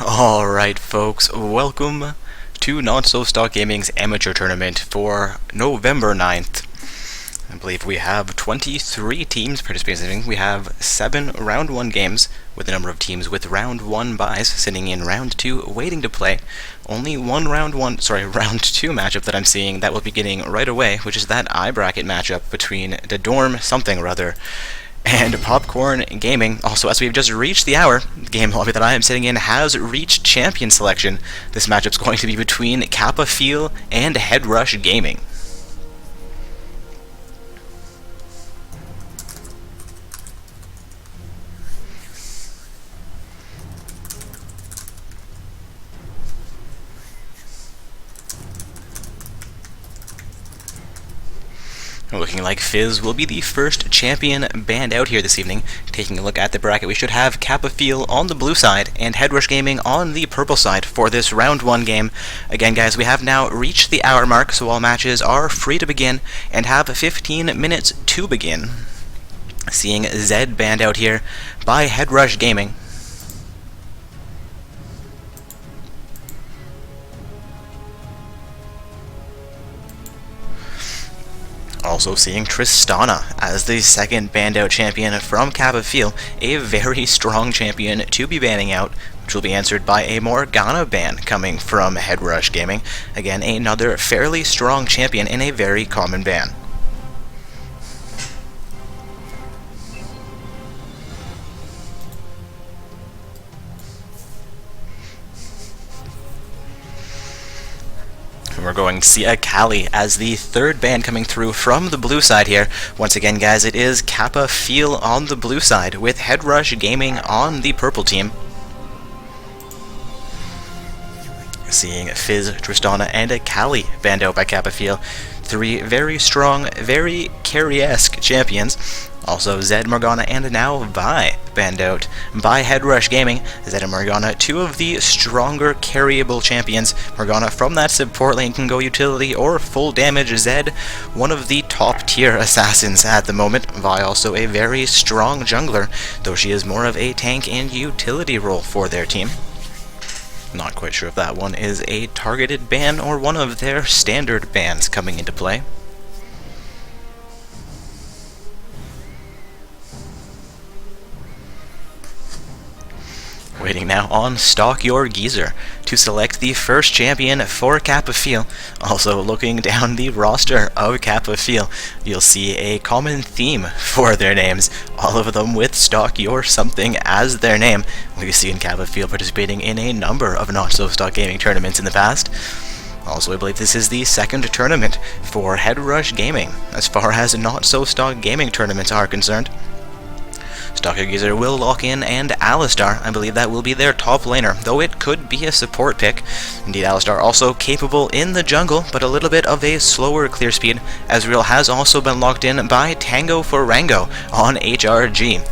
Alright folks, welcome to Not So Stock Gaming's amateur tournament for November 9th. I believe we have 23 teams participating. We have 7 round 1 games with a number of teams with round 1 buys sitting in round 2 waiting to play. Only one round 2 matchup that I'm seeing that will be getting right away, which is that I bracket matchup between the Dorm something or other and Popcorn Gaming. Also, as we've just reached the hour, the game lobby that I am sitting in has reached champion selection. This matchup's going to be between Kappa Feel and Headrush Gaming. Looking like Fizz will be the first champion banned out here this evening. Taking a look at the bracket, we should have Kappa Feel on the blue side and Headrush Gaming on the purple side for this round 1 game. Again guys, we have now reached the hour mark, so all matches are free to begin and have 15 minutes to begin. Seeing Zed banned out here by Headrush Gaming. Also seeing Tristana as the second banned out champion from Kappa Feel, a very strong champion to be banning out, which will be answered by a Morgana ban coming from Headrush Gaming. Again, another fairly strong champion in a very common ban. We're going Sia Kali as the third ban coming through from the blue side here. Once again, guys, it is Kappa Feel on the blue side with Headrush Gaming on the purple team. Seeing Fizz, Tristana, and a Kali banned out by Kappa Feel. 3 very strong, very carry-esque champions. Also Zed, Morgana, and now Vi banned out by Headrush Gaming. Zed and Morgana, 2 of the stronger carryable champions. Morgana from that support lane can go utility or full damage. Zed, one of the top tier assassins at the moment. Vi also a very strong jungler, though she is more of a tank and utility role for their team. Not quite sure if that one is a targeted ban or one of their standard bans coming into play. Waiting now on Stalk Your Geezer to select the first champion for Kappa Feel. Also looking down the roster of Kappa Feel, you'll see a common theme for their names, all of them with Stalk Your something as their name. We've seen Kappa Feel participating in a number of Not So Stock Gaming tournaments in the past. Also, I believe this is the second tournament for Headrush Gaming as far as Not So Stock Gaming tournaments are concerned. Stalk Your Geezer will lock in, and Alistar, I believe that will be their top laner, though it could be a support pick. Indeed, Alistar also capable in the jungle, but a little bit of a slower clear speed. Ezreal has also been locked in by Tango for Rango on HRG.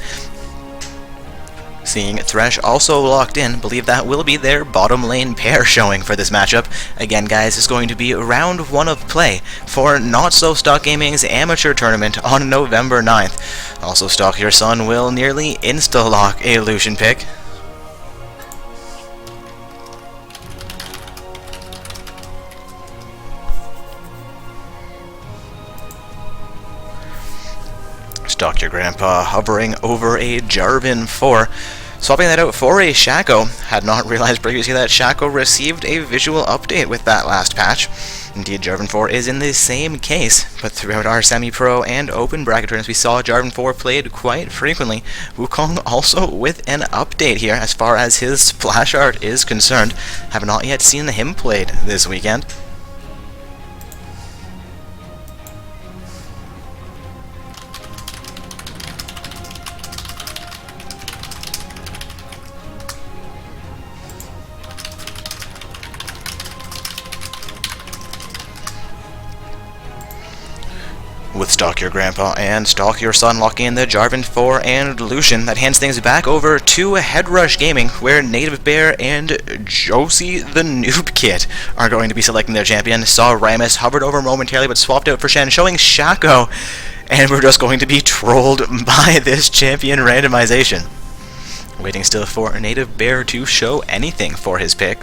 Seeing Thresh also locked in, believe that will be their bottom lane pair showing for this matchup. Again, guys, it's going to be round 1 of play for Not So Stock Gaming's amateur tournament on November 9th. Also, Stalk Your Son will nearly insta-lock a Lucian pick. Stalk Your Grandpa hovering over a Jarvan 4. Swapping that out for a Shaco. Had not realized previously that Shaco received a visual update with that last patch. Indeed, Jarvan 4 is in the same case, but throughout our semi-pro and open bracket tournaments we saw Jarvan 4 played quite frequently. Wukong also with an update here as far as his splash art is concerned. Have not yet seen him played this weekend. With Stalk Your Grandpa and Stalk Your Son locking in the Jarvan 4 and Lucian, that hands things back over to Headrush Gaming, where Native Bear and Josie the Noob Kid are going to be selecting their champion. Saw Rammus hovered over momentarily but swapped out for Shen, showing Shaco, and we're just going to be trolled by this champion randomization. Waiting still for Native Bear to show anything for his pick.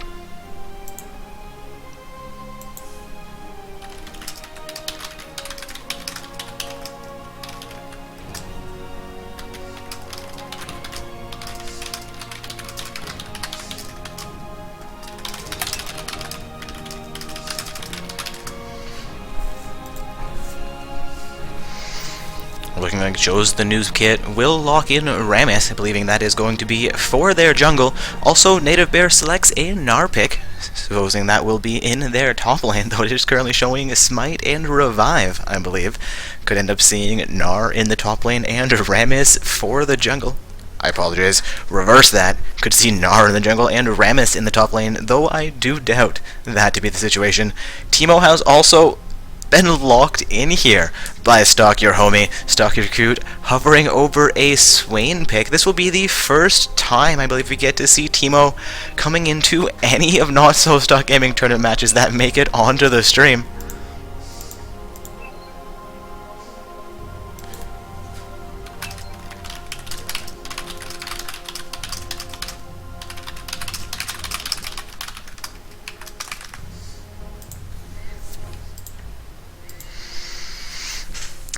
Looking like Joe's the news kit will lock in Rammus, believing that is going to be for their jungle. Also, Native Bear selects a Gnar pick, supposing that will be in their top lane, though it is currently showing Smite and Revive, I believe. Could end up seeing Gnar in the top lane and Rammus for the jungle. I apologize, reverse that. Could see Gnar in the jungle and Rammus in the top lane, though I do doubt that to be the situation. Teemo has also been locked in here by Stalk Your Homie, Stalk Your Coot, hovering over a Swain pick. This will be the first time, I believe, we get to see Teemo coming into any of Not So Stock Gaming tournament matches that make it onto the stream.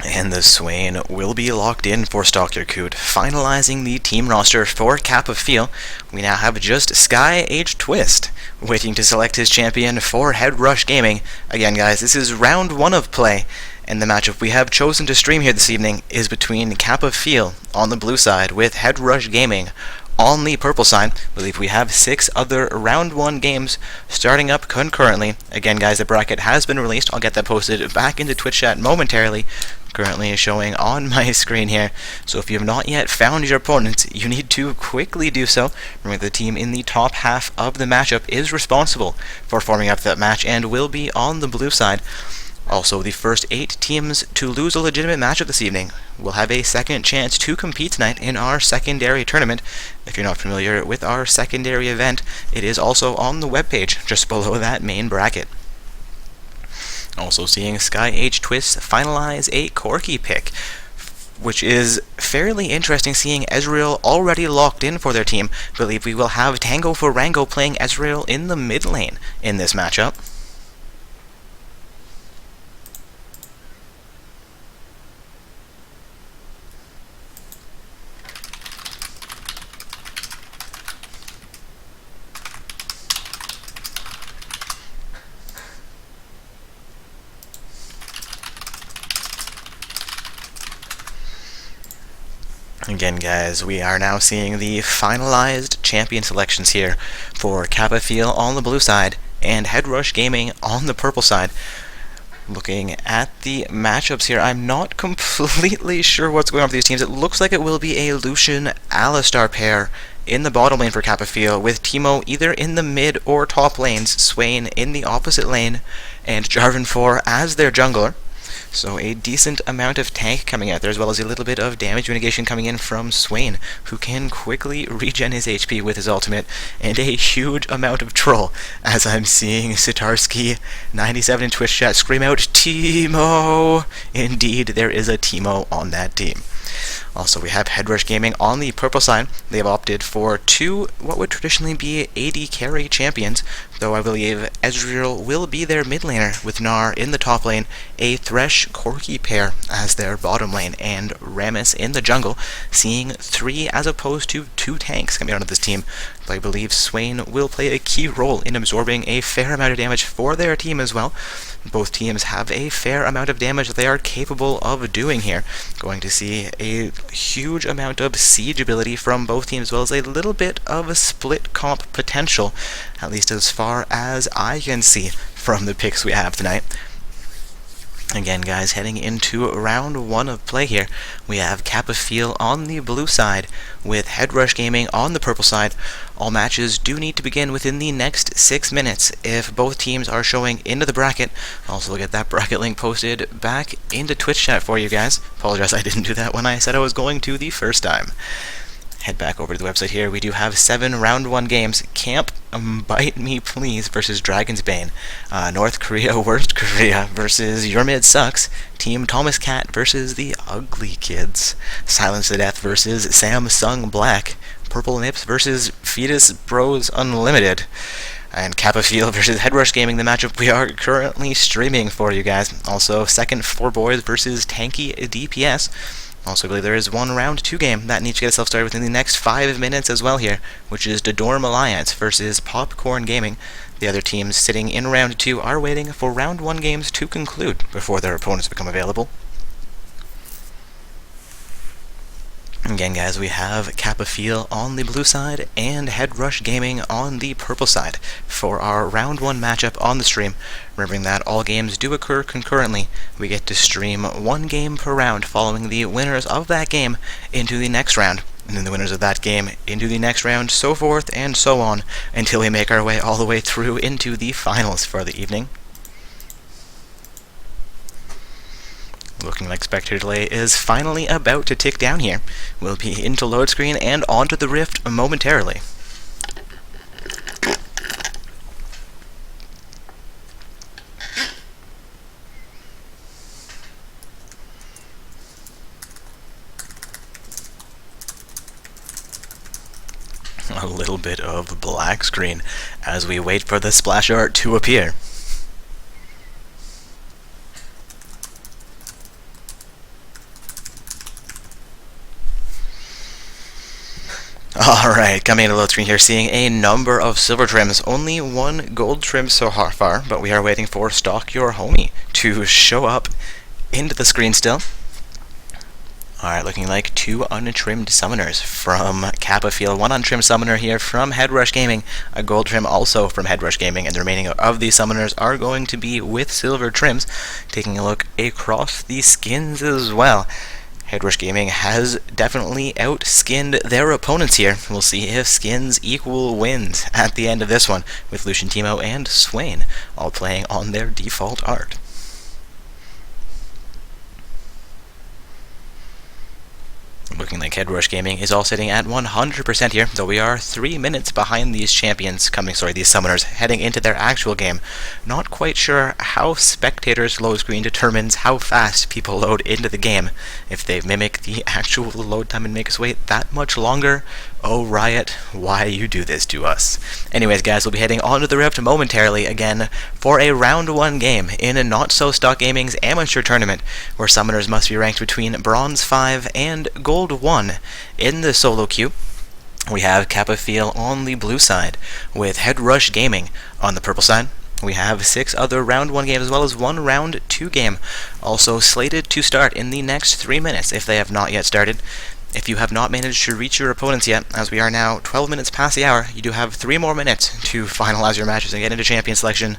And the Swain will be locked in for Stalk Your Coot, finalizing the team roster for Kappa Feel. We now have just Sky Age Twist waiting to select his champion for Head Rush Gaming. Again, guys, this is round 1 of play, and the matchup we have chosen to stream here this evening is between Kappa Feel on the blue side with Head Rush Gaming on the purple side. I believe we have 6 other round 1 games starting up concurrently. Again, guys, the bracket has been released. I'll get that posted back into Twitch chat momentarily. Currently showing on my screen here. So if you have not yet found your opponents, you need to quickly do so. Remember, the team in the top half of the matchup is responsible for forming up that match and will be on the blue side. Also, the first 8 teams to lose a legitimate matchup this evening will have a second chance to compete tonight in our secondary tournament. If you're not familiar with our secondary event, it is also on the webpage just below that main bracket. Also seeing Sky Age Twist finalize a Corki pick, which is fairly interesting, seeing Ezreal already locked in for their team. I believe we will have Tango for Rango playing Ezreal in the mid lane in this matchup. Again, guys, we are now seeing the finalized champion selections here for Kappa Feel on the blue side and Head Rush Gaming on the purple side. Looking at the matchups here, I'm not completely sure what's going on with these teams. It looks like it will be a Lucian Alistar pair in the bottom lane for Kappa Feel, with Teemo either in the mid or top lanes, Swain in the opposite lane, and Jarvan 4 as their jungler. So a decent amount of tank coming out there, as well as a little bit of damage mitigation coming in from Swain, who can quickly regen his HP with his ultimate, and a huge amount of troll, as I'm seeing Sitarsky97 in Twitch chat scream out, Teemo! Indeed, there is a Teemo on that team. Also, we have Head Rush Gaming on the purple side. They have opted for 2 what would traditionally be AD carry champions, though I believe Ezreal will be their mid laner, with Gnar in the top lane, a Thresh Corki pair as their bottom lane, and Rammus in the jungle, seeing 3 as opposed to 2 tanks coming out of this team. But I believe Swain will play a key role in absorbing a fair amount of damage for their team as well. Both teams have a fair amount of damage that they are capable of doing here. Going to see a huge amount of siege ability from both teams, as well as a little bit of a split comp potential, at least as far as I can see from the picks we have tonight. Again, guys, heading into round 1 of play here, we have Kappa Feel on the blue side with Head Rush Gaming on the purple side. All matches do need to begin within the next 6 minutes if both teams are showing into the bracket. Also, we'll get that bracket link posted back into Twitch chat for you guys. Apologize I didn't do that when I said I was going to the first time. Head back over to the website here. We do have 7 round 1 games. Camp Bite Me Please versus Dragon's Bane. North Korea Worst Korea versus Your Mid Sucks. Team Thomas Cat versus the Ugly Kids. Silence to Death versus Samsung Black. Purple Nips versus Fetus Bros Unlimited. And Kappa Field versus Headrush Gaming, the matchup we are currently streaming for you guys. Also, Second Four Boys versus Tanky DPS. Also, I believe there is one round 2 game that needs to get itself started within the next 5 minutes as well here, which is the Dorm Alliance versus Popcorn Gaming. The other teams sitting in round 2 are waiting for round 1 games to conclude before their opponents become available. Again, guys, we have Kappa Field on the blue side and Headrush Gaming on the purple side for our round 1 matchup on the stream. Remembering that all games do occur concurrently. We get to stream 1 game per round, following the winners of that game into the next round, and then the winners of that game into the next round, so forth and so on, until we make our way all the way through into the finals for the evening. Looking like spectator delay is finally about to tick down here. We'll be into load screen and onto the Rift momentarily. A little bit of black screen as we wait for the splash art to appear. Alright, coming into load screen here, seeing a number of silver trims. Only 1 gold trim so far, but we are waiting for Stalk Your Homie to show up into the screen still. Alright, looking like 2 untrimmed summoners from Kappa Field. 1 untrimmed summoner here from Headrush Gaming, a gold trim also from Headrush Gaming, and the remaining of these summoners are going to be with silver trims. Taking a look across the skins as well. Headrush Gaming has definitely outskinned their opponents here. We'll see if skins equal wins at the end of this one, with Lucian, Teemo, and Swain all playing on their default art. Looking like Headrush Gaming is all sitting at 100% here, though we are 3 minutes behind these champions these summoners heading into their actual game. Not quite sure how spectators' load screen determines how fast people load into the game. If they mimic the actual load time and make us wait that much longer, oh Riot, why you do this to us? Anyways, guys, we'll be heading onto the Rift momentarily again for a round 1 game in a Not So Stock Gaming's amateur tournament, where summoners must be ranked between Bronze 5 and Gold 1 in the solo queue. We have Kappa Field on the blue side, with Headrush Gaming on the purple side. We have 6 other round 1 games as well as 1 round 2 game, also slated to start in the next 3 minutes if they have not yet started. If you have not managed to reach your opponents yet, as we are now 12 minutes past the hour, you do have 3 more minutes to finalize your matches and get into champion selection.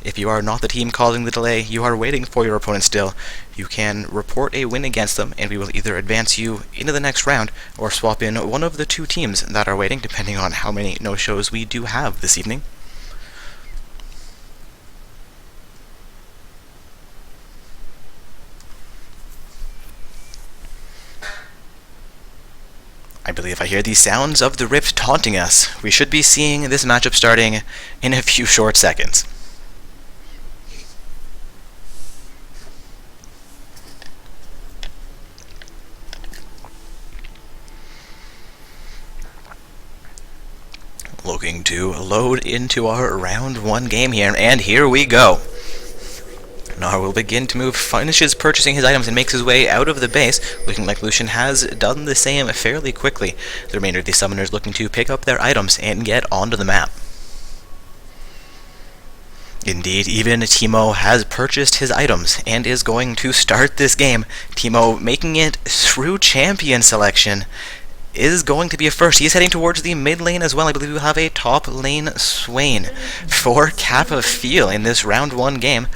If you are not the team causing the delay, you are waiting for your opponent still, you can report a win against them, and we will either advance you into the next round or swap in one of the 2 teams that are waiting, depending on how many no-shows we do have this evening. I believe I hear the sounds of the Rift taunting us. We should be seeing this matchup starting in a few short seconds. Looking to load into our round 1 game here, and here we go. Gnar will begin to move, finishes purchasing his items, and makes his way out of the base, looking like Lucian has done the same fairly quickly. The remainder of the summoners looking to pick up their items and get onto the map. Indeed, even Teemo has purchased his items and is going to start this game. Teemo making it through champion selection is going to be a first. He's heading towards the mid lane as well. I believe we'll have a top lane Swain for Kappa Field in this round 1 game.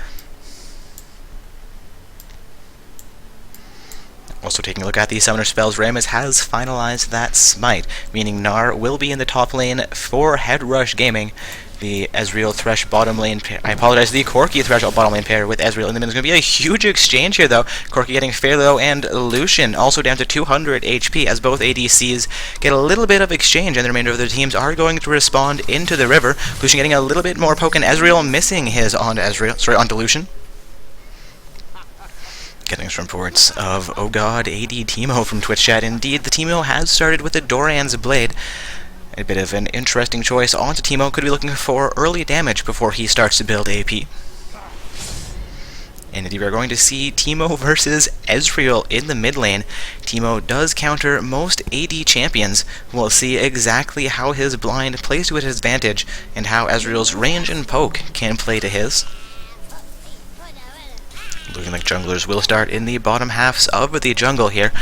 Also taking a look at the summoner spells, Rammus has finalized that smite, meaning Gnar will be in the top lane for Headrush Gaming. The Ezreal Thresh bottom lane pair, the Corki Thresh bottom lane pair with Ezreal in the middle. It's going to be a huge exchange here though. Corki getting Pharaoh and Lucian also down to 200 HP as both ADCs get a little bit of exchange, and the remainder of their teams are going to respond into the river. Lucian getting a little bit more poke, and Ezreal missing his onto Lucian. Getting some reports of Oh God AD Teemo from Twitch chat. Indeed, the Teemo has started with the Doran's Blade. A bit of an interesting choice onto Teemo. Could be looking for early damage before he starts to build AP. And indeed, we're going to see Teemo versus Ezreal in the mid lane. Teemo does counter most AD champions. We'll see exactly how his blind plays to his advantage and how Ezreal's range and poke can play to his. Looking like junglers will start in the bottom halves of the jungle here.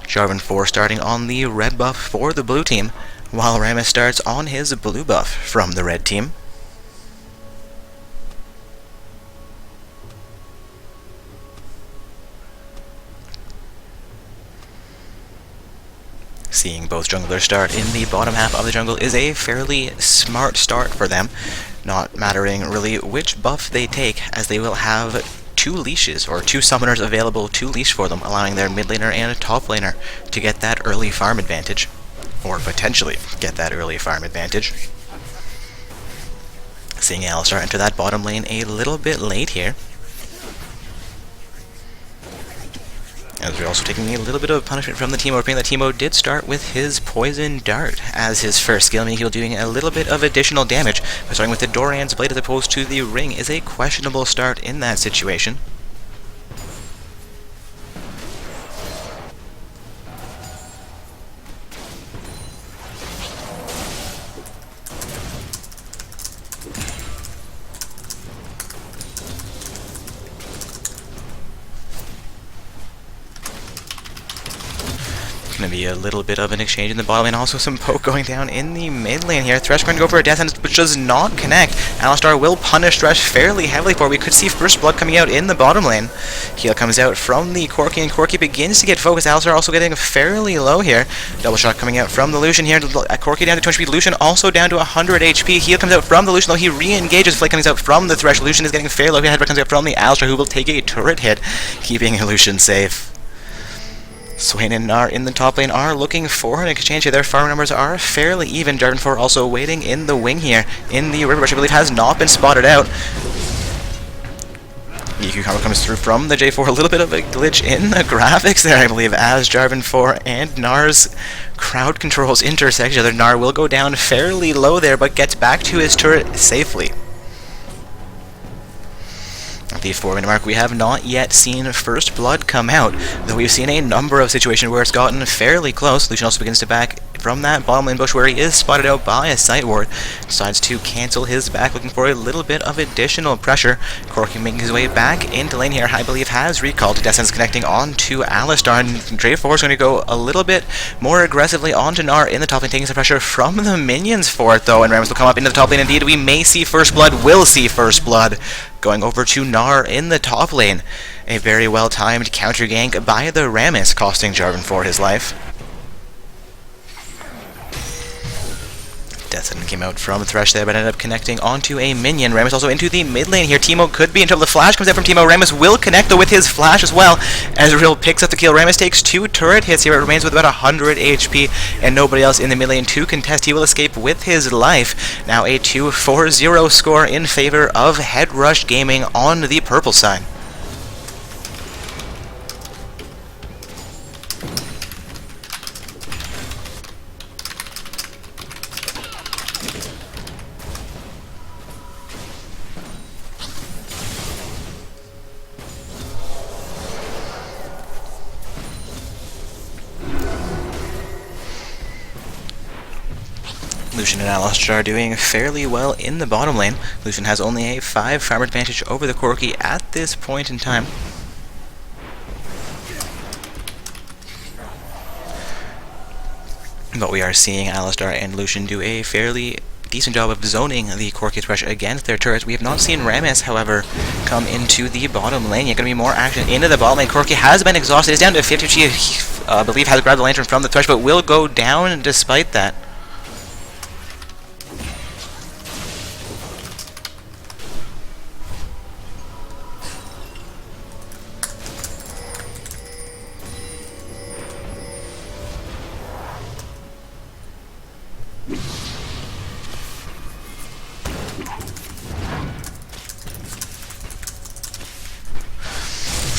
Jarvan 4 starting on the red buff for the blue team, while Rammus starts on his blue buff from the red team. Seeing both junglers start in the bottom half of the jungle is a fairly smart start for them, not mattering really which buff they take, as they will have two leashes, or two summoners available to leash for them, allowing their mid laner and top laner to get that early farm advantage, or potentially get that early farm advantage. Seeing Alistar enter that bottom lane a little bit late here. As we're also taking a little bit of punishment from the Teemo, being that Teemo did start with his Poison Dart as his first skill, meaning he'll doing a little bit of additional damage. But starting with the Doran's Blade as opposed to the Ring is a questionable start in that situation. Going to be a little bit of an exchange in the bottom lane, also some poke going down in the mid lane here. Thresh going to go for a death sentence, which does not connect. Alistar will punish Thresh fairly heavily for it. We could see first blood coming out in the bottom lane. Heal comes out from the Corki, and Corki begins to get focused. Alistar also getting fairly low here. Double shot coming out from the Lucian here. Corki down to 20 HP. Lucian also down to 100 HP. Heal comes out from the Lucian, though he re-engages. Flake comes out from the Thresh. Lucian is getting fairly low. Headbutt comes out from the Alistar, who will take a turret hit, keeping Lucian safe. Swain and Gnar in the top lane are looking for an exchange here. Their farm numbers are fairly even. Jarvan 4 also waiting in the wing here. In the river, which I believe has not been spotted out. EQ combo comes through from the J4. A little bit of a glitch in the graphics there, I believe, as Jarvan 4 and Gnar's crowd controls intersect each other. Gnar will go down fairly low there, but gets back to his turret safely. At the 4-minute mark, we have not yet seen first blood come out, though we've seen a number of situations where it's gotten fairly close. Lucian also begins to back from that bottom lane bush where he is spotted out by a sight ward. Decides to cancel his back, looking for a little bit of additional pressure. Corki making his way back into lane here, I believe has recalled. Death Sentence connecting onto Alistar, and J4 is going to go a little bit more aggressively onto Gnar in the top lane, taking some pressure from the minions for it though, and Rammus will come up into the top lane. Indeed, we may see first blood, will see first blood. Going over to Gnar in the top lane. A very well-timed counter gank by the Rammus, costing Jarvan 4 his life. Death Sentence came out from Thresh there, but ended up connecting onto a minion. Rammus also into the mid lane here. Teemo could be in trouble. The flash comes out from Teemo. Rammus will connect though with his flash as well. Ezreal picks up the kill. Rammus takes 2 turret hits here. It remains with about 100 HP and nobody else in the mid lane to contest. He will escape with his life. Now a 2-4-0 score in favor of Headrush Gaming on the purple side. Lucian and Alistar are doing fairly well in the bottom lane. Lucian has only a 5 farm advantage over the Corki at this point in time. But we are seeing Alistar and Lucian do a fairly decent job of zoning the Corki Thresh against their turrets. We have not seen Rammus, however, come into the bottom lane. Yet going to be more action into the bottom lane. Corki has been exhausted. It's down to 50. He, I believe, has grabbed the lantern from the Thresh, but will go down despite that.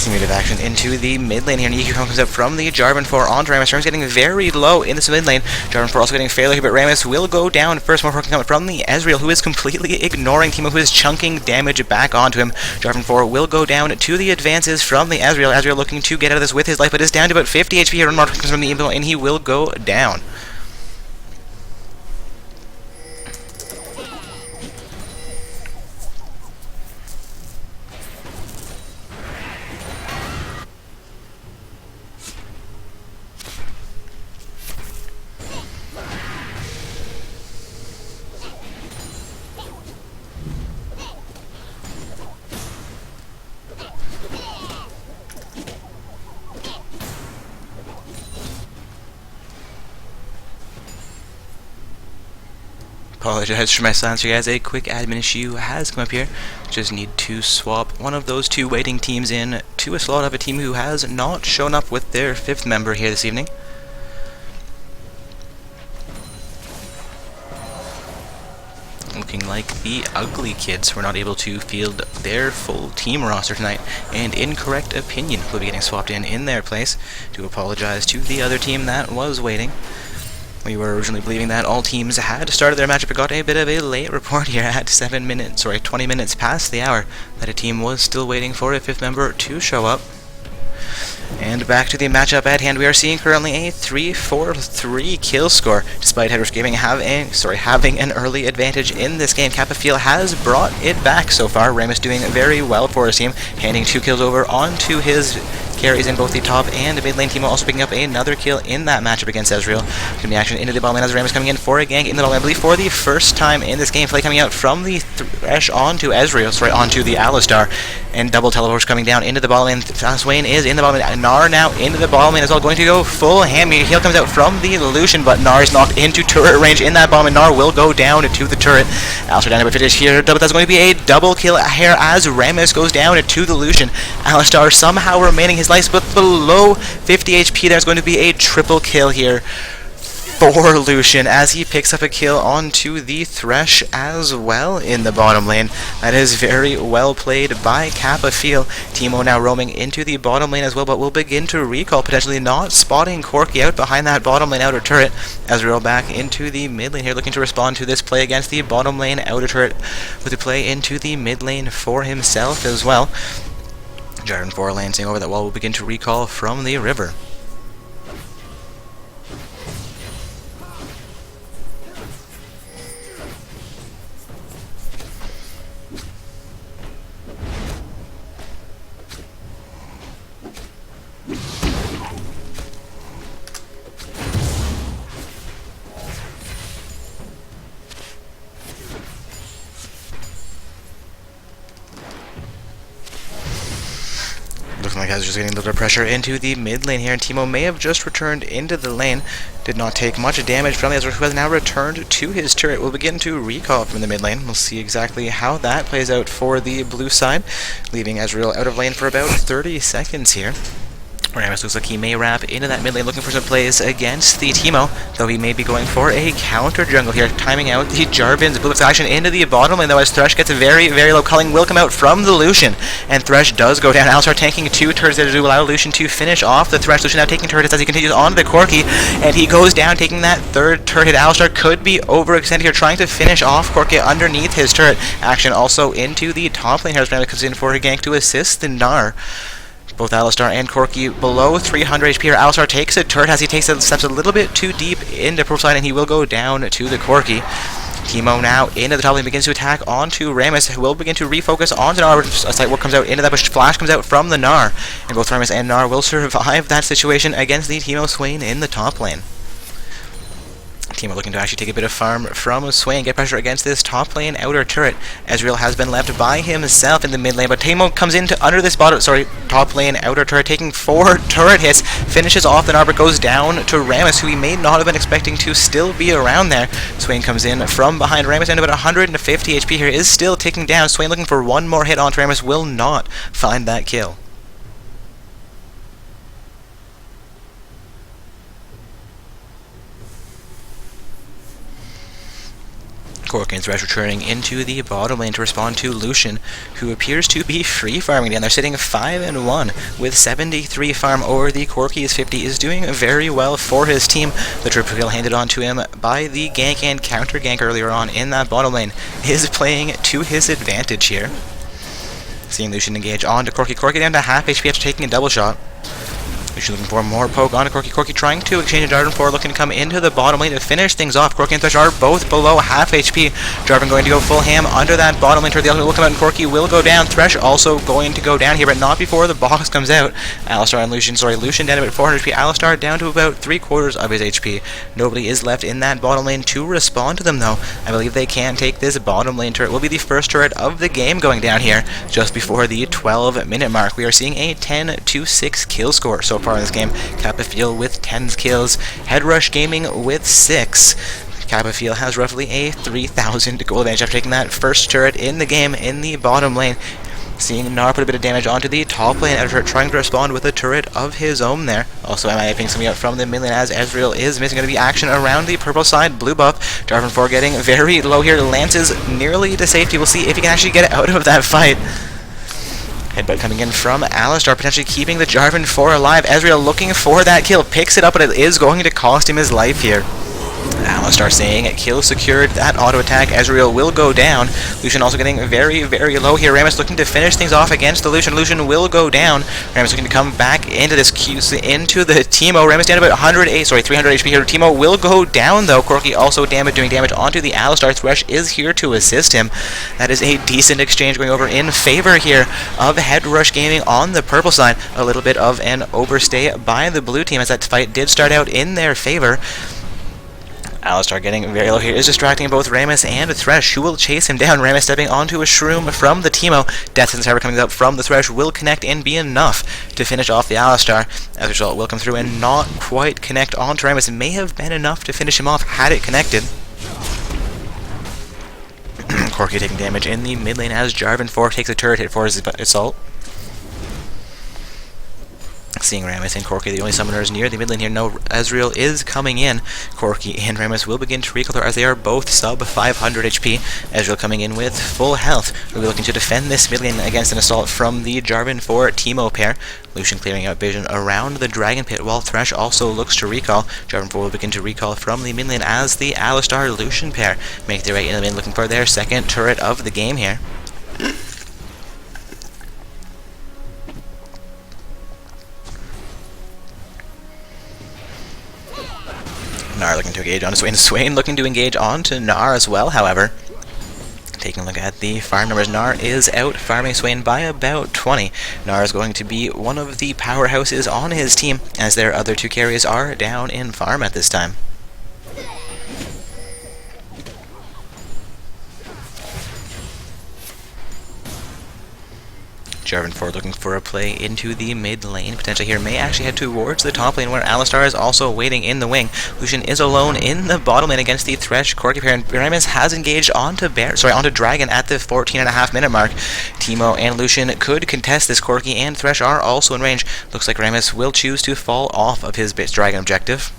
Some bit of action into the mid lane here, and EQ comes up from the Jarvan 4 onto Rammus. Rammus getting very low in this mid lane. Jarvan 4 also getting failure here, but Rammus will go down first. More coming from the Ezreal, who is completely ignoring Teemo, who is chunking damage back onto him. Jarvan 4 will go down to the advances from the Ezreal. Ezreal looking to get out of this with his life, but is down to about 50 HP here. More comes from the Evo, and he will go down. Apologize for my silence here, guys. A quick admin issue has come up here. Just need to swap one of those two waiting teams in to a slot of a team who has not shown up with their 5th member here this evening. Looking like the Ugly Kids were not able to field their full team roster tonight, and Incorrect Opinion will be getting swapped in their place. To apologize to the other team that was waiting. We were originally believing that all teams had started their matchup, but got a bit of a late report here at 20 minutes past the hour, that a team was still waiting for a 5th member to show up. And back to the matchup at hand, we are seeing currently a 3-4-3 kill score, despite Headrush Gaming having an early advantage in this game. Kappa Fuel has brought it back so far. Rammus doing very well for his team, handing 2 kills over onto his carries in both the top and mid lane. Teemo also picking up another kill in that matchup against Ezreal. Going to action into the bottom lane as Rammus coming in for a gank in the bottom lane. I believe for the first time in this game, Flay coming out from the Thresh onto Ezreal, onto the Alistar, and double teleports coming down into the bottom lane. Swain is in the bottom lane. Gnar now into the bottom lane as well, going to go full hammy. Heal comes out from the Lucian, but Gnar is knocked into turret range in that bomb, and Gnar will go down to the turret. Alistar down to finish here, but that's going to be a double kill here as Rammus goes down to the Lucian. Alistar somehow remaining his life, but below 50 HP. There's going to be a triple kill here for Lucian as he picks up a kill onto the Thresh as well in the bottom lane. That is very well played by Kappa Fuel. Teemo now roaming into the bottom lane as well, but will begin to recall, potentially not spotting Corki out behind that bottom lane outer turret. Ezreal back into the mid lane here, looking to respond to this play against the bottom lane outer turret with a play into the mid lane for himself as well. Jarvan 4 lancing over that wall will begin to recall from the river. Looking like I was just getting a little bit of pressure into the mid lane here, and Teemo may have just returned into the lane. Did not take much damage from the Ezreal, who has now returned to his turret. Will begin to recall from the mid lane. We'll see exactly how that plays out for the blue side, leaving Ezreal out of lane for about 30 seconds here. Rammus looks like he may wrap into that mid lane, looking for some plays against the Teemo, though he may be going for a counter jungle here, timing out the Jarvan's blitz action into the bottom lane, though, as Thresh gets very, very low. Culling will come out from the Lucian, and Thresh does go down. Alistar tanking 2 turrets there to allow Lucian to finish off the Thresh. Lucian now taking turrets as he continues on to the Corki, and he goes down, taking that 3rd turret. Alistar could be overextended here, trying to finish off Corki underneath his turret. Action also into the top lane here as Rammus comes in for a gank to assist the Gnar. Both Alistar and Corki below 300 HP here. Alistar takes a turret as he steps a little bit too deep into purple side, and he will go down to the Corki. Teemo now into the top lane, begins to attack onto Rammus, who will begin to refocus onto Gnar. A slight work comes out into that bush. Flash comes out from the Gnar, and both Rammus and Gnar will survive that situation against the Teemo Swain in the top lane. Teemo looking to actually take a bit of farm from Swain, get pressure against this top lane outer turret. Ezreal has been left by himself in the mid lane, but Teemo comes into under this top lane outer turret, taking 4 turret hits, finishes off the Gnar, but goes down to Rammus, who he may not have been expecting to still be around there. Swain comes in from behind Rammus, and about 150 HP here, is still ticking down. Swain looking for one more hit onto Rammus, will not find that kill. Corki and Thresh returning into the bottom lane to respond to Lucian, who appears to be free farming again. They're sitting 5-1 with 73 farm over the Corki's 50. Is doing very well for his team. The triple kill handed on to him by the gank and counter gank earlier on in that bottom lane is playing to his advantage here. Seeing Lucian engage on to Corki. Corki down to half HP after taking a double shot. Lucian looking for more poke on to Corki. Corki trying to exchange a Jarvan for, looking to come into the bottom lane to finish things off. Corki and Thresh are both below half HP. Jarvan going to go full ham under that bottom lane. The ultimate will come out and Corki will go down. Thresh also going to go down here, but not before the box comes out. Alistar and Lucian, Lucian down to about 400 HP. Alistar down to about 3/4 of his HP. Nobody is left in that bottom lane to respond to them though. I believe they can take this bottom lane turret. Will be the first turret of the game going down here just before the 12-minute mark. We are seeing a 10-6 kill score so far in this game. Kappa Fuel with 10 kills, Headrush Gaming with 6. Kappa Fuel has roughly a 3,000 gold advantage after taking that first turret in the game in the bottom lane. Seeing Gnar put a bit of damage onto the top lane after trying to respond with a turret of his own there. Also MIA ping something out from the mid lane as Ezreal is missing. Going to be action around the purple side. Blue buff. Jarvan 4 getting very low here. Lances nearly to safety. We'll see if he can actually get out of that fight. Headbutt coming in from Alistar, potentially keeping the Jarvan 4 alive. Ezreal looking for that kill, picks it up, but it is going to cost him his life here. Alistar saying kill secured, that auto attack. Ezreal will go down. Lucian also getting very, very low here. Rammus looking to finish things off against the Lucian. Lucian will go down. Rammus looking to come back into this into the Teemo. Rammus down about 300 HP here. Teemo will go down though. Corki also doing damage onto the Alistar. Thresh is here to assist him. That is a decent exchange going over in favor here of Headrush Gaming on the purple side. A little bit of an overstay by the blue team as that fight did start out in their favor. Alistar getting very low here is distracting both Rammus and Thresh, who will chase him down. Rammus stepping onto a Shroom from the Teemo. Death and Cyber coming up from the Thresh will connect and be enough to finish off the Alistar. As a result, will come through and not quite connect onto Rammus. It may have been enough to finish him off had it connected. Corki taking damage in the mid lane as Jarvan 4 takes a turret hit for his assault. Seeing Rammus and Corki, the only summoners near the mid lane here. No, Ezreal is coming in. Corki and Rammus will begin to recoil as they are both sub 500 HP. Ezreal coming in with full health. We'll be looking to defend this mid lane against an assault from the Jarvan 4 Teemo pair. Lucian clearing out vision around the Dragon Pit while Thresh also looks to recall. Jarvan 4 will begin to recall from the mid lane as the Alistar Lucian pair make their way in the mid, looking for their second turret of the game here. Gnar looking to engage on Swain. Swain looking to engage on to Gnar as well, however. Taking a look at the farm numbers, Gnar is out farming Swain by about 20. Gnar is going to be one of the powerhouses on his team, as their other two carries are down in farm at this time. Jarvan 4 looking for a play into the mid lane. Potentially here may actually head towards the top lane where Alistar is also waiting in the wing. Lucian is alone in the bottom lane against the Thresh Corki pair, and Rammus has engaged onto Dragon at the 14.5-minute mark. Teemo and Lucian could contest this. Corki and Thresh are also in range. Looks like Rammus will choose to fall off of his Dragon objective.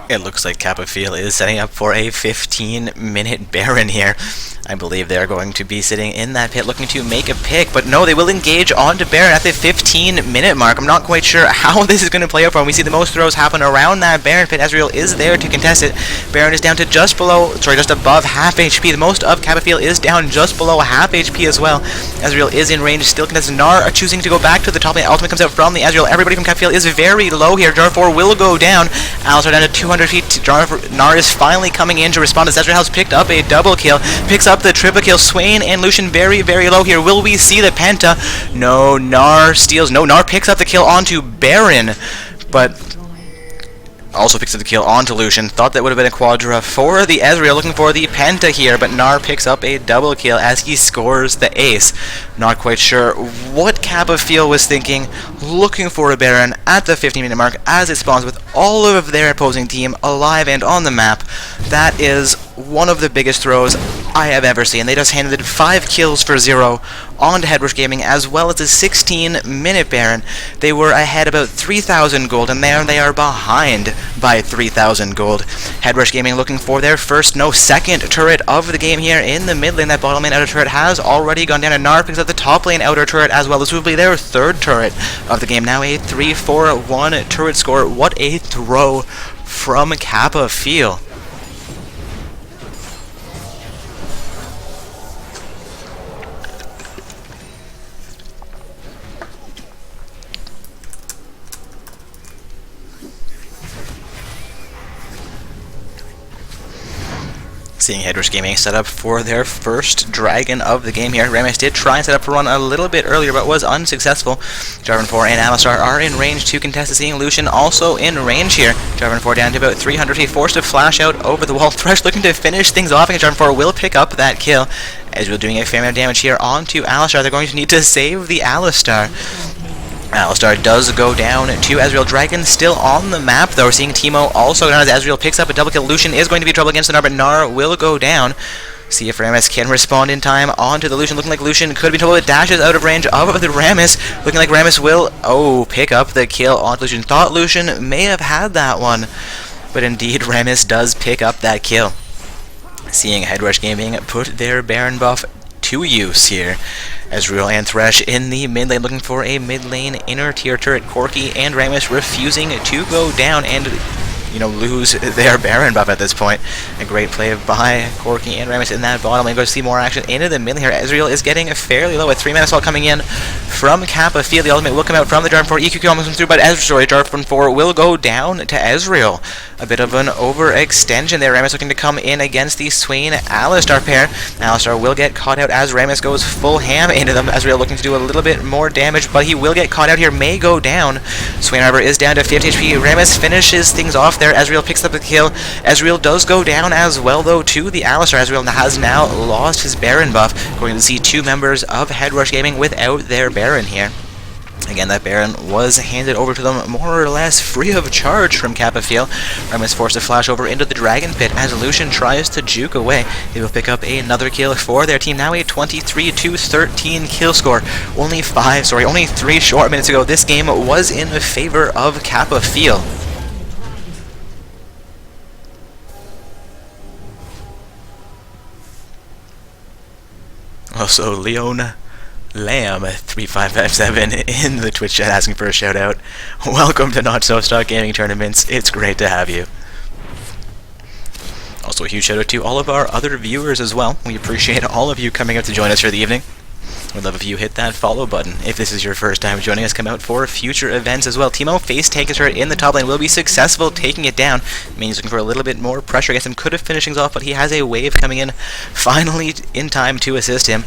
It looks like Kappa Fuel is setting up for a 15-minute Baron here. I believe they're going to be sitting in that pit looking to make a pick, but no, they will engage onto Baron at the 15-minute mark. I'm not quite sure how this is going to play out for him. We see the most throws happen around that Baron pit. Ezreal is there to contest it. Baron is down to just above half HP. The most of Kappa Fuel is down just below half HP as well. Ezreal is in range, still contested. Gnar choosing to go back to the top lane. Ultimate comes out from the Ezreal. Everybody from Kappa Fuel is very low here. Jarvan 4 will go down. Alistar down to 200 feet. Gnar is finally coming in to respond as Ezreal has picked up a double kill. Picks up the triple kill. Swain and Lucian very, very low here. Will we see the Penta? No, Gnar steals. No, Gnar picks up the kill onto Baron. But also picks up the kill onto Lucian. Thought that would have been a quadra for the Ezreal, looking for the penta here, but Gnar picks up a double kill as he scores the ace. Not quite sure what Kappa Feel was thinking, looking for a Baron at the 15-minute mark as it spawns with all of their opposing team alive and on the map. That is one of the biggest throws I have ever seen. They just handed 5 kills for 0 onto Headrush Gaming, as well as a 16-minute Baron. They were ahead about 3,000 gold, and there they are behind by 3,000 gold. Headrush Gaming looking for their second turret of the game here in the mid lane. That bottom lane outer turret has already gone down, and Gnar picks up the top lane outer turret as well. This will be their 3rd turret of the game. Now a 3-4-1 turret score. What a throw from Kappa Feel. Seeing Headrush Gaming set up for their first dragon of the game here. Rammus did try and set up for one a little bit earlier, but was unsuccessful. Jarvan 4 and Alistar are in range to contest. Seeing Lucian also in range here. Jarvan 4 down to about 300. He forced to flash out over the wall. Thresh looking to finish things off, and Jarvan 4 will pick up that kill. Ezreal doing a fair amount of damage here onto Alistar. They're going to need to save the Alistar. Alistar does go down to Ezreal. Dragon still on the map, though. We're seeing Teemo also down as Ezreal picks up a double kill. Lucian is going to be trouble against the Gnar, but Gnar will go down. See if Rammus can respond in time onto the Lucian. Looking like Lucian could be trouble. It dashes out of range of the Rammus. Looking like Rammus will, pick up the kill onto Lucian. Thought Lucian may have had that one, but indeed Rammus does pick up that kill. Seeing Headrush Gaming put their Baron buff to use here. Ezreal and Thresh in the mid lane looking for a mid lane inner tier turret. Corki and Rammus refusing to go down and lose their Baron buff at this point. A great play by Corki and Rammus in that bottom lane. Go to see more action into the mid lane here. Ezreal is getting fairly low with 3-man assault coming in from Kappa Feel. The ultimate will come out from the Jarvan 4. EQQ almost comes through, but Jarvan 4 will go down to Ezreal. A bit of an overextension there. Rammus looking to come in against the Swain Alistar pair. Alistar will get caught out as Rammus goes full ham into them. Ezreal looking to do a little bit more damage, but he will get caught out here. May go down. Swain, however, is down to 50 HP. Rammus finishes things off there. Ezreal picks up the kill. Ezreal does go down as well, though, to the Alistar. Ezreal has now lost his Baron buff. Going to see 2 members of Headrush Gaming without their Baron here. Again, that Baron was handed over to them more or less free of charge from Kappa Feel. Rammus forced to flash over into the Dragon Pit as Lucian tries to juke away. They will pick up another kill for their team. Now a 23-13 kill score. Only 3 short minutes ago, this game was in favor of Kappa Feel. Also, Leon Lamb 3557 in the Twitch chat asking for a shout out. Welcome to Not So Stock Gaming Tournaments. It's great to have you. Also, a huge shout out to all of our other viewers as well. We appreciate all of you coming out to join us for the evening. We'd love if you hit that follow button. If this is your first time joining us, come out for future events as well. Teemo face tank his turret in the top lane, will be successful taking it down. I mean, he's looking for a little bit more pressure against him. Could have finished things off, but he has a wave coming in finally in time to assist him.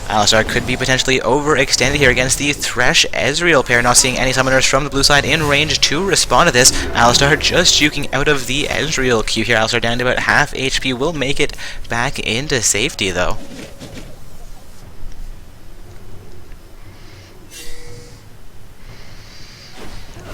Alistar could be potentially overextended here against the Thresh Ezreal pair. Not seeing any summoners from the blue side in range to respond to this. Alistar just juking out of the Ezreal queue here. Alistar down to about half HP. Will make it back into safety though.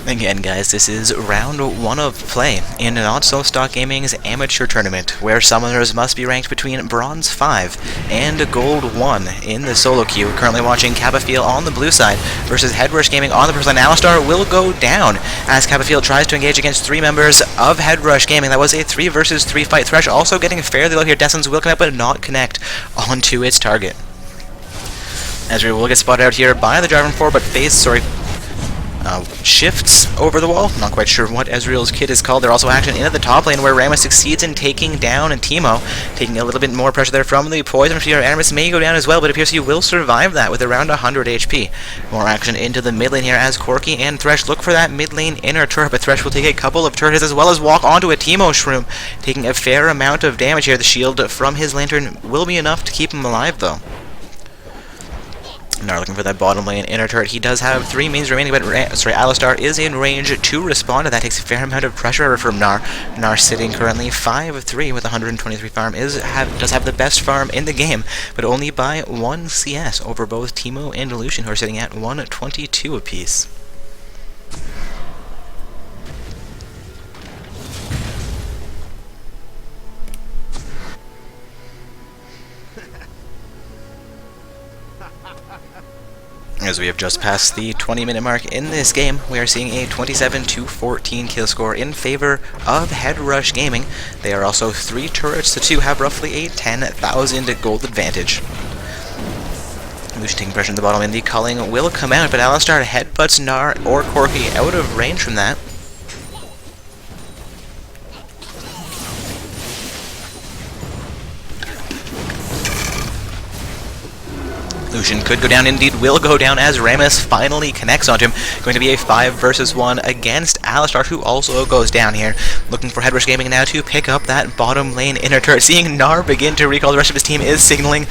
Again, guys, this is round 1 of play in Not So Stock Gaming's amateur tournament, where summoners must be ranked between Bronze 5 and Gold 1 in the solo queue. Currently watching Kappa Feel on the blue side versus Headrush Gaming on the purple side. Alistar will go down as Kappa Feel tries to engage against 3 members of Headrush Gaming. That was a 3 versus 3 fight. Thresh also getting fairly low here. Dessence will come up but not connect onto its target. Ezreal will get spotted out here by the Jarvan 4, but shifts over the wall. Not quite sure what Ezreal's kit is called. They're also action into the top lane where Rammus succeeds in taking down Teemo, taking a little bit more pressure there from the poison. Rammus may go down as well, but it appears he will survive that with around 100 HP. More action into the mid lane here as Corki and Thresh look for that mid lane inner turret, but Thresh will take a couple of turrets as well as walk onto a Teemo shroom, taking a fair amount of damage here. The shield from his lantern will be enough to keep him alive though. Gnar looking for that bottom lane inner turret. He does have 3 minions remaining, but Alistar is in range to respond to that. Takes a fair amount of pressure from Gnar. Gnar sitting currently 5 of 3 with 123 farm. Does have the best farm in the game, but only by 1 CS over both Teemo and Lucian, who are sitting at 122 apiece. As we have just passed the 20-minute mark in this game, we are seeing a 27-14 kill score in favor of Headrush Gaming. They are also 3 turrets to 2, have roughly a 10,000 gold advantage. Lucian taking pressure in the bottom, and the culling will come out, but Alistar headbutts Gnar or Corki out of range from that. Lucian could go down, indeed will go down, as Rammus finally connects onto him. Going to be a 5 versus 1 against Alistar, who also goes down here. Looking for Headrush Gaming now to pick up that bottom lane inner turret. Seeing Gnar begin to recall, the rest of his team is signaling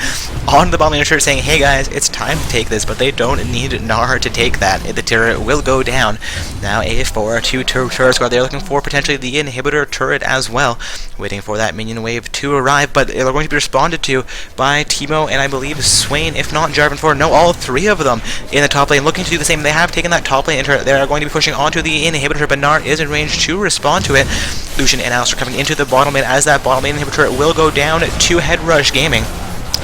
on the bottom lane inner turret, saying, hey guys, it's time to take this, but they don't need Gnar to take that. The turret will go down. Now a 4-2 turret squad. They're looking for potentially the inhibitor turret as well. Waiting for that minion wave to arrive, but they're going to be responded to by Teemo and I believe Swain, if not Jarvan 4. No, all 3 of them in the top lane looking to do the same. They have taken that top lane into. They are going to be pushing onto the inhibitor, but Gnar is in range to respond to it. Lucian and Alistar coming into the bottom lane, as that bottom lane inhibitor will go down to Headrush Gaming.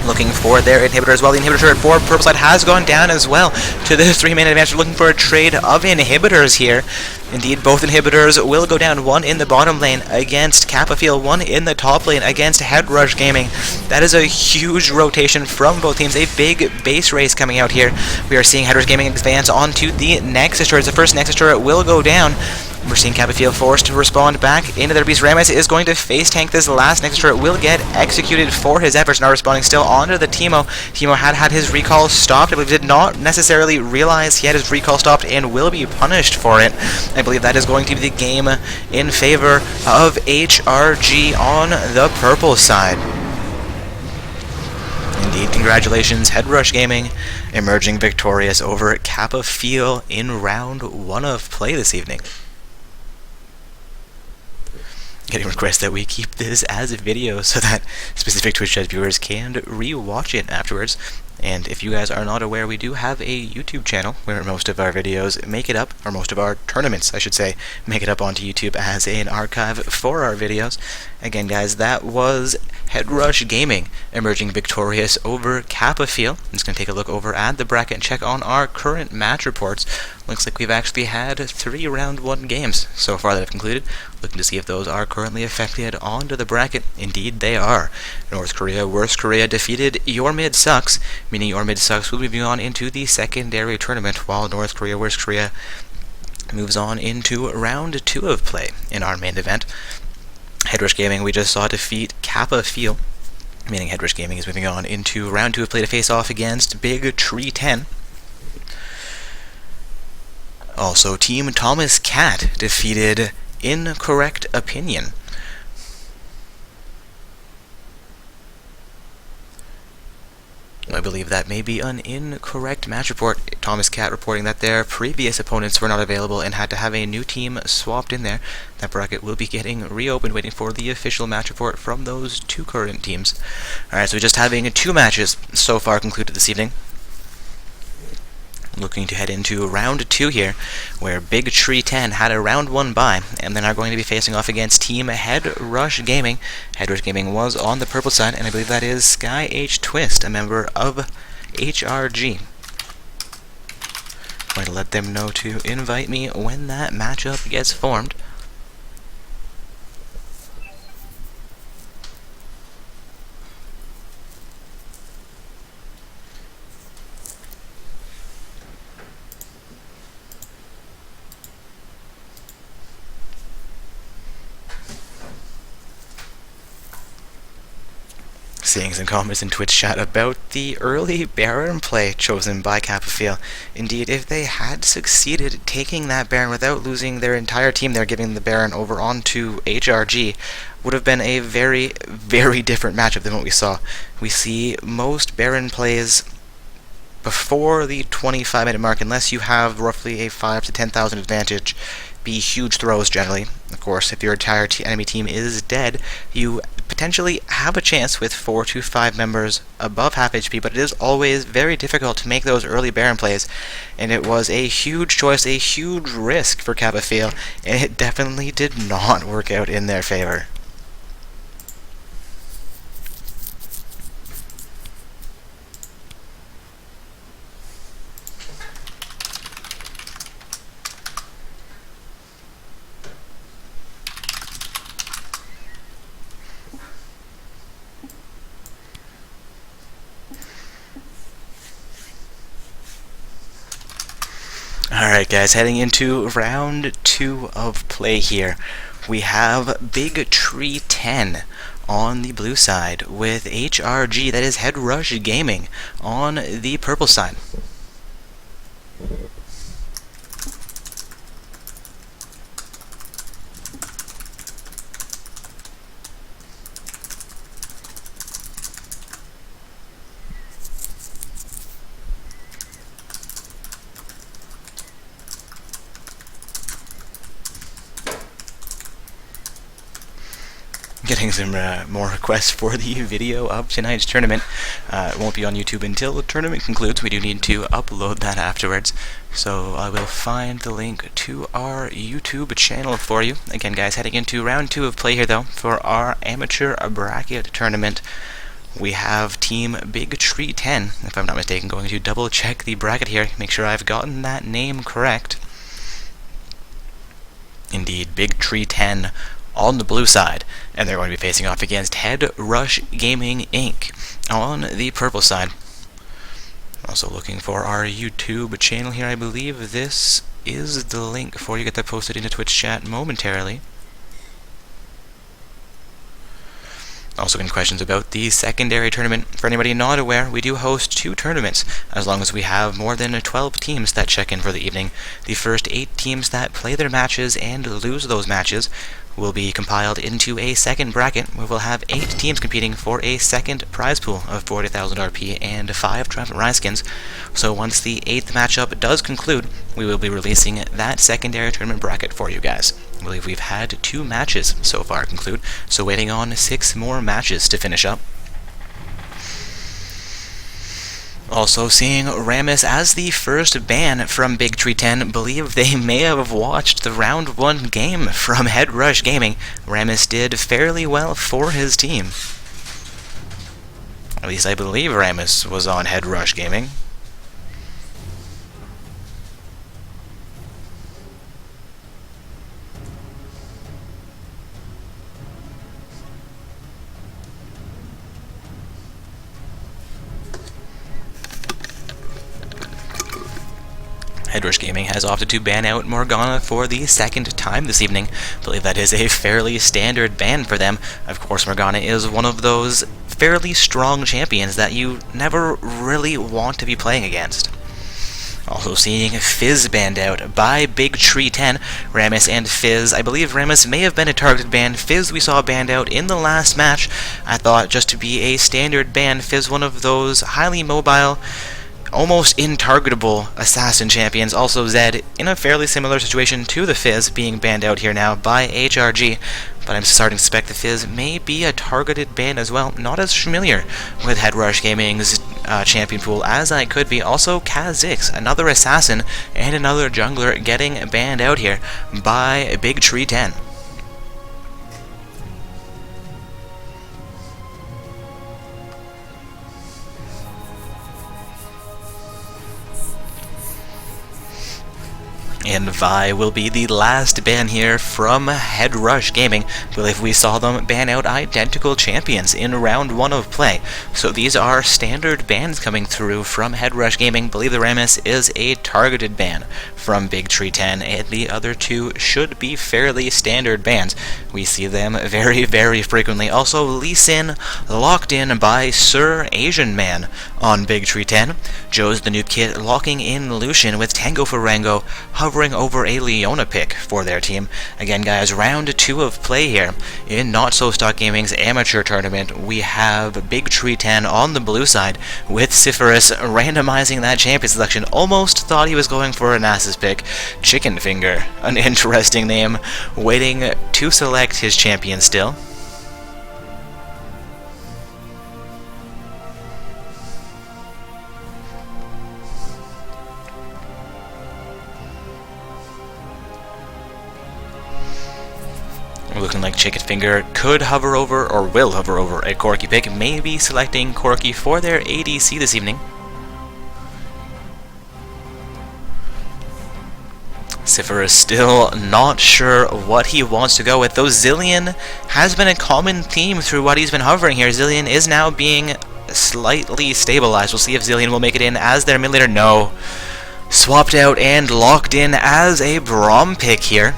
Looking for their inhibitor as well. The inhibitor turret for Purple Side has gone down as well to the 3-man advantage. Looking for a trade of inhibitors here. Indeed, both inhibitors will go down. 1 in the bottom lane against Kappa Field, 1 in the top lane against Headrush Gaming. That is a huge rotation from both teams. A big base race coming out here. We are seeing Headrush Gaming advance onto the Nexus turret. The first Nexus turret will go down. We're seeing Kappa Field forced to respond back into their beast. Rammus is going to face tank this last Nexus turret. Will get executed for his efforts. Now responding still onto the Teemo. Teemo had his recall stopped. I believe did not necessarily realize he had his recall stopped and will be punished for it. I believe that is going to be the game in favor of HRG on the purple side. Indeed, congratulations, Headrush Gaming, emerging victorious over Kappa Field in round 1 of play this evening. Getting requests that we keep this as a video so that specific Twitch chat viewers can re-watch it afterwards. And if you guys are not aware, we do have a YouTube channel where most of our videos make it up, or most of our tournaments, I should say, make it up onto YouTube as an archive for our videos. Again, guys, that was Headrush Gaming emerging victorious over Kappa Field. I'm just going to take a look over at the bracket and check on our current match reports. Looks like we've actually had 3 round 1 games so far that have concluded. Looking to see if those are currently affected onto the bracket. Indeed, they are. North Korea, Worst Korea defeated Your Mid Sucks, meaning Your Mid Sucks will be moving on into the secondary tournament, while North Korea, Worst Korea moves on into round 2 of play in our main event. Headrush Gaming, we just saw defeat Kappa Field, meaning Headrush Gaming is moving on into round 2 of play to face off against Big Tree 10. Also, Team Thomas Cat defeated Incorrect Opinion. I believe that may be an incorrect match report. Thomas Cat reporting that their previous opponents were not available and had to have a new team swapped in there. That bracket will be getting reopened, waiting for the official match report from those 2 current teams. Alright, so just having 2 matches so far concluded this evening. Looking to head into round 2 here, where Big Tree 10 had a round 1 bye, and then are going to be facing off against Team Headrush Gaming. Headrush Gaming was on the purple side, and I believe that is Sky H Twist, a member of HRG. Going to let them know to invite me when that matchup gets formed. Seeing some comments in Twitch chat about the early Baron play chosen by Kappa Field. Indeed, if they had succeeded taking that Baron without losing their entire team, they're giving the Baron over onto HRG, would have been a very, very different matchup than what we saw. We see most Baron plays before the 25-minute mark, unless you have roughly a 5 to 10,000 advantage, be huge throws generally. Of course, if your entire enemy team is dead, you potentially have a chance with 4 to 5 members above half HP, but it is always very difficult to make those early Baron plays, and it was a huge choice, a huge risk for Kappa Feel, and it definitely did not work out in their favor. Alright guys, heading into round 2 of play here. We have Big Tree 10 on the blue side with HRG, that is Head Rush Gaming, on the purple side. Getting some more requests for the video of tonight's tournament. It won't be on YouTube until the tournament concludes. We do need to upload that afterwards. So I will find the link to our YouTube channel for you. Again, guys, heading into round 2 of play here, though, for our amateur bracket tournament. We have Team Big Tree 10, if I'm not mistaken. Going to double check the bracket here, make sure I've gotten that name correct. Indeed, Big Tree 10 on the blue side, and they're going to be facing off against Head Rush Gaming Inc. on the purple side. Also looking for our YouTube channel here. I believe this is the link for you. Get that posted into Twitch chat momentarily. Also getting questions about the secondary tournament. For anybody not aware, we do host 2 tournaments, as long as we have more than 12 teams that check in for the evening. The first 8 teams that play their matches and lose those matches will be compiled into a second bracket. We will have 8 teams competing for a second prize pool of 40,000 RP and 5 Triumphant Rise skins. So once the 8th matchup does conclude, we will be releasing that secondary tournament bracket for you guys. I believe we've had 2 matches so far conclude, so waiting on 6 more matches to finish up. Also seeing Rammus as the first ban from Big Tree 10. Believe they may have watched the round 1 game from Head Rush Gaming. Rammus did fairly well for his team. At least I believe Rammus was on Head Rush Gaming. Head Rush Gaming has opted to ban out Morgana for the second time this evening. I believe that is a fairly standard ban for them. Of course, Morgana is one of those fairly strong champions that you never really want to be playing against. Also seeing Fizz banned out by Big Tree 10. Rammus and Fizz. I believe Rammus may have been a targeted ban. Fizz we saw banned out in the last match. I thought just to be a standard ban. Fizz, one of those highly mobile, almost intargetable assassin champions. Also Zed in a fairly similar situation to the Fizz, being banned out here now by HRG, but I'm starting to suspect the Fizz may be a targeted ban as well. Not as familiar with Head Rush Gaming's champion pool as I could be. Also Kha'Zix, another assassin and another jungler, getting banned out here by Big Tree 10. And Vi will be the last ban here from Head Rush Gaming. I believe we saw them ban out identical champions in round 1 of play. So these are standard bans coming through from Head Rush Gaming. I believe the Rammus is a targeted ban from Big Tree 10, and the other 2 should be fairly standard bans. We see them very, very frequently. Also, Lee Sin locked in by Sir Asian Man On Big Tree 10, Joe's the Noob Kid locking in Lucian with Tango for Rango hovering over a Leona pick for their team. Again, guys, round 2 of play here in Not So Stock Gaming's amateur tournament. We have Big Tree 10 on the blue side with Cypherus randomizing that champion selection. Almost thought he was going for a Nasus pick. Chicken Finger, an interesting name, waiting to select his champion still. Looking like Chicken Finger could hover over, or will hover over, a Corki pick, maybe selecting Corki for their ADC this evening. Cypher is still not sure what he wants to go with, though Zilean has been a common theme through what he's been hovering here. Zilean is now being slightly stabilized. We'll see if Zilean will make it in as their mid laner. No. Swapped out and locked in as a Braum pick here.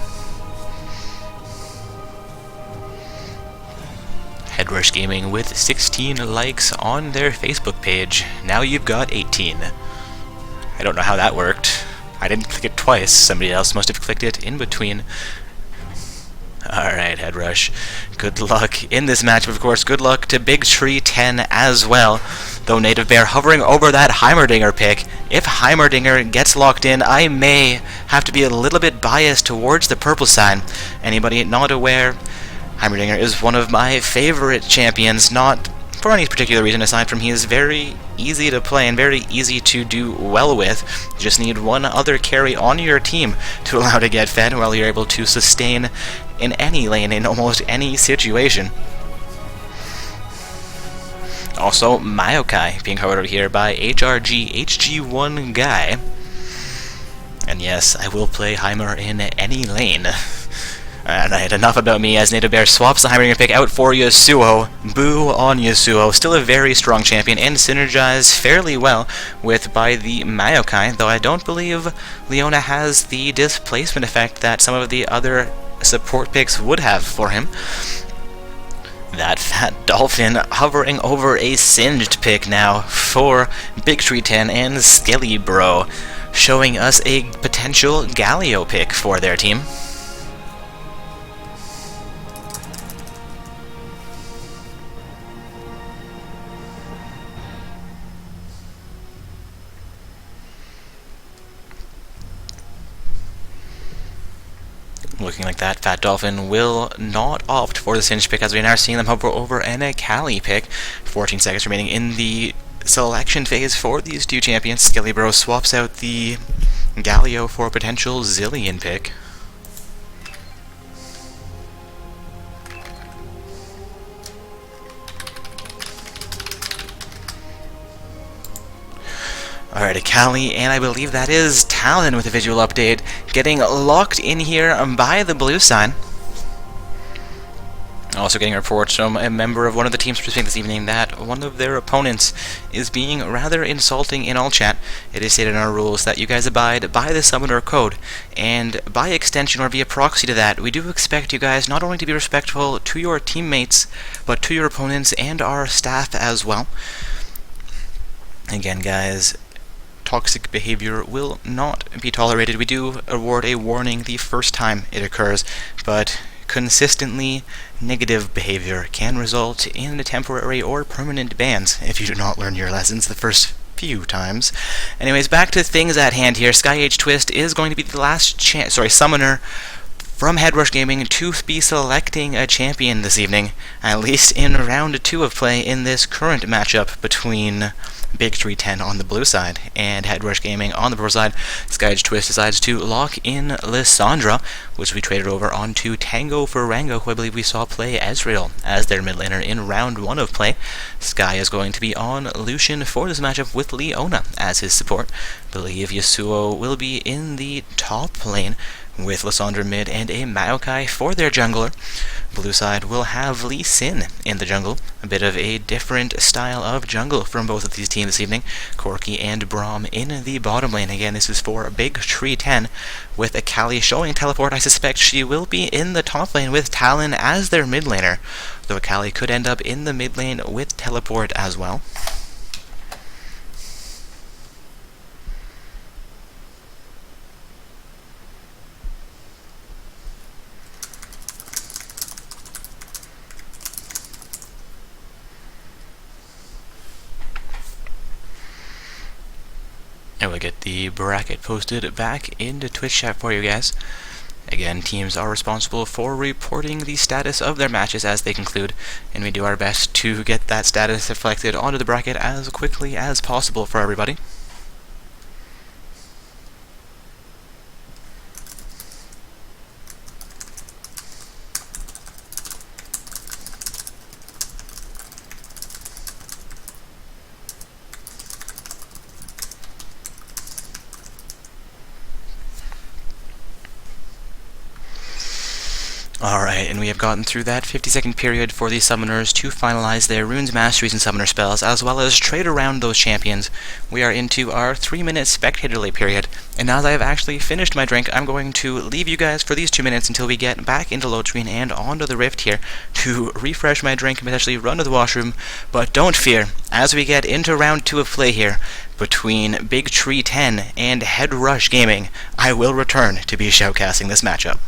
Headrush Gaming with 16 likes on their Facebook page. Now you've got 18. I don't know how that worked. I didn't click it twice. Somebody else must have clicked it in between. Alright, Headrush. Good luck in this match, of course. Good luck to Big Tree 10 as well. Though Native Bear hovering over that Heimerdinger pick. If Heimerdinger gets locked in, I may have to be a little bit biased towards the purple side. Anybody not aware? Heimerdinger is one of my favorite champions, not for any particular reason aside from he is very easy to play and very easy to do well with. You just need one other carry on your team to allow to get fed while you're able to sustain in any lane in almost any situation. Also, Maokai being covered over here by HRG HG1 guy. And yes, I will play Heimer in any lane. Alright, enough about me as Native Bear swaps the Heimerdinger pick out for Yasuo. Boo on Yasuo. Still a very strong champion and synergized fairly well with by the Maokai, though I don't believe Leona has the displacement effect that some of the other support picks would have for him. That fat dolphin hovering over a singed pick now for Big Tree 10 and Skellybro, showing us a potential Galio pick for their team. Looking like that fat dolphin will not opt for the Singe pick as we are now seeing them hover over an Akali pick. 14 seconds remaining in the selection phase for these two champions. Skellybro swaps out the Galio for a potential Zilean pick. Alright, Akali, and I believe that is Talon with a visual update, getting locked in here by the blue side. Also getting reports from a member of one of the teams participating this evening that one of their opponents is being rather insulting in all chat. It is stated in our rules that you guys abide by the summoner code, and by extension or via proxy to that, we do expect you guys not only to be respectful to your teammates, but to your opponents and our staff as well. Again, guys, toxic behavior will not be tolerated. We do award a warning the first time it occurs, but consistently negative behavior can result in temporary or permanent bans if you do not learn your lessons the first few times. Anyways, back to things at hand here. SkyH Twist is going to be the last summoner from Headrush Gaming to be selecting a champion this evening, at least in round 2 of play in this current matchup between Big Tree 10 on the blue side and Headrush Gaming on the purple side. SkyH Twist decides to lock in Lissandra, which we traded over onto Tango for Rango, who I believe we saw play Ezreal as their mid laner in round 1 of play. Sky is going to be on Lucian for this matchup with Leona as his support. I believe Yasuo will be in the top lane with Lissandra mid and a Maokai for their jungler. Blue side will have Lee Sin in the jungle. A bit of a different style of jungle from both of these teams this evening. Corki and Braum in the bottom lane. Again, this is for Big Tree 10 with Akali showing teleport. I suspect she will be in the top lane with Talon as their mid laner, though Akali could end up in the mid lane with teleport as well. And we'll get the bracket posted back into Twitch chat for you guys. Again, teams are responsible for reporting the status of their matches as they conclude, and we do our best to get that status reflected onto the bracket as quickly as possible for everybody. Alright, and we have gotten through that 50-second period for the summoners to finalize their runes, masteries, and summoner spells, as well as trade around those champions. We are into our 3-minute spectator delay period, and now that I have actually finished my drink, I'm going to leave you guys for these 2 minutes until we get back into load screen and onto the Rift here to refresh my drink and potentially run to the washroom. But don't fear, as we get into round 2 of play here, between Big Tree 10 and Head Rush Gaming, I will return to be shoutcasting this matchup.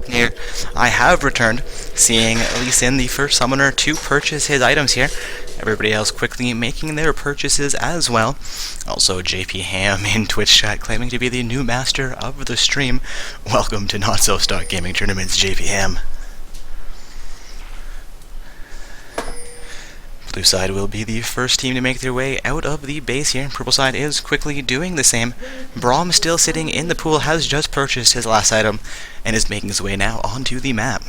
Here, I have returned, seeing Lee Sin, the first summoner, to purchase his items here. Everybody else quickly making their purchases as well. Also, JP Ham in Twitch chat claiming to be the new master of the stream. Welcome to Not So Stock Gaming Tournaments, JP Ham. Blue side will be the first team to make their way out of the base here. Purple side is quickly doing the same. Braum, still sitting in the pool, has just purchased his last item and is making his way now onto the map.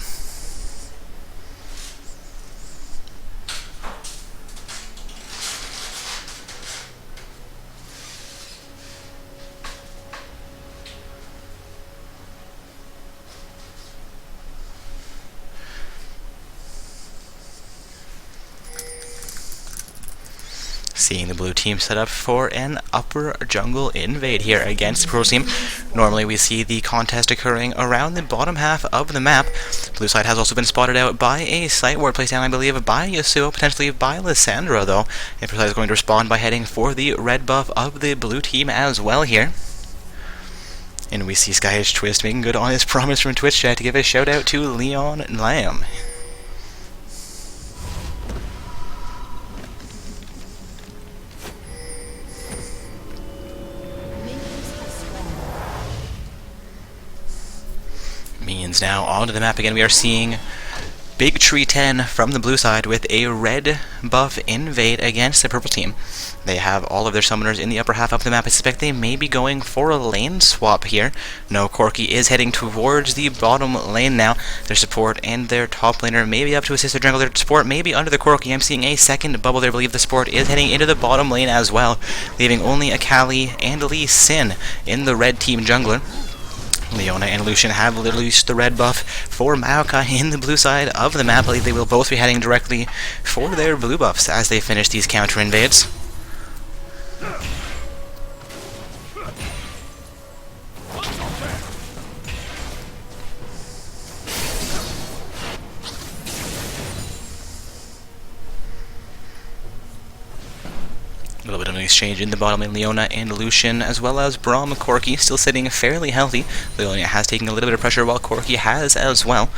Seeing the blue team set up for an upper jungle invade here against the purple team. Normally we see the contest occurring around the bottom half of the map. Blue side has also been spotted out by a site ward placed down, I believe, by Yasuo, potentially by Lissandra, though. Inferside is going to respond by heading for the red buff of the blue team as well here. And we see SkyEdge Twist making good on his promise from Twitch chat to give a shout out to Leon Lamb. Minions now onto the map again. We are seeing Big Tree 10 from the blue side with a red buff invade against the purple team. They have all of their summoners in the upper half of the map. I suspect they may be going for a lane swap here. No, Corki is heading towards the bottom lane now. Their support and their top laner may be up to assist their jungle. Their support may be under the Corki. I'm seeing a second bubble there. I believe the support is heading into the bottom lane as well, leaving only Akali and Lee Sin in the red team jungler. Leona and Lucian have released the red buff for Maokai in the blue side of the map. I believe they will both be heading directly for their blue buffs as they finish these counter invades. A little bit of an exchange in the bottom lane. Leona and Lucian, as well as Braum Corki, still sitting fairly healthy. Leona has taken a little bit of pressure, while Corki has as well.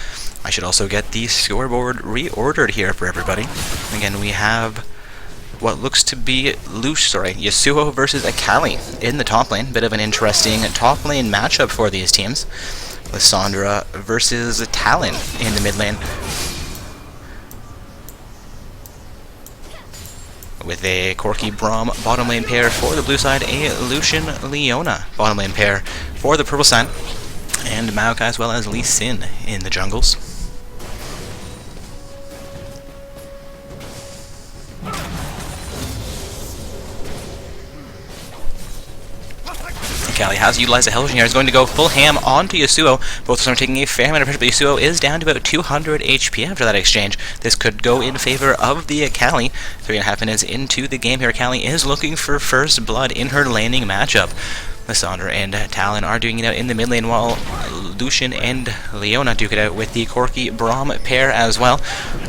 I should also get the scoreboard reordered here for everybody. Again, we have what looks to be Yasuo versus Akali in the top lane. Bit of an interesting top lane matchup for these teams. Lissandra versus Talon in the mid lane, with a Corki Braum bottom lane pair for the blue side, a Lucian Leona bottom lane pair for the purple side, and Maokai as well as Lee Sin in the jungles. Akali has utilized the Hellish here. He's going to go full ham onto Yasuo. Both of them are taking a fair amount of pressure, but Yasuo is down to about 200 HP after that exchange. This could go in favor of the Akali. 3.5 minutes into the game here, Akali is looking for first blood in her laning matchup. Lissandra and Talon are doing it out in the mid lane, while Lucian and Leona duke it out with the Corki Braum pair as well.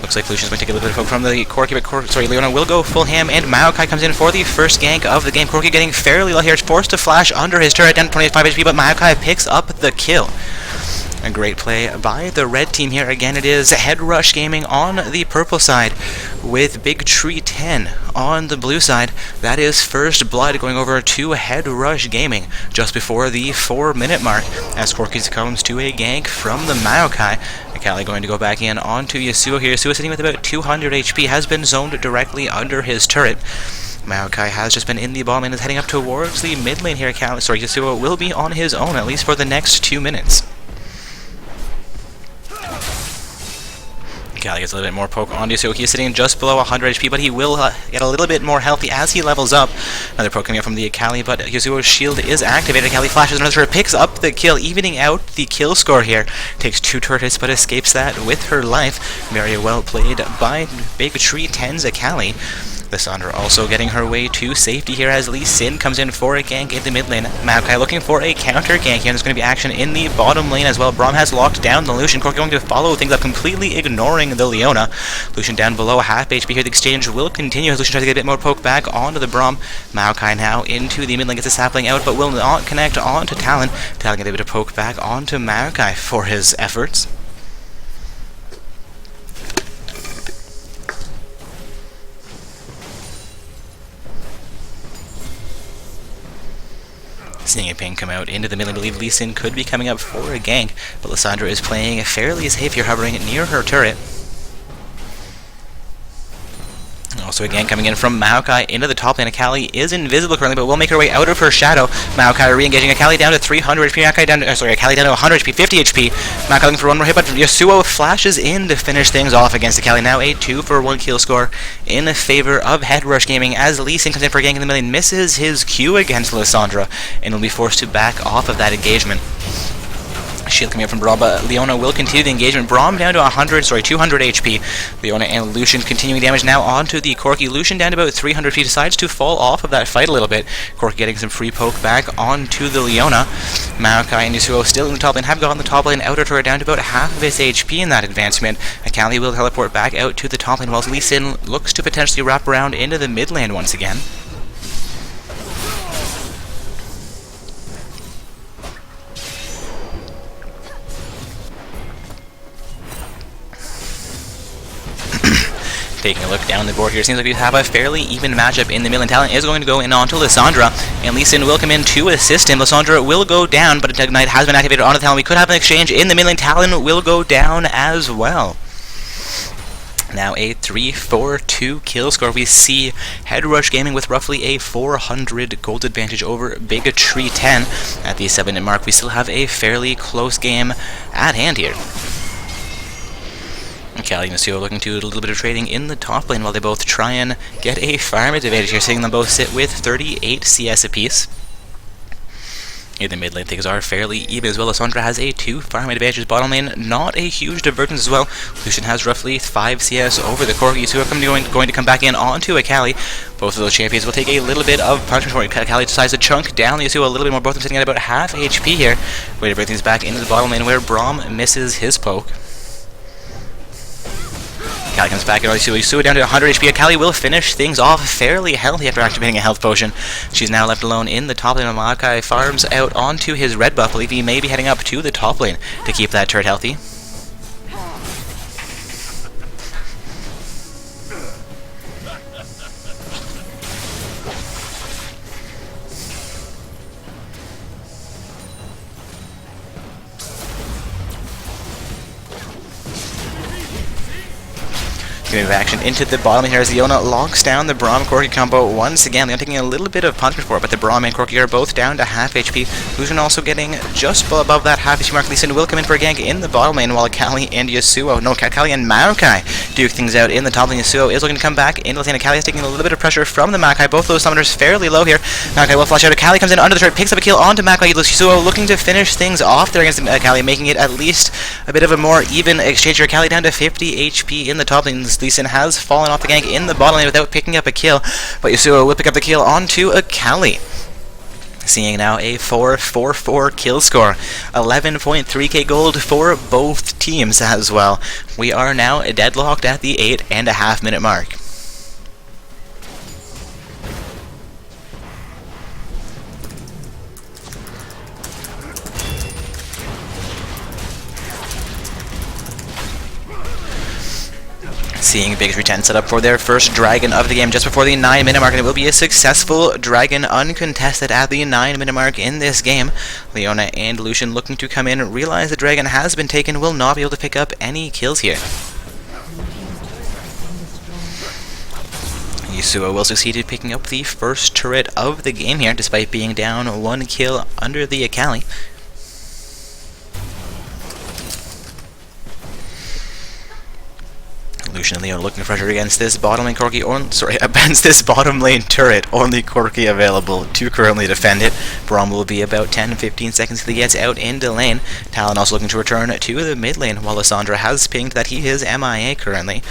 Looks like Lucian's going to take a little bit of poke from the Corki, but Leona will go full ham, and Maokai comes in for the first gank of the game. Corki getting fairly low here, is forced to flash under his turret, down to 25 HP, but Maokai picks up the kill. A great play by the red team here. Again, it is Head Rush Gaming on the purple side with Big Tree 10 on the blue side. That is first blood going over to Head Rush Gaming just before the 4-minute mark as Corki comes to a gank from the Maokai. Akali going to go back in onto Yasuo here. Yasuo sitting with about 200 HP, has been zoned directly under his turret. Maokai has just been in the bottom and is heading up towards the mid lane here. Yasuo will be on his own at least for the next 2 minutes. Akali gets a little bit more poke on Yasuo. He is sitting just below 100 HP, but he will get a little bit more healthy as he levels up. Another poke coming up from the Akali, but Yasuo's shield is activated. Akali flashes another turret, picks up the kill, evening out the kill score here. Takes 2 turrets, but escapes that with her life. Very well played by Big Tree 10's Akali. Lissandra also getting her way to safety here as Lee Sin comes in for a gank in the mid lane. Maokai looking for a counter gank here, and there's going to be action in the bottom lane as well. Braum has locked down the Lucian. Corki going to follow things up, completely ignoring the Leona. Lucian down below half HP here. The exchange will continue as Lucian tries to get a bit more poke back onto the Braum. Maokai now into the mid lane, gets a sapling out, but will not connect onto Talon. Talon gets a bit of poke back onto Maokai for his efforts. Seeing a ping come out into the middle, I believe Lee Sin could be coming up for a gank, but Lissandra is playing fairly safe here, hovering near her turret. Also again coming in from Maokai into the top lane. Akali is invisible currently, but will make her way out of her shadow. Maokai re-engaging. Akali down to 300 HP. Akali down to 100 HP, 50 HP. Maokai looking for one more hit, but Yasuo flashes in to finish things off against Akali. Now a 2-for-1 kill score in favor of Head Rush Gaming as Lee Sin comes in for a gank in the middle, misses his Q against Lissandra, and will be forced to back off of that engagement. Shield coming up from Braum, but Leona will continue the engagement. Braum down to 200 HP. Leona and Lucian continuing damage now onto the Corki. Lucian down to about 300 HP, decides to fall off of that fight a little bit. Corki getting some free poke back onto the Leona. Maokai and Yasuo still in the top lane, have gotten the top lane outer turret down to about half of its HP in that advancement. Akali will teleport back out to the top lane, whilst Lee Sin looks to potentially wrap around into the mid lane once again. Taking a look down the board here, seems like we have a fairly even matchup in the mid lane. Talon is going to go in onto Lissandra, and Lee Sin will come in to assist him. Lissandra will go down, but Ignite has been activated onto Talon. We could have an exchange in the mid lane. Talon will go down as well. Now a 3-4-2 kill score. We see Head Rush Gaming with roughly a 400 gold advantage over Big Tree 10 at the 7-minute mark. We still have a fairly close game at hand here. Akali and Yasuo looking to do a little bit of trading in the top lane while they both try and get a farm advantage here, seeing them both sit with 38 CS apiece. In the mid lane, things are fairly even as well. Lissandra has a 2 farm advantage. Bottom lane, not a huge divergence as well. Lucian has roughly 5 CS over the Corki. Yasuo going to come back in onto Akali. Both of those champions will take a little bit of punishment for it. Akali decides to chunk down Yasuo a little bit more, both of them sitting at about half HP here. Way to bring things back into the bottom lane where Braum misses his poke. Akali comes back and Yasuo down to 100 HP. Akali will finish things off fairly healthy after activating a health potion. She's now left alone in the top lane. Maokai farms out onto his red buff. I believe he may be heading up to the top lane to keep that turret healthy. Move action into the bottom here as Leona locks down the Braum Corki combo once again. Leona taking a little bit of punishment for it, but the Braum and Corki are both down to half HP. Lucian also getting just above that half HP mark. Lee Sin will come in for a gank in the bottom lane while Akali and Akali and Maokai duke things out in the top lane. Yasuo is looking to come back into the lane. Akali is taking a little bit of pressure from the Maokai. Both those summoners fairly low here. Maokai will flash out. Akali comes in under the turret, picks up a kill onto Maokai. Yasuo looking to finish things off there against Akali, making it at least a bit of a more even exchange here. Akali down to 50 HP in the top lane. Lee Sin has fallen off the gank in the bottom lane without picking up a kill, but Yasuo will pick up the kill onto Akali. Seeing now a 4-4-4 kill score. 11.3k gold for both teams as well. We are now deadlocked at the 8.5 minute mark. Seeing Big Tree 10 set up for their first dragon of the game just before the 9-minute mark, and it will be a successful dragon uncontested at the 9-minute mark in this game. Leona and Lucian looking to come in, realize the dragon has been taken, will not be able to pick up any kills here. Yasuo will succeed in picking up the first turret of the game here, despite being down 1 kill under the Akali. Lucian and Leona looking for pressure against this bottom lane Corki, against this bottom lane turret. Only Corki available to currently defend it. Braum will be about 10-15 seconds till he gets out into lane. Talon also looking to return to the mid lane, while Lissandra has pinged that he is MIA currently.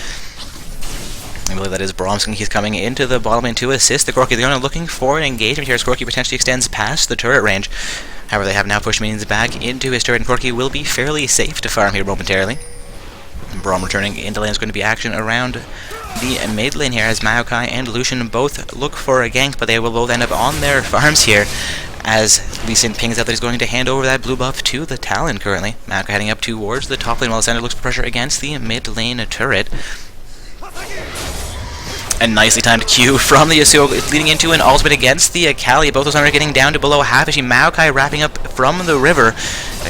I believe that is Braum. He's coming into the bottom lane to assist the Corki. Leona looking for an engagement here as Corki potentially extends past the turret range. However, they have now pushed minions back into his turret, and Corki will be fairly safe to farm here momentarily. Braum returning into lane is going to be action around the mid lane here as Maokai and Lucian both look for a gank, but they will both end up on their farms here as Lee Sin pings out that he's going to hand over that blue buff to the Talon currently. Maokai heading up towards the top lane while Lissandra looks for pressure against the mid lane turret. A nicely timed Q from the Yasuo leading into an ultimate against the Akali. Both those are getting down to below half HP. Maokai wrapping up from the river.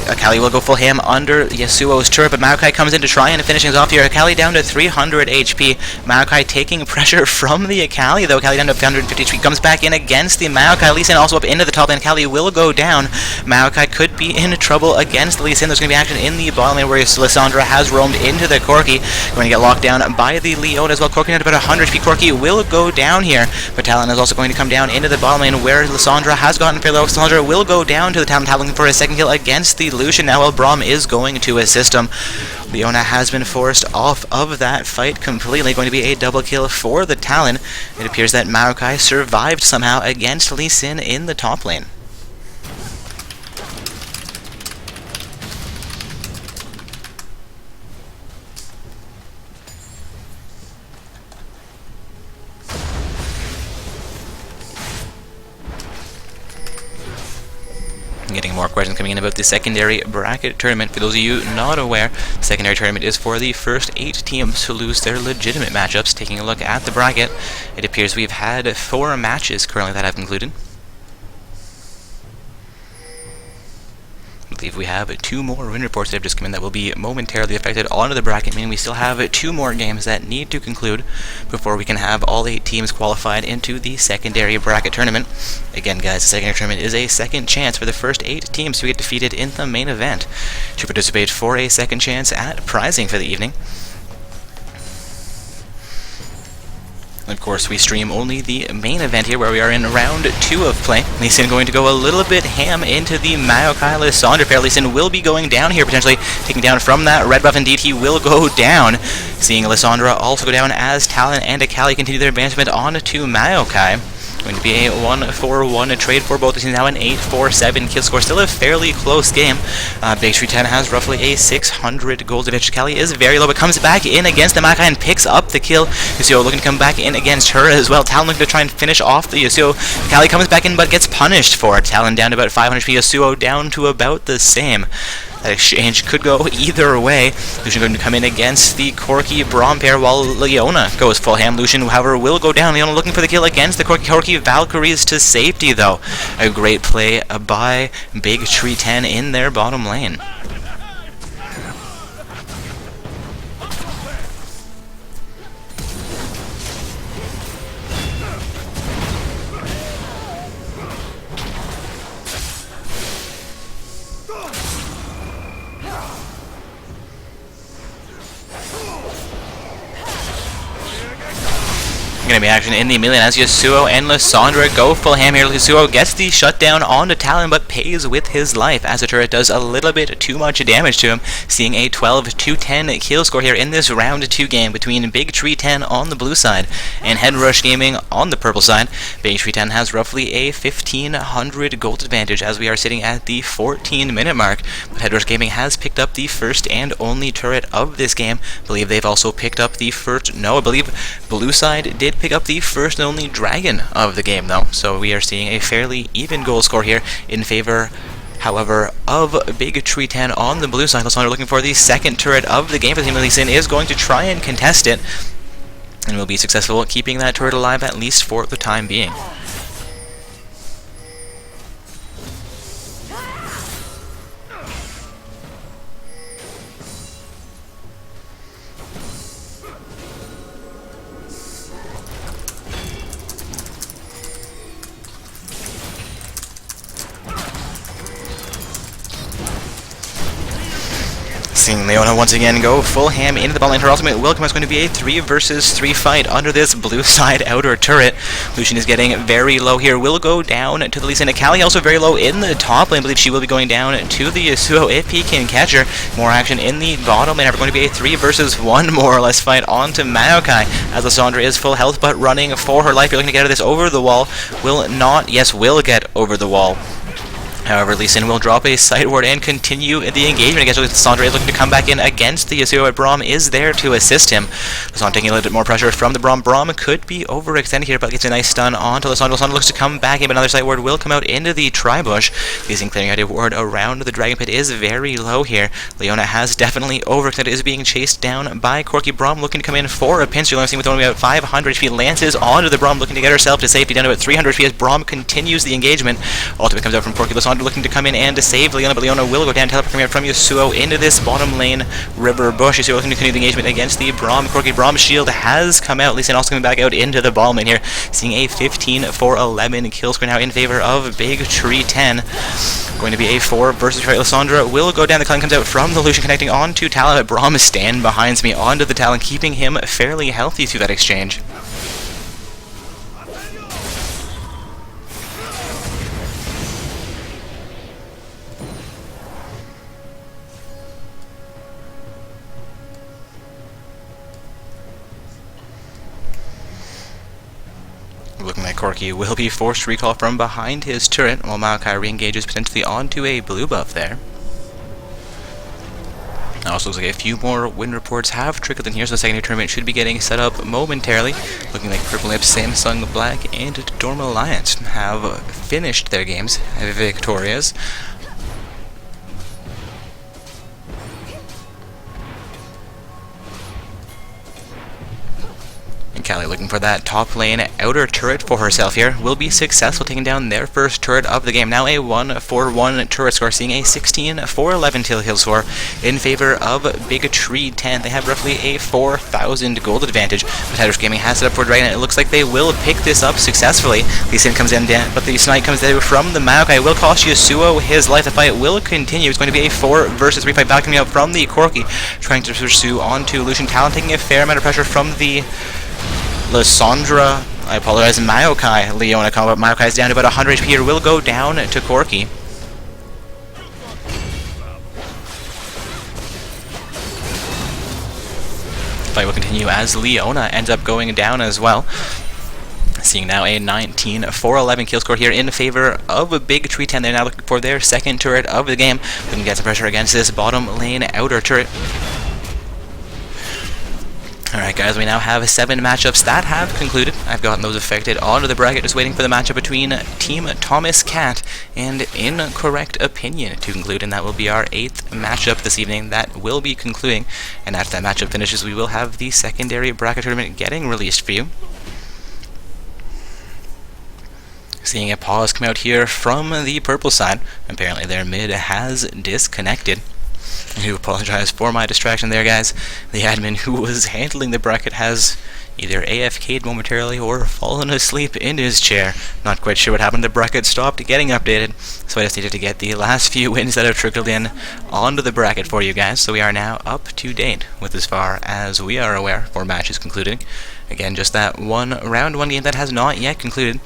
Akali will go full ham under Yasuo's turret, but Maokai comes in to try and finish things off here. Akali down to 300 HP. Maokai taking pressure from the Akali, though. Akali down to 150 HP. Comes back in against the Maokai. Lee Sin also up into the top lane. Akali will go down. Maokai could be in trouble against Lee Sin. There's going to be action in the bottom lane where Lissandra has roamed into the Corki. Going to get locked down by the Leona as well. Corki at about 100 HP. Corki will go down here, but Talon is also going to come down into the bottom lane where Lissandra has gotten fairly low. Lissandra will go down to the Talon for a second kill against the Lucian now while Braum is going to assist him. Leona has been forced off of that fight completely. Going to be a double kill for the Talon. It appears that Maokai survived somehow against Lee Sin in the top lane. Getting more questions coming in about the secondary bracket tournament. For those of you not aware, the secondary tournament is for the first 8 teams to lose their legitimate matchups. Taking a look at the bracket, it appears we've had 4 matches currently that have concluded. I believe we have 2 more win reports that have just come in that will be momentarily affected onto the bracket, meaning we still have 2 more games that need to conclude before we can have all 8 teams qualified into the secondary bracket tournament. Again, guys, the secondary tournament is a second chance for the first 8 teams to get defeated in the main event to participate for a second chance at prizing for the evening. Of course, we stream only the main event here, where we are in round 2 of play. Lee Sin going to go a little bit ham into the Maokai Lissandra pair. Lee Sin will be going down here, potentially taking down from that red buff. Indeed, he will go down. Seeing Lissandra also go down as Talon and Akali continue their advancement on to Maokai. Going to be a 1-4-1 trade for both. This is now an 8-4-7 kill score. Still a fairly close game. Big Tree 10 has roughly a 600 gold advantage. Akali is very low, but comes back in against the Maokai and picks up the kill. Yasuo looking to come back in against her as well. Talon looking to try and finish off the Yasuo. Akali comes back in but gets punished for it. Talon down to about 500 HP. Yasuo down to about the same. That exchange could go either way. Lucian going to come in against the Corki Braum pair while Leona goes full ham. Lucian, however, will go down. Leona looking for the kill against the Corki Valkyries to safety, though. A great play by Big Tree 10 in their bottom lane. Going to be action in the million as Yasuo and Lissandra go full ham here. Yasuo gets the shutdown onto Talon but pays with his life as the turret does a little bit too much damage to him, seeing a 12-10 kill score here in this round 2 game between Big Tree 10 on the blue side and Headrush Gaming on the purple side. Big Tree 10 has roughly a 1500 gold advantage as we are sitting at the 14-minute mark, but Headrush Gaming has picked up the first and only turret of this game. I believe they've also picked up the first, no, I believe blue side did pick up the first and only dragon of the game, though. So we are seeing a fairly even goal score here in favor, however, of Big Tree 10 on the blue side. Lissandra looking for the second turret of the game for the team. Lee Sin is going to try and contest it, and will be successful at keeping that turret alive at least for the time being. Seeing Leona once again go full ham into the bot lane. Her ultimate will come. It's going to be a 3 versus 3 fight under this blue side outer turret. Lucian is getting very low here. Will go down to the Lee Sin. Akali also very low in the top lane. I believe she will be going down to the Yasuo if he can catch her. More action in the bottom lane. We're going to be a 3 versus 1 more or less fight onto Maokai as Lissandra is full health but running for her life. You're looking to get her this over the wall. Will not. Yes, will get over the wall. However, Lee Sin will drop a side ward and continue the engagement against Lissandra. Is looking to come back in against the Yasuo, but Braum is there to assist him. Lissandra taking a little bit more pressure from the Braum. Braum could be overextended here, but gets a nice stun onto Lissandra. Lissandra looks to come back in, but another side ward will come out into the Tribush. Lee Sin clearing out a ward around the Dragon Pit is very low here. Leona has definitely overextended, is being chased down by Corki. Braum looking to come in for a pinch. Leona with only about 500 HP, lances onto the Braum, looking to get herself to safety down to about 300 HP as Braum continues the engagement. Ultimate comes out from Corki. Lissandra looking to come in and to save Leona, but Leona will go down, teleport coming out from Yasuo into this bottom lane river bush. Yasuo looking to continue the engagement against the Braum. Corki Braum shield has come out. Lee Sin also coming back out into the bottom lane here, seeing a 15-4-11 kill score now in favor of Big Tree 10. Going to be a 4 versus 3. Lissandra will go down. The Culling comes out from the Lucian, connecting on to Talon, but Braum is stand behind me onto the Talon, keeping him fairly healthy through that exchange. Looking like Corki will be forced to recall from behind his turret, while Maokai re-engages potentially onto a blue buff there. It also looks like a few more win reports have trickled in here, so the secondary tournament should be getting set up momentarily. Looking like Purple Lips, Samsung Black, and Dorm Alliance have finished their games victorious. Callie looking for that top lane outer turret for herself here. Will be successful taking down their first turret of the game. Now a 1-4-1 turret score, seeing a 16-4-11 kill score in favor of Big Tree 10. They have roughly a 4,000 gold advantage. But Hedrish Gaming has set up for Dragon. It looks like they will pick this up successfully. Lee Sin comes in, but the snipe comes in from the Maokai. Will cost Yasuo his life. The fight will continue. It's going to be a 4 versus 3 fight back coming up from the Corki, trying to pursue onto Lucian Talon, taking a fair amount of pressure from the Lysandra, I apologize, Maokai Leona combo. Maokai is down to about 100 HP here. Will go down to Corki. Fight will continue as Leona ends up going down as well. Seeing now a 19-4-11 kill score here in favor of a Big Tree 10. They're now looking for their second turret of the game. We can get some pressure against this bottom lane outer turret. Alright guys, we now have 7 matchups that have concluded. I've gotten those affected onto the bracket, just waiting for the matchup between Team Thomas Cat and Incorrect Opinion to conclude, and that will be our 8th matchup this evening. That will be concluding, and after that matchup finishes, we will have the secondary bracket tournament getting released for you. Seeing a pause come out here from the purple side. Apparently their mid has disconnected. I do apologize for my distraction there, guys. The admin who was handling the bracket has either AFK'd momentarily or fallen asleep in his chair. Not quite sure what happened. The bracket stopped getting updated, so I just needed to get the last few wins that have trickled in onto the bracket for you guys. So we are now up to date with as far as we are aware for matches concluding. Again, just that round one game that has not yet concluded.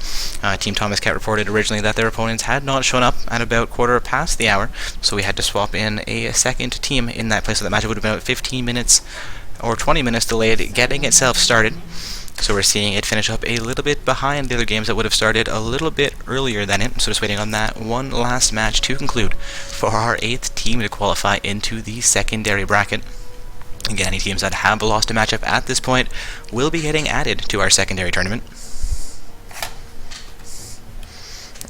Team Thomas Cat reported originally that their opponents had not shown up at about quarter past the hour, so we had to swap in a second team in that place. So that matchup would have been about 15 minutes or 20 minutes delayed getting itself started. So we're seeing it finish up a little bit behind the other games that would have started a little bit earlier than it. So just waiting on that one last match to conclude for our 8th team to qualify into the secondary bracket. Again, any teams that have lost a matchup at this point will be getting added to our secondary tournament.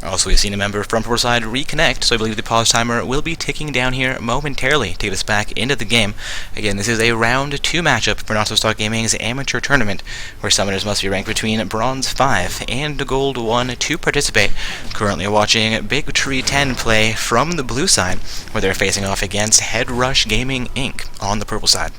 Also, we've seen a member from Purple Side reconnect, so I believe the pause timer will be ticking down here momentarily to get us back into the game. Again, this is a round 2 matchup for Not So Stock Gaming's amateur tournament, where summoners must be ranked between Bronze 5 and Gold 1 to participate. Currently watching Big Tree 10 play from the blue side, where they're facing off against Head Rush Gaming Inc. on the purple side.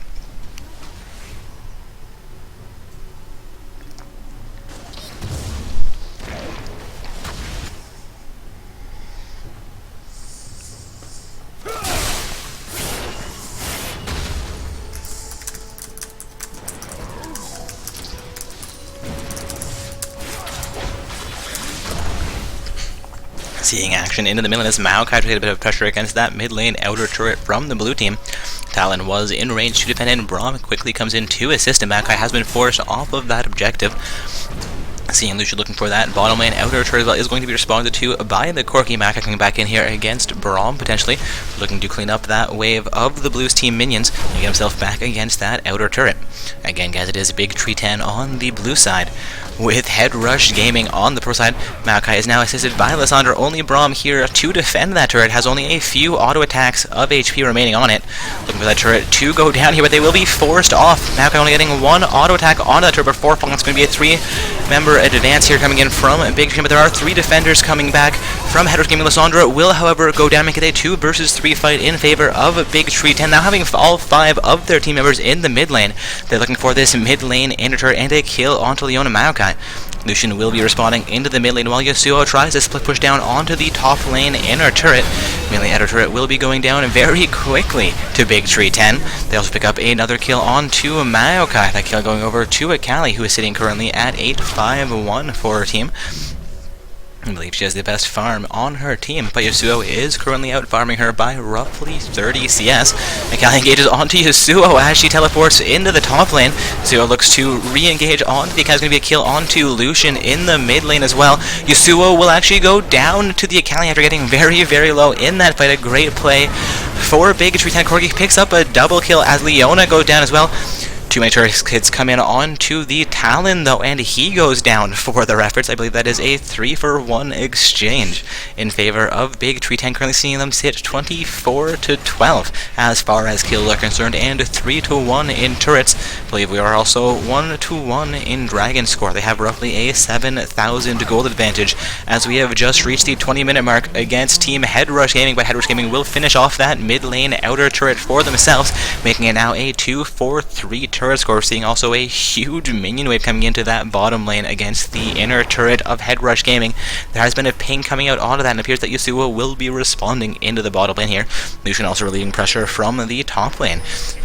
Seeing action into the middle as Maokai to get a bit of pressure against that mid lane outer turret from the blue team. Talon was in range to defend, and Braum quickly comes in to assist, and Maokai has been forced off of that objective. Seeing Lucia looking for that bottom lane outer turret as well is going to be responded to by the Corki. Maokai coming back in here against Braum, potentially looking to clean up that wave of the Blues team minions and get himself back against that outer turret. Again, guys, it is Big Tree 10 on the blue side with Head Rush Gaming on the pro side. Maokai is now assisted by Lysandra. Only Braum here to defend that turret. Has only a few auto attacks of HP remaining on it. Looking for that turret to go down here, but they will be forced off. Maokai only getting 1 auto attack onto that turret before falling. It's going to be a 3-member advance here coming in from Big Tree, but there are 3 defenders coming back from Head Rush Gaming. Lysandra will, however, go down and make it a 2 versus 3 fight in favor of Big Tree 10. Now having all 5 of their team members in the mid lane, they're looking for this mid lane inner turret and a kill onto Leona Maokai. Lucian will be responding into the mid lane while Yasuo tries to split push down onto the top lane inner turret. Mid lane outer turret will be going down very quickly to Big Tree 10. They also pick up another kill onto Maokai. That kill going over to Akali, who is sitting currently at 8-5-1 for her team. I believe she has the best farm on her team, but Yasuo is currently out farming her by roughly 30 CS. Akali engages onto Yasuo as she teleports into the top lane. Yasuo looks to re-engage onto the Akali. There's going to be a kill onto Lucian in the mid lane as well. Yasuo will actually go down to the Akali after getting very, very low in that fight. A great play for Big Tree 10. Corki picks up a double kill as Leona goes down as well. Too many turret hits come in onto the Talon, though, and he goes down for their efforts. I believe that is a 3-for-1 exchange in favor of Big Tree 10, currently seeing them sit 24-12 as far as kills are concerned, and 3-1 in turrets. I believe we are also 1-1 in Dragon score. They have roughly a 7,000 gold advantage as we have just reached the 20-minute mark against Team Headrush Gaming, but Headrush Gaming will finish off that mid lane outer turret for themselves, making it now a 2-4-3 turret score. We're seeing also a huge minion wave coming into that bottom lane against the inner turret of Headrush Gaming. There has been a ping coming out onto that, and it appears that Yasuo will be responding into the bottom lane here. Lucian also relieving pressure from the top lane,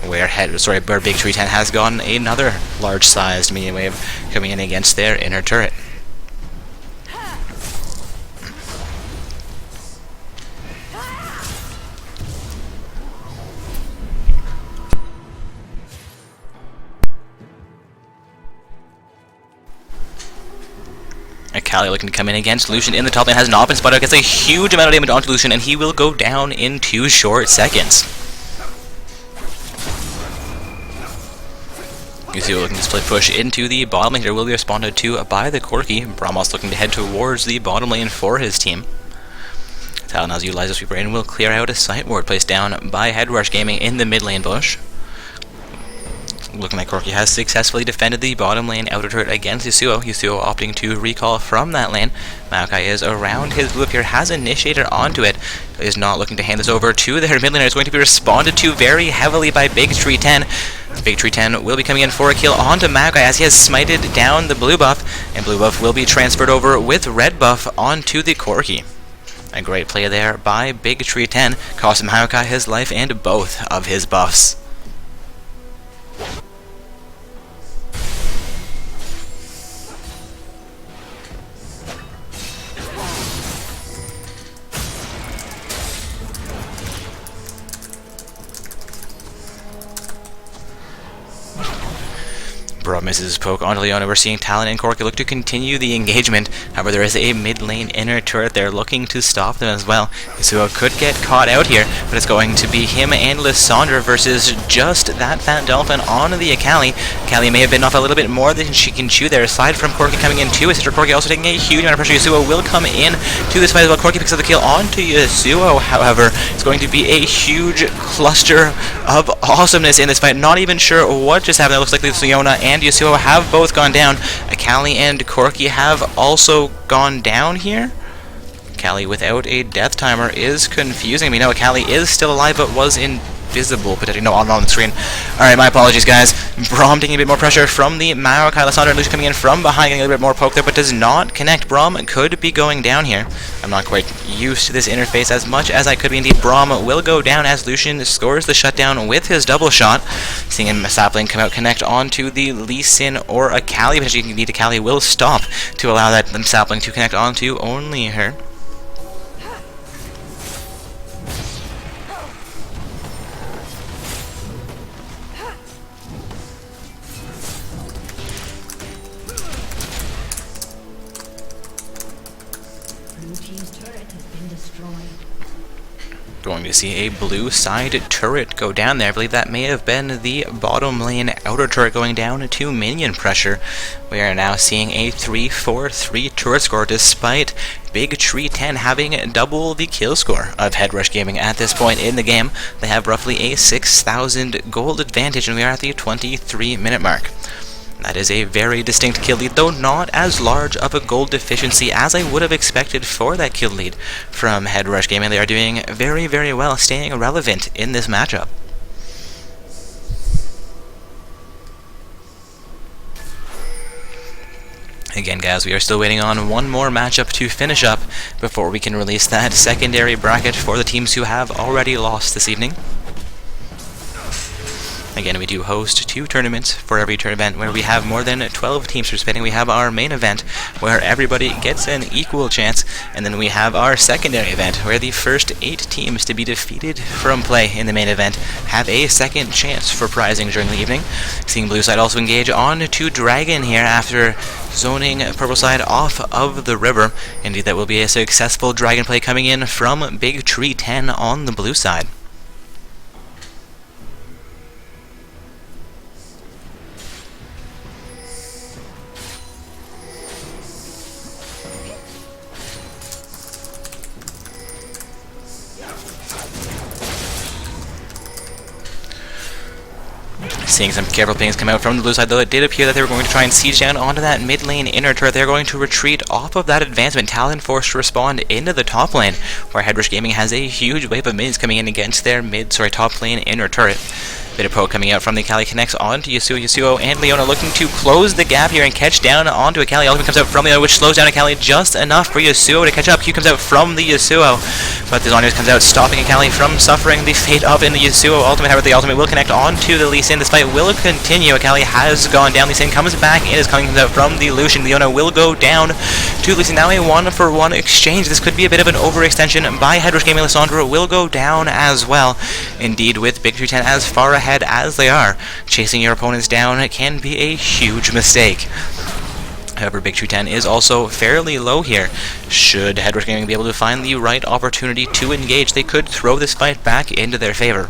where Big Tree 10 has gotten another large-sized minion wave coming in against their inner turret. Akali looking to come in against Lucian in the top lane, has not been spotted, gets a huge amount of damage onto Lucian, and he will go down in 2 short seconds. You see, we're looking to split push into the bottom lane here, will be responded to by the Corki. Bramos looking to head towards the bottom lane for his team. Talon has utilized a sweeper and will clear out a sight ward placed down by Headrush Gaming in the mid lane bush. Looking like Corki has successfully defended the bottom lane outer turret against Yasuo. Yasuo opting to recall from that lane. Maokai is around his blue up here, has initiated onto it, is not looking to hand this over to their mid laner. It's going to be responded to very heavily by Big Tree 10. Big Tree 10 will be coming in for a kill onto Maokai as he has smited down the blue buff, and blue buff will be transferred over with red buff onto the Corki. A great play there by Big Tree 10, cost Maokai his life and both of his buffs. Bro misses his poke onto Leona. We're seeing Talon and Corki look to continue the engagement. However, there is a mid lane inner turret there looking to stop them as well. Yasuo could get caught out here, but it's going to be him and Lissandra versus just that Fat Dolphin on the Akali. Akali may have been off a little bit more than she can chew there, aside from Corki coming in too. His sister Corki also taking a huge amount of pressure. Yasuo will come in to this fight as well. Corki picks up the kill onto Yasuo, however. It's going to be a huge cluster of awesomeness in this fight. Not even sure what just happened. It looks like Leona and Yasuo have both gone down. Akali and Corki have also gone down here. Akali without a death timer is confusing. We know Akali is still alive but was invisible, potentially. No, on the screen. Alright, my apologies, guys. Braum taking a bit more pressure from the Maokai. Lissandra and Lucian coming in from behind, getting a little bit more poke there, but does not connect. Braum could be going down here. I'm not quite used to this interface as much as I could be. Indeed, Braum will go down as Lucian scores the shutdown with his double shot. Seeing him sapling come out, connect onto the Lee Sin or Akali, but indeed Akali will stop to allow that sapling to connect onto only her. Going to see a blue side turret go down there. I believe that may have been the bottom lane outer turret going down to minion pressure. We are now seeing a 3-4-3 turret score, despite Big Tree 10 having double the kill score of Headrush Gaming at this point in the game. They have roughly a 6,000 gold advantage, and we are at the 23-minute mark. That is a very distinct kill lead, though not as large of a gold deficiency as I would have expected for that kill lead from Headrush Gaming. They are doing very, very well, staying relevant in this matchup. Again, guys, we are still waiting on one more matchup to finish up before we can release that secondary bracket for the teams who have already lost this evening. Again, we do host 2 tournaments for every event where we have more than 12 teams participating. We have our main event where everybody gets an equal chance, and then we have our secondary event where the first 8 teams to be defeated from play in the main event have a second chance for prizing during the evening. Seeing blue side also engage on to Dragon here after zoning purple side off of the river. Indeed, that will be a successful Dragon play coming in from Big Tree 10 on the blue side. Seeing some careful pings come out from the blue side, though it did appear that they were going to try and siege down onto that mid lane inner turret. They're going to retreat off of that advancement. Talon forced to respond into the top lane, where Headrush Gaming has a huge wave of minions coming in against their top lane inner turret. Bit of poke coming out from the Akali, connects onto Yasuo. Yasuo and Leona looking to close the gap here and catch down onto Akali. Ultimate comes out from Leona, which slows down Akali just enough for Yasuo to catch up. Q comes out from the Yasuo, but the Zhonya's comes out, stopping Akali from suffering the fate of in the Yasuo ultimate. However, the ultimate will connect onto the Lee Sin. This fight will continue. Akali has gone down. Lee Sin comes back in. His coming comes out from the Lucian. Leona will go down to Lee Sin. Now a 1-for-1 exchange. This could be a bit of an overextension by Headrush Gaming. Lissandra will go down as well. Indeed, with Big Tree 10 as far ahead as they are, chasing your opponents down can be a huge mistake. However, Big Tree 10 is also fairly low here. Should Headrush Gaming be able to find the right opportunity to engage, they could throw this fight back into their favor.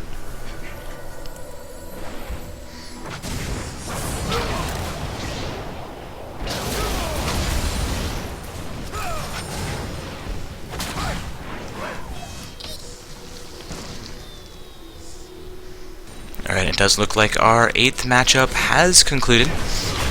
Alright, it does look like our 8th matchup has concluded,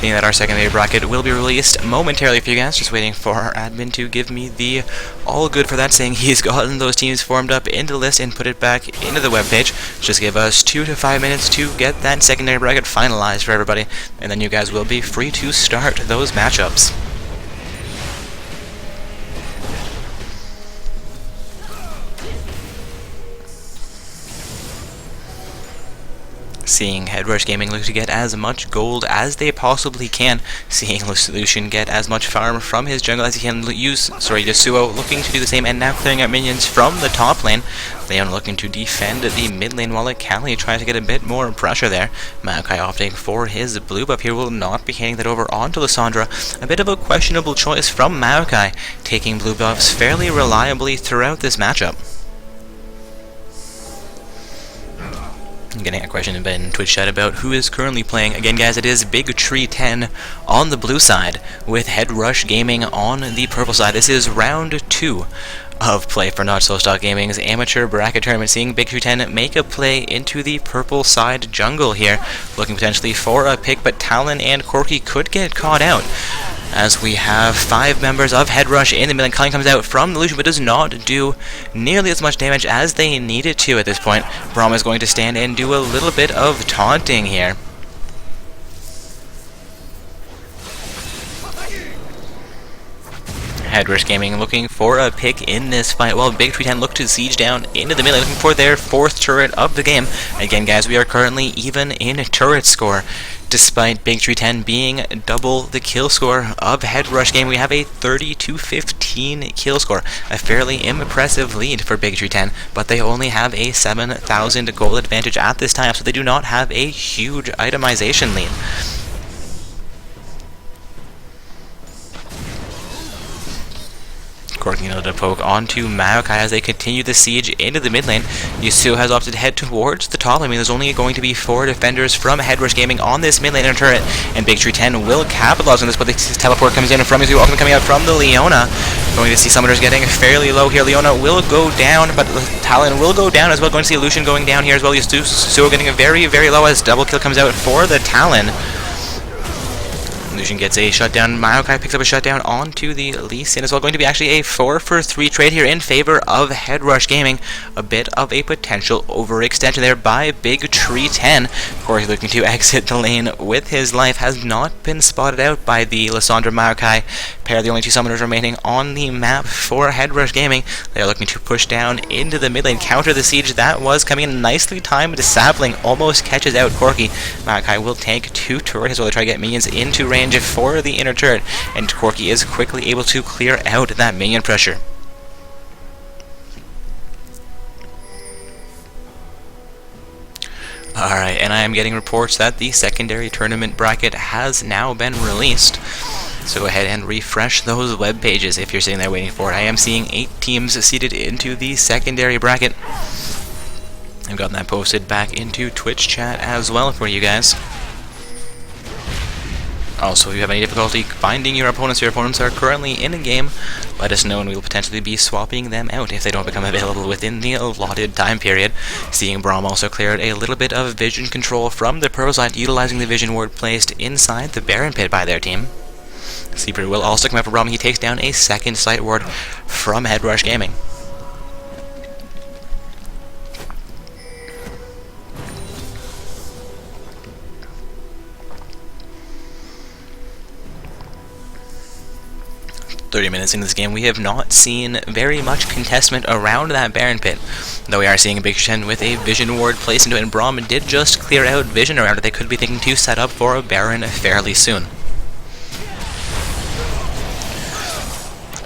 meaning that our secondary bracket will be released momentarily for you guys. Just waiting for our admin to give me the all good for that, saying he's gotten those teams formed up into the list and put it back into the webpage. Just give us 2 to 5 minutes to get that secondary bracket finalized for everybody, and then you guys will be free to start those matchups. Seeing Headrush Gaming look to get as much gold as they possibly can. Seeing Lucian get as much farm from his jungle as he can Yasuo looking to do the same, and now clearing out minions from the top lane. Leon looking to defend the mid lane while Akali tries to get a bit more pressure there. Maokai opting for his blue buff here, will not be handing that over onto Lissandra. A bit of a questionable choice from Maokai, taking blue buffs fairly reliably throughout this matchup. I'm getting a question in Twitch chat about who is currently playing. Again, guys, it is Big Tree 10 on the blue side with Headrush Gaming on the purple side. This is round 2 of play for Not So Stock Gaming's amateur bracket tournament. Seeing Big Tree 10 make a play into the purple side jungle here, looking potentially for a pick, but Talon and Corki could get caught out, as we have 5 members of Headrush in the middle. Culling comes out from the Lucian, but does not do nearly as much damage as they need it to at this point. Braum is going to stand and do a little bit of taunting here. Headrush Gaming looking for a pick in this fight, while Big Tree 10 look to siege down into the middle, looking for their 4th turret of the game. Again, guys, we are currently even in turret score. Despite Big Tree 10 being double the kill score of Headrush Gaming, we have a 30-15 kill score. A fairly impressive lead for Big Tree 10, but they only have a 7,000 gold advantage at this time, so they do not have a huge itemization lead. Corki to poke onto Maokai as they continue the siege into the mid lane. Yasuo has opted to head towards the top. I mean, there's only going to be 4 defenders from Headrush Gaming on this mid lane inner turret, and Big Tree 10 will capitalize on this, but the teleport comes in from Yasuo, ultimate coming out from the Leona. Going to see summoners getting fairly low here. Leona will go down, but Talon will go down as well. Going to see Lucian going down here as well. Yasuo getting very, very low as double kill comes out for the Talon. Lucian gets a shutdown. Maokai picks up a shutdown onto the Lee Sin as well. Going to be actually a 4-for-3 trade here in favor of Headrush Gaming. A bit of a potential overextension there by Big Tree 10. Corey looking to exit the lane with his life. Has not been spotted out by the Lissandra Maokai Repair, the only 2 summoners remaining on the map for Headrush Gaming. They are looking to push down into the mid lane, counter the siege that was coming in. Nicely timed. Sapling almost catches out Corki. Maokai will tank 2 turrets while they try to get minions into range for the inner turret, and Corki is quickly able to clear out that minion pressure. Alright, and I am getting reports that the secondary tournament bracket has now been released. So go ahead and refresh those web pages if you're sitting there waiting for it. I am seeing 8 teams seated into the secondary bracket. I've gotten that posted back into Twitch chat as well for you guys. Also, if you have any difficulty finding your opponents are currently in a game, let us know and we will potentially be swapping them out if they don't become available within the allotted time period. Seeing Braum also cleared a little bit of vision control from the purple side, utilizing the vision ward placed inside the Baron pit by their team. Sleeper will also come out for Braum. He takes down a second sight ward from Headrush Gaming. .30 minutes in this game, we have not seen very much contestment around that Baron pit, though we are seeing a Big Shen with a Vision Ward placed into it, and Braum did just clear out Vision around it. They could be thinking to set up for a Baron fairly soon.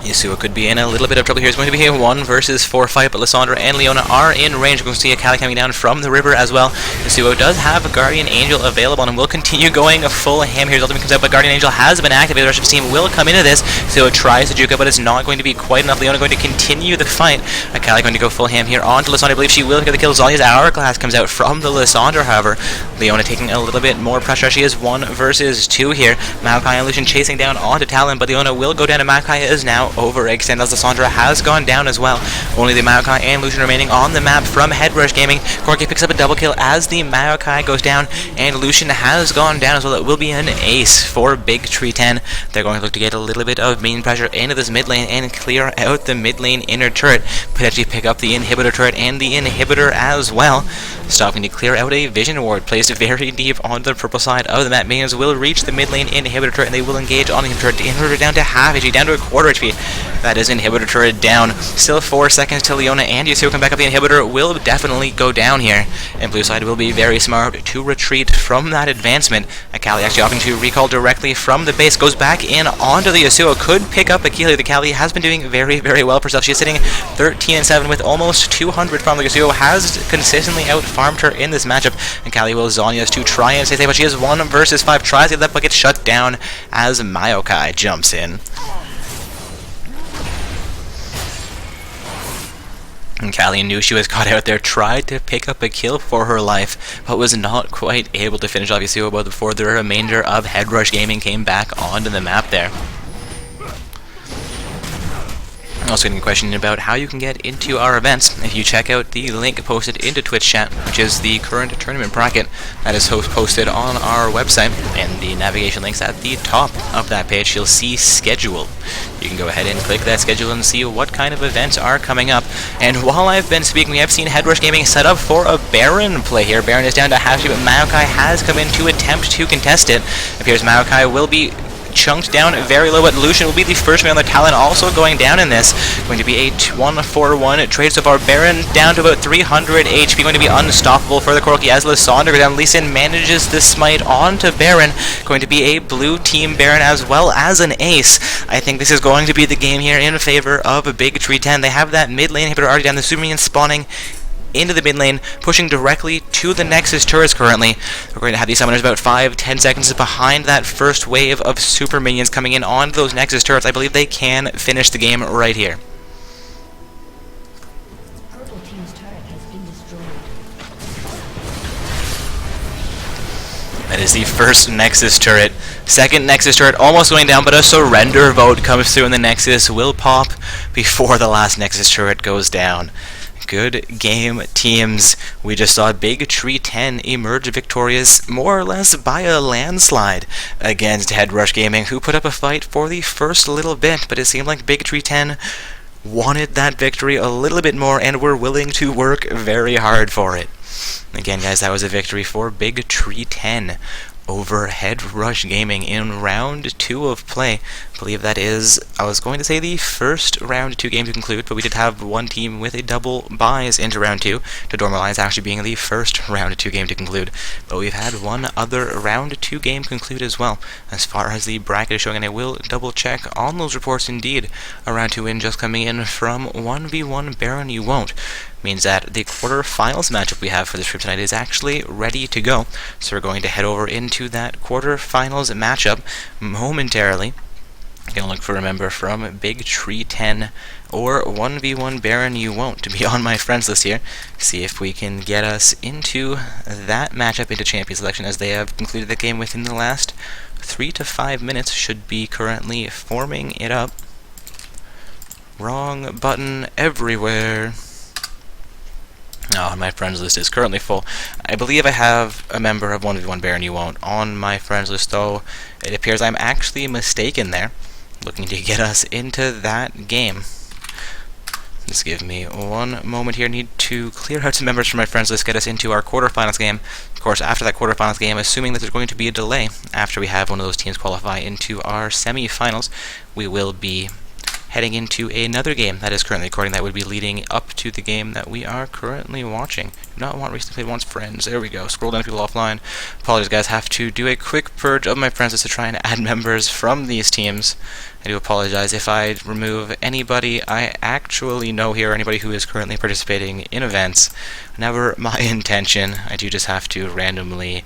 Yasuo could be in a little bit of trouble here. It's going to be a 1 versus 4 fight, but Lissandra and Leona are in range. We're going to see Akali coming down from the river as well. Yasuo does have a Guardian Angel available and will continue going a full ham here. His ultimate comes out, but Guardian Angel has been activated. The rest of his team will come into this. Yasuo tries to juke it, but it's not going to be quite enough. Leona going to continue the fight. Akali going to go full ham here onto Lissandra. I believe she will get the kill. Zhonya's Hourglass comes out from the Lissandra, however. Leona taking a little bit more pressure. She is 1 versus 2 here. Maokai and Lucian chasing down onto Talon, but Leona will go down, and Maokai is now overextended as Lissandra has gone down as well. Only the Maokai and Lucian remaining on the map from Headrush Gaming. Corki picks up a double kill as the Maokai goes down, and Lucian has gone down as well. It will be an ace for Big Tree 10. They're going to look to get a little bit of main pressure into this mid lane and clear out the mid lane inner turret. Potentially pick up the inhibitor turret and the inhibitor as well. Stopping to clear out a vision ward placed very deep on the purple side of the map. Minions will reach the mid lane inhibitor turret and they will engage on the inhibitor turret. The inhibitor down to half HP, down to a quarter HP. That is inhibitor turret down. Still 4 seconds till Leona and Yasuo come back up. The inhibitor will definitely go down here, and blue side will be very smart to retreat from that advancement. Akali actually opting to recall directly from the base, goes back in onto the Yasuo, could pick up Akali. The Akali has been doing very, very well for herself. She's sitting 13-7 with almost 200 farm. The Yasuo has consistently out-farmed her in this matchup. Akali will Zhonya's to try and stay safe, but she is 1 versus 5, tries to get that bucket shut down as Maokai jumps in. And Kali knew she was caught out there, tried to pick up a kill for her life, but was not quite able to finish off Yasuo before the remainder of Headrush Gaming came back onto the map there. Also getting a question about how you can get into our events. If you check out the link posted into Twitch chat, which is the current tournament bracket that is posted on our website, and the navigation links at the top of that page, you'll see schedule. You can go ahead and click that schedule and see what kind of events are coming up. And while I've been speaking, we have seen Headrush Gaming set up for a Baron play here. Baron is down to half, but Maokai has come in to attempt to contest it. Appears Maokai will be chunked down very low, but Lucian will be the first man on the Talon also going down in this. Going to be a 1-4-1 trade so far. Baron down to about 300 HP, going to be unstoppable for the Corki as Lissandra goes down. Lee Sin manages the smite onto Baron. Going to be a blue team Baron as well as an ace. I think this is going to be the game here in favor of a Big Tree 10. They have that mid lane inhibitor already down, the super minion spawning into the mid lane, pushing directly to the Nexus turrets currently. We're going to have these summoners about 5-10 seconds behind that first wave of super minions coming in onto those Nexus turrets. I believe they can finish the game right here. Purple team's turret has been destroyed. That is the first Nexus turret. Second Nexus turret almost going down, but a surrender vote comes through and the Nexus will pop before the last Nexus turret goes down. Good game, teams. We just saw Big Tree 10 emerge victorious more or less by a landslide against Headrush Gaming, who put up a fight for the first little bit, but it seemed like Big Tree 10 wanted that victory a little bit more and were willing to work very hard for it. Again, guys, that was a victory for Big Tree 10. over Head Rush Gaming in round 2 of play. I believe that is, I was going to say the first round 2 game to conclude, but we did have one team with a double buys into round 2, to normalize actually being the first round 2 game to conclude. But we've had one other round 2 game conclude as well, as far as the bracket is showing, and I will double check on those reports indeed. A round 2 win just coming in from 1v1 Baron You Won't. Means that the quarterfinals matchup we have for this stream tonight is actually ready to go. So we're going to head over into that quarterfinals matchup momentarily. Gonna look for a member from Big Tree 10 or 1v1 Baron You Won't to be on my friends list here. See if we can get us into that matchup into champion selection, as they have concluded the game within the last 3 to 5 minutes. Should be currently forming it up. Wrong button everywhere. Oh, my friends list is currently full. I believe I have a member of 1v1 Baron You Won't on my friends list, though it appears I'm actually mistaken there. Looking to get us into that game. Just give me one moment here. Need to clear out some members from my friends list, get us into our quarterfinals game. Of course, after that quarterfinals game, assuming that there's going to be a delay after we have one of those teams qualify into our semifinals, we will be heading into another game that is currently recording that would be leading up to the game that we are currently watching. Do not want recently played wants friends. There we go. Scroll down to people offline. Apologies, guys. Have to do a quick purge of my friends list to try and add members from these teams. I do apologize if I remove anybody I actually know here, or anybody who is currently participating in events. Never my intention. I do just have to randomly,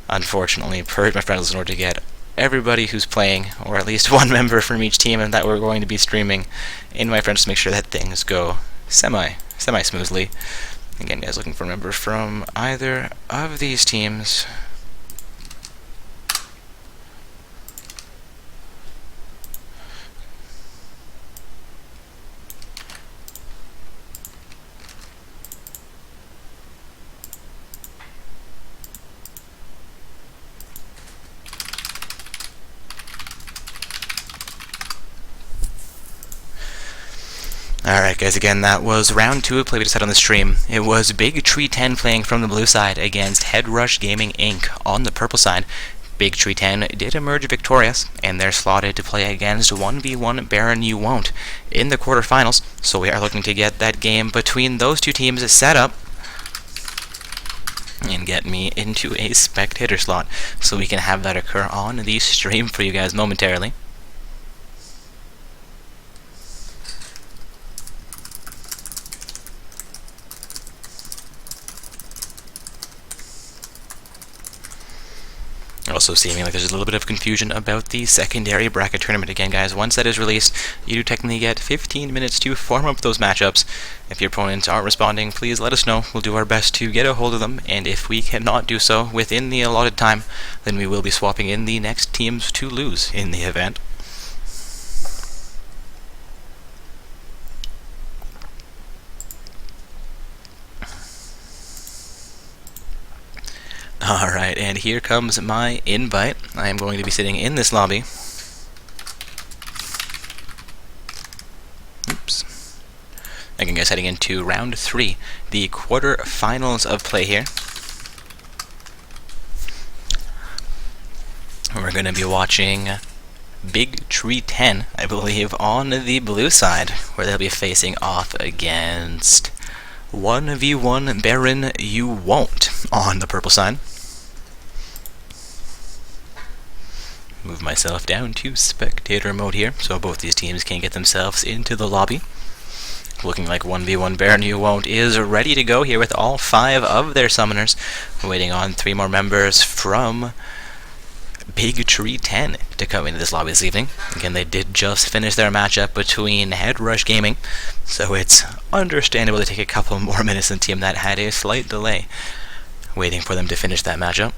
unfortunately, purge my friends list in order to get everybody who's playing, or at least one member from each team and that we're going to be streaming, in my friends to make sure that things go semi-smoothly. Again, guys, looking for a member from either of these teams. Alright, guys, again, that was round 2 of play we just had on the stream. It was Big Tree 10 playing from the blue side against Head Rush Gaming Inc. on the purple side. Big Tree 10 did emerge victorious, and they're slotted to play against 1v1 Baron You Won't in the quarterfinals. So we are looking to get that game between those two teams set up and get me into a spectator slot so we can have that occur on the stream for you guys momentarily. Also seeming like there's a little bit of confusion about the secondary bracket tournament. Again, guys, once that is released, you do technically get 15 minutes to form up those matchups. If your opponents aren't responding, please let us know. We'll do our best to get a hold of them, and if we cannot do so within the allotted time, then we will be swapping in the next teams to lose in the event. Alright, and here comes my invite. I am going to be sitting in this lobby. Oops. Again, guys, heading into round 3, the quarterfinals of play here. We're going to be watching Big Tree 10, I believe, on the blue side, where they'll be facing off against 1v1 Baron You Won't on the purple side. Move myself down to spectator mode here, so both these teams can get themselves into the lobby. Looking like 1v1 Baron You Won't is ready to go here with all 5 of their summoners. Waiting on 3 more members from Big Tree 10 to come into this lobby this evening. Again, they did just finish their matchup between Head Rush Gaming, so it's understandable to take a couple more minutes than the team that had a slight delay waiting for them to finish that matchup.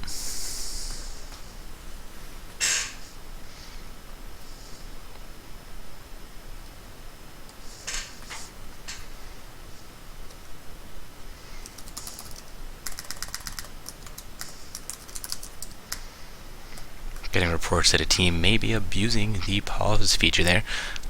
Getting reports that a team may be abusing the pause feature there.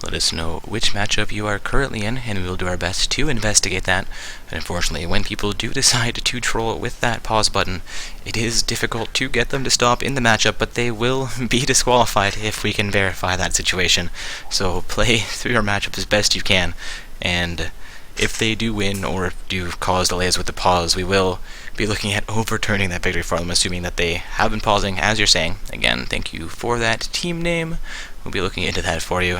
let us know which matchup you are currently in, and we will do our best to investigate that. And unfortunately, when people do decide to troll with that pause button, it is difficult to get them to stop in the matchup, but they will be disqualified if we can verify that situation. So play through your matchup as best you can, and if they do win or do cause delays with the pause, we will be looking at overturning that victory for them, assuming that they have been pausing, as you're saying. Again, thank you for that team name. We'll be looking into that for you.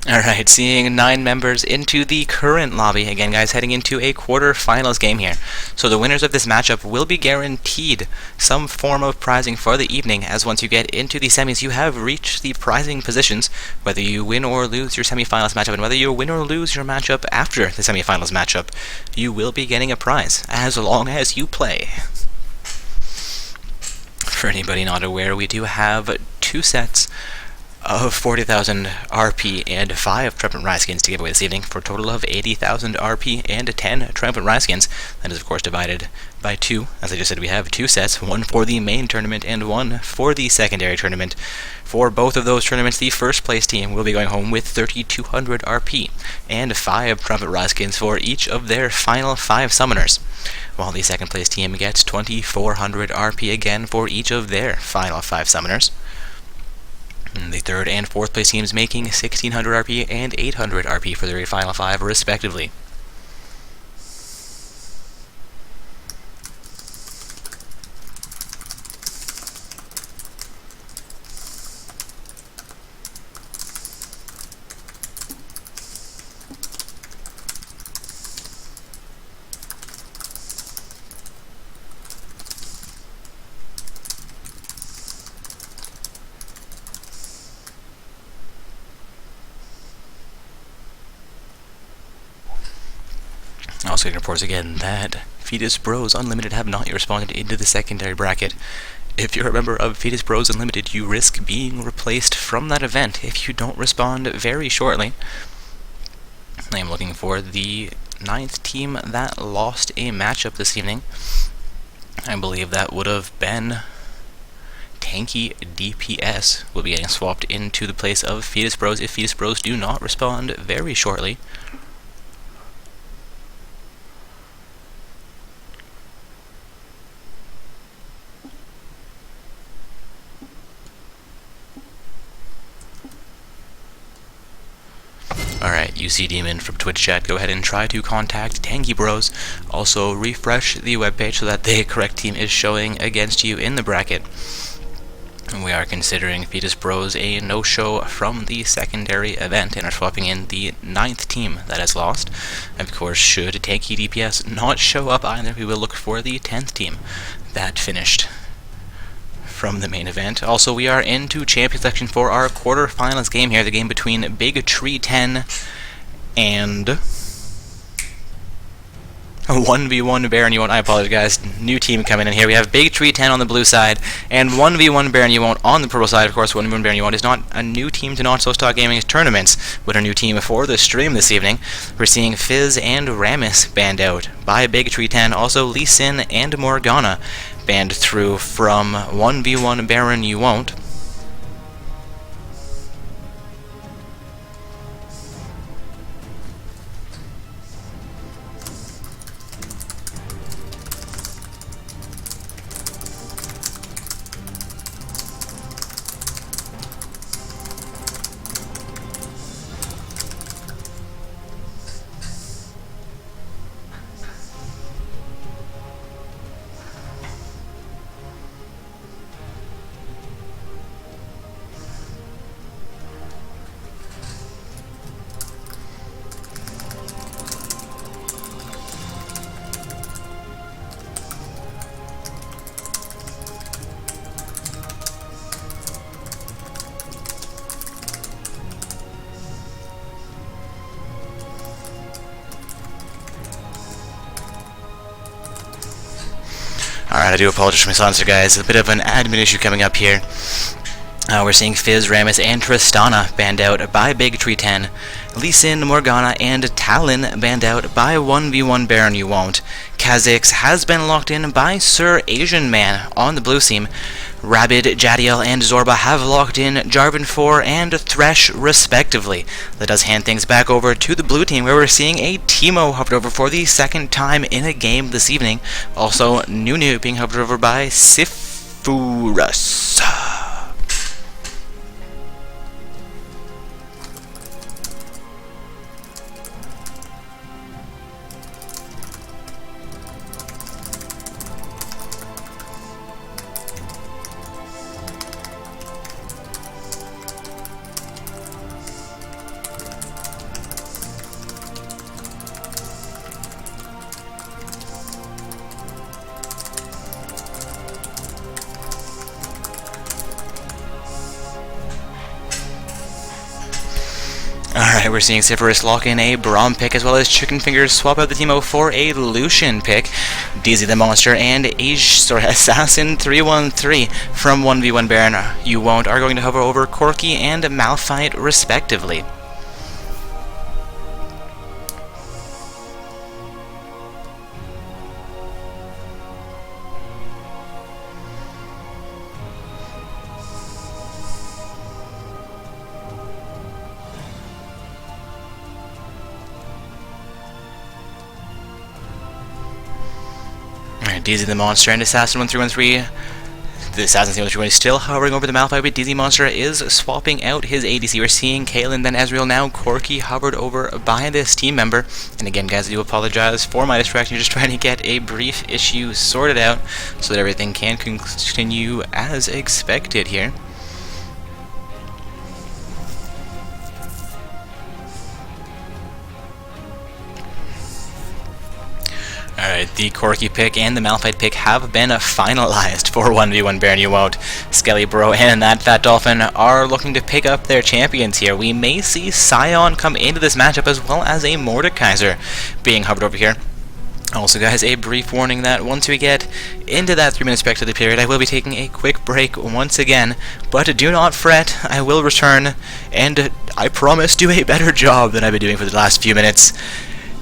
Alright, seeing 9 members into the current lobby. Again, guys, heading into a quarterfinals game here. So the winners of this matchup will be guaranteed some form of prizing for the evening, as once you get into the semis, you have reached the prizing positions, whether you win or lose your semifinals matchup, and whether you win or lose your matchup after the semifinals matchup, you will be getting a prize, as long as you play. For anybody not aware, we do have 2 sets of 40,000 RP and 5 Triumphant Rise skins to give away this evening, for a total of 80,000 RP and 10 Triumphant Rise skins. That is, of course, divided by 2. As I just said, we have 2 sets, one for the main tournament and one for the secondary tournament. For both of those tournaments, the first place team will be going home with 3,200 RP and 5 Triumphant Rise skins for each of their final 5 summoners, while the second place team gets 2,400 RP again for each of their final 5 summoners. The third and fourth place teams making 1,600 RP and 800 RP for their final 5, respectively. Also getting reports again that Fetus Bros Unlimited have not yet responded into the secondary bracket. If you're a member of Fetus Bros Unlimited, you risk being replaced from that event if you don't respond very shortly. I am looking for the 9th team that lost a matchup this evening. I believe that would have been Tanky DPS will be getting swapped into the place of Fetus Bros if Fetus Bros do not respond very shortly. Alright, UC Demon from Twitch chat, go ahead and try to contact Tanky Bros. Also, refresh the webpage so that the correct team is showing against you in the bracket. And we are considering Fetus Bros a no-show from the secondary event and are swapping in the 9th team that has lost. Of course, should Tanky DPS not show up either, we will look for the 10th team that finished from the main event. Also, we are into champion selection for our quarterfinals game here, the game between Big Tree 10 and 1v1 Baron You Won't. I apologize, guys. New team coming in here. We have Big Tree 10 on the blue side and 1v1 Baron You Won't on the purple side. Of course, 1v1 Baron You Won't is not a new team to Not So Stock Gaming's tournaments, but a new team for the stream this evening. We're seeing Fizz and Rammus banned out by Big Tree 10. Also, Lee Sin and Morgana banned through from 1v1 Baron You Won't. Alright, I do apologize for my silencer, guys. A bit of an admin issue coming up here. We're seeing Fizz, Rammus, and Tristana banned out by Big Tree 10. Lee Sin, Morgana, and Talon banned out by 1v1 Baron You Won't. Kha'Zix has been locked in by Sir Asian Man on the blue team. Rabid, Jadiel, and Zorba have locked in Jarvan 4 and Thresh respectively. That does hand things back over to the blue team, where we're seeing a Teemo hovered over for the second time in a game this evening. Also, Nunu being hovered over by Sifurus. Alright, we're seeing Sifurus lock in a Braum pick, as well as Chicken Fingers swap out the Teemo for a Lucian pick. DZ the Monster and Assassin 313 from 1v1 Baron You Won't are going to hover over Corki and Malphite respectively. DZ the Monster and Assassin 1313. The Assassin 1313 is still hovering over the Malphite, but DZ Monster is swapping out his ADC. We're seeing Kaelin, then Ezreal, now Corki hovered over by this team member. And again, guys, I do apologize for my distraction. Just trying to get a brief issue sorted out so that everything can continue as expected here. Alright, the Corki pick and the Malphite pick have been finalized for 1v1 Baron You Won't. Skelly Bro and that Fat Dolphin are looking to pick up their champions here. We may see Sion come into this matchup, as well as a Mordekaiser being hovered over here. Also, guys, a brief warning that once we get into that 3-minute spectator period, I will be taking a quick break once again. But do not fret, I will return, and I promise do a better job than I've been doing for the last few minutes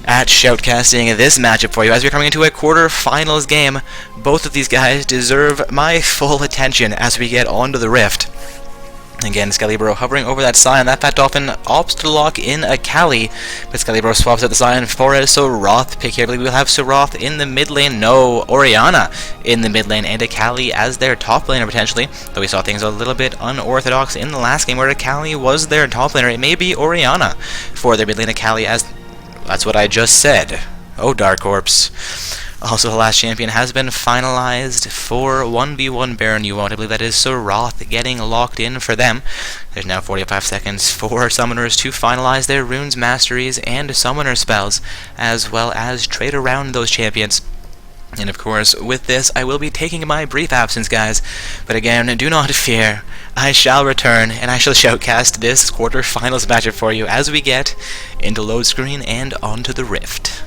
at shoutcasting this matchup for you. As we're coming into a quarter-finals game, both of these guys deserve my full attention as we get onto the Rift. Again, Skellybro hovering over that Sion. That Fat Dolphin opts to lock in a Kali, but Skellybro swaps out the Sion for a Soroth pick here. I believe we'll have Soroth in the mid lane. No, Orianna in the mid lane, and a Kali as their top laner potentially. Though we saw things a little bit unorthodox in the last game, where a Kali was their top laner. It may be Orianna for their mid lane, a Kali as... That's what I just said. Oh, Dark Corpse. Also, the last champion has been finalized for 1v1 Baron You Won't. I believe that is Soroth getting locked in for them. There's now 45 seconds for summoners to finalize their runes, masteries, and summoner spells, as well as trade around those champions. And of course, with this, I will be taking my brief absence, guys. But again, do not fear. I shall return, and I shall shoutcast this quarterfinals matchup for you as we get into load screen and onto the Rift.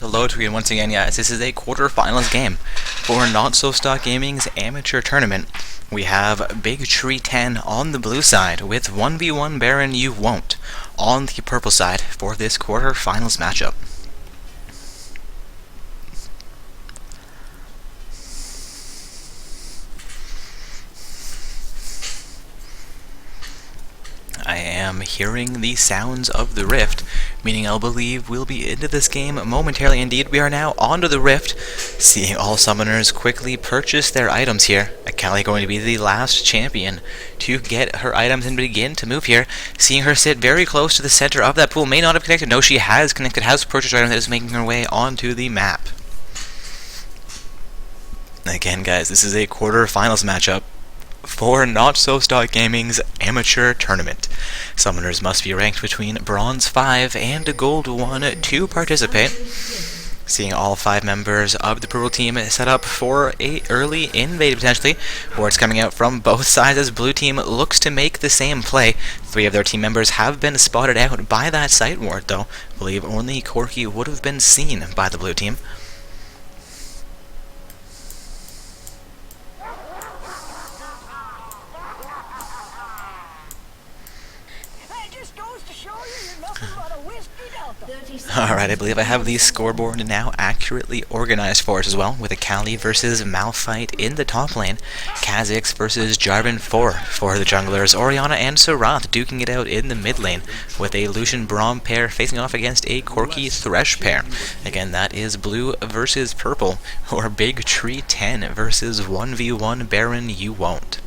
hello to you once again, guys. This is a quarterfinals game for Not So Stock Gaming's amateur tournament. We have Big Tree 10 on the blue side with 1v1 Baron You Won't on the purple side for this quarterfinals matchup. I am hearing the sounds of the rift, meaning I'll believe we'll be into this game momentarily. Indeed, we are now onto the rift, seeing all summoners quickly purchase their items here. Akali going to be the last champion to get her items and begin to move here. Seeing her sit very close to the center of that pool, may not have connected. No, she has connected, has purchased her item that is making her way onto the map. Again, guys, this is a quarterfinals matchup for Not So Stock Gaming's amateur tournament. Summoners must be ranked between Bronze 5 and Gold 1 to participate. Seeing all 5 members of the purple team set up for a early invade potentially. Wards coming out from both sides as blue team looks to make the same play. 3 of their team members have been spotted out by that sight ward though. I believe only Corki would have been seen by the blue team. Alright, I believe I have the scoreboard now accurately organized for us as well, with Akali versus Malphite in the top lane, Kha'Zix versus Jarvan 4 for the junglers, Orianna and Serath duking it out in the mid lane, with a Lucian Braum pair facing off against a Corki Thresh pair. Again, that is blue versus purple, or Big Tree 10 versus 1v1 Baron You Won't.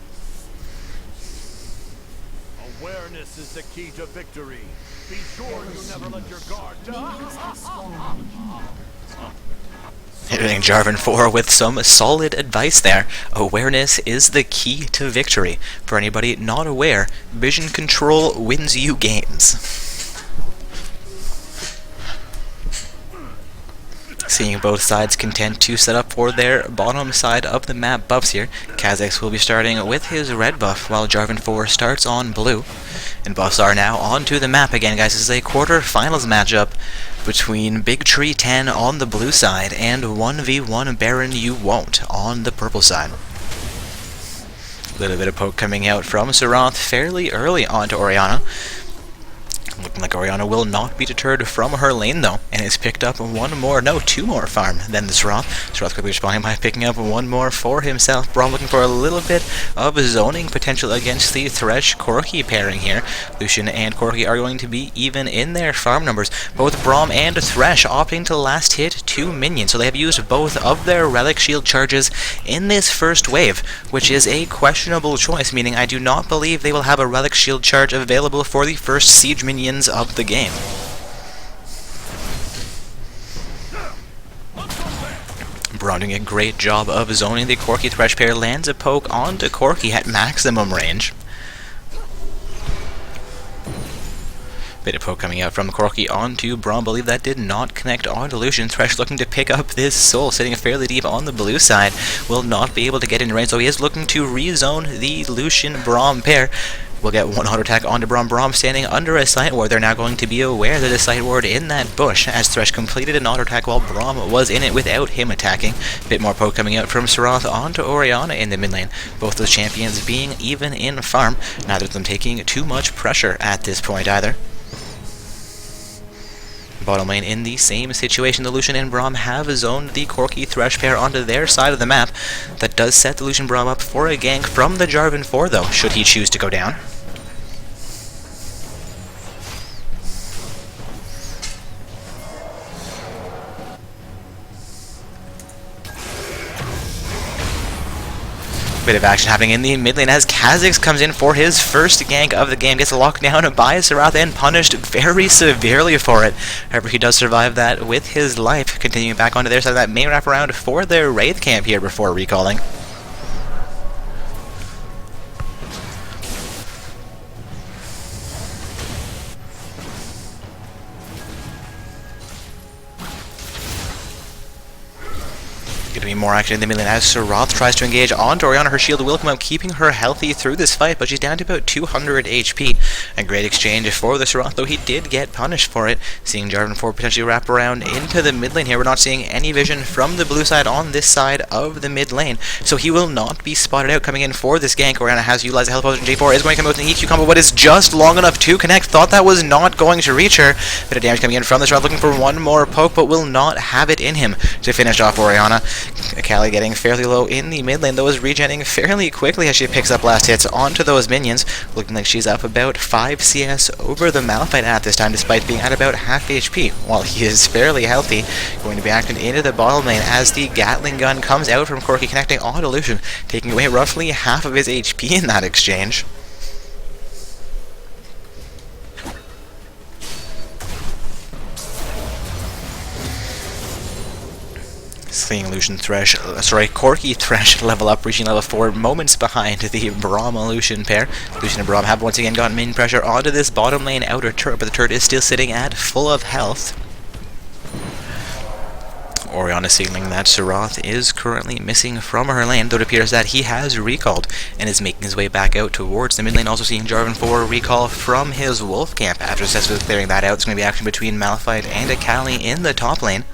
Awareness is the key to victory. Be sure you never let your guard down. Hitting Jarvan 4 with some solid advice there. Awareness is the key to victory. For anybody not aware, vision control wins you games. Seeing both sides content to set up for their bottom side of the map buffs here. Kha'Zix will be starting with his red buff while Jarvan 4 starts on blue. And buffs are now onto the map again, guys. This is a quarterfinals matchup between Big Tree 10 on the blue side and 1v1 Baron You Won't on the purple side. A little bit of poke coming out from Serath fairly early onto Orianna. Looking like Orianna will not be deterred from her lane though, and has picked up two more farm than the Serath. Serath quickly responding by picking up one more for himself. Braum looking for a little bit of zoning potential against the Thresh Corki pairing here. Lucian and Corki are going to be even in their farm numbers. Both Braum and Thresh opting to last hit 2 minions, so they have used both of their relic shield charges in this first wave, which is a questionable choice, meaning I do not believe they will have a relic shield charge available for the first siege minion of the game. Braum doing a great job of zoning the Corki Thresh pair, lands a poke onto Corki at maximum range. Bit of poke coming out from Corki onto Braum. Believe that did not connect onto Lucian. Thresh looking to pick up this soul, sitting fairly deep on the blue side. Will not be able to get in range, so he is looking to rezone the Lucian Braum pair. We'll get one auto attack onto Braum. Braum standing under a sight ward. They're now going to be aware that a sight ward in that bush, as Thresh completed an auto attack while Braum was in it without him attacking. Bit more poke coming out from Serath onto Orianna in the mid lane. Both those champions being even in farm, neither of them taking too much pressure at this point either. Bottom lane in the same situation. The Lucian and Braum have zoned the Corki Thresh pair onto their side of the map. That does set the Lucian Braum up for a gank from the Jarvan 4 though, should he choose to go down. Bit of action happening in the mid lane as Kha'Zix comes in for his first gank of the game. Gets locked down by Serath and punished very severely for it. However, he does survive that with his life. Continuing back onto their side of that main wraparound for their Wraith camp here before recalling. Going to be more action in the mid lane as Serath tries to engage onto Orianna. Her shield will come up, keeping her healthy through this fight, but she's down to about 200 HP. A great exchange for the Serath, though he did get punished for it. Seeing Jarvan 4 potentially wrap around into the mid lane here. We're not seeing any vision from the blue side on this side of the mid lane, so he will not be spotted out coming in for this gank. Orianna has utilized the health potion. J4 is going to come out with an EQ combo, but is just long enough to connect. Thought that was not going to reach her. Bit of damage coming in from the Serath, looking for one more poke, but will not have it in him to finish off Orianna. Callie getting fairly low in the mid lane, though, is regenerating fairly quickly as she picks up last hits onto those minions, looking like she's up about 5 CS over the Malphite at this time, despite being at about half HP, while he is fairly healthy. Going to be acting into the bottom lane as the Gatling gun comes out from Corki, connecting onto Lucian, taking away roughly half of his HP in that exchange. Seeing Corki Thresh level up, reaching level 4, moments behind the Braum Lucian pair. Lucian and Braum have once again gotten main pressure onto this bottom lane outer turret, but the turret is still sitting at full of health. Orianna signaling that Serath is currently missing from her lane, though it appears that he has recalled and is making his way back out towards the mid lane. Also seeing Jarvan 4 recall from his wolf camp. After successfully clearing that out, it's going to be action between Malphite and Akali in the top lane.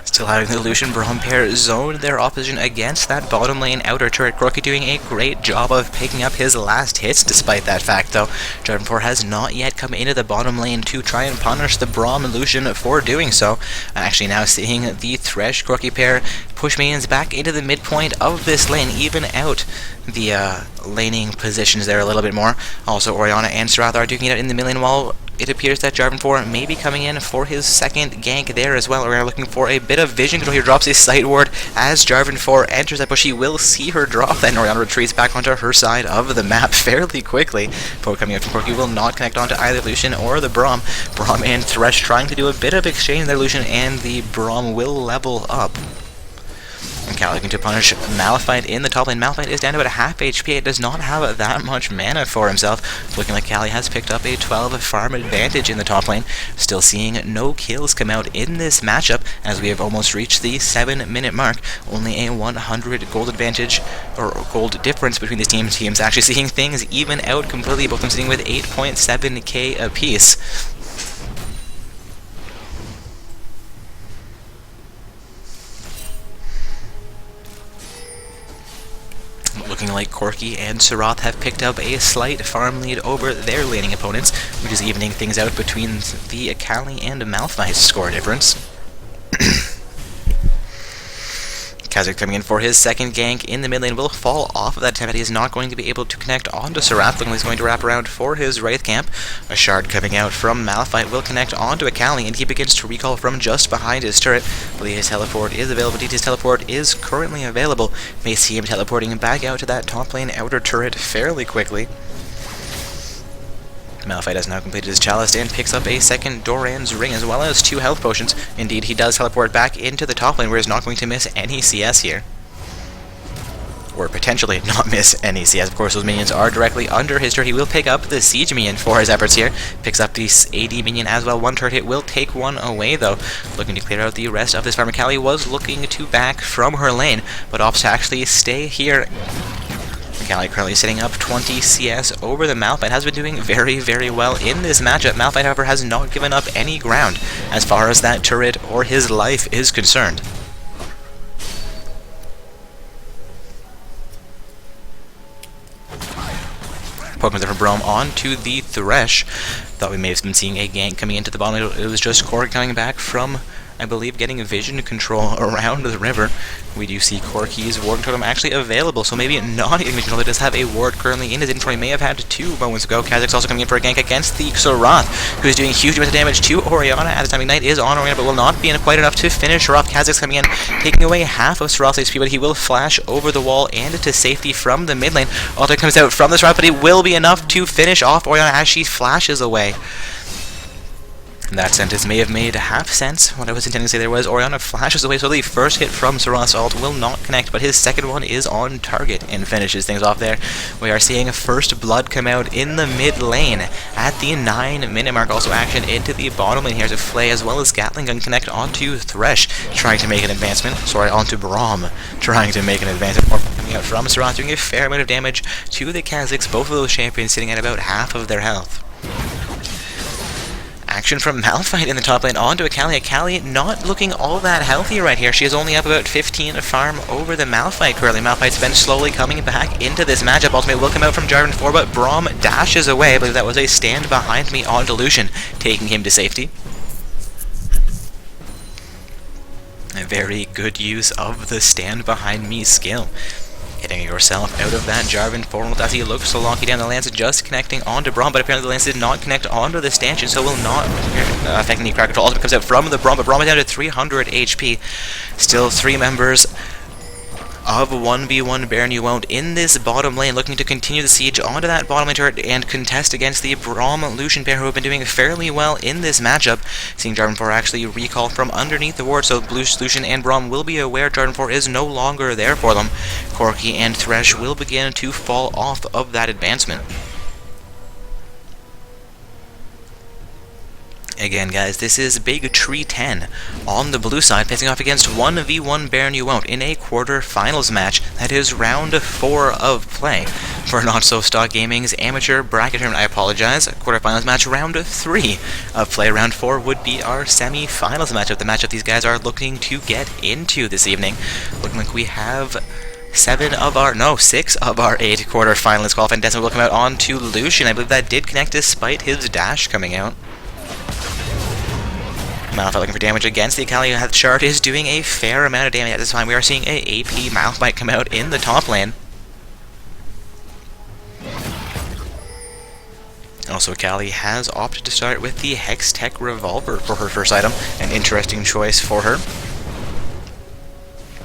Still having the Lucian Braum pair zone their opposition against that bottom lane outer turret. Corki doing a great job of picking up his last hits despite that fact, though. Jarvan 4 has not yet come into the bottom lane to try and punish the Braum and Lucian for doing so. Actually now seeing the Thresh Corki pair push minions back into the midpoint of this lane, even out the laning positions there a little bit more. Also Orianna and Serath are duking it out in the mid lane, while it appears that Jarvan 4 may be coming in for his second gank there as well. We're looking for a bit of vision control here. Drops a sight ward as Jarvan 4 enters that bush. He will see her drop, then Orianna retreats back onto her side of the map fairly quickly. Poke coming out from Corki will not connect onto either Lucian or the Braum. Braum and Thresh trying to do a bit of exchange there. Lucian and the Braum will level up. And Callie looking to punish Malphite in the top lane. Malphite is down to about half HP. It does not have that much mana for himself. Looking like Callie has picked up a 12 farm advantage in the top lane. Still seeing no kills come out in this matchup as we have almost reached the 7-minute mark. Only a 100 gold advantage, or gold difference between these teams. Actually seeing things even out completely. Both of them sitting with 8.7k apiece. Looking like Corki and Serath have picked up a slight farm lead over their laning opponents, which is evening things out between the Akali and Malphite score difference. Kha'Zix coming in for his second gank in the mid lane will fall off of that attempt. He is not going to be able to connect onto Serath. Looking like he's going to wrap around for his Wraith camp. A shard coming out from Malphite will connect onto Akali, and he begins to recall from just behind his turret. But his teleport is available. His teleport is currently available. May see him teleporting back out to that top lane outer turret fairly quickly. Malphite has now completed his chalice and picks up a second Doran's ring as well as 2 health potions. Indeed, he does teleport back into the top lane where he's not going to miss any CS here. Or potentially not miss any CS. Of course, those minions are directly under his turret. He will pick up the siege minion for his efforts here. Picks up the AD minion as well. One turret hit will take one away though. Looking to clear out the rest of this farm. Callie was looking to back from her lane, but opts to actually stay here. Callie currently sitting up 20 CS over the Malphite. Has been doing very, very well in this matchup. Malphite, however, has not given up any ground as far as that turret or his life is concerned. Pokemon from Braum onto the Thresh. Thought we may have been seeing a gank coming into the bottom. It was just Corki coming back from, I believe, getting vision control around the river. We do see Corki's ward totem actually available, so maybe not getting vision control. It does have a ward currently in his inventory. May have had 2 moments ago. Kha'Zix also coming in for a gank against the Serath, who is doing huge amounts of damage to Orianna. At the time, Ignite is on Orianna, but will not be quite enough to finish her off. Kha'Zix coming in, taking away half of Serath's HP, but he will flash over the wall and to safety from the mid lane. Ultimate comes out from the Serath, but it will be enough to finish off Orianna as she flashes away. That sentence may have made half sense. What I was intending to say there was Orianna flashes away, so the first hit from Serath's ult will not connect, but his second one is on target and finishes things off there. We are seeing first blood come out in the mid lane at the 9-minute mark. Also action into the bottom lane here to Flay, as well as Gatling Gun connect onto Thresh, trying to make an advancement. Sorry, onto Braum, trying to make an advancement. More coming out from Serath, doing a fair amount of damage to the Kha'Zix. Both of those champions sitting at about half of their health. Action from Malphite in the top lane onto Akali. Akali not looking all that healthy right here. She is only up about 15 farm over the Malphite currently. Malphite's been slowly coming back into this matchup. Ultimate will come out from Jarvan 4, but Braum dashes away. I believe that was a stand behind me on Lucian, taking him to safety. A very good use of the stand behind me skill. Getting yourself out of that Jarvan 4 as he looks to Loki down the Lance, just connecting onto Braum, but apparently the Lance did not connect onto the stanchion, so will not affect any crack control. Ultimate comes out from the Braum, but Braum is down to 300 HP. Still 3 members of 1v1 Baron You Won't in this bottom lane, looking to continue the siege onto that bottom lane turret and contest against the Braum Lucian pair, who have been doing fairly well in this matchup. Seeing Jarvan 4 actually recall from underneath the ward, so Lucian and Braum will be aware Jarvan 4 is no longer there for them. Corki and Thresh will begin to fall off of that advancement. Again, guys, this is Big Tree 10 on the blue side, facing off against 1v1 Baron You Won't in a quarter-finals match. That is round 4 of play for Not So Stock Gaming's amateur bracket tournament. I apologize. Quarter-finals match, round 3 of play. Round 4 would be our semi-finals matchup, the matchup these guys are looking to get into this evening. Looking like we have 6 of our 8 quarter-finalists qualified. Desmond will come out on to Lucian. I believe that did connect despite his dash coming out. Malphite looking for damage against the Akali. Shard is doing a fair amount of damage at this time. We are seeing a AP Malphite come out in the top lane. Also, Akali has opted to start with the Hextech Revolver for her first item. An interesting choice for her.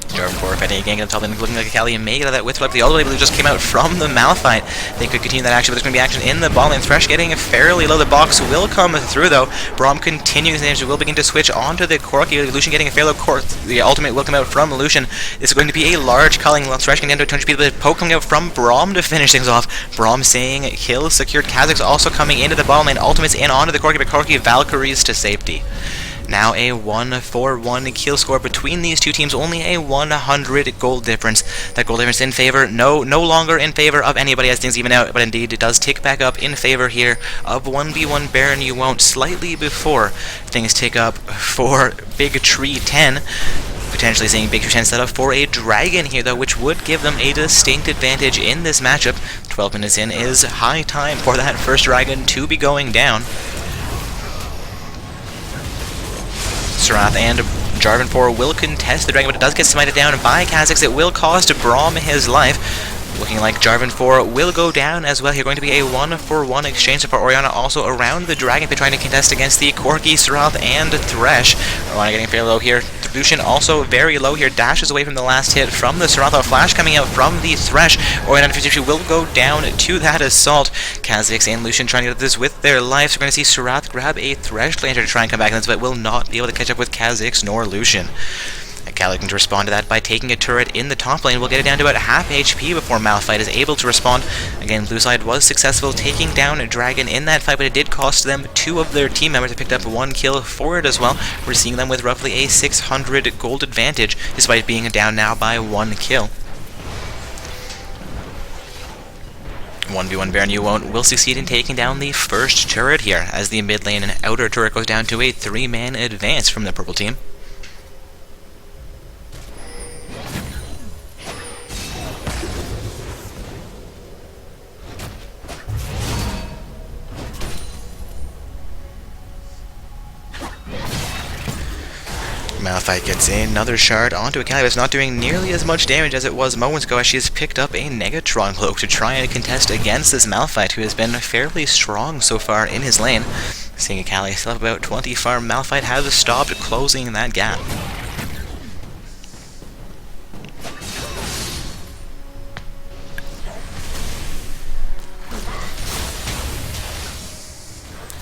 Jarvan 4 fighting again on the top lane, looking like Akali may get that with flip. The all the way just came out from the Malphite. They could continue that action, but there's going to be action in the bottom lane. Thresh getting fairly low. The box will come through though. Braum continues the damage. Will begin to switch onto the Corki. Lucian getting a fairly low. The ultimate will come out from Lucian. This is going to be a large culling. Thresh getting down to 200 people. The poke coming out from Braum to finish things off. Braum saying kill secured. Kha'Zix also coming into the bottom lane. Ultimates in onto the Corki, but Corki Valkyries to safety. Now a 1-4-1 kill score between these two teams, only a 100 gold difference. That gold difference in favor, no longer in favor of anybody as things even out, but indeed it does tick back up in favor here of 1v1 Baron You Won't slightly before things tick up for Big Tree 10. Potentially seeing Big Tree 10 set up for a dragon here though, which would give them a distinct advantage in this matchup. 12 minutes in is high time for that first dragon to be going down. Serath and Jarvan 4 will contest the dragon, but it does get smited down by Kha'Zix. It will cost Braum his life. Looking like Jarvan 4 will go down as well. Here going to be a 1-for-1 exchange for Orianna also around the dragon, trying to contest against the Corki, Serath, and Thresh. Orianna getting fairly low here. Lucian also very low here, dashes away from the last hit from the Serath. A flash coming out from the Thresh. Orianna 50 will go down to that assault. Kha'Zix and Lucian trying to get this with their lives. We're going to see Serath grab a Thresh lantern to try and come back in this, but will not be able to catch up with Kha'Zix nor Lucian. Akali can respond to that by taking a turret in the top lane. We'll get it down to about half HP before Malphite is able to respond. Again, blue side was successful taking down a dragon in that fight, but it did cost them 2 of their team members. They picked up 1 kill for it as well. We're seeing them with roughly a 600 gold advantage, despite being down now by 1 kill. 1v1 Baron You Won't will succeed in taking down the first turret here, as the mid lane and outer turret goes down to a 3-man advance from the purple team. Malphite gets another shard onto Akali, but it's not doing nearly as much damage as it was moments ago, as she has picked up a Negatron Cloak to try and contest against this Malphite, who has been fairly strong so far in his lane. Seeing Akali still have about 20 farm, Malphite has stopped closing that gap.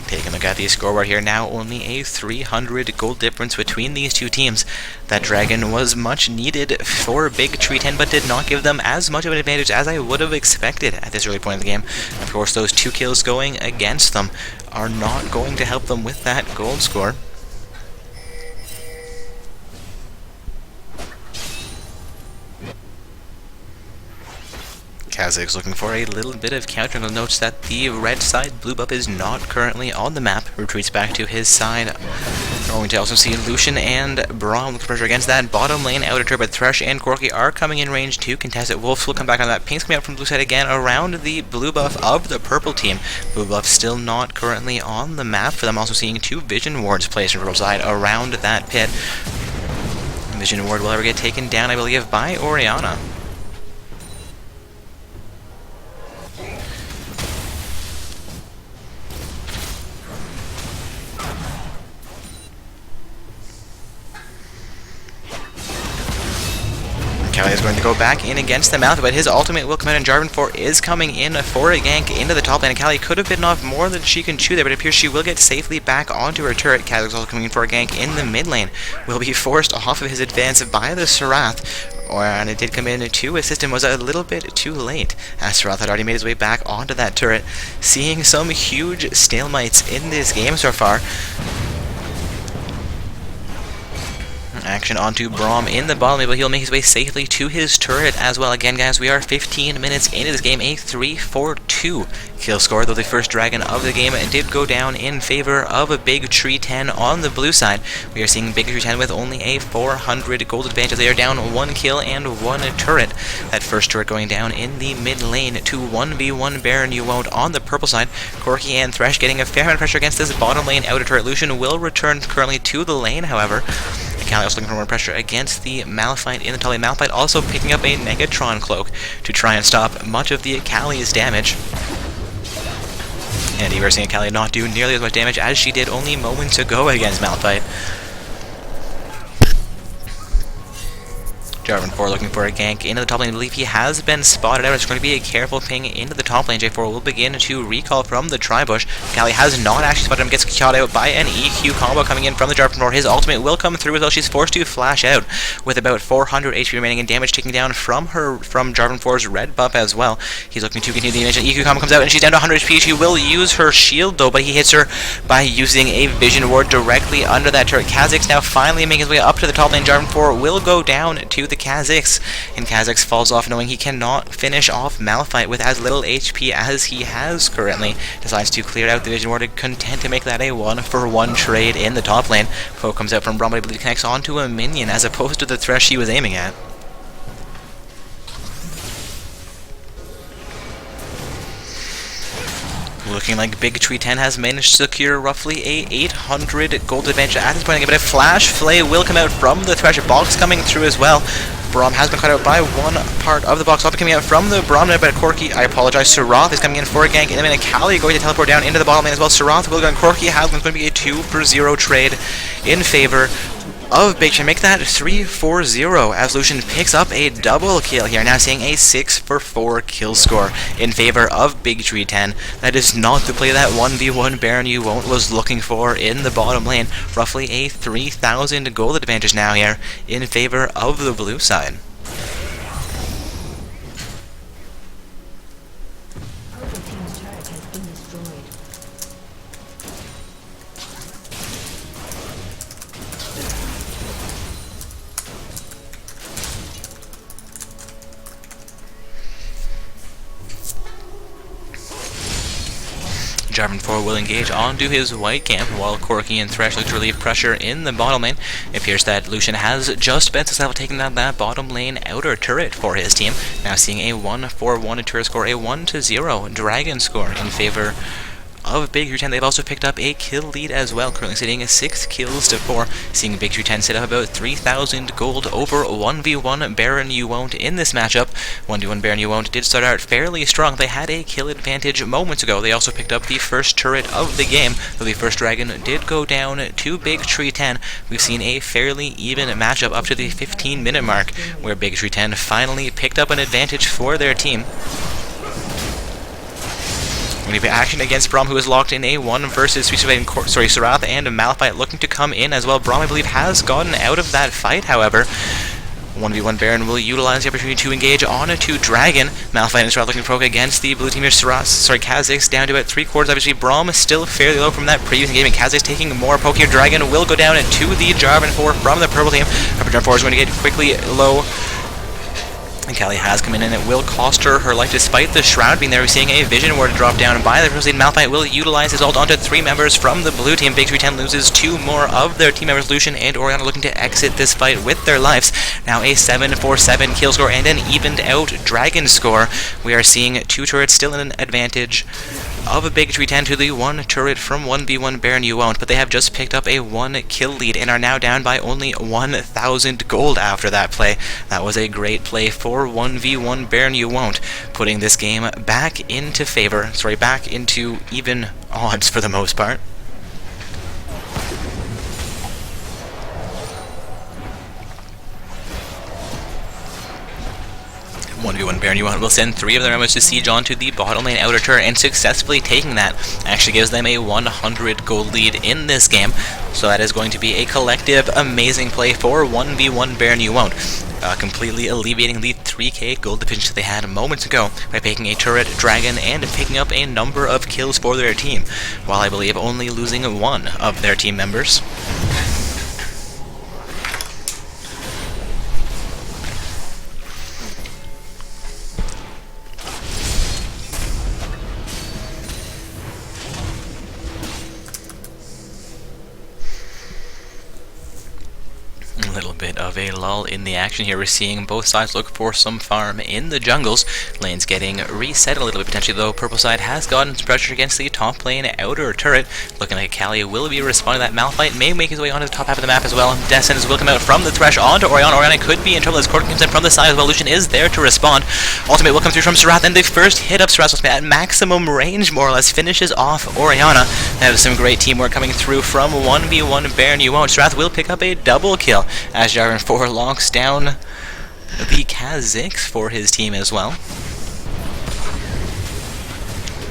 Taking the look at the scoreboard here now, only a 300 gold difference between these two teams. That dragon was much needed for Big Tree 10, but did not give them as much of an advantage as I would have expected at this early point in the game. Of course, those 2 kills going against them are not going to help them with that gold score. Kha'Zix looking for a little bit of counter. Notes that the red side blue buff is not currently on the map. Retreats back to his side. We're going to also see Lucian and Braum looking pressure against that bottom lane outer turret, but Thresh and Corki are coming in range to contest it. Wolves will come back on that. Pink's coming out from the blue side again around the blue buff of the purple team. Blue buff still not currently on the map for them. Also seeing 2 vision wards placed on the purple side around that pit. Vision ward will ever get taken down, I believe, by Orianna. Akali is going to go back in against the Malphite, but his ultimate will come out, and Jarvan 4 is coming in for a gank into the top lane. Akali could have bitten off more than she can chew there, but it appears she will get safely back onto her turret. Kha'Zix also coming in for a gank in the mid lane. Will be forced off of his advance by the Serath. And it did come in to assist him, was a little bit too late, as Serath had already made his way back onto that turret. Seeing some huge stalemates in this game so far. Action onto Braum in the bottom lane, but he'll make his way safely to his turret as well. Again, guys, we are 15 minutes into this game, a 3-4-2 kill score, though the first dragon of the game did go down in favor of a Big Tree 10 on the blue side. We are seeing Big Tree 10 with only a 400 gold advantage. They are down 1 kill and 1 turret. That first turret going down in the mid lane to 1v1 Baron You Won't on the purple side. Corki and Thresh getting a fair amount of pressure against this bottom lane outer turret. Lucian will return currently to the lane, however. Akali also looking for more pressure against the Malphite in the top lane. Malphite also picking up a Negatron cloak to try and stop much of the Akali's damage. And we're seeing Akali not do nearly as much damage as she did only moments ago against Malphite. Jarvan 4 looking for a gank into the top lane. I believe he has been spotted out. It's going to be a careful ping into the top lane. J4 will begin to recall from the Tribush. Akali has not actually spotted him. Gets caught out by an EQ combo coming in from the Jarvan 4. His ultimate will come through as well. She's forced to flash out with about 400 HP remaining and damage taken down from Jarvan 4's red buff as well. He's looking to continue the damage. An EQ combo comes out and she's down to 100 HP. She will use her shield though, but he hits her by using a vision ward directly under that turret. Kha'Zix now finally making his way up to the top lane. Jarvan 4 will go down to the Kha'Zix, and Kha'Zix falls off knowing he cannot finish off Malphite with as little HP as he has currently. Decides to clear out the vision ward, content to make that a 1-for-1 trade in the top lane. Poke comes out from Braum, but I believe connects onto a minion as opposed to the Thresh he was aiming at. Looking like Big Tree 10 has managed to secure roughly a 800 gold advantage at this point. But a flash flay will come out from the Thresh. Box coming through as well. Braum has been cut out by one part of the box. Also coming out from the Braum, but Corki, I apologize, Serath is coming in for a gank. In a minute, Akali going to teleport down into the bottom lane as well. Serath will go, and Corki has going to be a 2-for-0 trade in favor of Big Tree. Make that 3-4-0 as Lucian picks up a double kill here. Now seeing a 6-for-4 kill score in favor of Big Tree 10. That is not the play that 1v1 Baron You Won't was looking for in the bottom lane. Roughly a 3,000 gold advantage now here in favor of the blue side. Purple team's turret has been destroyed. Jarvan 4 will engage onto his white camp while Corki and Thresh look to relieve pressure in the bottom lane. It appears that Lucian has just been successful taking down that bottom lane outer turret for his team. Now seeing a 1-4-1 turret score, a 1-0 dragon score in favor of Big Tree 10. They've also picked up a kill lead as well, currently sitting at 6 kills to 4, seeing Big Tree 10 sit up about 3,000 gold over 1v1 Baron You Won't in this matchup. 1v1 Baron You Won't did start out fairly strong. They had a kill advantage moments ago. They also picked up the first turret of the game, though the first dragon did go down to Big Tree 10. We've seen a fairly even matchup up to the 15-minute mark, where Big Tree 10 finally picked up an advantage for their team. Looking to be action against Braum, who is locked in a 1 versus 3 surviving Sarath and Malphite looking to come in as well. Braum, I believe, has gotten out of that fight, however. 1v1 Baron will utilize the opportunity to engage on a 2 Dragon. Malphite and Sarath looking to provoke against the blue team of Kha'Zix down to about 3/4. Obviously, Braum is still fairly low from that previous engagement. Kha'Zix taking more poke here. Dragon will go down to the Jarvan 4 from the purple team. Jarvan 4 is going to get quickly low. And Callie has come in, and it will cost her life despite the Shroud being there. We're seeing a Vision Ward drop down by the Purple Team. Malphite will utilize his ult onto 3 members from the blue team. Big 310 loses 2 more of their team members. Lucian and Orianna looking to exit this fight with their lives. Now a 7-4-7 kill score and an evened out Dragon score. We are seeing 2 turrets still in an advantage of a Big 310 to the 1 turret from 1v1 Baron You Won't, but they have just picked up a 1 kill lead and are now down by only 1,000 gold after that play. That was a great play for 1v1 Baron You Won't, putting this game back into even odds for the most part. 1v1 Baron You Won't will send 3 of their members to siege onto the bottom lane outer turret, and successfully taking that actually gives them a 100 gold lead in this game. So that is going to be a collective amazing play for 1v1 Baron You Won't, completely alleviating the 3k gold deficiency they had moments ago by picking a turret, dragon, and picking up a number of kills for their team, while I believe only losing 1 of their team members. A little bit of a lull in the action here. We're seeing both sides look for some farm in the jungles. Lanes getting reset a little bit potentially, though. Purple side has gotten some pressure against the top lane outer turret. Looking like Callie will be responding to that. Malphite may make his way onto the top half of the map as well. Descendants will come out from the Thresh onto Orianna. Orianna could be in trouble as Corkin comes in from the side as well. Lucian is there to respond. Ultimate will come through from Sarath, and the first hit of Sarath's at maximum range, more or less, finishes off Orianna. That was some great teamwork coming through from 1v1 Baron You Won't. Sarath will pick up a double kill as Jarvan 4 locks down the Kha'Zix for his team as well.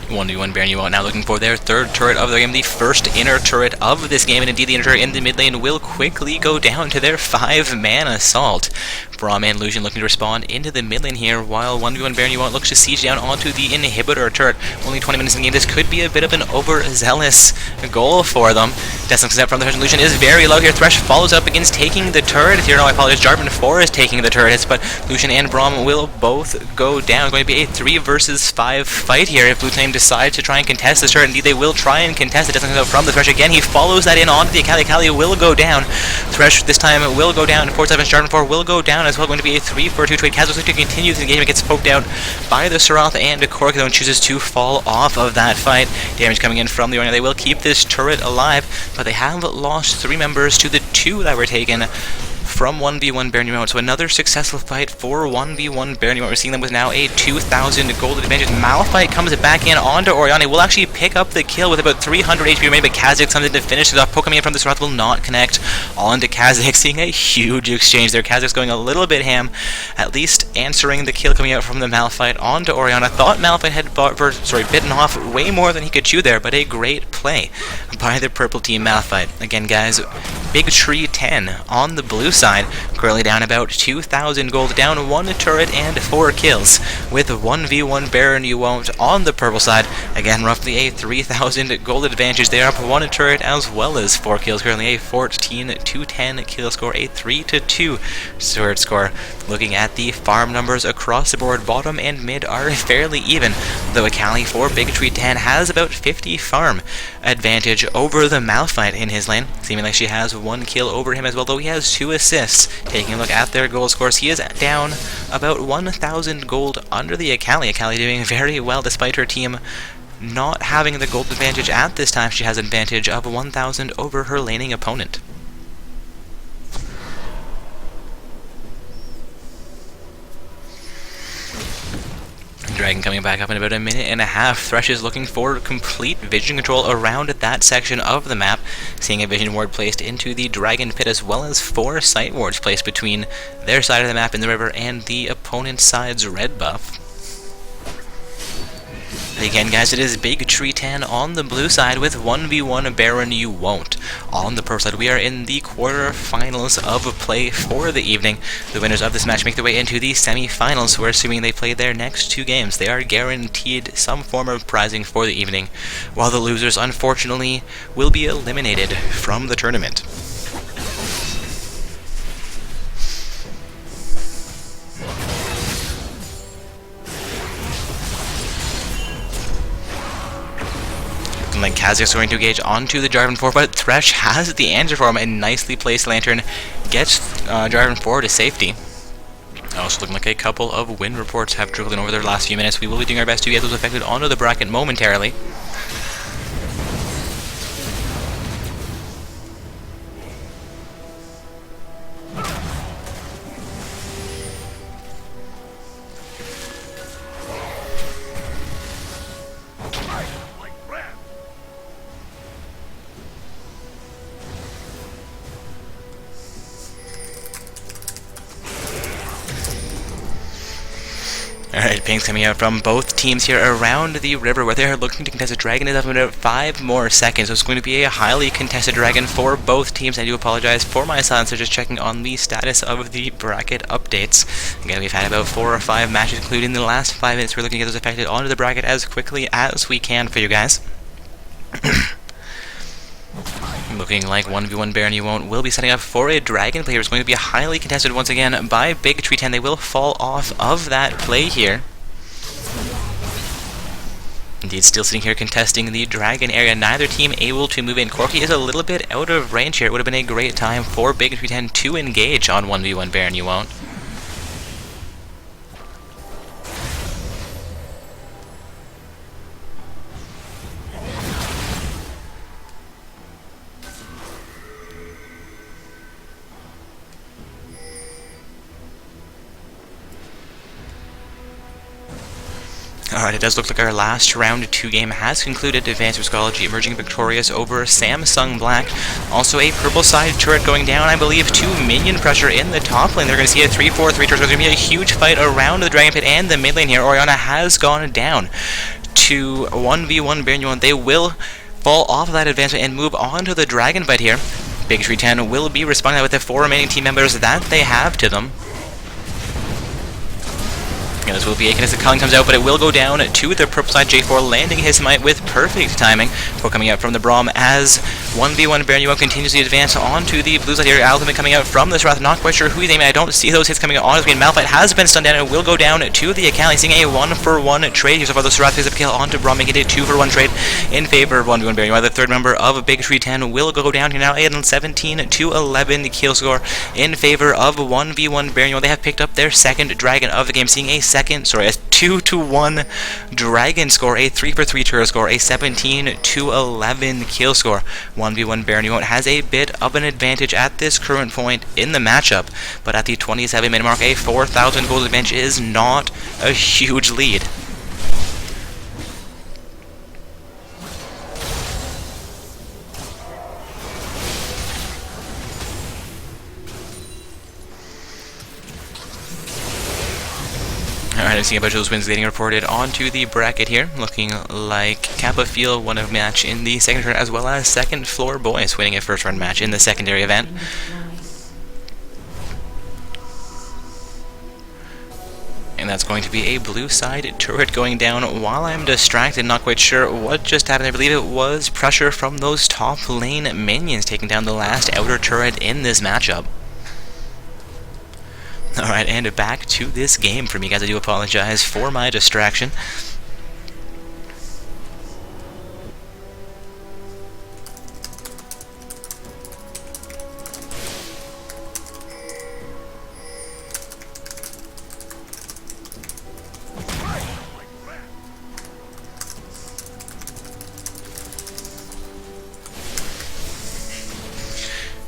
1v1 Baron You Won't now looking for their 3rd turret of the game, the first inner turret of this game, and indeed the inner turret in the mid lane will quickly go down to their 5-man assault. Braum and Lucian looking to respond into the mid lane here, while 1v1 Baron You Won't looks to siege down onto the inhibitor turret. Only 20 minutes in the game. This could be a bit of an overzealous goal for them. Destin comes out from the Thresh. Lucian is very low here. Thresh follows up against taking the turret. Here, no, I apologize. Jarvan 4 is taking the turrets, but Lucian and Braum will both go down. It's going to be a 3 versus 5 fight here if Blue Team decides to try and contest this turret. Indeed, they will try and contest it. Destin comes out from the Thresh again. He follows that in onto the Akali. Akali will go down. Thresh this time will go down. 4-7 Jarvan 4 will go down as well. Going to be a 3-4-2 trade. Kha'Zix looks to continue the engagement, gets poked out by the Sarath, and Cork though chooses to fall off of that fight. Damage coming in from the Orianna. They will keep this turret alive, but they have lost 3 members to the 2 that were taken from 1v1 Baron You Won't. So another successful fight for 1v1 Baron You Won't. We're seeing them with now a 2,000 gold advantage. Malphite comes back in onto Orianna. Will actually pick up the kill with about 300 HP remaining, but Kha'Zix comes in to finish it off. Poke coming in from the Sarath will not connect onto Kha'Zix. Seeing a huge exchange there. Kha'Zix going a little bit ham, at least answering the kill coming out from the Malphite onto Orianna. Thought Malphite had bitten off way more than he could chew there, but a great play by the purple team Malphite. Again, guys, Big Tree 10 on the blue side, currently down about 2,000 gold, down 1 turret and 4 kills, with 1v1 Baron You Won't on the purple side. Again, roughly a 3,000 gold advantage. They are up 1 turret as well as 4 kills, currently a 14-10 kill score, a 3-2 turret score. Looking at the farm numbers across the board, bottom and mid are fairly even, though Akali for Big Tree 10 has about 50 farm advantage over the Malphite in his lane, seeming like she has 1 kill over him as well, though he has 2 assists. Taking a look at their gold scores, he is down about 1,000 gold under the Akali. Akali doing very well despite her team not having the gold advantage at this time. She has an advantage of 1,000 over her laning opponent. Dragon coming back up in about a minute and a half. Thresh is looking for complete vision control around that section of the map, seeing a vision ward placed into the Dragon Pit, as well as 4 sight wards placed between their side of the map in the river and the opponent's side's red buff. Again, guys, it is Big Tree 10 on the blue side with 1v1 Baron You Won't. On the purple side, we are in the quarterfinals of play for the evening. The winners of this match make their way into the semi-finals. We're assuming they play their next 2 games. They are guaranteed some form of prizing for the evening, while the losers, unfortunately, will be eliminated from the tournament. Like Kaziak's going to engage onto the Jarvan 4, but Thresh has the answer for him. A nicely placed Lantern gets Jarvan 4 to safety. Also looking like a couple of win reports have dribbled in over their last few minutes. We will be doing our best to get those affected onto the bracket momentarily. Alright, pings coming out from both teams here around the river where they are looking to contest a dragon. It is up in about 5 more seconds, so it's going to be a highly contested dragon for both teams. I do apologize for my silence, so just checking on the status of the bracket updates. Again, we've had about 4 or 5 matches, including the last 5 minutes. We're looking to get those affected onto the bracket as quickly as we can for you guys. Looking like 1v1 Baron You Won't will be setting up for a dragon play. It's going to be highly contested once again by Big Tree 10. They will fall off of that play here. Indeed, still sitting here contesting the dragon area. Neither team able to move in. Corki is a little bit out of range here. It would have been a great time for Big Tree 10 to engage on 1v1 Baron You Won't. Alright, it does look like our last round 2 game has concluded. Advanced Muscology emerging victorious over Samsung Black. Also a purple side turret going down, I believe, 2 minion pressure in the top lane. They're going to see a 3-4-3 turret. There's going to be a huge fight around the Dragon Pit and the mid lane here. Orianna has gone down to 1v1 Baron You Won't. They will fall off of that advancement and move on to the Dragon Fight here. Big Tree 10 will be responding with the 4 remaining team members that they have to them. And this will be a contested Culling comes out, but it will go down to the purple side. J4 landing his smite with perfect timing for coming out from the Braum as 1v1 Baron You Won't continues to advance onto the blue side here. Ultimate coming out from this Wrath. Not quite sure who he's aiming. I don't see those hits coming out on screen. Malphite has been stunned down and will go down to the account. Seeing a 1-for-1 trade here so far. The Wrath picks up kill onto Braum, making it a 2-for-1 trade in favor of 1v1 Baron You Won't. The third member of Big Tree 10 will go down here now. A 17-11 kill score in favor of 1v1 Baron You Won't. They have picked up their second dragon of the game, seeing a 2-1 dragon score, a 3-for-3 turret score, a 17-11 kill score. 1v1 Baron You Won't has a bit of an advantage at this current point in the matchup, but at the 27-minute mark, a 4,000 gold advantage is not a huge lead. Alright, I'm seeing a bunch of those wins getting reported onto the bracket here. Looking like Kappa Field won a match in the second round, as well as Second Floor Boys winning a first round match in the secondary event. And that's going to be a blue side turret going down while I'm distracted, not quite sure what just happened. I believe it was pressure from those top lane minions taking down the last outer turret in this matchup. Alright, and back to this game for me, guys. I do apologize for my distraction.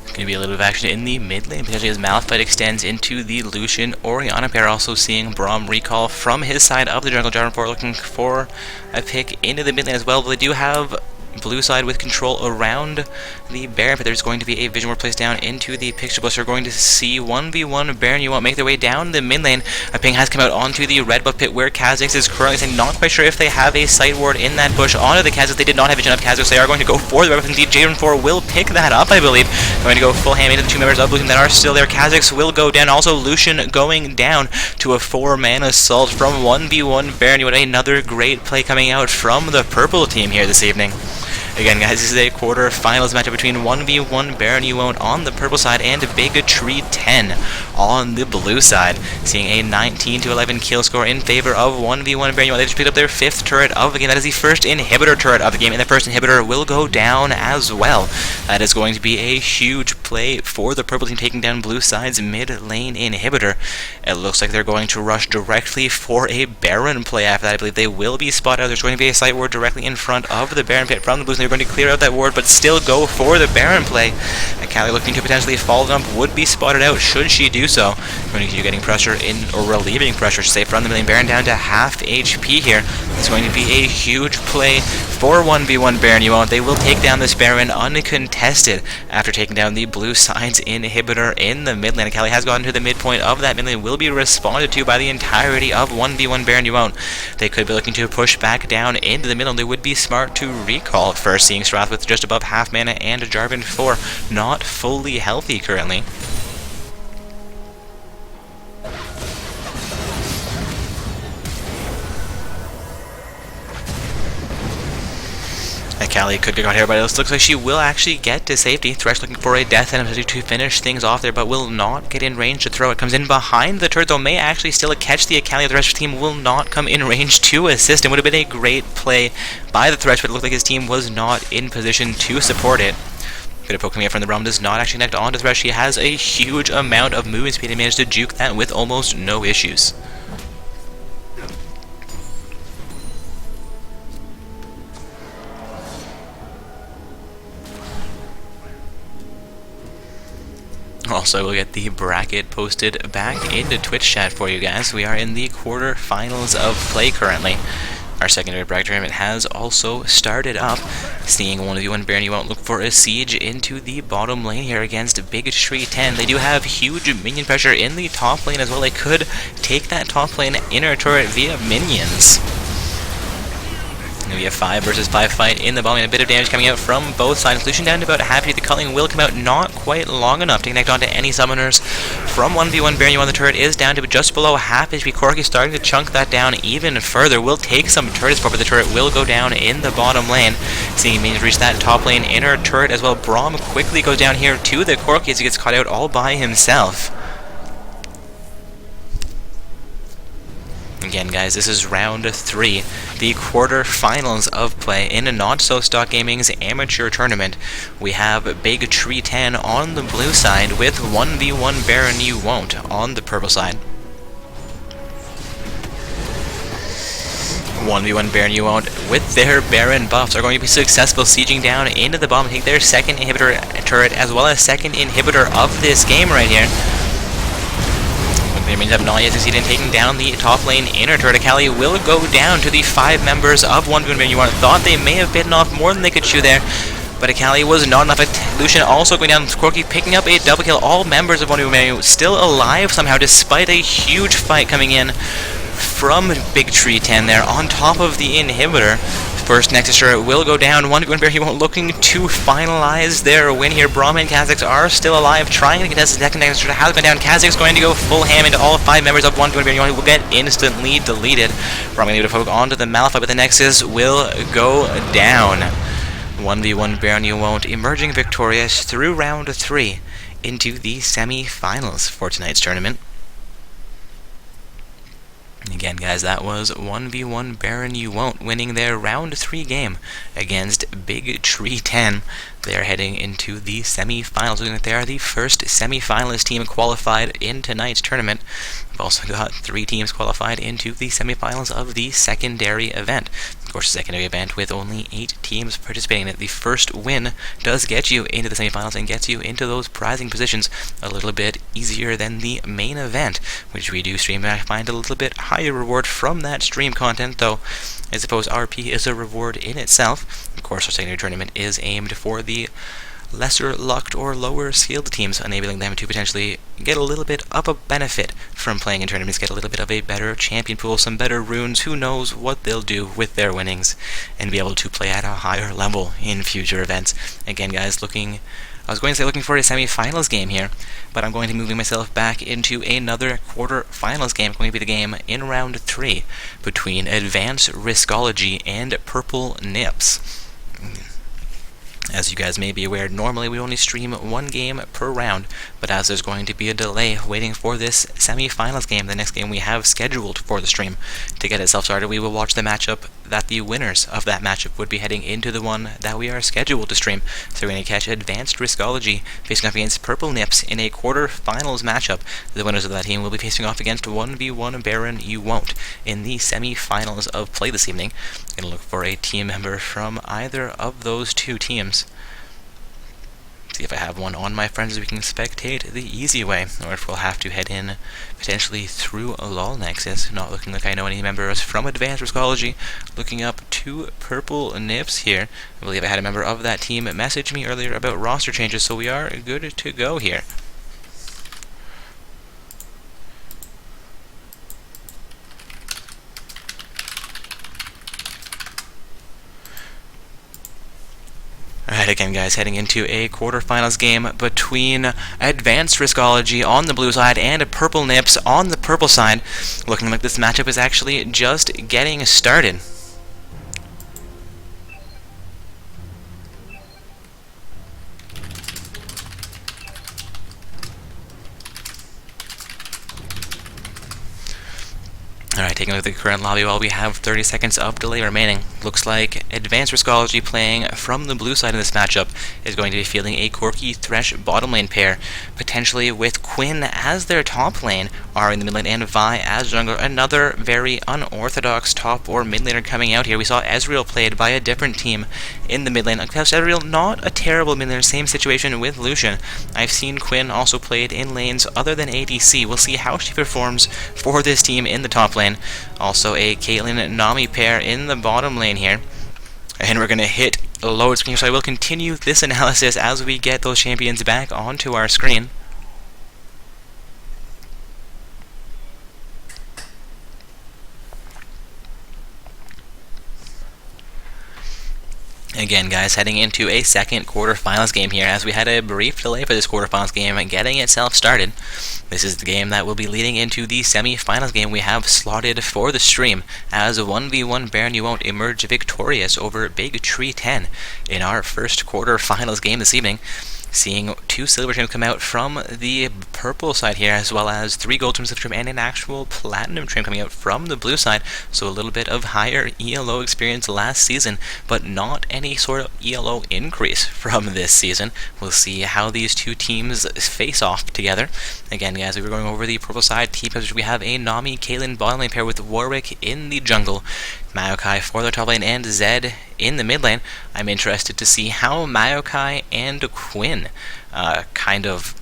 Going to be a little bit of action in the mid lane, potentially as Malphite extends into the Lucian Orianna pair. Also seeing Braum recall from his side of the jungle. Jarvan 4 looking for a pick into the mid lane as well, but they do have blue side with control around the Baron, but there's going to be a Vision Ward placed down into the Pixel Blister. We're going to see 1v1 Baron. You won't make their way down the mid lane. A ping has come out onto the red buff pit where Kha'Zix is currently saying, not quite sure if they have a sight ward in that push onto the Kha'Zix. They did not have vision of Kha'Zix. They are going to go for the red buff. Indeed, J4 will pick that up, I believe. Going to go full ham into the two members of Blue Team that are still there. Kha'Zix will go down. Also, Lucian going down to a 4-man assault from 1v1 Baron. You had another great play coming out from the purple team here this evening. Again, guys, this is a quarter-finals matchup between 1v1 Baron Yuwon't on the purple side and Big Tree 10 on the blue side. Seeing a 19-11 kill score in favor of 1v1 Baron Yuwon't. They just picked up their 5th turret of the game. That is the first inhibitor turret of the game, and the first inhibitor will go down as well. That is going to be a huge play for the purple team, taking down blue side's mid-lane inhibitor. It looks like they're going to rush directly for a Baron play after that. I believe they will be spotted out. There's going to be a sight ward directly in front of the Baron pit from the blues. They're going to clear out that ward, but still go for the Baron play. Akali looking to potentially fall jump, would be spotted out should she do so. Going to keep getting pressure in, or relieving pressure, to say, from the lane. Baron down to half HP here. It's going to be a huge play for 1v1 Baron Yuwon't. They will take down this Baron uncontested after taking down the blue side's inhibitor in the mid lane. Akali has gotten to the midpoint of that mid lane, will be responded to by the entirety of 1v1 Baron Yuwon't. They could be looking to push back down into the middle. They would be smart to recall at first, seeing Strath with just above half mana and Jarvan 4 not fully healthy currently. Akali could get caught here, but it looks like she will actually get to safety. Thresh looking for a death item to finish things off there, but will not get in range to throw. It comes in behind the turret, though may actually still catch the Akali. The Thresh team will not come in range to assist him. Would have been a great play by the Thresh, but it looked like his team was not in position to support it. Bit of poke coming up from the realm, does not actually connect onto Thresh. He has a huge amount of movement speed and managed to juke that with almost no issues. Also, we'll get the bracket posted back into Twitch chat for you guys. We are in the quarterfinals of play currently. Our secondary bracket tournament has also started up. Seeing 1v1 Baron Yuwon't look for a siege into the bottom lane here against Big Tree 10. They do have huge minion pressure in the top lane as well. They could take that top lane inner turret via minions. We have 5 versus 5 fight in the bottom lane. A bit of damage coming out from both sides. Lucian down to about half HP. The culling will come out not quite long enough to connect onto any summoners. From 1v1 Baron Yuwon't, the turret is down to just below half HP. Corki starting to chunk that down even further. Will take some turret support, but the turret will go down in the bottom lane. Seeing minions reach that top lane inner turret as well. Braum quickly goes down here to the Corki as he gets caught out all by himself. Again, guys, this is round 3, the quarterfinals of play in a Not So Stock Gaming's amateur tournament. We have Big Tree 10 on the blue side with 1v1 Baron Yuwon't on the purple side. 1v1 Baron Yuwon't with their Baron buffs are going to be successful sieging down into the bottom, take their second inhibitor turret as well as second inhibitor of this game right here. The minions have not yet succeeded in taking down the top lane inner turret. Akali will go down to the 5 members of 1v1 Baron Yuwon't. Thought they may have bitten off more than they could chew there, but Akali was not enough. Lucian also going down. Corki picking up a double kill. All members of 1v1 Baron Yuwon't still alive somehow, despite a huge fight coming in from Big Tree 10 there on top of the inhibitor. First Nexus turret will go down. 1v1 Baron Yuwon't looking to finalize their win here. Braum and Kha'Zix are still alive, trying to contest the second Nexus turret. Has been down. Kha'Zix going to go full ham into all 5 members of 1v1 Baron Yuwon't, who will get instantly deleted. Braum going to poke onto the Malphite, but the Nexus will go down. 1v1 Baron Yuwon't emerging victorious through round 3 into the semi-finals for tonight's tournament. Again, guys, that was 1v1 Baron Yuwon't winning their round 3 game against Big Tree 10. They are heading into the semi-finals. Looking like they are the first semi-finalist team qualified in tonight's tournament. We've also got 3 teams qualified into the semi-finals of the secondary event. Of course, the secondary event with only 8 teams participating in it. The first win does get you into the semi-finals and gets you into those prizing positions a little bit easier than the main event, which we do stream. I find a little bit higher reward from that stream content, though I suppose RP is a reward in itself. Of course, our secondary tournament is aimed for the lesser lucked or lower skilled teams, enabling them to potentially get a little bit of a benefit from playing in tournaments, get a little bit of a better champion pool, some better runes, who knows what they'll do with their winnings, and be able to play at a higher level in future events. Again, guys, looking for a semi-finals game here, but I'm going to be moving myself back into another quarter-finals game. It's going to be the game in round 3 between Advanced Riskology and Purple Nips. As you guys may be aware, normally we only stream 1 game per round, but as there's going to be a delay waiting for this semi-finals game, the next game we have scheduled for the stream, to get itself started, we will watch the matchup that the winners of that matchup would be heading into the one that we are scheduled to stream. So we're going to catch Advanced Riskology facing off against Purple Nips in a quarter-finals matchup. The winners of that team will be facing off against 1v1 Baron You Won't in the semi-finals of play this evening. Going to look for a team member from either of those 2 teams. See if I have one on my friends we can spectate the easy way, or if we'll have to head in potentially through a LOL Nexus. Not looking like I know any members from Advanced Riskology. Looking up 2 Purple Nips here. I believe I had a member of that team message me earlier about roster changes, so we are good to go here. Alright, again guys, heading into a quarterfinals game between Advanced Riskology on the blue side and Purple Nips on the purple side. Looking like this matchup is actually just getting started. Alright, taking a look at the current lobby while we have 30 seconds of delay remaining. Looks like Advanced Riskology playing from the blue side in this matchup is going to be fielding a Corki Thresh bottom lane pair, potentially with Quinn as their top lane, Ari in the mid lane, and Vi as jungler. Another very unorthodox top or mid laner coming out here. We saw Ezreal played by a different team in the mid lane. Ezreal, not a terrible mid laner, same situation with Lucian. I've seen Quinn also played in lanes other than ADC. We'll see how she performs for this team in the top lane. Also a Caitlyn Nami pair in the bottom lane here. And we're going to hit a load screen, so I will continue this analysis as we get those champions back onto our screen. Again, guys, heading into a second quarterfinals game here, as we had a brief delay for this quarterfinals game and getting itself started. This is the game that will be leading into the semi-finals game we have slotted for the stream, as 1v1 Baron You Won't emerge victorious over Big Tree 10 in our first quarterfinals game this evening. Seeing 2 silver trims come out from the purple side here, as well as 3 gold trims and an actual platinum trim coming out from the blue side. So a little bit of higher ELO experience last season, but not any sort of ELO increase from this season. We'll see how these 2 teams face off together. Again, guys, we're going over the purple side team, which we have a Nami Caitlyn bottom lane pair with Warwick in the jungle, Maokai for the top lane, and Zed in the mid lane. I'm interested to see how Maokai and Quinn kind of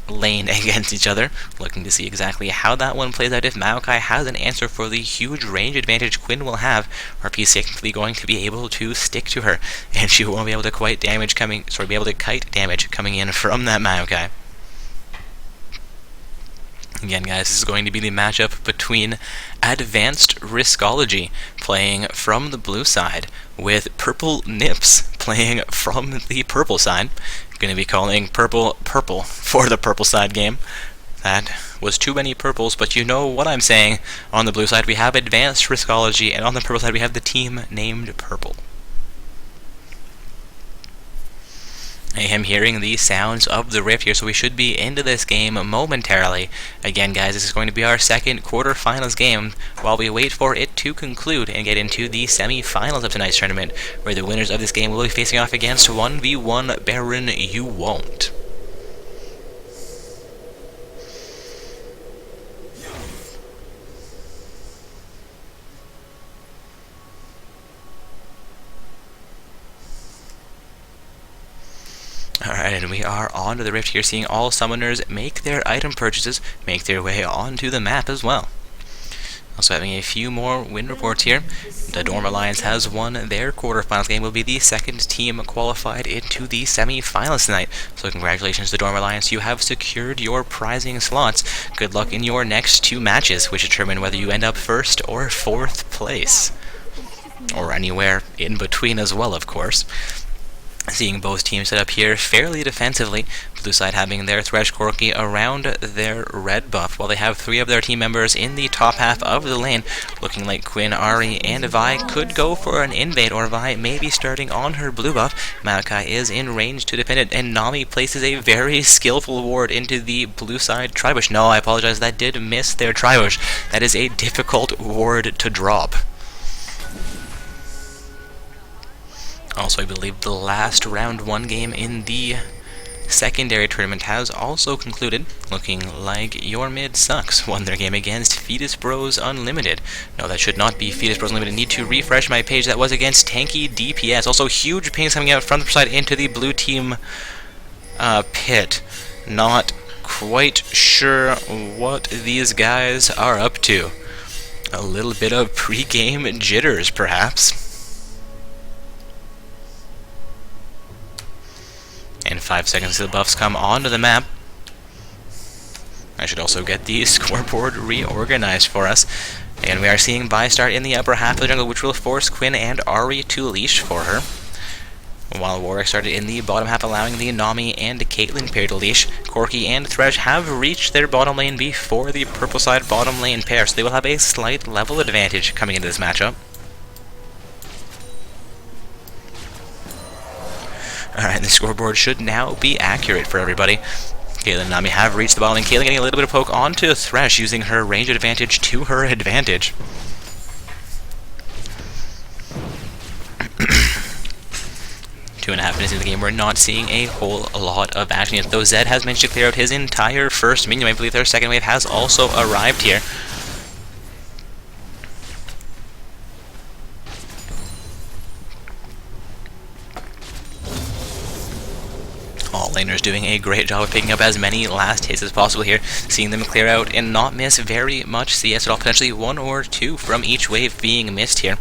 lane against each other. Looking to see exactly how that one plays out. If Maokai has an answer for the huge range advantage Quinn will have, RP is simply going to be able to stick to her, and she won't be able to kite damage coming in from that Maokai. Again, guys, this is going to be the matchup between Advanced Riskology playing from the blue side with Purple Nips playing from the purple side. Going to be calling purple for the purple side game. That was too many purples, but you know what I'm saying. On the blue side we have Advanced Riskology, and on the purple side we have the team named Purple. I am hearing the sounds of the rift here, so we should be into this game momentarily. Again, guys, this is going to be our second quarterfinals game while we wait for it to conclude and get into the semi-finals of tonight's tournament, where the winners of this game will be facing off against 1v1 Baron You Won't. Alright, and we are on to the Rift here, seeing all summoners make their item purchases, make their way onto the map as well. Also having a few more win reports here. The Dorm Alliance has won their quarterfinals game, will be the second team qualified into the semi-finals tonight. So congratulations to the Dorm Alliance, you have secured your prizing slots. Good luck in your next 2 matches, which determine whether you end up 1st or 4th place. Or anywhere in between as well, of course. Seeing both teams set up here fairly defensively, blue side having their Thresh Corki around their red buff, while they have 3 of their team members in the top half of the lane, looking like Quinn, Ahri, and Vi could go for an invade, or Vi may be starting on her blue buff. Maokai is in range to defend it, and Nami places a very skillful ward into the blue side Tribush. No, I apologize, that did miss their Tribush. That is a difficult ward to drop. Also, I believe the last round 1 game in the secondary tournament has also concluded, looking like Your Mid Sucks won their game against Fetus Bros Unlimited. No, that should not be Fetus Bros Unlimited. Need to refresh my page. That was against Tanky DPS. Also, huge pings coming out from the side into the blue team pit. Not quite sure what these guys are up to. A little bit of pre-game jitters, perhaps. In 5 seconds till the buffs come onto the map. I should also get the scoreboard reorganized for us. And we are seeing Vi start in the upper half of the jungle, which will force Quinn and Ahri to leash for her. While Warwick started in the bottom half, allowing the Nami and Caitlyn pair to leash. Corki and Thresh have reached their bottom lane before the purple side bottom lane pair, so they will have a slight level advantage coming into this matchup. Alright, the scoreboard should now be accurate for everybody. Caitlyn and Nami have reached the bottom lane. Caitlyn getting a little bit of poke onto Thresh, using her range advantage to her advantage. Two and a half minutes into the game, we're not seeing a whole lot of action yet, though Zed has managed to clear out his entire first minion. I believe their second wave has also arrived here. All laners doing a great job of picking up as many last hits as possible here, seeing them clear out and not miss very much CS at all. Potentially 1 or 2 from each wave being missed here.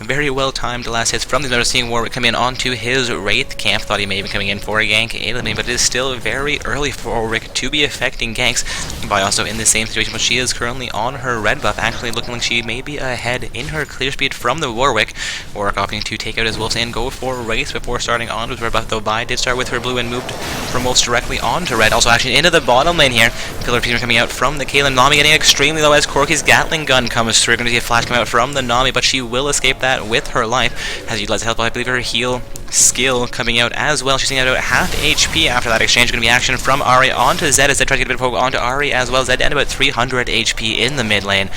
Very well timed last hits from these members. Seeing Warwick come in onto his Wraith camp. Thought he may be coming in for a gank Aileen, but it is still very early for Warwick to be affecting ganks. Vi also in the same situation, but she is currently on her red buff, actually looking like she may be ahead in her clear speed from the Warwick. Warwick opting to take out his wolves and go for Wraith before starting on with red buff, though Vi did start with her blue and moved from wolves directly onto red. Also action into the bottom lane here. Pillar Peter coming out from the Caitlyn. Nami getting extremely low as Corki's Gatling gun comes through. Going to see a flash come out from the Nami, but she will escape that with her life. Has utilized the health, but I believe her heal skill coming out as well. She's getting out half HP after that exchange. Going to be action from Ahri onto Zed as Zed tries to get a bit of poke onto Ahri as well. Zed down about 300 HP in the mid lane.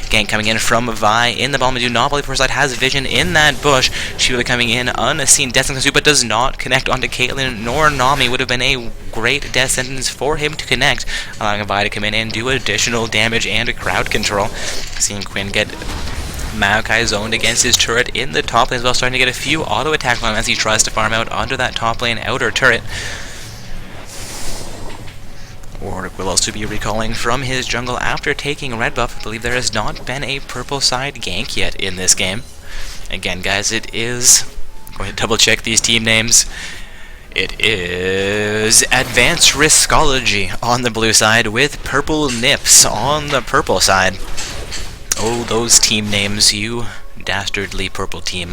Gank coming in from Vi in the bottom. Do not believe her side has vision in that bush. She will be coming in unseen. Death sentence, but does not connect onto Caitlyn nor Nami. Would have been a great death sentence for him to connect, allowing Vi to come in and do additional damage and crowd control. Seeing Quinn get Maokai zoned against his turret in the top lane as well, starting to get a few auto attacks on him as he tries to farm out onto that top lane outer turret. Warwick will also be recalling from his jungle after taking red buff. I believe there has not been a purple side gank yet in this game. Again, guys, it is... I'm going to double check these team names. It is Advanced Riskology on the blue side with Purple Nips on the purple side. Oh, those team names, you dastardly purple team.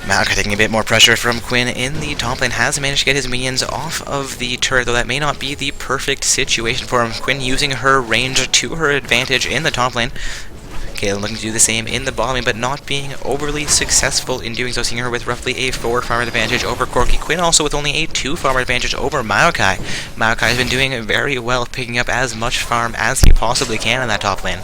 Maokai taking a bit more pressure from Quinn in the top lane, has managed to get his minions off of the turret, though that may not be the perfect situation for him. Quinn using her range to her advantage in the top lane. Caitlyn looking to do the same in the bottom lane, but not being overly successful in doing so, seeing her with roughly a 4 farmer advantage over Corki. Quinn also with only a 2 farmer advantage over Maokai. Maokai has been doing very well, picking up as much farm as he possibly can in that top lane.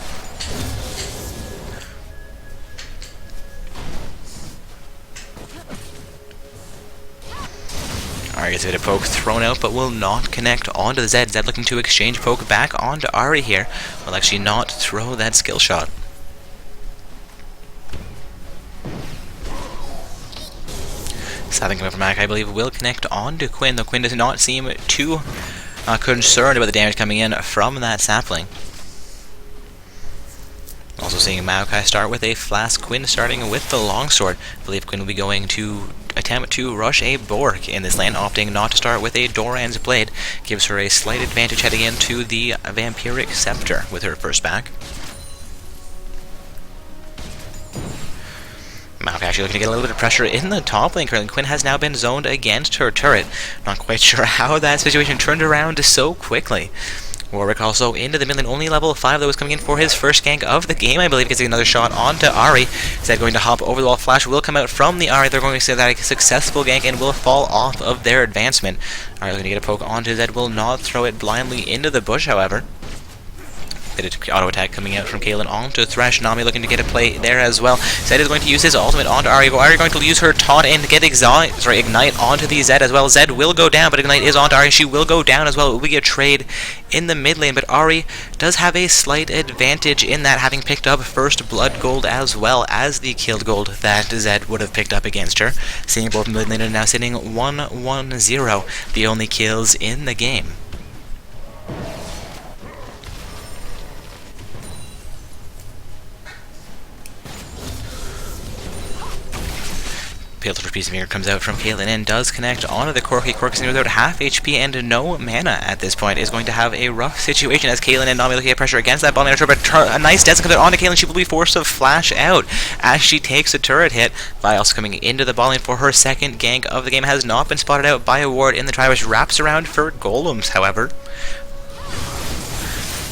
Ahri gets a bit of poke thrown out, but will not connect onto the Zed. Zed looking to exchange poke back onto Ahri here. Will actually not throw that skill shot. Something coming from Mac, I believe, will connect onto Quinn, though Quinn does not seem too concerned about the damage coming in from that sapling. Also seeing Maokai start with a flask, Quinn starting with the longsword. I believe Quinn will be going to attempt to rush a Bork in this lane, opting not to start with a Doran's Blade. Gives her a slight advantage heading into the Vampiric Scepter with her first back. Maokai actually looking to get a little bit of pressure in the top lane currently. Quinn has now been zoned against her turret. Not quite sure how that situation turned around so quickly. Warwick also into the mid lane, only level 5 that was coming in for his first gank of the game, I believe, gets another shot onto Ahri. Zed going to hop over the wall, flash will come out from the Ahri, they're going to say that a successful gank and will fall off of their advancement. Ahri looking to get a poke onto Zed, will not throw it blindly into the bush, however. Bit of auto attack coming out from Kaelin onto Thresh. Nami looking to get a play there as well. Zed is going to use his ultimate onto Ahri. Ahri going to use her taunt and get Ignite onto the Zed as well. Zed will go down, but Ignite is onto Ahri. She will go down as well. It will be a trade in the mid lane, but Ahri does have a slight advantage in that, having picked up first blood gold as well as the killed gold that Zed would have picked up against her. Seeing both mid laners now sitting 1-1-0, the only kills in the game. Pillar Peacemaker comes out from Kaelin and does connect onto the Corki. Corki's without half HP and no mana at this point, is going to have a rough situation as Kaelin and Nami looking at pressure against that bottom lane turret, but a nice death comes out onto Kaelin. She will be forced to flash out as she takes a turret hit. Vi also coming into the bottom lane for her second gank of the game, has not been spotted out by a ward in the try, which wraps around for golems, however.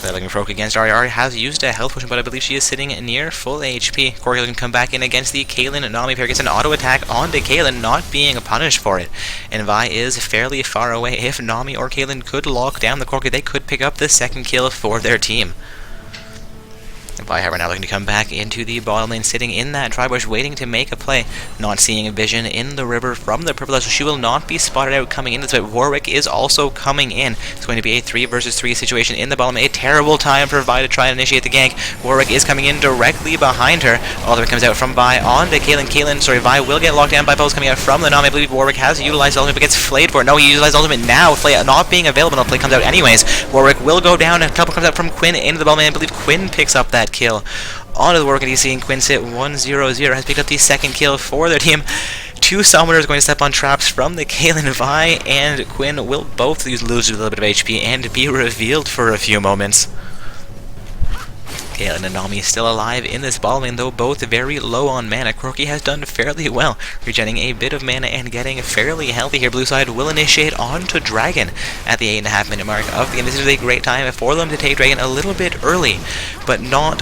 They're looking for Oak against Ahri. Ahri has used a health potion, but I believe she is sitting near full HP. Corki can come back in against the Kaelin and Nami pair. Gets an auto attack onto Kaelin, not being punished for it. And Vi is fairly far away. If Nami or Kaelin could lock down the Corki, they could pick up the second kill for their team. Vi, however, now looking to come back into the bottom lane, sitting in that tri-bush, waiting to make a play. Not seeing a vision in the river from the purple, so she will not be spotted out coming in this way. Warwick is also coming in. It's going to be a 3 versus 3 situation in the bottom lane. A terrible time for Vi to try and initiate the gank. Warwick is coming in directly behind her. Ultimate comes out from Vi onto Kaelin. Vi will get locked down by bows coming out from the Nami. I believe Warwick has utilized ultimate, but gets flayed for it. No, he utilized ultimate now. Flay not being available. No play comes out anyways. Warwick will go down. A couple comes out from Quinn into the bottom lane. I believe Quinn picks up that kill onto the Warwick, and he's seeing Quinn sit 1-0-0, has picked up the second kill for their team. Two summoners going to step on traps from the Kaelin. Vi and Quinn will both lose a little bit of HP and be revealed for a few moments. Kaelin and Nami still alive in this bottom lane, though both very low on mana. Corki has done fairly well, regenerating a bit of mana and getting fairly healthy here. Blue side will initiate onto Dragon at the 8.5 minute mark of the game. This is a great time for them to take Dragon a little bit early, but not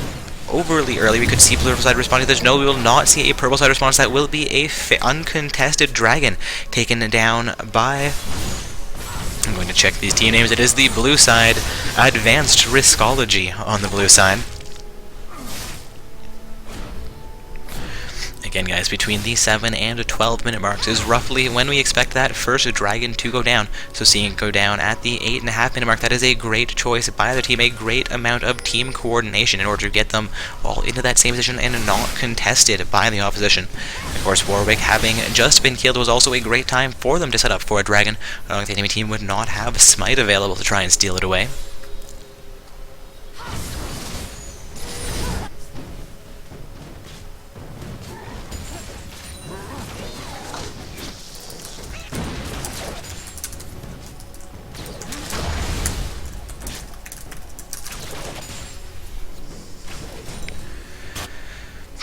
overly early. We could see blue side responding. There's no, we will not see a purple side response. That will be a uncontested Dragon taken down by, I'm going to check these team names. It is the blue side Advanced Riskology on the blue side. Again, guys, between the 7 and 12 minute marks is roughly when we expect that first Dragon to go down. So seeing it go down at the 8.5 minute mark, that is a great choice by the team, a great amount of team coordination in order to get them all into that same position and not contested by the opposition. Of course, Warwick having just been killed was also a great time for them to set up for a Dragon. I don't think the enemy team would not have Smite available to try and steal it away.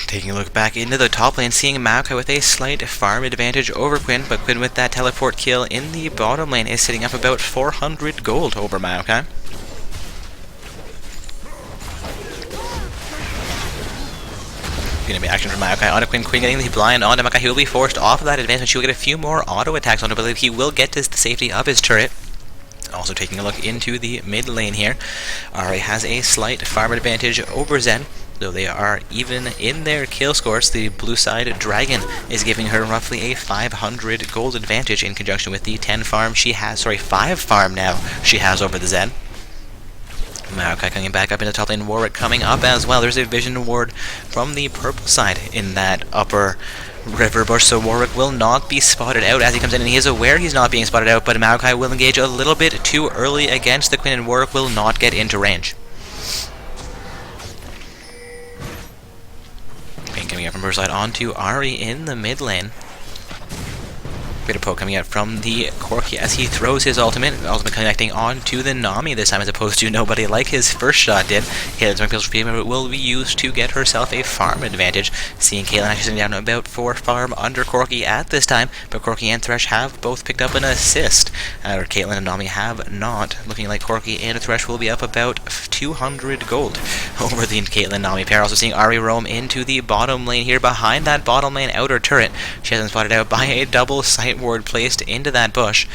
Taking a look back into the top lane, seeing Maokai with a slight farm advantage over Quinn, but Quinn with that teleport kill in the bottom lane is sitting up about 400 gold over Maokai. Gonna be action from Maokai onto Quinn. Quinn getting the blind onto Maokai. He will be forced off of that advancement. She will get a few more auto attacks on him, but he will get to the safety of his turret. Also taking a look into the mid lane here. Ahri has a slight farm advantage over Zen. Though they are even in their kill scores, the blue side Dragon is giving her roughly a 500 gold advantage in conjunction with the 10 farm she has, 5 farm now she has over the Zed. Maokai coming back up into top lane, Warwick coming up as well. There's a vision ward from the purple side in that upper river bush, so Warwick will not be spotted out as he comes in, and he is aware he's not being spotted out, but Maokai will engage a little bit too early against the Queen, and Warwick will not get into range. Coming out from her side onto Ahri in the mid lane. Bit of poke coming out from the Corki as he throws his ultimate connecting on to the Nami this time, as opposed to nobody like his first shot did. Caitlin's will be used to get herself a farm advantage, seeing Caitlyn actually sitting down about 4 farm under Corki at this time, but Corki and Thresh have both picked up an assist. Caitlyn and Nami have not, looking like Corki and Thresh will be up about 200 gold over the Caitlyn-Nami pair. Also seeing Ahri roam into the bottom lane here behind that bottom lane outer turret. She has been spotted out by a double sight ward placed into that bush.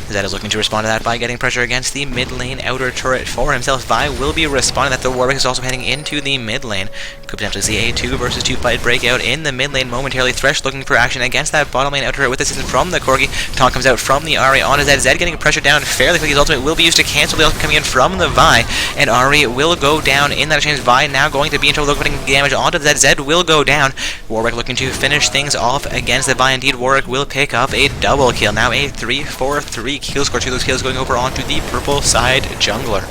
Zed is looking to respond to that by getting pressure against the mid lane outer turret for himself. Vi will be responding that. The Warwick is also heading into the mid lane. Could potentially see a 2 versus 2 fight breakout in the mid lane momentarily. Thresh looking for action against that bottom lane outer turret with assistance from the Corgi. Taunt comes out from the Ahri on Zed. Zed getting pressure down fairly quickly. His ultimate will be used to cancel the ultimate coming in from the Vi, and Ahri will go down in that exchange. Vi now going to be in trouble, putting damage onto Zed. Zed will go down. Warwick looking to finish things off against the Vi. Indeed, Warwick will pick up a double kill. Now a 3-4-3 kill score. 2 of those kills going over onto the purple side jungler.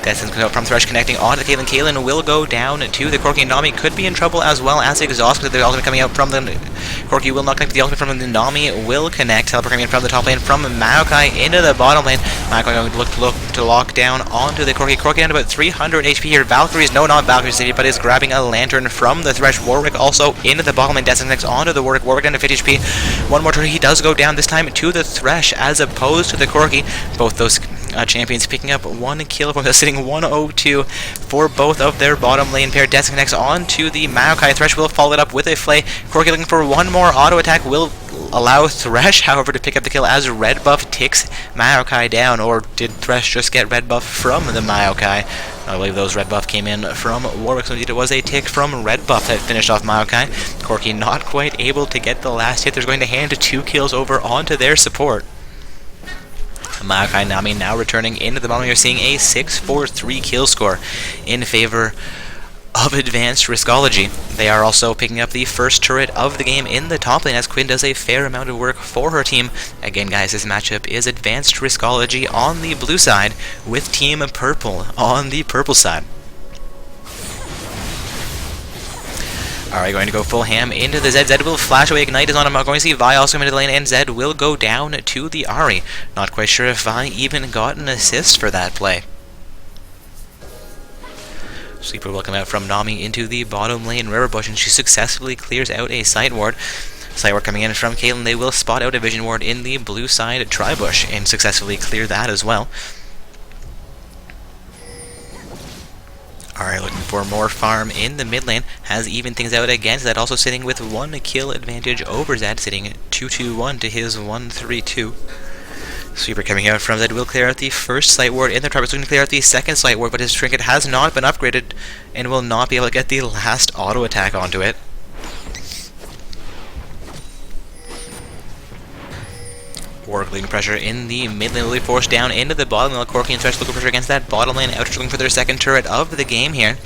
Death Sentence comes out from Thresh connecting onto Caitlyn. Caitlyn will go down to the Corki, and Nami could be in trouble as well as Exhaust, because the ultimate coming out from the Corki will not connect. The ultimate from the Nami will connect. Teleport coming in from the top lane from Maokai into the bottom lane. Maokai going to look to lock down onto the Corki. Corki down about 300 HP here. Valkyrie's, no, not Valkyrie's, but is grabbing a lantern from the Thresh. Warwick also into the bottom lane. Death Sentence onto the Warwick. Warwick down to 50 HP. One more turn. He does go down, this time to the Thresh as opposed to the Corki. Both those champions picking up 1 kill from sitting 102 for both of their bottom lane pair. Death connects on to the Maokai. Thresh will follow it up with a Flay. Corki looking for one more auto attack will allow Thresh, however, to pick up the kill as red buff ticks Maokai down. Or did Thresh just get red buff from the Maokai? I believe those red buff came in from Warwick, so indeed it was a tick from red buff that finished off Maokai. Corki not quite able to get the last hit. They're going to hand 2 kills over onto their support. Maokai Nami now returning into the bottom. You're seeing a 6-4-3 kill score in favor of Advanced Riskology. They are also picking up the first turret of the game in the top lane as Quinn does a fair amount of work for her team. Again, guys, this matchup is Advanced Riskology on the blue side with Team Purple on the purple side. Alright, going to go full ham into the Zed. Zed will flash away. Ignite is on him. I'm going to see Vi also come into the lane, and Zed will go down to the Ahri. Not quite sure if Vi even got an assist for that play. Sleeper will come out from Nami into the bottom lane river bush, and she successfully clears out a sight ward. Sight ward coming in from Caitlyn. They will spot out a vision ward in the blue side tri-bush and successfully clear that as well. Alright, looking for more farm in the mid lane. Has even things out against that. Also sitting with 1 kill advantage over Zed, sitting at 2-2-1 to his 1-3-2. Sweeper coming out from Zed will clear out the first sight ward in the trap. He's looking to clear out the second sight ward, but his trinket has not been upgraded and will not be able to get the last auto attack onto it. Warwick leading pressure in the mid lane will be forced down into the bottom lane. Corki and Thresh looking pressure against that bottom lane. Outer looking for their second turret of the game here.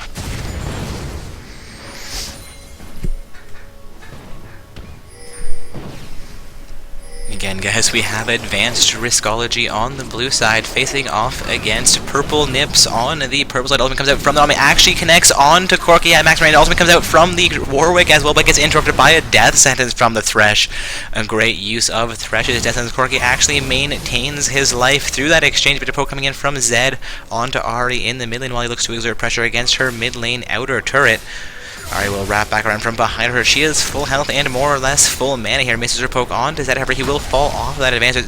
Again, guys, we have Advanced Riskology on the blue side facing off against Purple Nips on the purple side. Ultimate comes out from the Nami, actually connects on to Corki at max range. Ultimate comes out from the Warwick as well, but gets interrupted by a Death Sentence from the Thresh. A great use of Thresh's Death Sentence. Corki actually maintains his life through that exchange, but a poke coming in from Zed onto Ahri in the mid lane while he looks to exert pressure against her mid lane outer turret. Ahri will wrap back around from behind her. She is full health and more or less full mana here. Misses her poke on to Zed. However, he will fall off of that advantage.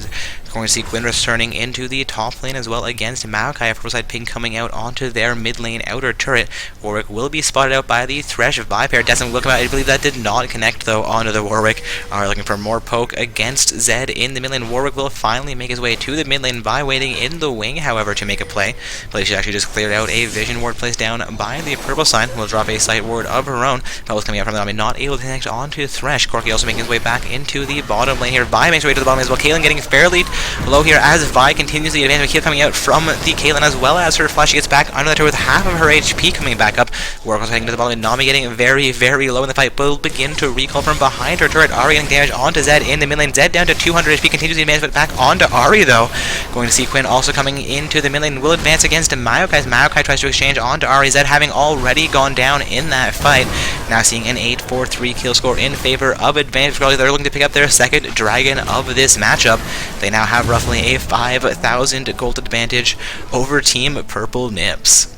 Going to see Quinn returning into the top lane as well against Maokai. Purple side ping coming out onto their mid lane outer turret. Warwick will be spotted out by the Thresh of Vi pair. Desmond will come out. I believe that did not connect though onto the Warwick. Are looking for more poke against Zed in the mid lane. Warwick will finally make his way to the mid lane by waiting in the wing, however, to make a play. But she actually just cleared out a vision ward placed down by the purple side. Will drop a sight ward of her own. That was coming out from the enemy, not able to connect onto Thresh. Corki also making his way back into the bottom lane here. Vi makes her way to the bottom as well. Kaylin getting fairly low here as Vi continues the advantage. Keep coming out from the Kaylin as well as her flash. She gets back under the turret with half of her HP coming back up. Warwick also heading to the bottom, and Nami getting very, very low in the fight. Will begin to recall from behind her turret. Ahri getting damage onto Zed in the mid lane. Zed down to 200 HP, continues the advance, but back onto Ahri though. Going to see Quinn also coming into the mid lane. Will advance against Maokai as Maokai tries to exchange onto Ahri. Zed having already gone down in that fight. Now seeing an 8-4-3 kill score in favor of Advantage. They're looking to pick up their second dragon of this matchup. They now have roughly a 5,000 gold advantage over Team Purple Nips.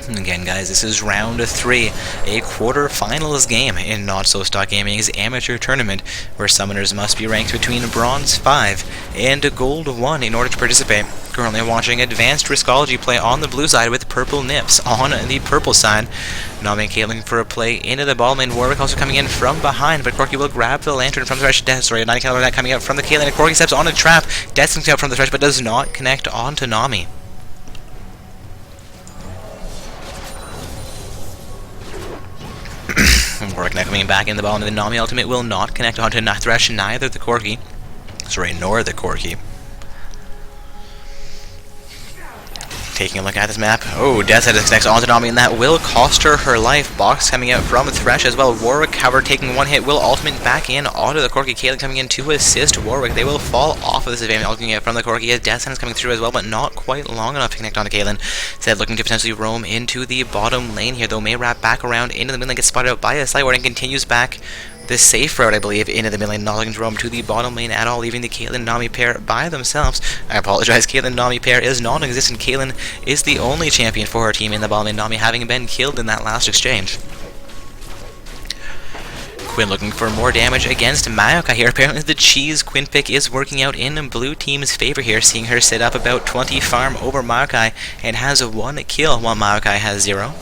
Again, guys, this is round 3, a quarterfinals game in Not So Stock Gaming's amateur tournament, where summoners must be ranked between Bronze 5 and Gold 1 in order to participate. Currently watching Advanced Riskology play on the blue side with Purple Nips on the purple side. Nami and Kaylin for a play into the ball lane. Warwick also coming in from behind, but Corki will grab the lantern from the Thresh. 90 caliber net coming out from the Kaylin, and Corki steps on a trap. Destined out from the Thresh, but does not connect onto Nami. Warwick now coming back in the ball, and the Nami ultimate will not connect onto Thresh, neither the Corki. Nor the Corki. Taking a look at this map. Oh, Death Head connects onto Nami, and that will cost her her life. Box coming out from Thresh as well. Warwick, however, taking one hit, will ultimate back in onto the Corki. Kaylin coming in to assist Warwick. They will fall off of this advantage, ultimating out from the Corki. Death Head is coming through as well, but not quite long enough to connect onto Kaylin. Zed looking to potentially roam into the bottom lane here, though may wrap back around into the mid lane, gets spotted out by a Sight Ward, and continues back the safe route, I believe, into the mid lane, not looking to roam to the bottom lane at all, leaving the Kaylin-Nami pair by themselves. I apologize, Kaylin-Nami pair is non-existent. Kaylin is the only champion for her team in the bottom lane, Nami having been killed in that last exchange. Quinn looking for more damage against Maokai here. Apparently the cheese Quinn pick is working out in blue team's favor here, seeing her set up about 20 farm over Maokai and has 1 kill while Maokai has 0.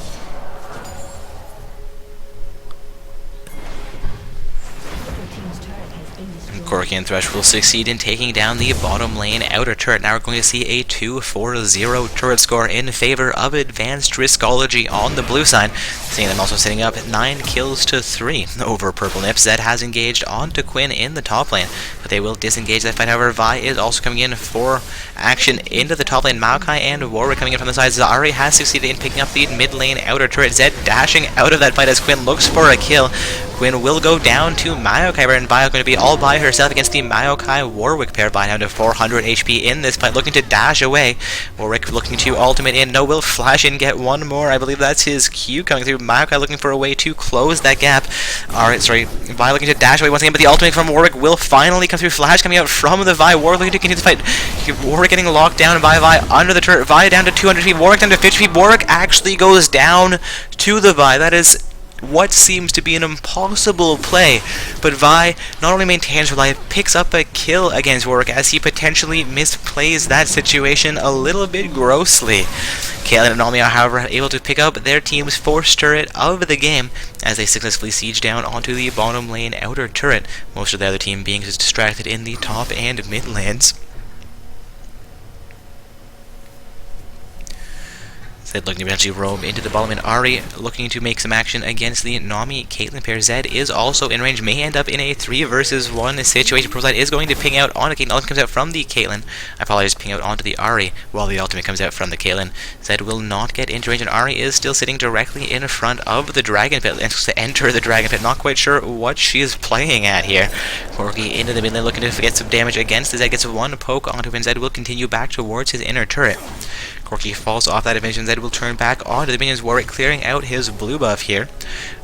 Corki and Thresh will succeed in taking down the bottom lane outer turret. Now we're going to see a 2-4-0 turret score in favor of Advanced Riskology on the blue side. Seeing them also sitting up 9 kills to 3 over Purple Nips. Zed has engaged onto Quinn in the top lane, but they will disengage that fight. However, Vi is also coming in for action into the top lane. Maokai and Warwick coming in from the sides. Ahri has succeeded in picking up the mid lane outer turret. Zed dashing out of that fight as Quinn looks for a kill. Quinn will go down to Maokai, and Vi going to be all by herself against the Maokai-Warwick pair. Vi down to 400 HP in this fight, looking to dash away. Warwick looking to ultimate in. No, will flash in, get one more. I believe that's his Q coming through. Maokai looking for a way to close that gap. Alright, Vi looking to dash away once again, but the ultimate from Warwick will finally come through. Flash coming out from the Vi. Warwick looking to continue the fight. Warwick getting locked down by Vi under the turret. Vi down to 200 HP. Warwick down to 50 HP. Warwick actually goes down to the Vi. That is what seems to be an impossible play, but Vi not only maintains her life, picks up a kill against Warwick as he potentially misplays that situation a little bit grossly. Kaylin and Nami are, however, able to pick up their team's 4th turret of the game as they successfully siege down onto the bottom lane outer turret, most of the other team being distracted in the top and mid lanes. Zed looking to eventually roam into the bottom, and Ahri looking to make some action against the Nami-Caitlyn pair. Zed is also in range, may end up in a 3 versus 1 situation. Pro side is going to ping out onto Caitlyn. Ultimate comes out from the Caitlyn. I apologize, ping out onto the Ahri while the ultimate comes out from the Caitlyn. Zed will not get into range, and Ahri is still sitting directly in front of the Dragon Pit and to enter the Dragon Pit. Not quite sure what she is playing at here. Corki into the mid lane looking to get some damage against the Zed. Gets 1 poke onto him, and Zed will continue back towards his inner turret. Corki falls off that advantage, and Zed will turn back onto the minions. Warwick clearing out his blue buff here.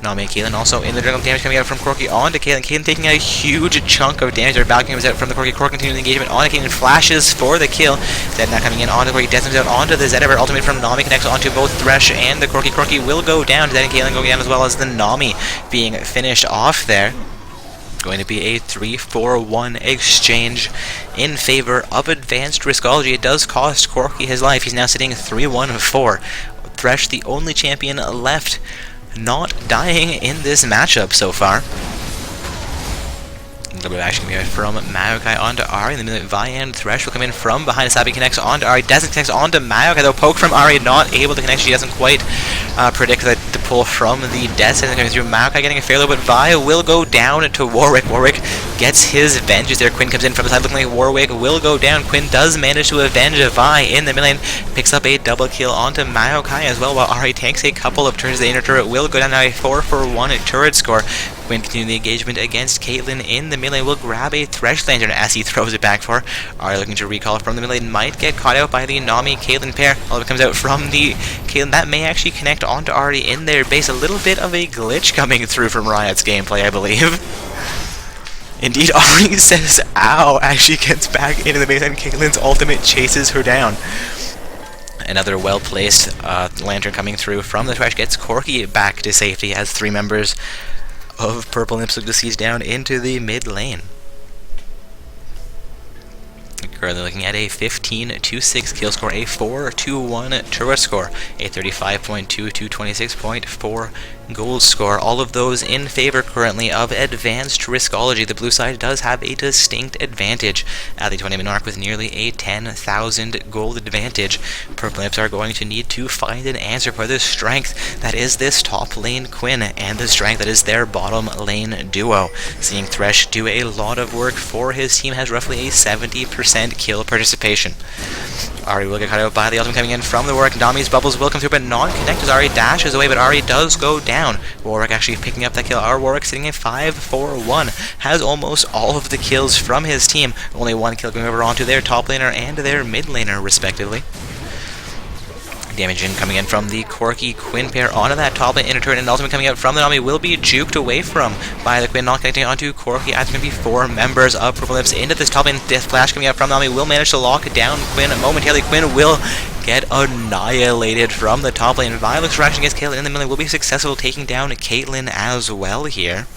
Nami and Caitlyn also in the jungle. Damage coming out from Corki onto Caitlyn. Caitlyn taking a huge chunk of damage. Their back comes out from the Corki. Corki continuing the engagement onto Caitlyn. Flashes for the kill. Zed now coming in onto Corki. Death comes out onto the Zed. Ultimate from Nami connects onto both Thresh and the Corki. Corki will go down. Zed and Caitlyn going down as well as the Nami being finished off there. Going to be a 3-4-1 exchange in favor of Advanced Riskology. It does cost Corki his life. He's now sitting 3-1-4. Thresh, the only champion left not dying in this matchup so far. A little bit of action coming from Maokai onto Ahri. In the minute, Vi and Thresh will come in from behind. Sabi connects onto Ahri. Doesn't connect onto Maokai, though. Poke from Ahri, not able to connect. She doesn't quite predict the pull from the Descent coming through. Maokai getting a fair little, but Vi will go down to Warwick. Warwick gets his vengeance there. Quinn comes in from the side, looking like Warwick will go down. Quinn does manage to avenge Vi in the mid lane. Picks up a double kill onto Maokai as well, while Ahri takes a couple of turns. The inner turret will go down now, a 4-for-1 turret score. Quinn continuing the engagement against Caitlyn in the mid lane. Will grab a Thresh Lantern as he throws it back for Ahri, looking to recall from the mid lane. Might get caught out by the Nami Caitlyn pair. All of it comes out from the Caitlyn. That may actually connect onto Ahri in their base. A little bit of a glitch coming through from Riot's gameplay, I believe. Indeed, Ahri says ow as she gets back into the base, and Caitlyn's ultimate chases her down. Another well-placed lantern coming through from the Thresh gets Corki back to safety as 3 members of Purple Imps look to siege down into the mid lane. Currently looking at a 15-6 kill score, a 4-1 turret score, a 35.2 to 26.4 gold score. All of those in favor currently of Advanced Riskology. The blue side does have a distinct advantage at the 20-minute mark with nearly a 10,000 gold advantage. Purple Imps are going to need to find an answer for the strength that is this top lane Quinn and the strength that is their bottom lane duo. Seeing Thresh do a lot of work for his team, has roughly a 70% kill participation. Ahri will get cut out by the ultimate coming in from the Warwick. Nami's bubbles will come through, but non-connect as Ahri dashes away, but Ahri does go down. Warwick actually picking up that kill. Our Warwick sitting at 5-4-1, has almost all of the kills from his team. Only 1 kill going over onto their top laner and their mid laner, respectively. Damage in coming in from the Corki Quinn pair onto that top lane inner turret, and ultimate coming out from the Nami will be juked away from by the Quinn, not connecting onto Corki. As going to be 4 members of Purple Imps into this top lane. Death Flash coming out from the Nami will manage to lock down Quinn momentarily. Quinn will get annihilated from the top lane. Violet's reaction against Caitlyn in the middle will be successful, taking down Caitlyn as well here.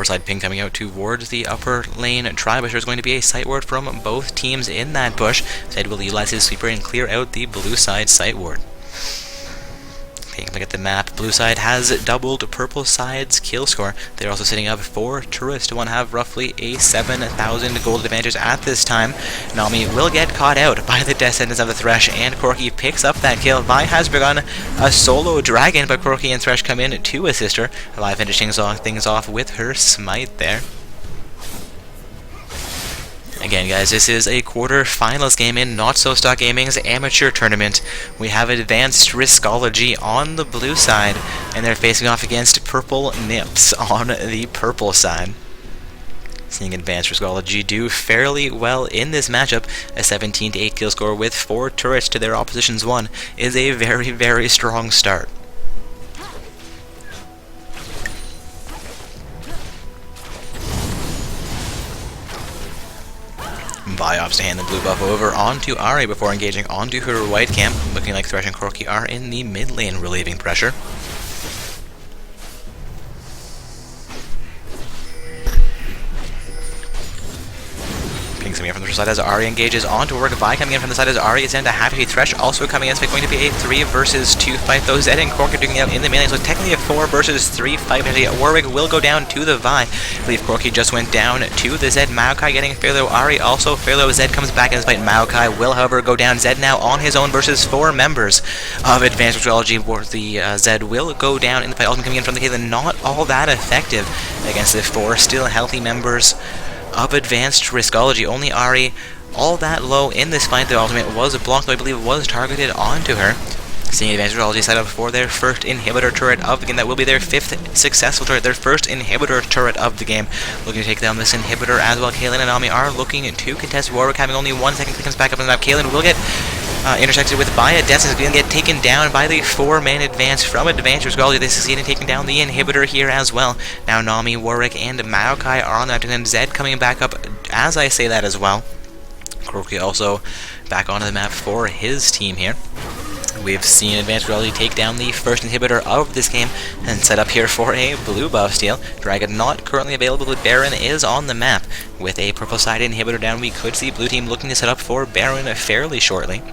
Side ping coming out towards the upper lane. Tribusher is going to be a sight ward from both teams in that push. Zed will utilize his sweeper and clear out the blue side sight ward. Taking a look at the map, blue side has doubled purple side's kill score. They're also sitting up 4 turrets to have roughly a 7,000 gold advantage at this time. Nami will get caught out by the Descendants of the Thresh, and Corki picks up that kill. Vi has begun a solo dragon, but Corki and Thresh come in to assist her. Vi finishing things off with her smite there. Again, guys, this is a quarter-finals game in Not So Stock Gaming's amateur tournament. We have Advanced Riskology on the blue side, and they're facing off against Purple Imps on the purple side. Seeing Advanced Riskology do fairly well in this matchup, a 17-8 kill score with 4 turrets to their opposition's 1 is a very, very strong start. Vi opts to hand the blue buff over onto Ahri before engaging onto her white camp, looking like Thresh and Corki are in the mid lane relieving pressure. Pings coming in from the side as Ahri engages onto Warwick. Vi coming in from the side as Ahri is into Happy Thresh also coming in. It's going to be a 3 versus 2 fight, though Zed and Corki are doing out in the mid lane, so technically a 4 versus 3 fight. Warwick will go down to the Vi. I believe Corki just went down to the Zed. Maokai getting fair low. Ahri also fair low. Zed comes back in this fight. Maokai will, however, go down. Zed now on his own versus 4 members of Advanced Riskology. The Zed will go down in the fight. Ultimate coming in from the Caitlyn, not all that effective against the 4 still healthy members of Advanced Riskology. Only Ahri all that low in this fight. The ultimate was blocked, though I believe it was targeted onto her. Seeing Advanced Riskology set up for their first inhibitor turret of the game. That will be their 5th successful turret, their first inhibitor turret of the game. Looking to take down this inhibitor as well. Caitlyn and Nami are looking to contest. Warwick having only 1 second, comes back up on the map. Caitlyn will get intersected with by a Descent, is going to get taken down by the 4-man advance from Advanced Riskology. They succeed in taking down the inhibitor here as well. Now Nami, Warwick, and Maokai are on the map, and then Zed coming back up as I say that as well. Corki also back onto the map for his team here. We've seen Advanced Reality take down the first inhibitor of this game and set up here for a blue buff steal. Dragon not currently available, but Baron is on the map. With a purple side inhibitor down, we could see blue team looking to set up for Baron fairly shortly.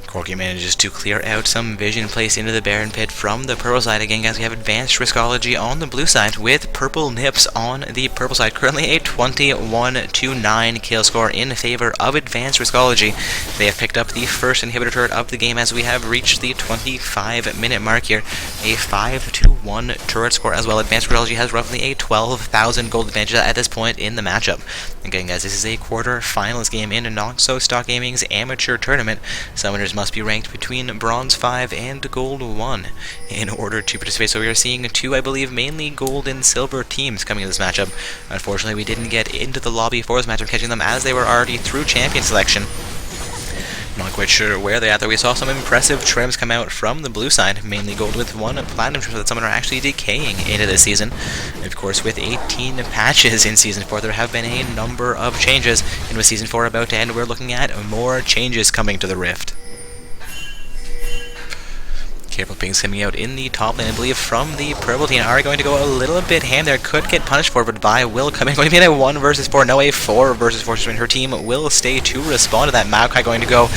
Corki manages to clear out some vision placed into the Baron pit from the purple side. Again, guys, we have advanced Riskology on the blue side with purple nips on the purple side. Currently a 21-9 kill score in favor of advanced Riskology. They have picked up the first inhibitor turret of the game as we have reached the 25-minute mark here. A 5-1 turret score as well. Advanced Riskology has roughly a 12,000 gold advantage at this point in the matchup. Again, guys, this is a quarter-finals game in Not So Stock Gaming's amateur tournament. Summoners must be ranked between Bronze 5 and Gold 1 in order to participate. So we are seeing two, I believe, mainly gold and silver teams coming in this matchup. Unfortunately, we didn't get into the lobby for this matchup, catching them as they were already through champion selection. Not quite sure where they're at, though. We saw some impressive trims come out from the blue side, mainly gold with one platinum trim, so that some are actually decaying into this season. And of course, with 18 patches in Season 4, there have been a number of changes, and with Season 4 about to end, we're looking at more changes coming to the Rift. Careful pings coming out in the top lane, I believe, from the purple team. Are going to go a little bit ham there. Could get punished for it, but Vi will come in. Going to be in a 1 versus 4. No, a 4 versus 4. Her team will stay to respond to that. Maokai going to go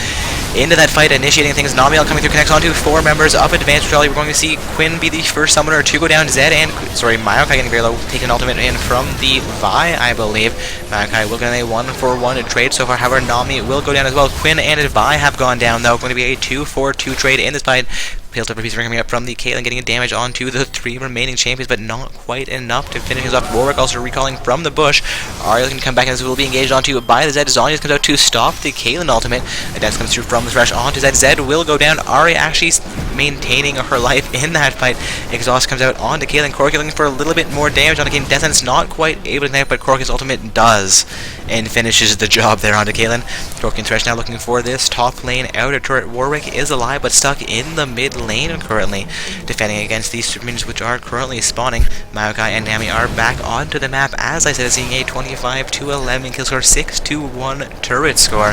into that fight, initiating things. Namiel coming through, connects onto 4 members of Advanced Reality. We're going to see Quinn be the first summoner to go down. Zed and, Maokai getting very low, taking an ultimate in from the Vi, I believe. Maokai will get a 1-for-1 trade so far. However, Nami will go down as well. Quinn and Vi have gone down, though. Going to be a 2-for-2 trade in this fight. Pale Piece coming up from the Caitlyn, getting a damage onto the 3 remaining champions, but not quite enough to finish us off. Warwick also recalling from the bush. Arya can come back, and this will be engaged onto by the Zed. Zanya comes out to stop the Caitlyn ultimate. A dance comes through from the thresh onto Zed. Zed will go down. Arya actually maintaining her life in that fight. Exhaust comes out onto Caitlyn. Corki looking for a little bit more damage onto Caitlyn. Death Sentence not quite able to connect, but Corki's ultimate does, and finishes the job there onto Caitlyn. Corki and Thresh now looking for this top lane outer turret. Warwick is alive, but stuck in the mid lane currently, defending against these super minions which are currently spawning. Maokai and Nami are back onto the map, as I said, seeing a 25-11 kill score, 6-1 turret score.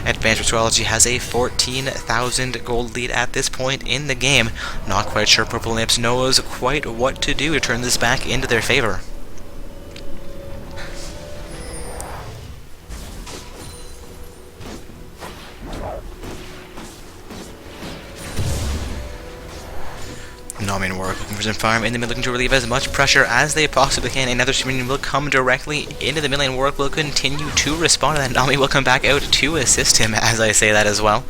Advanced Riskology has a 14,000 gold lead at this point in the game. Not quite sure Purple Nips knows quite what to do to turn this back into their favor. Nami and Warwick looking for some farm in the mid, looking to relieve as much pressure as they possibly can. Another super minion will come directly into the mid lane. Warwick will continue to respond to that. Nami will come back out to assist him, as I say that as well.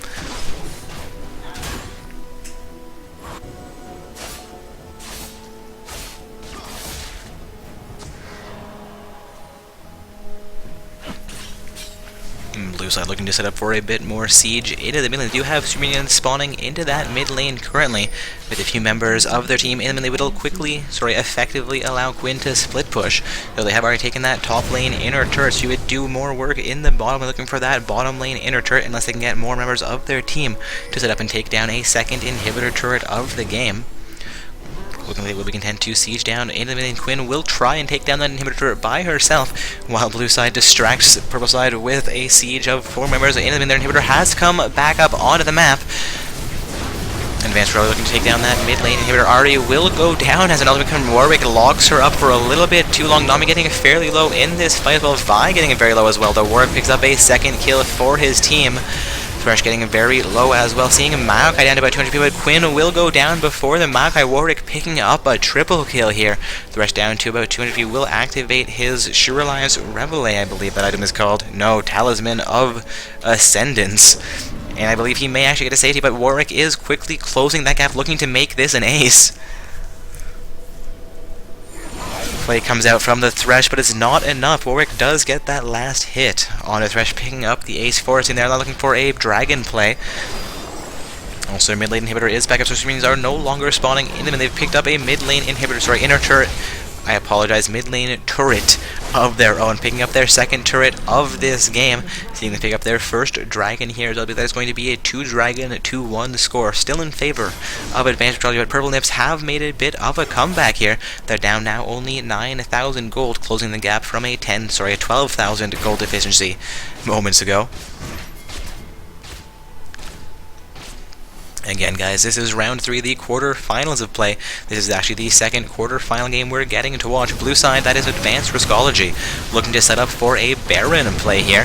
Blue side looking to set up for a bit more siege into the mid lane. They do have super minions spawning into that mid lane currently, with a few members of their team in the mid lane. Will effectively allow Quinn to split push. Though they have already taken that top lane inner turret, so you would do more work in the bottom lane, looking for that bottom lane inner turret, unless they can get more members of their team to set up and take down a second inhibitor turret of the game. Looking like they will be content to siege down into the mid lane. Quinn will try and take down that inhibitor turret by herself, while blue side distracts purple side with a siege of 4 members in the mid lane. Their inhibitor has come back up onto the map. Advanced Reality looking to take down that mid lane inhibitor. Ari will go down as an ultimate comes. Warwick locks her up for a little bit too long. Nami getting fairly low in this fight as well. Vi getting very low as well, though. Warwick picks up a second kill for his team. Thresh getting very low as well, seeing Maokai down to about 200 people, but Quinn will go down before the Maokai. Warwick picking up a triple kill here. Thresh down to about 200 people, will activate his Shurali's Reveille, I believe that item is called. No, Talisman of Ascendance. And I believe he may actually get a safety, but Warwick is quickly closing that gap, looking to make this an ace. Play comes out from the Thresh, but it's not enough. Warwick does get that last hit on the Thresh, picking up the ace for us in there. Now looking for a dragon play. Also, mid lane inhibitor is back up, so super minions are no longer spawning in them, and they've picked up a mid lane inhibitor, inner turret. I apologize, mid lane turret of their own, picking up their second turret of this game, seeing them pick up their first dragon here. That is going to be a 2-dragon, 2-1 score, still in favor of Advanced Metrology, but Purple Nips have made a bit of a comeback here. They're down now only 9,000 gold, closing the gap from a 12,000 gold deficiency moments ago. Again, guys, this is round 3, the quarterfinals of play. This is actually the second quarterfinal game we're getting to watch. Blue side, that is Advanced Riskology, looking to set up for a Baron play here.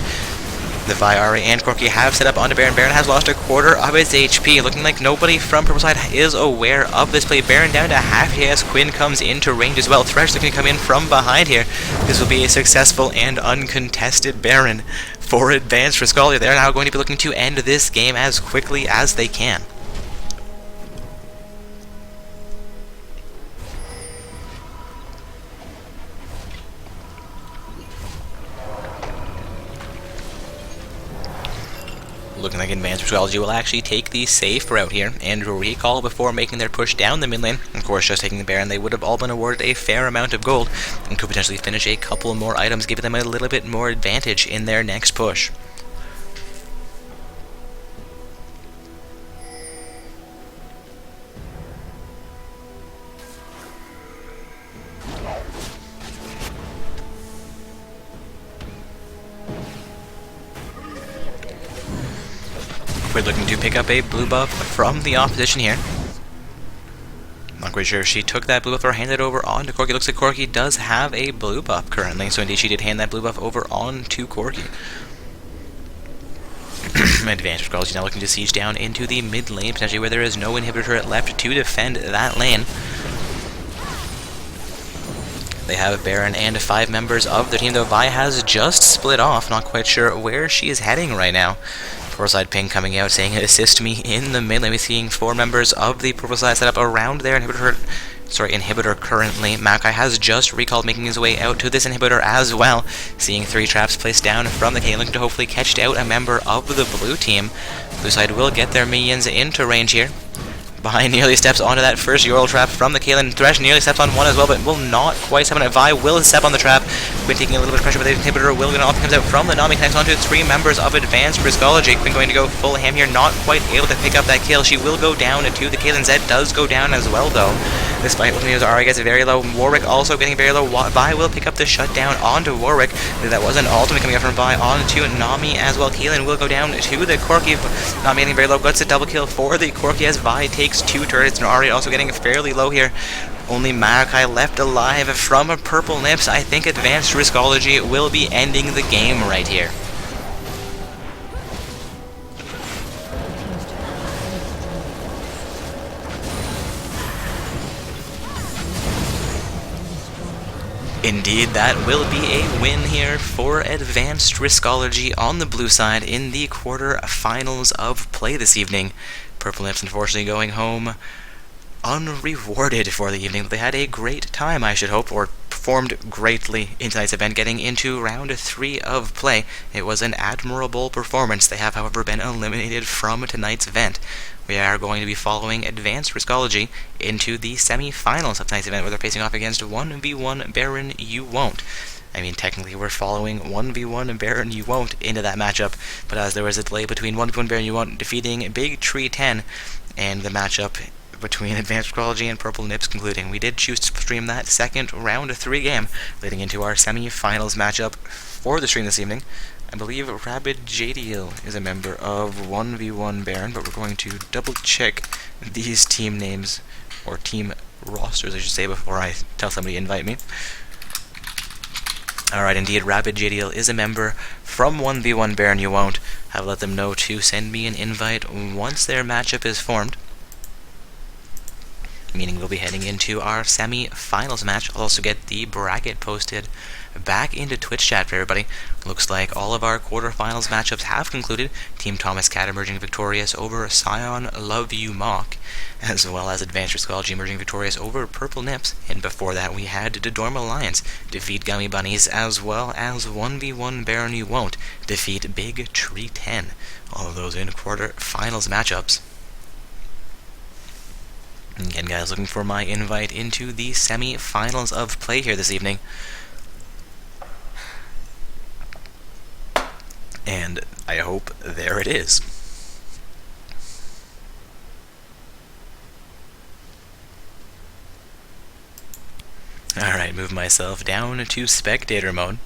The Vi, Ahri, and Corki have set up onto Baron. Baron has lost a quarter of his HP, looking like nobody from Purple side is aware of this play. Baron down to half as Quinn comes into range as well. Thresh looking to come in from behind here. This will be a successful and uncontested Baron for Advanced Riskology. They're now going to be looking to end this game as quickly as they can. Looking like Advanced Riskology will actually take the safe route here and recall before making their push down the mid lane. Of course, just taking the Baron, they would have all been awarded a fair amount of gold and could potentially finish a couple more items, giving them a little bit more advantage in their next push. We're looking to pick up a blue buff from the opposition here. Not quite sure if she took that blue buff or handed it over on to Corki. Looks like Corki does have a blue buff currently, so indeed she did hand that blue buff over on to Corki. Advanced Riskology now looking to siege down into the mid lane, potentially where there is no inhibitor turret left to defend that lane. They have Baron and 5 members of their team, though Vi has just split off. Not quite sure where she is heading right now. Purple side ping coming out saying, assist me in the mid lane. We're seeing 4 members of the purple side set up around their inhibitor currently. Maokai has just recalled, making his way out to this inhibitor as well. Seeing 3 traps placed down from the Kayn, looking to hopefully catch out a member of the blue team. Blue side will get their minions into range here. Behind nearly steps onto that first Yoral trap from the Kayn. Thresh nearly steps on one as well, but will not quite step on it. Vi will step on the trap. Quinn taking a little bit of pressure, but the inhibitor will get off. Comes out from the Nami, connects onto 3 members of Advanced Riskology. Quinn going to go full ham here, not quite able to pick up that kill. She will go down to the Kayn. Zed does go down as well, though. Despite looking at Ahri gets very low. Warwick also getting very low. Vi will pick up the shutdown onto Warwick. That was an ultimate coming up from Vi onto Nami as well. Kayn will go down to the Corki. Nami getting very low. Gets a double kill for the Corki as Vi takes 2 turrets. And Ahri also getting fairly low here. Only Maokai left alive from Purple Nips. I think Advanced Riskology will be ending the game right here. Indeed, that will be a win here for Advanced Riskology on the blue side in the quarterfinals of play this evening. Purple Nips unfortunately going home unrewarded for the evening, but they had a great time, I should hope, or performed greatly in tonight's event, getting into round 3 of play. It was an admirable performance. They have, however, been eliminated from tonight's event. We are going to be following Advanced Riskology into the semi-finals of tonight's event, where they're facing off against 1v1 Baron You Won't. I mean, technically we're following 1v1 Baron You Won't into that matchup, but as there was a delay between 1v1 Baron You Won't defeating Big Tree 10 and the matchup between Advanced Riskology and Purple Nips concluding, we did choose to stream that second round 3 game, leading into our semi-finals matchup for the stream this evening. I believe Rabid JDL is a member of 1v1 Baron, but we're going to double check these team names, or team rosters I should say, before I tell somebody to invite me. Alright, indeed, Rabid JDL is a member from 1v1 Baron You Won't. Have let them know to send me an invite once their matchup is formed. Meaning we'll be heading into our semi-finals match. I'll also get the bracket posted back into Twitch chat for everybody. Looks like all of our quarterfinals matchups have concluded. Team Thomas Cat emerging victorious over Scion Love You Mock, as well as Advanced Riskology emerging victorious over Purple Nips. And before that we had the Dorm Alliance defeat Gummy Bunnies, as well as 1v1 Baron You Won't defeat Big Tree 10. All of those in quarterfinals matchups. Again, guys, looking for my invite into the semi-finals of play here this evening. And I hope there it is. Alright, move myself down to spectator mode.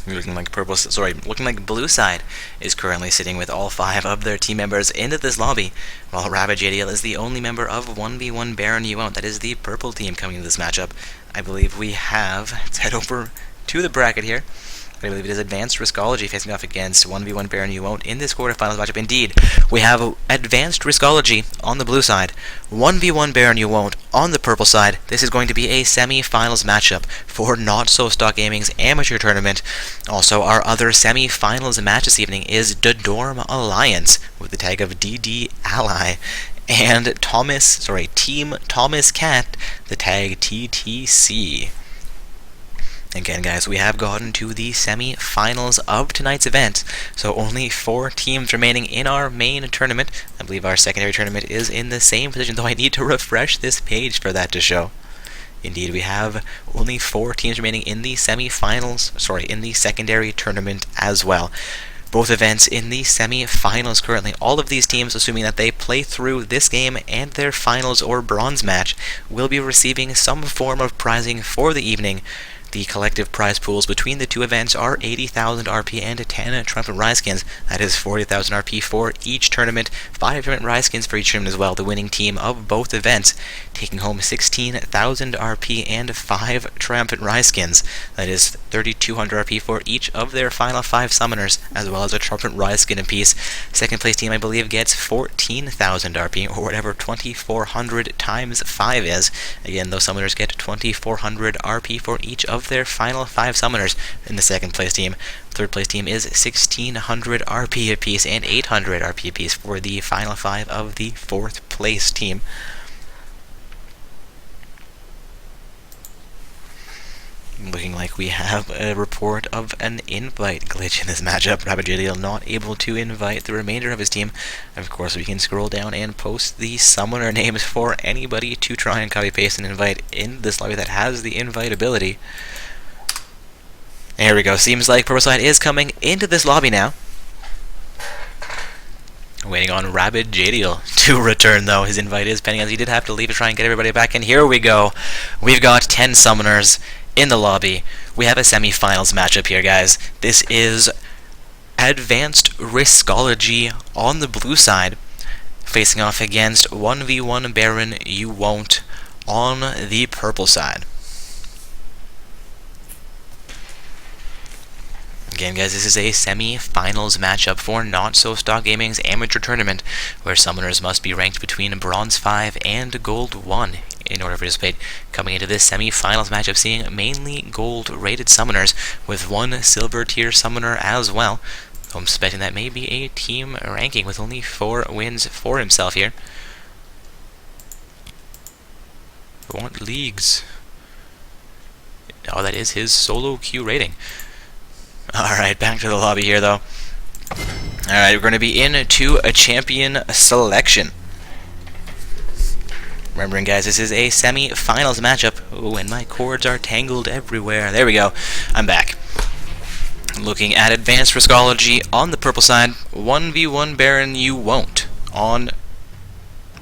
Looking like blue side is currently sitting with all 5 of their team members into this lobby, while Rabajadiel is the only member of 1v1 Baron you won't. That is the purple team coming into this matchup. I believe we have, let's head over to the bracket here. I believe it is Advanced Riskology facing off against 1v1 Baron you won't in this quarterfinals matchup. Indeed, we have Advanced Riskology on the blue side, 1v1 Baron you won't on the purple side. This is going to be a semi-finals matchup for Not So Stock Gaming's amateur tournament. Also, our other semi-finals match this evening is the Dorm Alliance with the tag of DD Ally, and Team Thomas Cat, the tag TTC. Again, guys, we have gotten to the semi-finals of tonight's event, so only 4 teams remaining in our main tournament. I believe our secondary tournament is in the same position, though I need to refresh this page for that to show. Indeed, we have only 4 teams remaining in the in the secondary tournament as well. Both events in the semi-finals currently. All of these teams, assuming that they play through this game and their finals or bronze match, will be receiving some form of prizing for the evening. The collective prize pools between the 2 events are 80,000 RP and 10 Trumpet Rise skins. That is 40,000 RP for each tournament, 5 Trumpet Rise skins for each tournament as well. The winning team of both events taking home 16,000 RP and 5 Triumphant Rise skins. That is 3,200 RP for each of their final 5 summoners, as well as a Triumphant Rise skin apiece. Second place team, I believe, gets 14,000 RP, or whatever 2,400 times 5 is. Again, those summoners get 2,400 RP for each of their final 5 summoners in the second place team. Third place team is 1,600 RP apiece and 800 RP apiece for the final 5 of the fourth place team. Looking like we have a report of an invite glitch in this matchup. Rabajadiel not able to invite the remainder of his team. Of course, we can scroll down and post the summoner names for anybody to try and copy paste and invite in this lobby that has the invite ability. There we go. Seems like purple side is coming into this lobby now. Waiting on Rabajadiel to return, though. His invite is pending, as he did have to leave to try and get everybody back in. Here we go. We've got 10 summoners in the lobby. We have a semi-finals matchup here, guys. This is Advanced Riskology on the blue side, facing off against 1v1 Baron you won't on the purple side. Again, guys, this is a semi-finals matchup for Not So Stock Gaming's amateur tournament, where summoners must be ranked between Bronze 5 and Gold 1 in order to participate. Coming into this semi-finals matchup, seeing mainly gold-rated summoners, with 1 silver tier summoner as well. I'm suspecting that may be a team ranking with only 4 wins for himself here. What leagues? Oh, that is his solo queue rating. Alright, back to the lobby here, though. Alright, we're going to be into a champion selection. Remembering, guys, this is a semi-finals matchup. Oh, and my cords are tangled everywhere. There we go. I'm back. Looking at Advanced Riskology on the purple side, 1v1 Baron you won't on...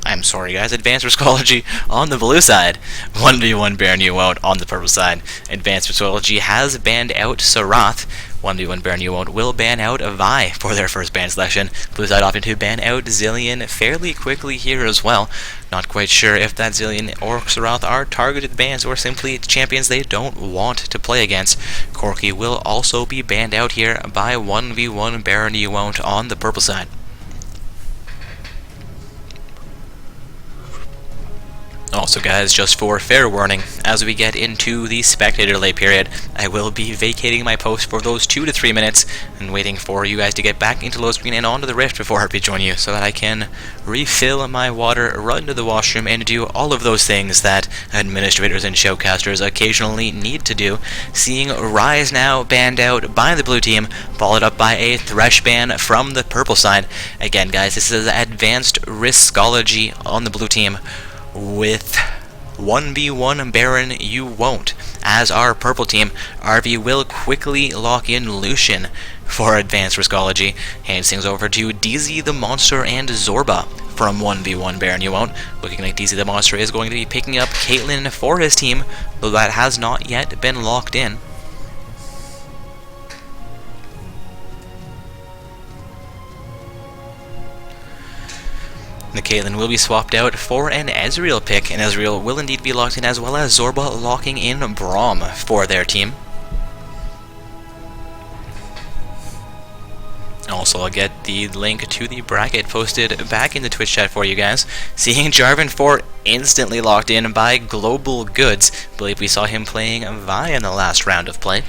I'm sorry, guys. Advanced Riskology on the blue side, 1v1 Baron you won't on the purple side. Advanced Riskology has banned out Sarath. 1v1 Baron you won't will ban out Vi for their first ban selection. Blue side opting to ban out Zilean fairly quickly here as well. Not quite sure if that Zilean or Sarath are targeted bans or simply champions they don't want to play against. Corki will also be banned out here by 1v1 Baron you won't on the purple side. Also, guys, just for fair warning, as we get into the spectator delay period, I will be vacating my post for those 2 to 3 minutes and waiting for you guys to get back into low screen and onto the Rift before I rejoin you, so that I can refill my water, run to the washroom, and do all of those things that administrators and showcasters occasionally need to do. Seeing Rise now banned out by the blue team, followed up by a Thresh ban from the purple side. Again, guys, this is Advanced Riskology on the blue team, with 1v1 Baron you won't. As our purple team, RV will quickly lock in Lucian for advanced Riskology. Hands things over to DZ the Monster and Zorba from 1v1 Baron you won't. Looking like DZ the Monster is going to be picking up Caitlyn for his team, though that has not yet been locked in. The Caitlyn will be swapped out for an Ezreal pick, and Ezreal will indeed be locked in, as well as Zorba locking in Braum for their team. Also, I'll get the link to the bracket posted back in the Twitch chat for you guys. Seeing Jarvan 4 instantly locked in by Global Goods. I believe we saw him playing Vi in the last round of play.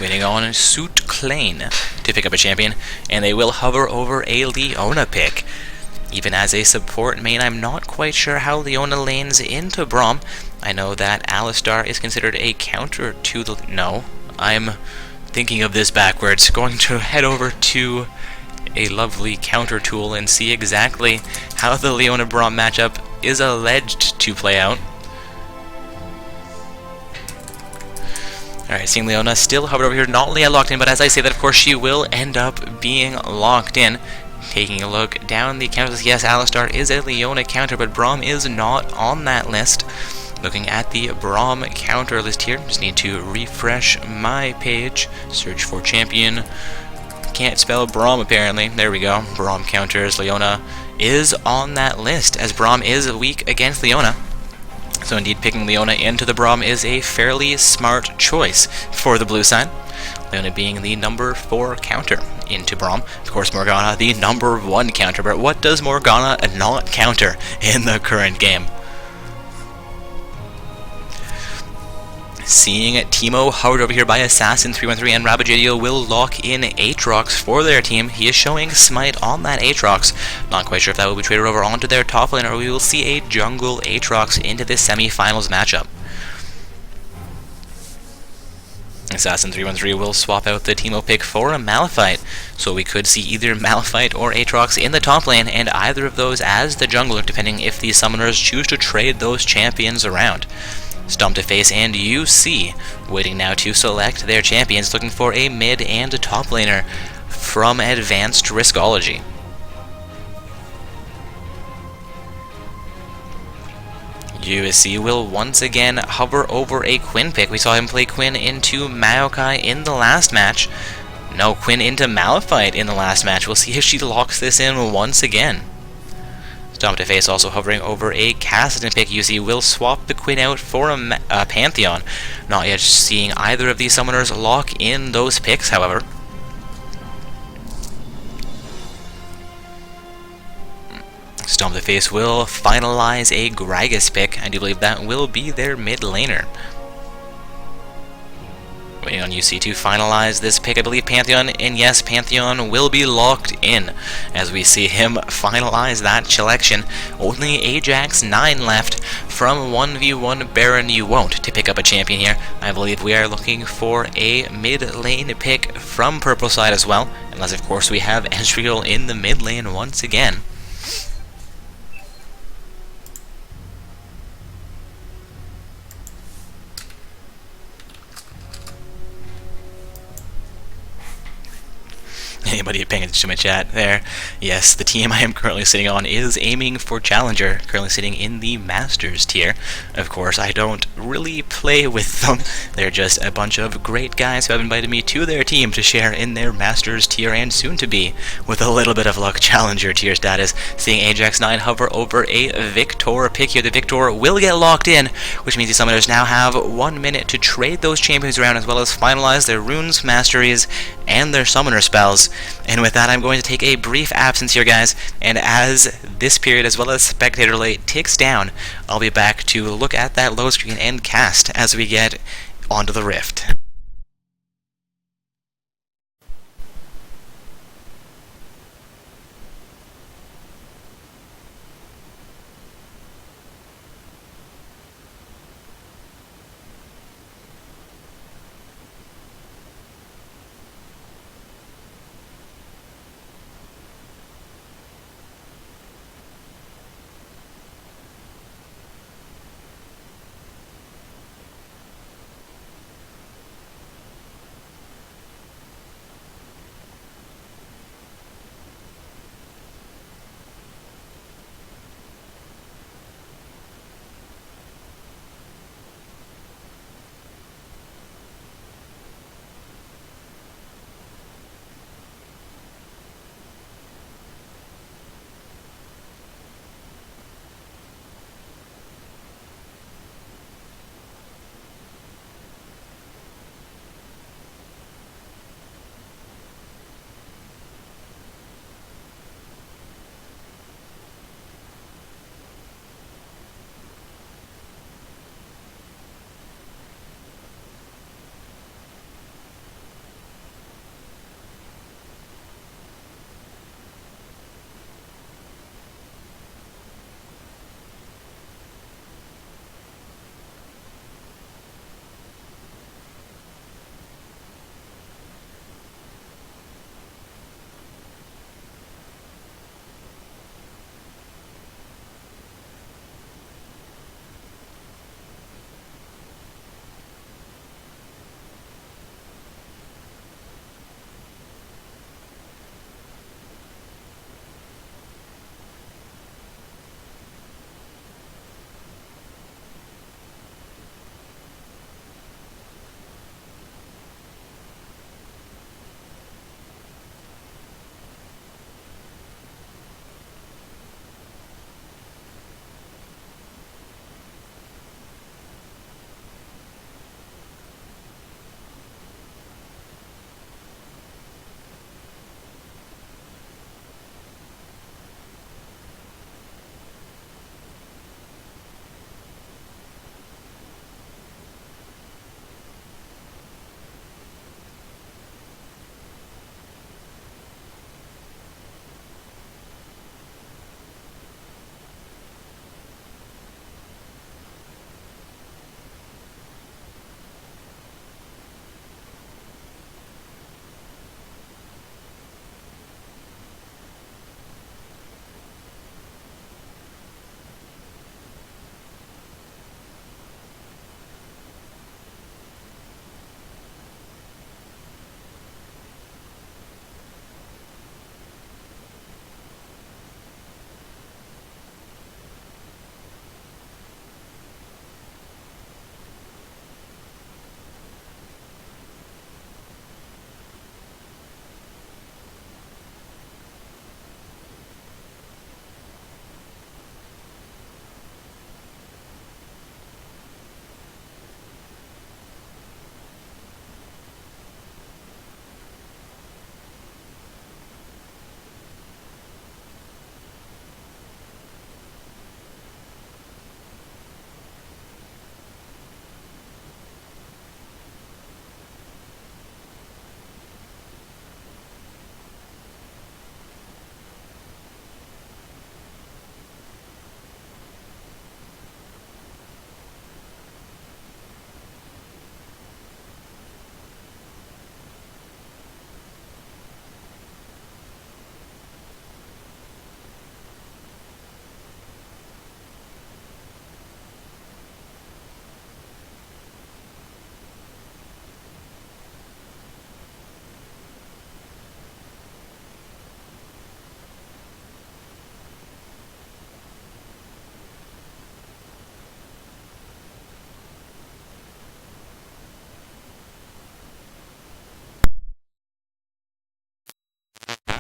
Waiting on Suit Klein to pick up a champion, and they will hover over a Leona pick. Even as a support main, I'm not quite sure how Leona lanes into Braum. I know that Alistar is considered a counter to the... No, I'm thinking of this backwards. Going to head over to a lovely counter tool and see exactly how the Leona Braum matchup is alleged to play out. Alright, seeing Leona still hovered over here, not only locked in, but as I say that, of course, she will end up being locked in. Taking a look down the counter list, yes, Alistar is a Leona counter, but Braum is not on that list. Looking at the Braum counter list here, just need to refresh my page, search for champion. Can't spell Braum apparently, there we go, Braum counters, Leona is on that list, as Braum is weak against Leona. So indeed, picking Leona into the Braum is a fairly smart choice for the blue side. Leona being the number 4 counter into Braum. Of course, Morgana the number 1 counter, but what does Morgana not counter in the current game? Seeing Teemo hovered over here by Assassin313, and Rabajadiel will lock in Aatrox for their team. He is showing Smite on that Aatrox. Not quite sure if that will be traded over onto their top lane, or we will see a jungle Aatrox into this semi-finals matchup. Assassin313 will swap out the Teemo pick for a Malphite, so we could see either Malphite or Aatrox in the top lane, and either of those as the jungler, depending if the summoners choose to trade those champions around. Stomp to Face and UC waiting now to select their champions, looking for a mid and a top laner from Advanced Riskology. USC will once again hover over a Quinn pick. We saw him play Quinn into Maokai in the last match. No, Quinn into Malphite in the last match. We'll see if she locks this in once again. Stomp to Face also hovering over a Kassadin pick. UC will swap the Quinn out for a Pantheon. Not yet seeing either of these summoners lock in those picks, however. Stomp to Face will finalize a Gragas pick. I do believe that will be their mid laner. Waiting on UC to finalize this pick, I believe Pantheon, and yes, Pantheon will be locked in as we see him finalize that selection. Only Ajax 9 left from 1v1 Baron you won't to pick up a champion here. I believe we are looking for a mid lane pick from purple side as well, unless of course we have Ezreal in the mid lane once again. Anybody paying attention to my chat there? Yes, the team I am currently sitting on is aiming for Challenger, currently sitting in the Masters tier. Of course, I don't really play with them. They're just a bunch of great guys who have invited me to their team to share in their Masters tier and soon to be, with a little bit of luck, Challenger tier status. Seeing Ajax 9 hover over a Victor pick here. The Victor will get locked in, which means the summoners now have 1 minute to trade those champions around, as well as finalize their runes, masteries, and their summoner spells. And with that, I'm going to take a brief absence here, guys, and as this period as well as spectator late ticks down, I'll be back to look at that low screen and cast as we get onto the Rift.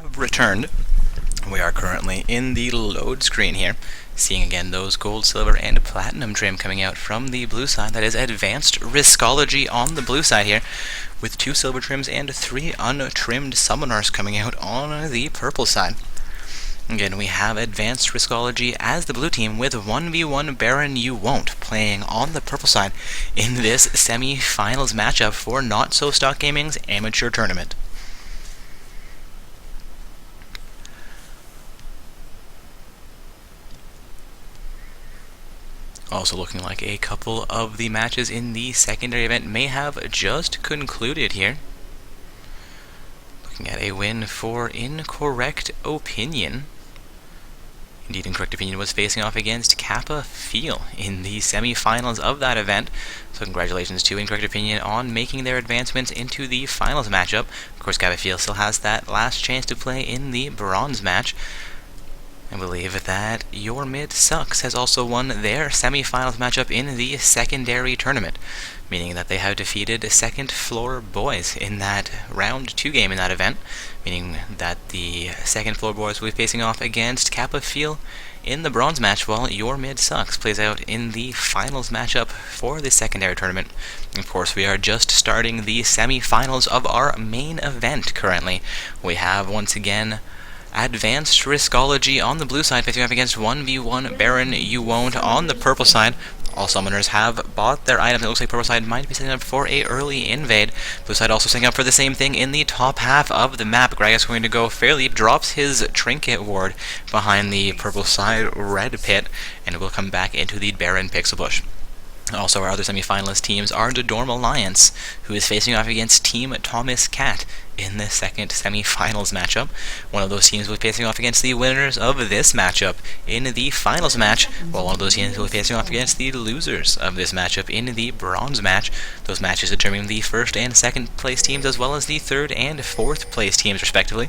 have returned. We are currently in the load screen here, seeing again those gold, silver, and platinum trim coming out from the blue side. That is advanced Riskology on the blue side here, with 2 silver trims and 3 untrimmed summoners coming out on the purple side. Again, we have Advanced Riskology as the blue team with 1v1 Baron You Won't playing on the purple side in this semi-finals matchup for Not So Stock Gaming's amateur tournament. Also looking like a couple of the matches in the secondary event may have just concluded here. Looking at a win for Incorrect Opinion. Indeed, Incorrect Opinion was facing off against Kappa Feel in the semi-finals of that event. So congratulations to Incorrect Opinion on making their advancements into the finals matchup. Of course, Kappa Feel still has that last chance to play in the bronze match. I believe that Your Mid Sucks has also won their semi-finals matchup in the secondary tournament, meaning that they have defeated Second Floor Boys in that round 2 game in that event, meaning that the Second Floor Boys will be facing off against Kappa Feel in the bronze match, while Your Mid Sucks plays out in the finals matchup for the secondary tournament. Of course, we are just starting the semi-finals of our main event currently. We have, once again, Advanced Riskology on the blue side facing up against 1v1 Baron You Won't on the purple side. All summoners have bought their items. It looks like purple side might be setting up for a early invade. Blue side also setting up for the same thing in the top half of the map. Gragas going to go fairly, drops his trinket ward behind the purple side red pit, and will come back into the Baron Pixel Bush. Also, our other semi-finalist teams are the Dorm Alliance, who is facing off against Team Thomas Cat in the second semi-finals matchup. One of those teams will be facing off against the winners of this matchup in the finals match, while one of those teams will be facing off against the losers of this matchup in the bronze match. Those matches determining the first and second place teams, as well as the third and fourth place teams, respectively.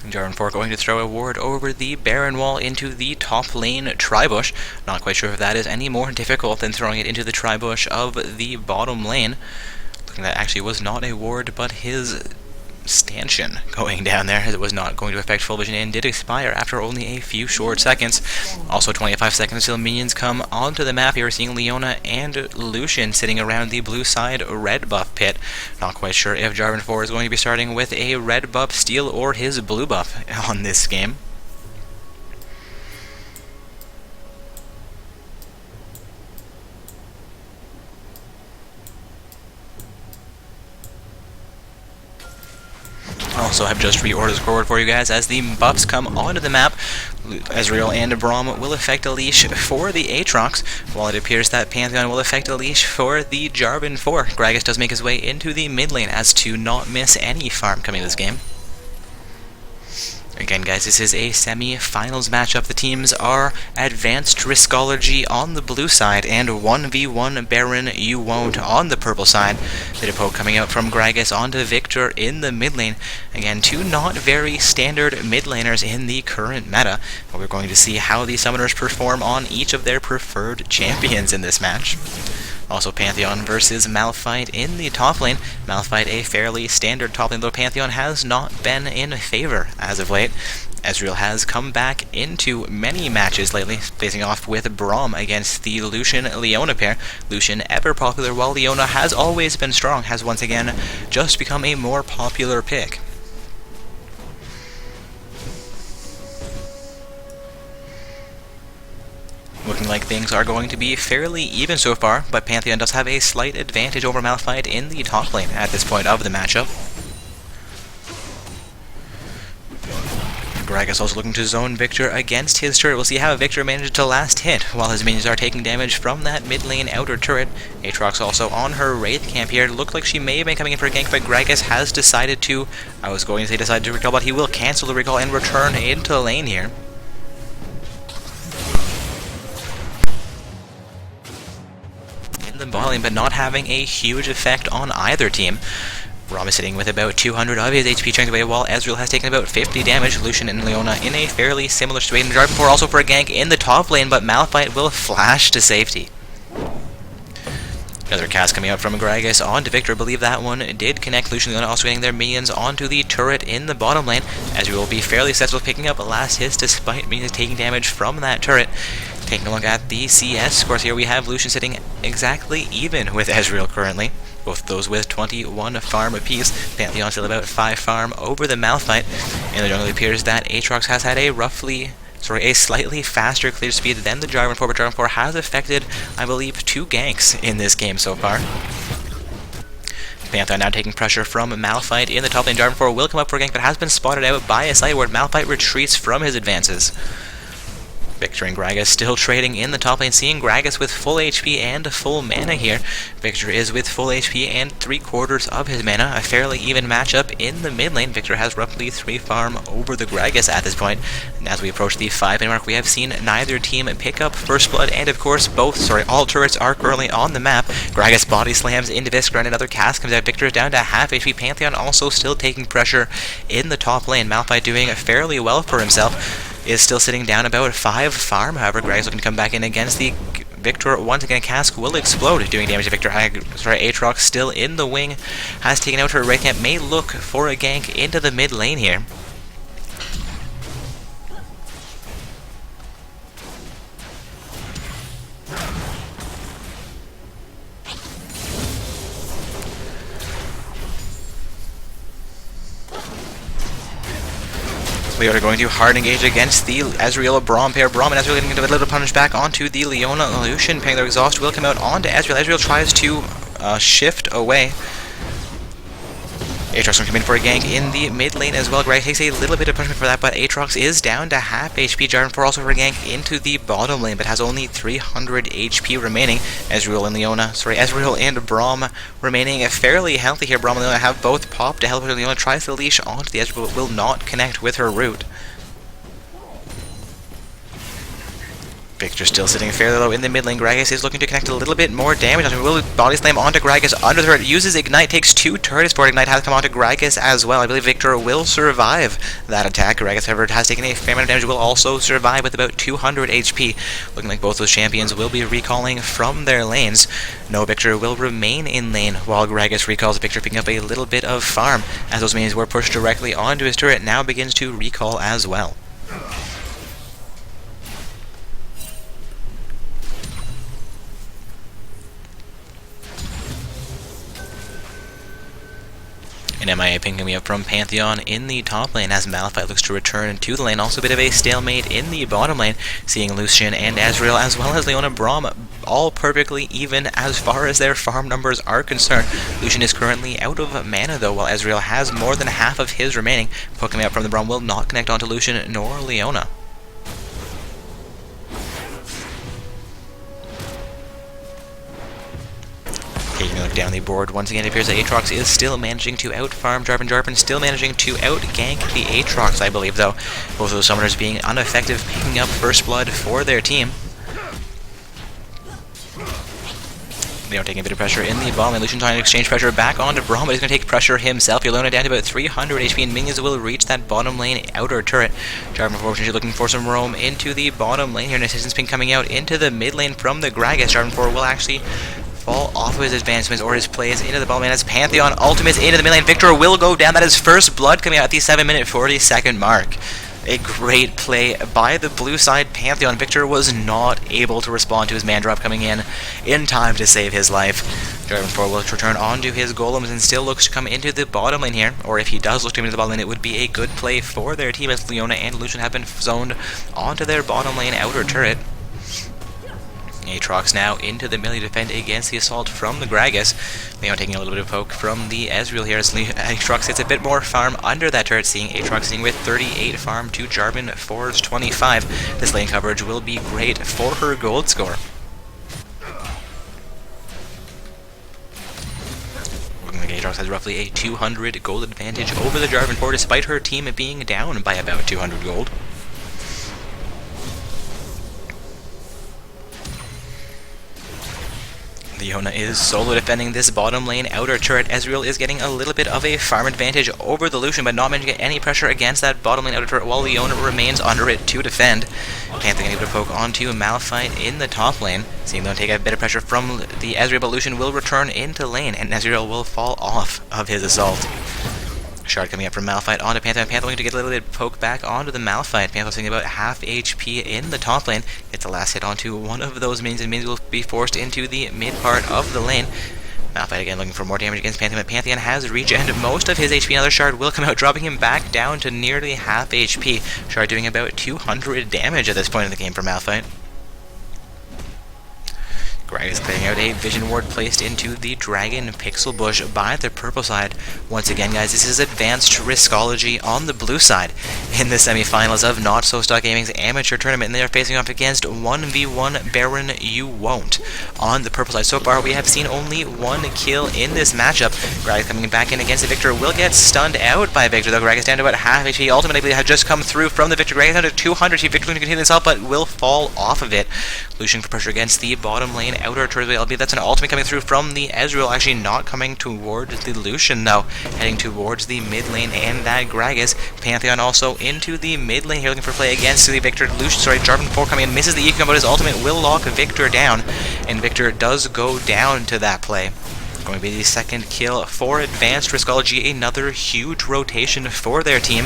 Jarvan 4 going to throw a ward over the Baron wall into the top lane Tribush. Not quite sure if that is any more difficult than throwing it into the Tribush of the bottom lane. Looking that actually was not a ward, but his stanchion going down there, as it was not going to affect full vision and did expire after only a few short seconds. Also 25 seconds till minions come onto the map. Here we're seeing Leona and Lucian sitting around the blue side red buff pit. Not quite sure if Jarvan 4 is going to be starting with a red buff steal or his blue buff on this game. Also have just reordered the scoreboard for you guys as the buffs come onto the map. Ezreal and Braum will affect a leash for the Aatrox, while it appears that Pantheon will affect a leash for the Jarvan 4. Gragas does make his way into the mid lane as to not miss any farm coming this game. Again, guys, this is a semi-finals matchup. The teams are Advanced Riskology on the blue side and 1v1 Baron You Won't on the purple side. The depot coming out from Gragas onto Victor in the mid lane. Again, 2 not very standard mid laners in the current meta. But we're going to see how the summoners perform on each of their preferred champions in this match. Also Pantheon versus Malphite in the top lane. Malphite a fairly standard top lane, though Pantheon has not been in favor as of late. Ezreal has come back into many matches lately, facing off with Braum against the Lucian-Leona pair. Lucian ever popular, while Leona has always been strong, has once again just become a more popular pick. Looking like things are going to be fairly even so far, but Pantheon does have a slight advantage over Malphite in the top lane at this point of the matchup. Gragas also looking to zone Victor against his turret. We'll see how Victor manages to last hit while his minions are taking damage from that mid lane outer turret. Aatrox also on her Wraith camp here. Looked like she may have been coming in for a gank, but Gragas has decided to, I was going to say decided to recall, but he will cancel the recall and return into lane here. The volume, but not having a huge effect on either team. Braum is sitting with about 200 of his HP chunked away, while Ezreal has taken about 50 damage. Lucian and Leona in a fairly similar situation. Jarvan 4 also for a gank in the top lane, but Malphite will flash to safety. Another cast coming out from Gragas onto Victor. I believe that one did connect. Lucian and Leona also getting their minions onto the turret in the bottom lane, as we will be fairly successful picking up last hits despite minions taking damage from that turret. Taking a look at the CS scores here, we have Lucian sitting exactly even with Ezreal currently. Both those with 21 farm apiece. Pantheon still about 5 farm over the Malphite. In the jungle, it appears that Aatrox has had a slightly faster clear speed than the Jarvan 4, but Jarvan 4 has affected, I believe, 2 ganks in this game so far. Pantheon now taking pressure from Malphite in the top lane. Jarvan 4 will come up for a gank, but has been spotted out by a side ward. Malphite retreats from his advances. Victor and Gragas still trading in the top lane, seeing Gragas with full HP and full mana here. Victor is with full HP and 3/4 of his mana, a fairly even matchup in the mid lane. Victor has roughly 3 farm over the Gragas at this point. And as we approach the 5-minute mark, we have seen neither team pick up First Blood, and of course all turrets are currently on the map. Gragas body slams into Viscera, and another cast comes out. Victor is down to half HP. Pantheon also still taking pressure in the top lane. Malphite doing fairly well for himself. Is still sitting down about 5 farm. However, Gragas looking to come back in against the Victor once again. Cask will explode, doing damage to Victor. Aatrox still in the wing, has taken out her right camp. May look for a gank into the mid lane here. We are going to hard engage against the Ezreal Braum pair. Braum and Ezreal getting a little punch back onto the Leona. Lucian paying their exhaust will come out onto Ezreal. Ezreal tries to shift away. Aatrox will come in for a gank in the mid lane as well. Greg takes a little bit of punishment for that, but Aatrox is down to half HP. Jarvan 4 also for a gank into the bottom lane, but has only 300 HP remaining. Ezreal and Braum remaining fairly healthy here. Braum and Leona have both popped to help her. Leona tries to leash onto the Ezreal, but will not connect with her root. Victor still sitting fairly low in the mid lane. Gragas is looking to connect a little bit more damage. Will body slam onto Gragas under the turret. Uses Ignite, takes 2 turrets for it. Ignite has come onto Gragas as well. I believe Victor will survive that attack. Gragas, however, has taken a fair amount of damage. Will also survive with about 200 HP. Looking like both those champions will be recalling from their lanes. No, Victor will remain in lane while Gragas recalls. Victor picking up a little bit of farm as those minions were pushed directly onto his turret. Now begins to recall as well. An MIA ping coming up from Pantheon in the top lane as Malphite looks to return to the lane. Also a bit of a stalemate in the bottom lane, seeing Lucian and Ezreal as well as Leona Braum all perfectly even as far as their farm numbers are concerned. Lucian is currently out of mana though, while Ezreal has more than half of his remaining. Poke coming out from the Braum will not connect onto Lucian nor Leona. Taking a look down the board, once again it appears that Aatrox is still managing to out-farm Jarvan. Jarvan still managing to out-gank the Aatrox, I believe, though. Both of those summoners being ineffective, picking up First Blood for their team. They are taking a bit of pressure in the bottom, and Lucian trying to exchange pressure back onto Braum, but he's going to take pressure himself. Leona down to about 300 HP, and minions will reach that bottom lane outer turret. Jarvan unfortunately looking for some roam into the bottom lane here, and assistance ping coming out into the mid lane from the Gragas. Jarvan 4 will actually fall off of his advancements or his plays into the bottom lane as Pantheon ultimates into the mid lane. Victor will go down. That is First Blood coming out at the 7-minute 40-second mark. A great play by the blue side Pantheon. Victor was not able to respond to his man drop coming in time to save his life. Jarvan 4 will return onto his golems and still looks to come into the bottom lane here. Or if he does look to come into the bottom lane, it would be a good play for their team as Leona and Lucian have been zoned onto their bottom lane outer turret. Aatrox now into the melee defend against the assault from the Gragas. Leon taking a little bit of poke from the Ezreal here as Aatrox gets a bit more farm under that turret, seeing Aatrox sitting with 38 farm to Jarvan 4's 25. This lane coverage will be great for her gold score. Aatrox has roughly a 200 gold advantage over the Jarvan 4 despite her team being down by about 200 gold. Leona is solo defending this bottom lane outer turret. Ezreal is getting a little bit of a farm advantage over the Lucian, but not managing to get any pressure against that bottom lane outer turret while Leona remains under it to defend. Panther able to poke onto Malphite in the top lane. Seeing them take a bit of pressure from the Ezreal, but Lucian will return into lane, and Ezreal will fall off of his assault. Shard coming up from Malphite onto Panther, and Panther going to get a little bit poke back onto the Malphite. Panther sitting about half HP in the top lane. Gets the last hit onto one of those minions, and minions will be forced into the mid part of the lane. Malphite again looking for more damage against Pantheon, but Pantheon has regened most of his HP. Another Shard will come out, dropping him back down to nearly half HP. Shard doing about 200 damage at this point in the game for Malphite. Gragas clearing out a Vision Ward placed into the Dragon Pixel Bush by the purple side. Once again, guys, this is advanced Riskology on the blue side in the semifinals of Not So Stock Gaming's amateur tournament, and they are facing off against 1v1 Baron You Won't. On the purple side, so far we have seen only one kill in this matchup. Gragas coming back in against the Victor will get stunned out by Victor, though. Gragas down to about half HP. Ultimately had just come through from the Victor. Gragas down to 200 HP. Victor going to continue this out, but will fall off of it. Lucian for pressure against the bottom lane outer turret. I believe that's an ultimate coming through from the Ezreal, actually not coming towards the Lucian though, heading towards the mid lane and that Gragas. Pantheon also into the mid lane here looking for play against the Victor. Jarvan 4 coming in, misses the EQ, but his ultimate will lock Victor down, and Victor does go down to that play. Going to be the second kill for Advanced Riskology, another huge rotation for their team.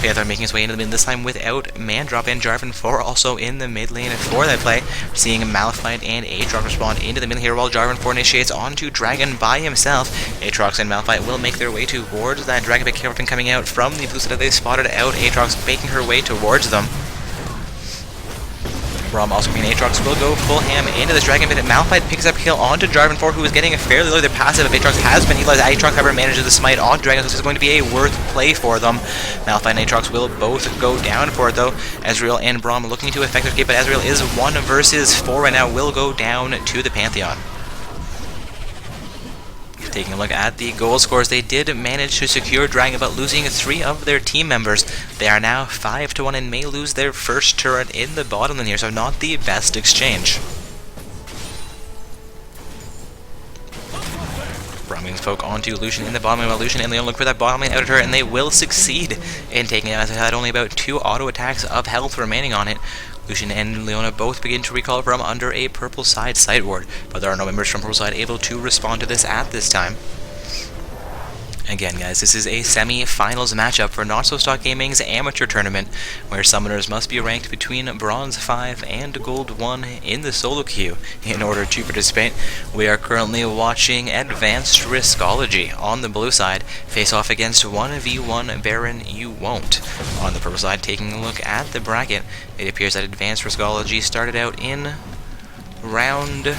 Panther making his way into the mid this time without Mandrop, and Jarvan 4 also in the mid lane for that play. Seeing Malphite and Aatrox respond into the mid here while Jarvan 4 initiates onto Dragon by himself. Aatrox and Malphite will make their way towards that Dragon, but Kerrigan coming out from the blue side. They spotted out Aatrox making her way towards them. Braum also being Aatrox will go full ham into this Dragon, but Malphite picks up kill onto Jarvan 4, who is getting a fairly low. Their passive of Aatrox has been utilized. Aatrox, however, manages to smite on Dragon, so this is going to be a worth play for them. Malphite and Aatrox will both go down for it, though. Ezreal and Braum looking to effect escape, but Ezreal is 1 versus 4 right now, will go down to the Pantheon. Taking a look at the goal scores, they did manage to secure Dragon, but losing 3 of their team members. They are now 5-1 and may lose their first turret in the bottom lane here, so not the best exchange. Braum folk onto Lucian in the bottom lane, while Lucian and Leon look for that bottom lane outer turret, and they will succeed in taking it, as it had only about 2 auto attacks of health remaining on it. Lucian and Leona both begin to recall from under a purple side site ward, but there are no members from purple side able to respond to this at this time. Again, guys, this is a semi-finals matchup for Not So Stock Gaming's amateur tournament, where summoners must be ranked between Bronze 5 and Gold 1 in the solo queue in order to participate. We are currently watching Advanced Riskology on the blue side face off against 1v1 Baron You Won't. On the purple side, taking a look at the bracket, it appears that Advanced Riskology started out in round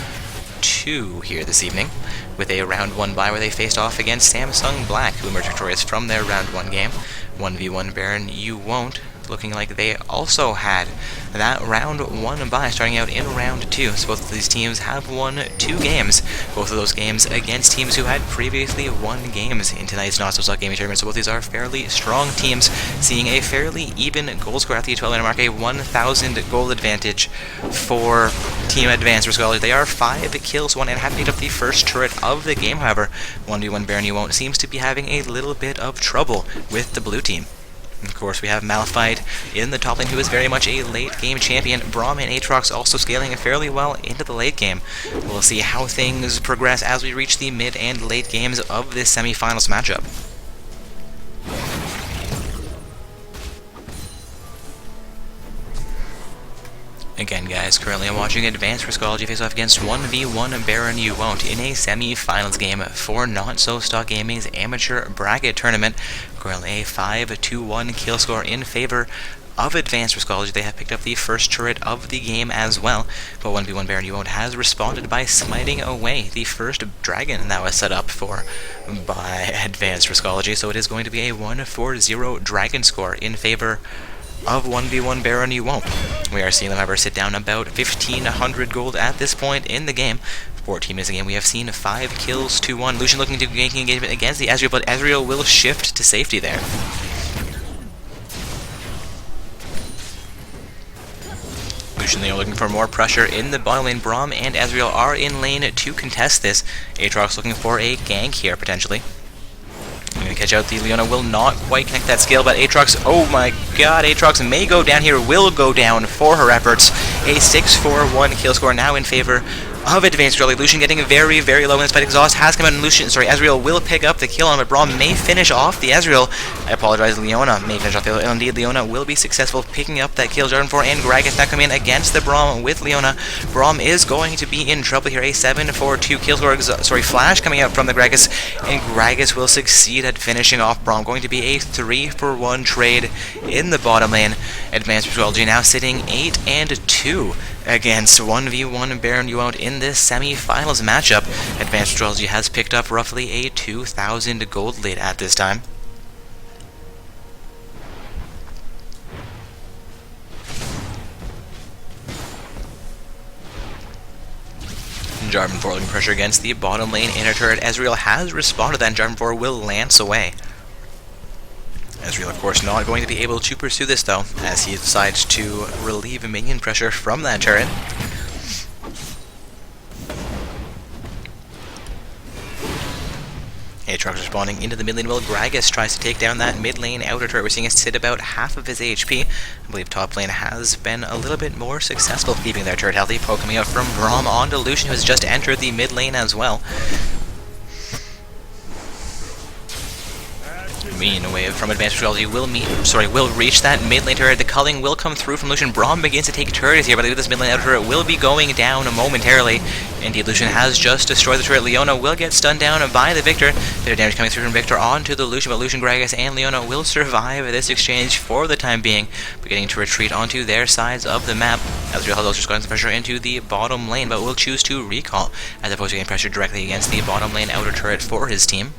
2 here this evening, with a round 1 bye where they faced off against Samsung Black, who emerged victorious from their round 1 game. 1v1 Baron You Won't, looking like they also had that round 1 bye starting out in round 2. So both of these teams have won 2 games, both of those games against teams who had previously won games in tonight's Not So Stock Gaming tournament. So both these are fairly strong teams, seeing a fairly even goal score at the 12-minute mark, a 1,000 goal advantage for Team Advanced Riskology. They are 5 kills, 1, and have picked up the first turret of the game. However, 1v1 Baron You Won't seems to be having a little bit of trouble with the blue team. Of course, we have Malphite in the top lane, who is very much a late-game champion. Braum and Aatrox also scaling fairly well into the late game. We'll see how things progress as we reach the mid and late games of this semi-finals matchup. Again, guys, currently I'm watching Advanced Riskology face off against 1v1 Baron You Won't in a semi-finals game for Not So Stock Gaming's amateur bracket tournament. Currently a 5-1 kill score in favor of Advanced Riskology. They have picked up the first turret of the game as well, but 1v1 Baron You Won't has responded by smiting away the first dragon that was set up by Advanced Riskology, so it is going to be a 1-4-0 dragon score in favor of 1v1 Baron You Won't. We are seeing them, however, sit down about 1,500 gold at this point in the game. 14 minutes in the game, we have seen 5 kills to 1. Lucian looking to gain engagement against the Ezreal, but Ezreal will shift to safety there. Lucian Leo looking for more pressure in the bottom lane. Braum and Ezreal are in lane to contest this. Aatrox looking for a gank here, potentially. I'm going to catch out the Leona, will not quite connect that skill, but Aatrox, oh my god, Aatrox may go down here, will go down for her efforts. A 6-4-1 kill score now in favor of Advanced Rally. Lucian getting very, very low in this fight. Exhaust has come out, and Ezreal will pick up the kill on, but Braum may finish off the Ezreal. I apologize, Leona may finish off the Ezreal. Indeed, Leona will be successful picking up that kill. Jarvan 4 and Gragas now come in against the Braum with Leona. Braum is going to be in trouble here. A 7-4-2 kill score, flash coming out from the Gragas, and Gragas will succeed at finishing off Braum. Going to be a 3-for-1 trade in the bottom lane. Advanced Astrology now sitting 8-2 against 1v1 Baron Yuont in this semi-finals matchup. Advanced Astrology has picked up roughly a 2,000 gold lead at this time. Jarvan 4 looking pressure against the bottom lane inner turret. Ezreal has responded to that, and Jarvan 4 will lance away. Ezreal, of course, not going to be able to pursue this, though, as he decides to relieve minion pressure from that turret. Aatrox responding into the mid lane while Gragas tries to take down that mid lane outer turret. We're seeing it sit about half of his HP. I believe top lane has been a little bit more successful keeping their turret healthy. Poke coming out from Braum onto Lucian, who has just entered the mid lane as well. Minion wave from Advanced Astrology will reach that mid lane turret. The culling will come through from Lucian. Braum begins to take turrets here, but I believe this mid lane outer turret will be going down momentarily. Indeed, Lucian has just destroyed the turret. Leona will get stunned down by the Victor. Bit of damage coming through from Victor onto the Lucian, but Lucian, Gragas, and Leona will survive this exchange for the time being, beginning to retreat onto their sides of the map. Ezreal has also just gotten some pressure into the bottom lane, but will choose to recall, as opposed to getting pressure directly against the bottom lane outer turret for his team.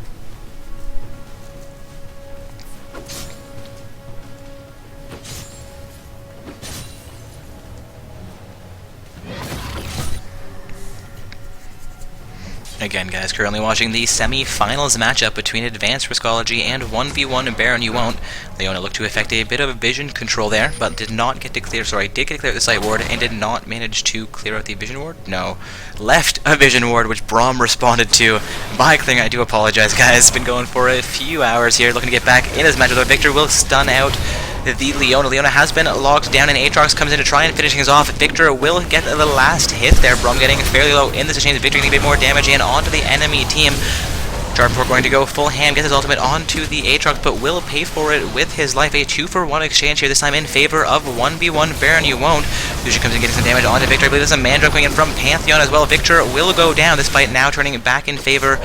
Again, guys, currently watching the semi-finals matchup between Advanced Riskology and 1v1 Baron Yuont. Leona looked to effect a bit of vision control there, but did not get to clear, did get to clear the site ward, and did not manage to clear out the vision ward? No. Left a vision ward, which Braum responded to by clearing. I do apologize, guys. Been going for a few hours here, looking to get back in his matchup, though Victor will stun out the Leona. Leona has been locked down, and Aatrox comes in to try and finish things off. Victor will get the last hit there. Braum getting fairly low in this exchange. Victor getting a bit more damage in onto the enemy team. Jarvan 4 going to go full ham, get his ultimate onto the Aatrox, but will pay for it with his life. A 2-for-1 exchange here, this time in favor of 1v1 Baron Yuont. Lucian comes in getting some damage onto Victor. I believe there's a Mandra coming in from Pantheon as well. Victor will go down, this fight now turning back in favor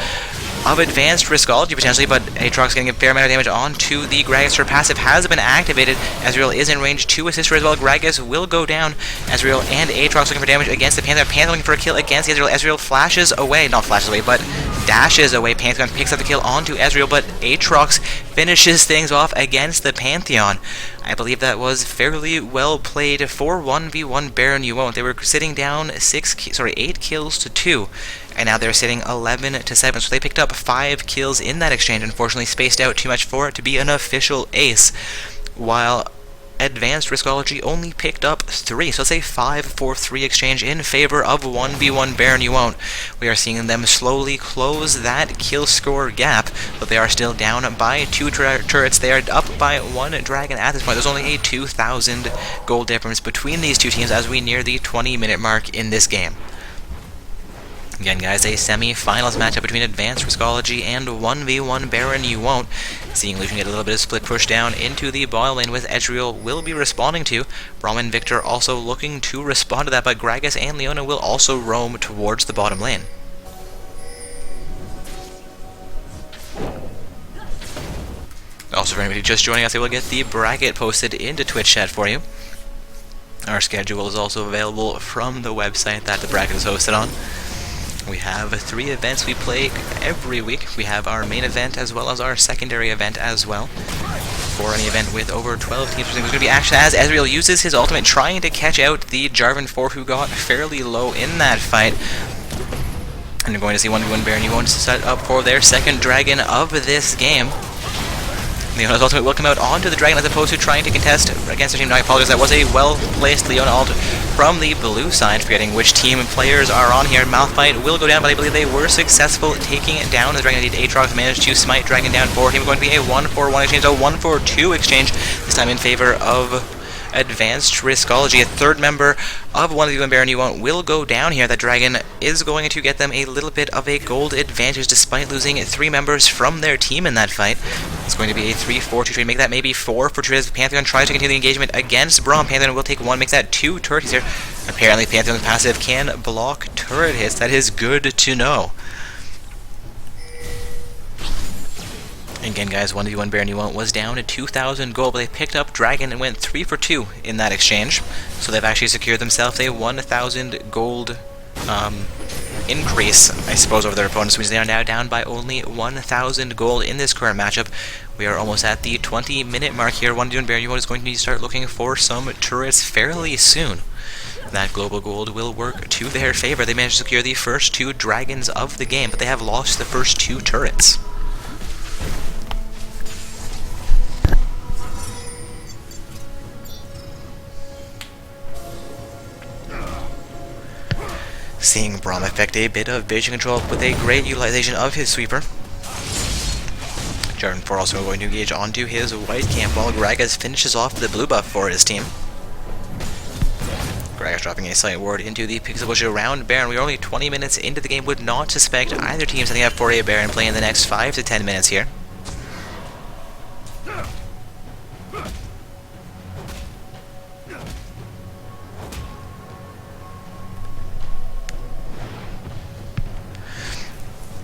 of Advanced Riskology potentially, but Aatrox getting a fair amount of damage onto the Gragas. Her passive has been activated. Ezreal is in range to assist her as well. Gragas will go down. Ezreal and Aatrox looking for damage against the Pantheon. Pantheon looking for a kill against the Ezreal. Ezreal flashes away, not flashes away, but dashes away. Pantheon picks up the kill onto Ezreal, but Aatrox finishes things off against the Pantheon. I believe that was fairly well played for 1v1 Baron Yuont. They were sitting down 8 kills to 2. And now they're sitting 11-7, so they picked up 5 kills in that exchange. Unfortunately, spaced out too much for it to be an official ace, while Advanced Riskology only picked up 3. So it's a 5-4-3 exchange in favor of 1v1 Baron Yuont. We are seeing them slowly close that kill score gap, but they are still down by 2 turrets. They are up by 1 dragon at this point. There's only a 2,000 gold difference between these two teams as we near the 20-minute mark in this game. Again, guys, a semi-finals matchup between Advanced Riskology and 1v1 Baron Yuont. Seeing Lucian get a little bit of split push down into the bottom lane, with Ezreal will be responding to. Braum and Victor also looking to respond to that, but Gragas and Leona will also roam towards the bottom lane. Also, for anybody just joining us, I will get the bracket posted into Twitch chat for you. Our schedule is also available from the website that the bracket is hosted on. We have 3 events we play every week. We have our main event as well as our secondary event as well. For any event with over 12 teams, there's going to be action as Ezreal uses his ultimate, trying to catch out the Jarvan 4, who got fairly low in that fight. And you're going to see 1v1 Baron Yuont set up for their second dragon of this game. Leona's ultimate will come out onto the dragon as opposed to trying to contest against the team. Now I apologize, that was a well-placed Leona ult from the blue side, forgetting which team players are on here. Malphite will go down, but I believe they were successful taking down the dragon. Indeed, Aatrox managed to smite dragon down for him. Going to be a 1-for-1 exchange, a 1-for-2 exchange, this time in favor of Advanced Riskology. A third member of 1v1 Baron you want will go down here. That dragon is going to get them a little bit of a gold advantage despite losing 3 members from their team in that fight. It's going to be a 3-4-2 trade, make that maybe 4 for trade as Pantheon tries to continue the engagement against Braum. Pantheon will take 1, makes that 2 turret hits here. Apparently Pantheon's passive can block turret hits. That is good to know. Again, guys, 1v1 Baron you want was down to 2,000 gold, but they picked up Dragon and went 3 for 2 in that exchange. So they've actually secured themselves a 1,000 gold increase, I suppose, over their opponents, which they are now down by only 1,000 gold in this current matchup. We are almost at the 20-minute mark here. 1v1 Baron you want is going to need to start looking for some turrets fairly soon. That global gold will work to their favor. They managed to secure the first 2 dragons of the game, but they have lost the first 2 turrets. Seeing Braum effect a bit of vision control with a great utilization of his sweeper. Jarvan 4 also going to engage onto his white camp while Gragas finishes off the blue buff for his team. Gragas dropping a slight ward into the pixel bush around Baron. We are only 20 minutes into the game, would not suspect either team setting up for a Baron play in the next 5 to 10 minutes here.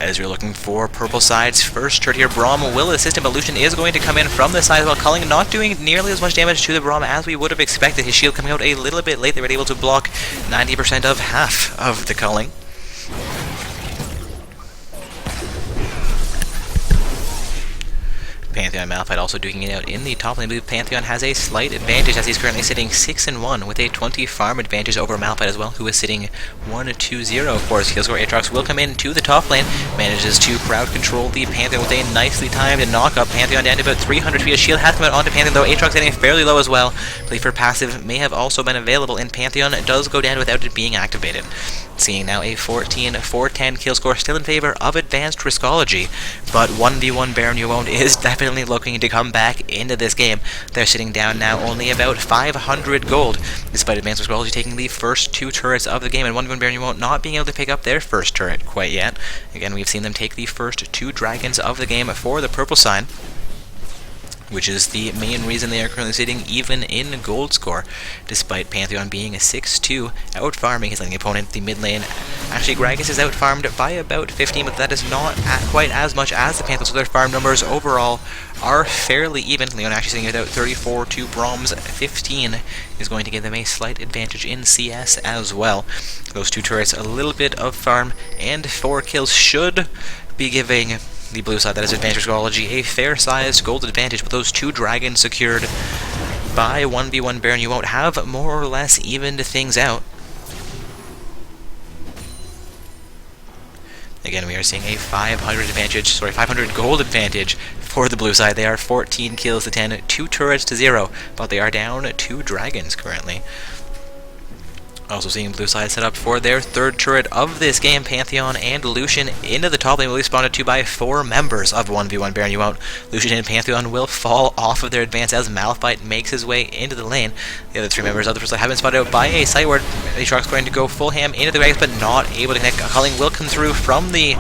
As you're looking for purple side's first turret here, Braum will assist him, but Lucian is going to come in from the side as well. Culling not doing nearly as much damage to the Braum as we would have expected. His shield coming out a little bit late. They were able to block 90% of half of the culling. Pantheon Malphite also duking it out in the top lane. I believe Pantheon has a slight advantage as he's currently sitting 6-1 with a 20 farm advantage over Malphite as well, who is sitting 1-2-0. Of course, Heal Score Aatrox will come in to the top lane, manages to crowd control the Pantheon with a nicely timed knock up. Pantheon down to about 300 feet. A shield has come out onto Pantheon, though Aatrox getting fairly low as well. Play for passive may have also been available, and Pantheon does go down without it being activated. Seeing now a 14-4-10 kill score still in favor of Advanced Riskology, but 1v1 Baron you won't is definitely looking to come back into this game. They're sitting down now only about 500 gold, despite Advanced Riskology taking the first 2 turrets of the game, and 1v1 Baron you won't not being able to pick up their first turret quite yet. Again, we've seen them take the first 2 dragons of the game for the purple side, which is the main reason they are currently sitting even in gold score, despite Pantheon being a 6-2, out-farming his laning opponent. The mid lane, actually Gragas is out-farmed by about 15, but that is not quite as much as the Pantheon, so their farm numbers overall are fairly even. Leon actually sitting at about 34 to Braum's 15 is going to give them a slight advantage in CS as well. Those 2 turrets, a little bit of farm, and 4 kills should be giving the blue side, that is Advanced Riskology, a fair-sized gold advantage. With those 2 dragons secured by 1v1 Baron, you won't have more or less evened things out. Again, we are seeing a 500 gold advantage for the blue side. They are 14 kills to 10, 2 turrets to 0, but they are down 2 dragons currently. Also seeing blue side set up for their 3rd turret of this game. Pantheon and Lucian into the top lane will be spawned to by 4 members of 1v1 Baron you won't. Lucian and Pantheon will fall off of their advance as Malphite makes his way into the lane. The other 3 members of the first lane have been spotted out by a site ward. Aatrox going to go full ham into the Gragas, but not able to connect. Culling will come through from the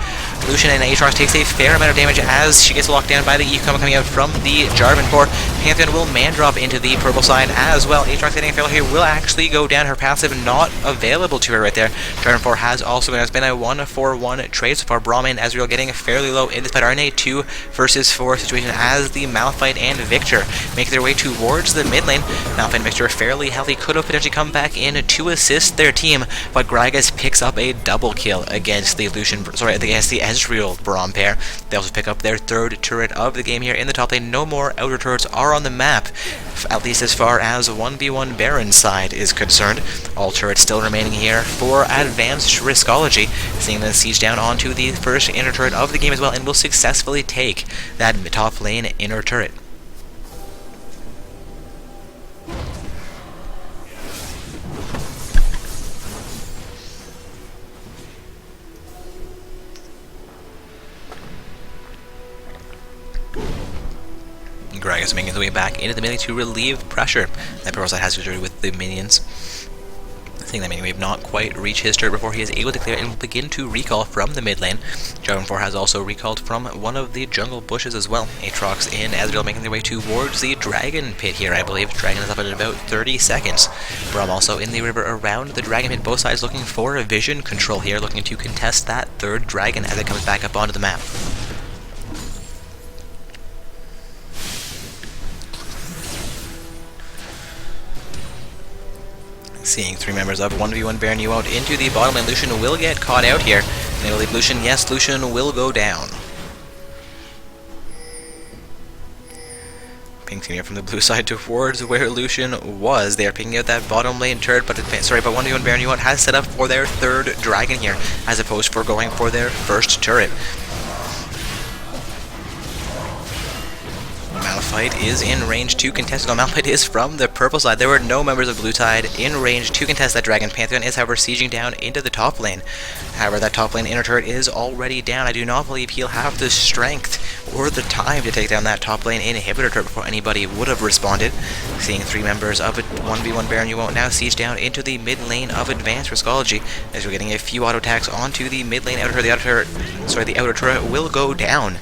Lucian, and Aatrox takes a fair amount of damage as she gets locked down by the E coming out from the Jarvan 4. Pantheon will man drop into the purple side as well. Aatrox getting a fail here will actually go down. Her passive not available to her right there. Jarvan 4 has also been a 1-4-1 trade so far. Braum and Ezreal getting fairly low in this, but are in a 2 versus 4 situation as the Malphite and Victor make their way towards the mid lane. Malphite and Victor fairly healthy, could have potentially come back in to assist their team, but Gragas picks up a double kill against the against the Ezreal Braum pair. They also pick up their 3rd turret of the game here in the top lane. No more outer turrets are on the map, at least as far as 1v1 Baron's side is concerned. All turrets still remaining here for Advanced Riskology, seeing them siege down onto the first inner turret of the game as well, and will successfully take that top lane inner turret. Gragas making his way back into the mid lane to relieve pressure that Purple Side has to do with the minions. Seeing that Minion Wave not quite reach his turret before he is able to clear it and will begin to recall from the mid lane. Jarvan 4 has also recalled from one of the jungle bushes as well. Aatrox and Ezreal making their way towards the Dragon Pit here, I believe. Dragon is up in about 30 seconds. Braum also in the river around the Dragon Pit, both sides looking for a vision control here, looking to contest that third dragon as it comes back up onto the map. Seeing three members of 1v1 Baron you out into the bottom lane. Lucian will get caught out here. And they will leave Lucian. Yes, Lucian will go down. Pink team here from the blue side towards where Lucian was. They are picking out that bottom lane turret, but 1v1 Baron you out has set up for their third dragon here, as opposed for going for their first turret. Malphite is in range to contest. No, Malphite is from the purple side. There were no members of blue side in range to contest that dragon. Pantheon is, however, sieging down into the top lane. However, that top lane inner turret is already down. I do not believe he'll have the strength or the time to take down that top lane inhibitor turret before anybody would have responded. Seeing three members of a 1v1 Baron you won't now siege down into the mid lane of Advanced Riskology, as we're getting a few auto attacks onto the mid lane outer turret. The outer turret will go down.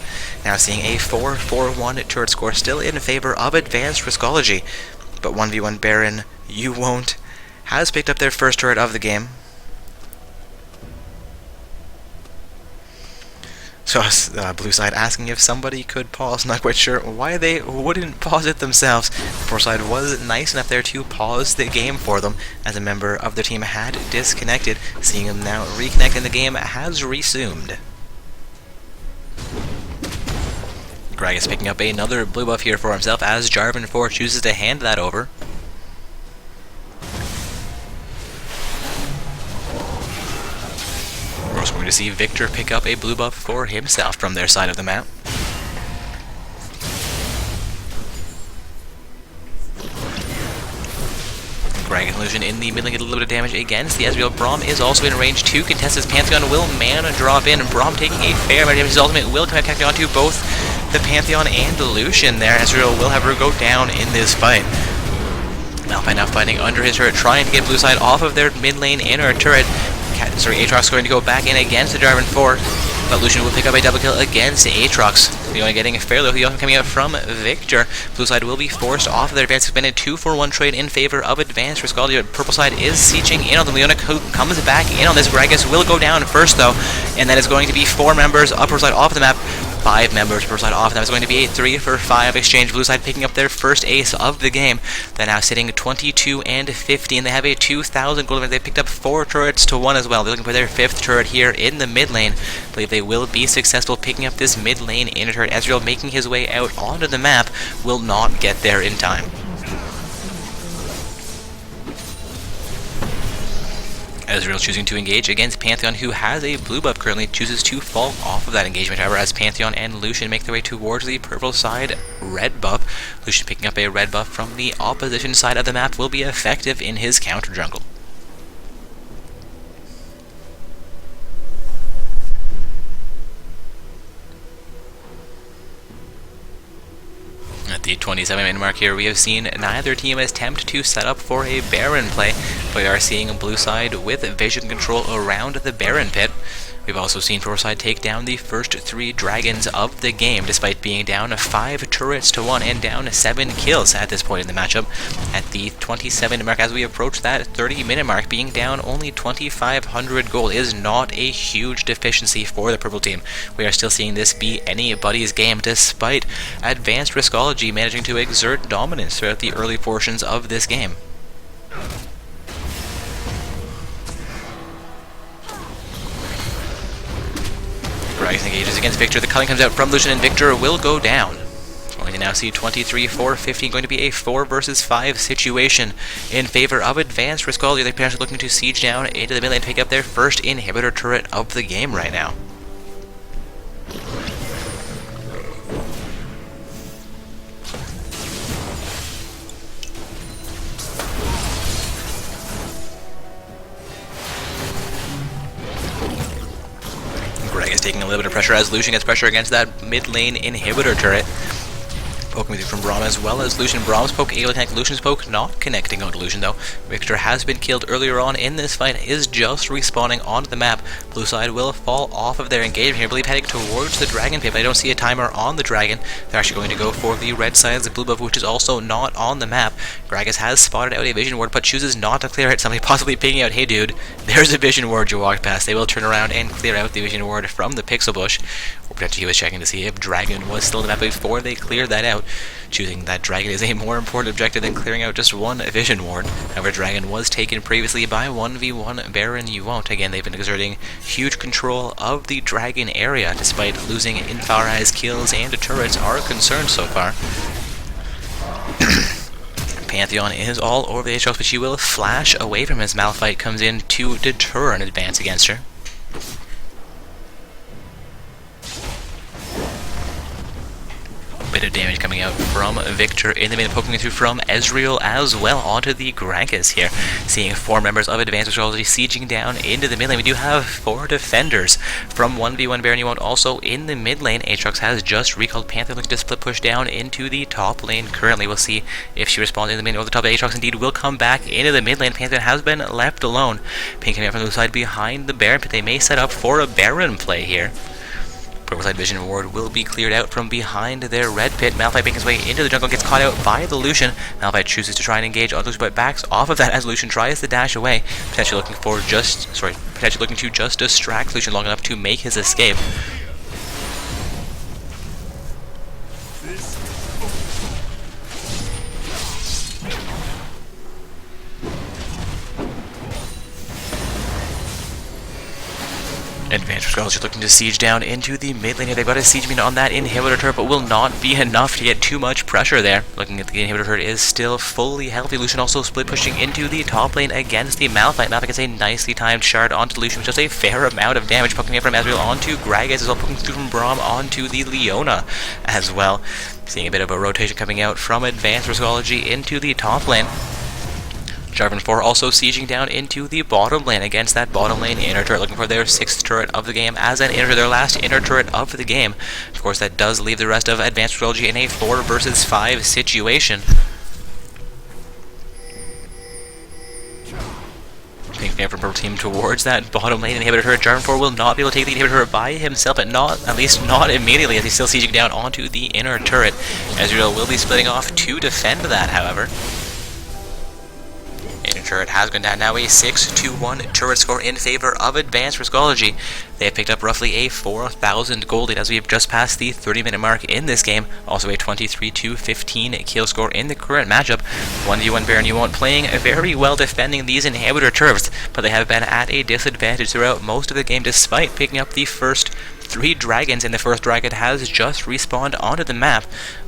Now seeing a 4-4-1 turret score still in favor of Advanced Riskology, but 1v1 Baron you won't has picked up their first turret of the game. So blue side asking if somebody could pause. Not quite sure why they wouldn't pause it themselves. The poor side was nice enough there to pause the game for them, as a member of their team had disconnected. Seeing them now reconnect and the game has resumed. Gragas picking up another blue buff here for himself as Jarvan 4 chooses to hand that over. We're also going to see Victor pick up a blue buff for himself from their side of the map. Gragas Illusion in the mid lane get a little bit of damage against the Ezreal. Braum is also in range to contest his Pantheon. Will mana drop in. Braum taking a fair amount of damage. His ultimate will come attacking onto both the Pantheon and Lucian there. Ezreal will have her go down in this fight. Malphite now fighting under his turret, trying to get blue side off of their mid lane inner turret. Aatrox going to go back in against the Jarvan 4, but Lucian will pick up a double kill against Aatrox. He's only getting a fair low heal coming out from Victor. Blue side will be forced off of their advanced suspended 2-for-1 trade in favor of Advanced Riskology. Purple side is sieging in on the Leona, who comes back in on this. Gragas will go down first though, and that is going to be 4 members upper side off the map. 5 members per side off. That is going to be a 3-for-5 exchange. Blue side picking up their first ace of the game. They're now sitting 22 and 15. They have a 2,000 gold limit. They picked up 4 turrets to 1 as well. They're looking for their 5th turret here in the mid lane. I believe they will be successful picking up this mid lane inner turret. Ezreal making his way out onto the map will not get there in time. Ezreal choosing to engage against Pantheon, who has a blue buff currently, chooses to fall off of that engagement. However, as Pantheon and Lucian make their way towards the purple side red buff, Lucian picking up a red buff from the opposition side of the map will be effective in his counter jungle. At the 27-minute mark here, we have seen neither team attempt to set up for a Baron play, but we are seeing blue side with vision control around the Baron pit. We've also seen purple side take down the first 3 dragons of the game, despite being down 5 turrets to 1 and down 7 kills at this point in the matchup. At the 27-minute mark, as we approach that 30-minute mark, being down only 2,500 gold is not a huge deficiency for the purple team. We are still seeing this be anybody's game, despite Advanced Riskology managing to exert dominance throughout the early portions of this game. Gragas engages against Victor. The culling comes out from Lucian and Victor will go down. We're going to now see 23-4-15 going to be a 4-versus-5 situation in favor of Advanced Riskology. They're potentially looking to siege down into the mid lane and pick up their first inhibitor turret of the game right now. Gragas taking a little bit of pressure as Lucian gets pressure against that mid lane inhibitor turret. poking through from Braum, as well as Lucian. Braum's poke able to connect Lucian's poke, not connecting onto Lucian though. Victor has been killed earlier on in this fight, is just respawning onto the map. Blue side will fall off of their engagement here, I believe heading towards the dragon pit, but I don't see a timer on the dragon. They're actually going to go for the red side's blue buff, which is also not on the map. Gragas has spotted out a vision ward, but chooses not to clear it. Somebody possibly pinging out, hey dude, there's a vision ward you walked past. They will turn around and clear out the vision ward from the pixel bush. Or potentially he was checking to see if dragon was still in the map before they cleared that out, choosing that dragon is a more important objective than clearing out just one vision ward. However, dragon was taken previously by 1v1 Baron. You won't. Again, they've been exerting huge control of the dragon area, despite losing insofar as kills and turrets are concerned so far. Pantheon is all over the Aatrox, but she will flash away from as Malphite comes in to deter an advance against her. Bit of damage coming out from Victor in the mid, poking through from Ezreal as well onto the Gragas here. Seeing 4 members of Advanced Astrology sieging down into the mid lane. We do have 4 defenders from 1v1 Baron. You won't also in the mid lane. Aatrox has just recalled Pantheon, looking to split push down into the top lane. Currently, we'll see if she responds in the mid or the top. Aatrox indeed will come back into the mid lane. Pantheon has been left alone. Pink coming out from the side behind the Baron pit. They may set up for a Baron play here. Purple side vision ward will be cleared out from behind their red pit. Malphite making his way into the jungle, gets caught out by the Lucian. Malphite chooses to try and engage on Lucian, but backs off of that as Lucian tries to dash away, potentially looking to just distract Lucian long enough to make his escape. Advanced Astrology looking to siege down into the mid lane here. They've got a siege minion on that inhibitor turret, but will not be enough to get too much pressure there. Looking at the inhibitor turret is still fully healthy. Lucian also split pushing into the top lane against the Malphite. Malphite gets a nicely timed shard onto Lucian, which does a fair amount of damage, poking it from Ezreal onto Gragas as well, poking through from Braum onto the Leona as well. Seeing a bit of a rotation coming out from Advanced Astrology into the top lane. Jarvan 4 also sieging down into the bottom lane against that bottom lane inner turret, looking for their 6th turret of the game as their last inner turret of the game. Of course, that does leave the rest of Advanced Astrology in a 4 versus 5 situation. Pink fan from Purple Team towards that bottom lane inhibitor turret. Jarvan 4 will not be able to take the inhibitor turret by himself, but at least not immediately, as he's still sieging down onto the inner turret. Ezreal will be splitting off to defend that, however. Inner turret has gone down, now a 6-1 turret score in favor of Advanced Riskology. They have picked up roughly a 4,000 gold lead as we have just passed the 30-minute mark in this game. Also a 23-15 kill score in the current matchup. 1v1 Baron you won't playing very well defending these inhibitor turrets, but they have been at a disadvantage throughout most of the game despite picking up the first 3 dragons, and the first dragon has just respawned onto the map.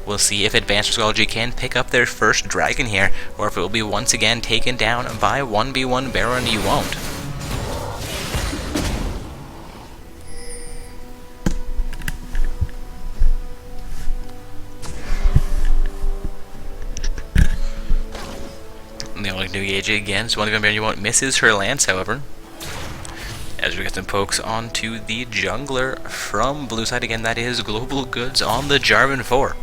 We'll see if Advanced Riskology can pick up their first dragon here, or if it will be once again taken down by 1v1 Baron you won't. And they're looking to engage against 1v1 Baron you won't, misses her lance, however. As we get some pokes onto the jungler from blue side. Again, that is Global Goods on the Jarvan 4.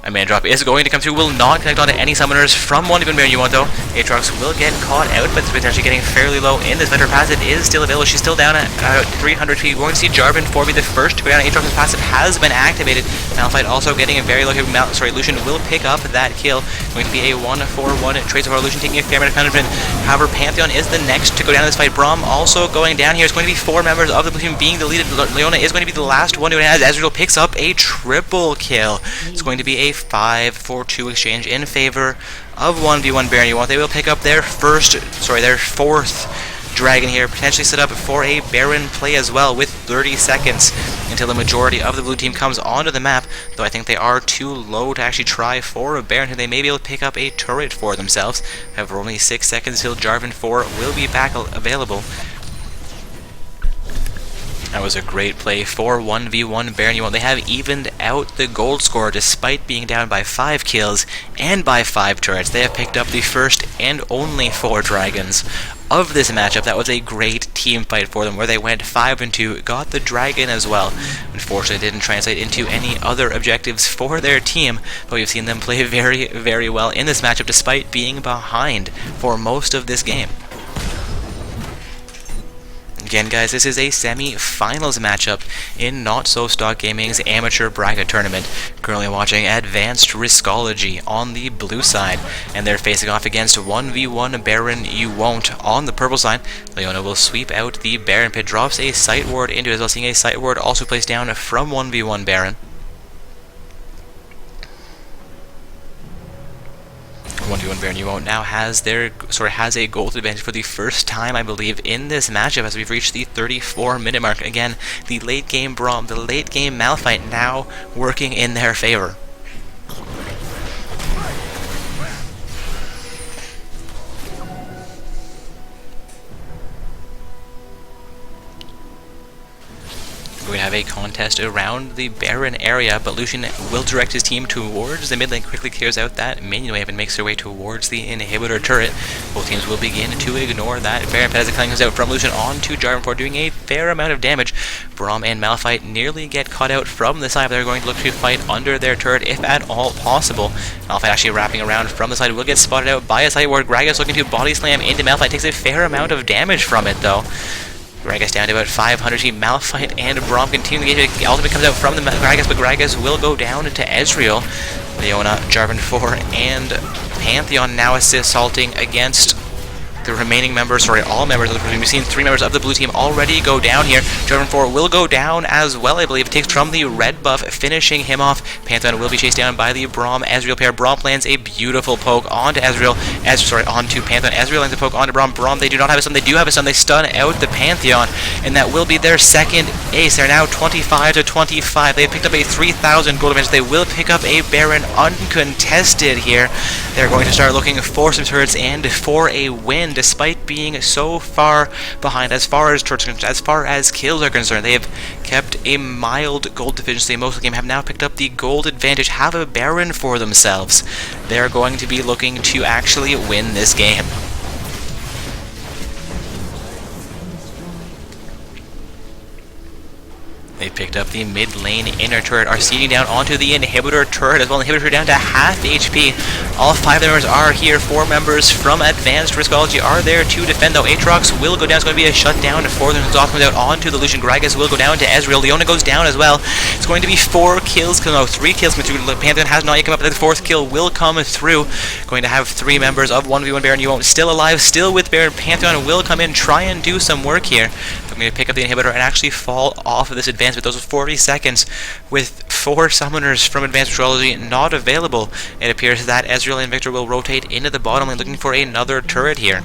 A man drop is going to come through, will not connect onto any summoners from 1v1 Baron you want though. Aatrox will get caught out, but it's actually getting fairly low in this. But her passive is still available. She's still down at 300 feet. We're going to see Jarvan 4 be the first to go down. Aatrox's passive has been activated. Malphite also getting a very low hit. Lucian will pick up that kill. Going to be a 1-4-1 trade so far. Lucian taking a fair amount of punishment. However, Pantheon is the next to go down in this fight. Braum also going down here. It's going to be 4 members of the blue team being deleted. Leona is going to be the last one to it as Ezreal picks up a triple kill. It's going to be a 5-4-2 exchange in favor of 1v1 Baron you want. They will pick up their their 4th dragon here, potentially set up for a Baron play as well with 30 seconds until the majority of the blue team comes onto the map, though I think they are too low to actually try for a Baron here. They may be able to pick up a turret for themselves. However, only 6 seconds until Jarvan 4 will be back available. That was a great play for 1v1 Baron You won't. They have evened out the gold score despite being down by 5 kills and by 5 turrets. They have picked up the first and only 4 dragons of this matchup. That was a great team fight for them where they went 5-2, got the dragon as well. Unfortunately, it didn't translate into any other objectives for their team, but we've seen them play very, very well in this matchup despite being behind for most of this game. Again, guys, this is a semi-finals matchup in Not So Stock Gaming's Amateur Bracket Tournament. Currently watching Advanced Riskology on the blue side, and they're facing off against 1v1 Baron You Won't on the purple side. Leona will sweep out the Baron pit, drops a sight ward into it as well, seeing a sight ward also placed down from 1v1 Baron. 1v1 Baron You Won't now has a gold advantage for the first time, I believe, in this matchup as we've reached the 34-minute mark. Again, the late game Braum, the late game Malphite now working in their favor. We have a contest around the Baron area, but Lucian will direct his team towards the mid lane, quickly clears out that minion wave and makes their way towards the inhibitor turret. Both teams will begin to ignore that Baron pit as it comes out from Lucian onto Jarvanpur, doing a fair amount of damage. Braum and Malphite nearly get caught out from the side, but they're going to look to fight under their turret if at all possible. Malphite actually wrapping around from the side will get spotted out by a sight ward. Gragas looking to body slam into Malphite, takes a fair amount of damage from it though. Gragas down to about 500 HP. Malphite and Braum continue to engage. Ultimate comes out from the Gragas, but Gragas will go down into Ezreal. Leona, Jarvanpur, and Pantheon now assaulting against the remaining members, all members of the blue team. We've seen 3 members of the blue team already go down here. Jarvanpur will go down as well, I believe. It takes from the red buff, finishing him off. Pantheon will be chased down by the Braum-Ezreal pair. Braum lands a beautiful poke onto Ezreal. Onto Pantheon. Ezreal lands a poke onto Braum. Braum, they do not have a stun. They do have a stun. They stun out the Pantheon, and that will be their second ace. They're now 25-25. They've picked up a 3,000 gold advantage. They will pick up a Baron uncontested here. They're going to start looking for some turrets and for a win, despite being so far behind as far as turrets, as far as kills are concerned. They have kept a mild gold deficiency most of the game, have now picked up the gold advantage, have a Baron for themselves. They're going to be looking to actually win this game. They picked up the mid lane inner turret, are seeding down onto the inhibitor turret as well. Inhibitor turret down to half HP. All 5 members are here. 4 members from Advanced Riskology are there to defend, though. Aatrox will go down. It's going to be a shutdown for them. Zoth comes out onto the Lucian. Gragas will go down to Ezreal. Leona goes down as well. It's going to be 4 kills. No, 3 kills coming through. Pantheon has not yet come up, but the 4th kill will come through. Going to have 3 members of 1v1 Baron You Won't still alive, still with Baron. Pantheon will come in, try and do some work here. I'm going to pick up the inhibitor and actually fall off of this advance, but those 40 seconds with 4 summoners from Advanced Riskology not available. It appears that Ezreal and Victor will rotate into the bottom lane looking for another turret here.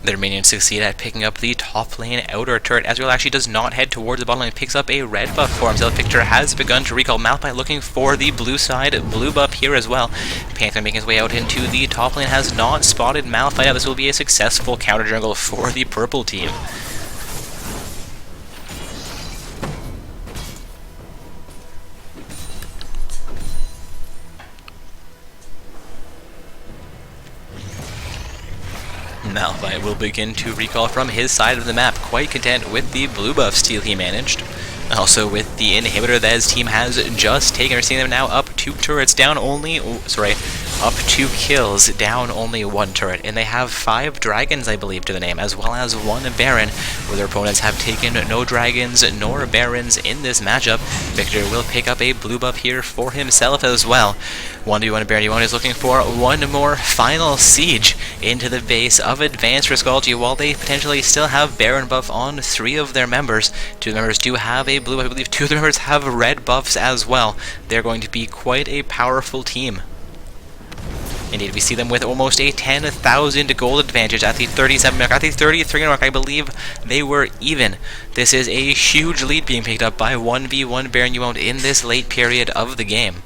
Their minions succeed at picking up the top lane outer turret. Ezreal actually does not head towards the bottom lane, picks up a red buff for himself. Victor has begun to recall. Malphite looking for the blue side, blue buff here as well. Pantheon making his way out into the top lane, has not spotted Malphite. This will be a successful counter jungle for the purple team. Malphite will begin to recall from his side of the map, quite content with the blue buff steal he managed. Also with the inhibitor that his team has just taken. We're seeing them now up 2 turrets, down only, up 2 kills, down only 1 turret. And they have 5 dragons, I believe, to the name, as well as 1 Baron, where their opponents have taken no dragons nor Barons in this matchup. Victor will pick up a blue buff here for himself as well. 1v1 Baron You Won't is looking for one more final siege into the base of Advanced Riskology, while they potentially still have Baron buff on 3 of their members. 2 of the members do have a blue buff. I believe 2 of the members have red buffs as well. They're going to be quite a powerful team. Indeed, we see them with almost a 10,000 gold advantage at the 37 mark. At the 33 mark, I believe they were even. This is a huge lead being picked up by 1v1 Baron You Won't in this late period of the game.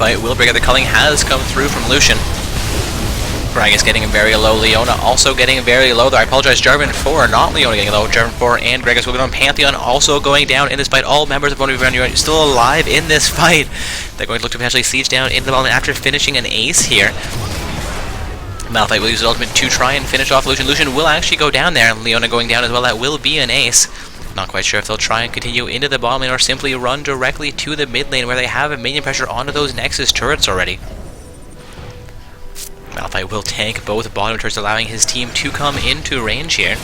fight will break out. The culling has come through from Lucian. Gragas getting very low. Leona also getting very low. Though I apologize, Jarvan 4, not Leona getting low. Jarvan 4 and Gragas will go down. Pantheon also going down in this fight. All members of 1v1 still alive in this fight. They're going to look to potentially siege down into the bottom after finishing an ace here. Malphite will use his ultimate to try and finish off Lucian. Lucian will actually go down there. Leona going down as well. That will be an ace. Not quite sure if they'll try and continue into the bottom lane or simply run directly to the mid lane where they have a minion pressure onto those Nexus turrets already. Malphite will tank both bottom turrets, allowing his team to come into range here.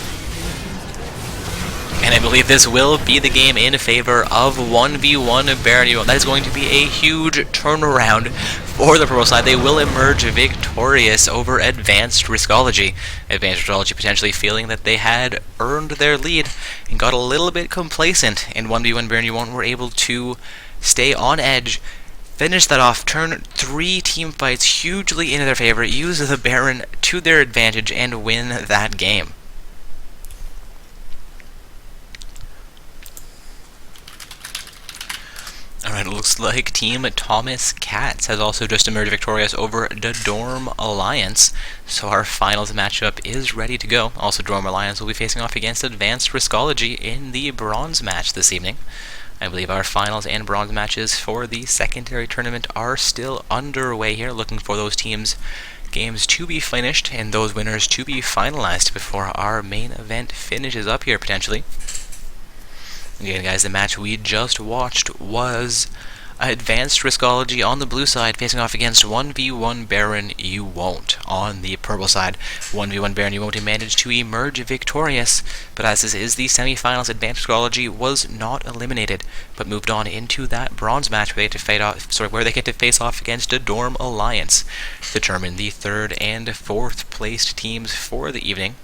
And I believe this will be the game in favor of 1v1 Baron. That is going to be a huge turnaround for the purple side. They will emerge victorious over Advanced Riskology. Advanced Riskology potentially feeling that they had earned their lead and got a little bit complacent in 1v1 Baron. Were able to stay on edge, finish that off, turn 3 team fights hugely into their favor, use the Baron to their advantage, and win that game. Alright, it looks like Team Thomas Cats has also just emerged victorious over the Dorm Alliance. So our finals matchup is ready to go. Also, Dorm Alliance will be facing off against Advanced Riskology in the bronze match this evening. I believe our finals and bronze matches for the secondary tournament are still underway here, looking for those teams' games to be finished and those winners to be finalized before our main event finishes up here, potentially. Again, guys, the match we just watched was Advanced Riskology on the blue side facing off against 1v1 Baron You Won't on the purple side. 1v1 Baron You Won't managed to emerge victorious, but as this is the semifinals, Advanced Riskology was not eliminated, but moved on into that bronze match where they get to face off against the Dorm Alliance, determine the 3rd and 4th placed teams for the evening.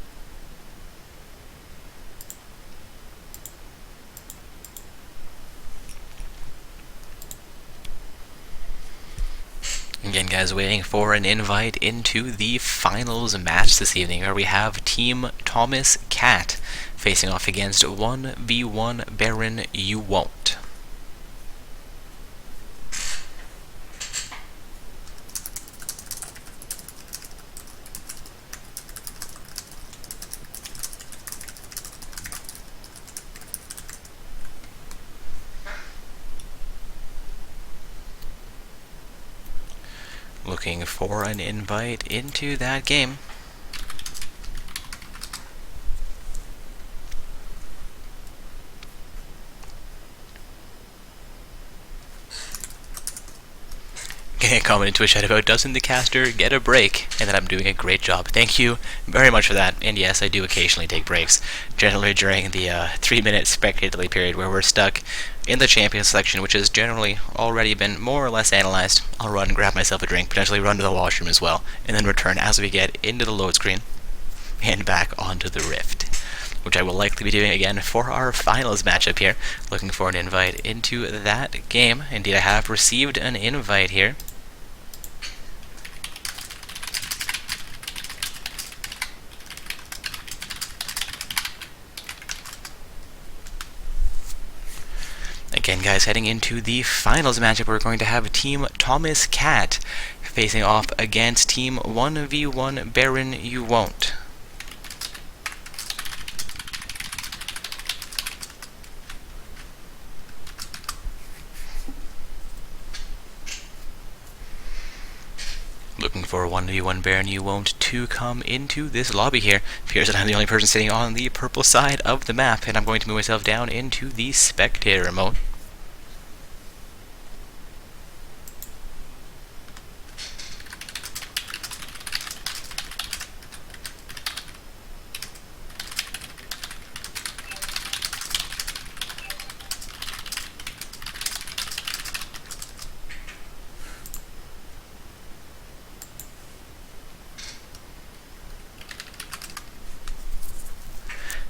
Again, guys, waiting for an invite into the finals match this evening, where we have Team Thomas Cat facing off against 1v1 Baron You Won't. Looking for an invite into that game. Getting a comment into a chat about doesn't the caster get a break, and that I'm doing a great job. Thank you very much for that. And yes, I do occasionally take breaks, generally during the 3-minute spectator delay period where we're stuck in the champion selection, which has generally already been more or less analyzed. I'll run, grab myself a drink, potentially run to the washroom as well, and then return as we get into the load screen and back onto the Rift, which I will likely be doing again for our finals matchup here. Looking for an invite into that game. Indeed, I have received an invite here. Again, guys, heading into the finals matchup, we're going to have Team Thomas Cat facing off against Team 1v1 Baron You Won't. Looking for 1v1 Baron You Won't to come into this lobby here. Appears that I'm the only person sitting on the purple side of the map, and I'm going to move myself down into the spectator mode.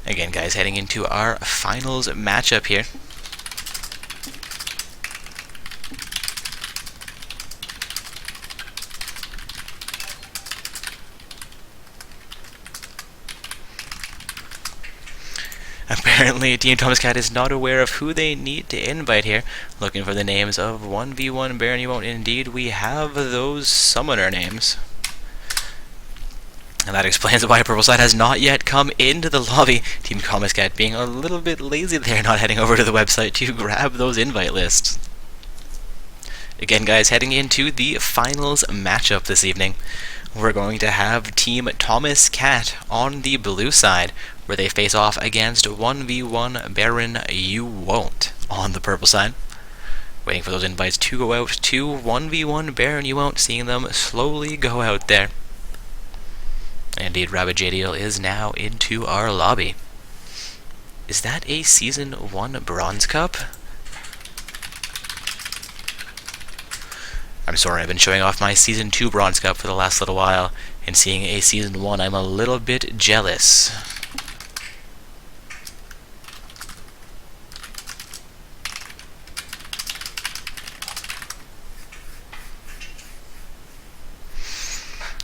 Again, guys, heading into our finals matchup here. Apparently, Team Thomas Cat is not aware of who they need to invite here. Looking for the names of 1v1 Baron You Won't. Indeed, we have those summoner names. And that explains why Purple Side has not yet come into the lobby. Team Thomas Cat being a little bit lazy there, not heading over to the website to grab those invite lists. Again, guys, heading into the finals matchup this evening, we're going to have Team Thomas Cat on the blue side, where they face off against 1v1 Baron You Won't on the purple side. Waiting for those invites to go out to 1v1 Baron You Won't, seeing them slowly go out there. Indeed, Rabajadiel is now into our lobby. Is that a Season 1 Bronze Cup? I'm sorry, I've been showing off my Season 2 Bronze Cup for the last little while, and seeing a Season 1, I'm a little bit jealous.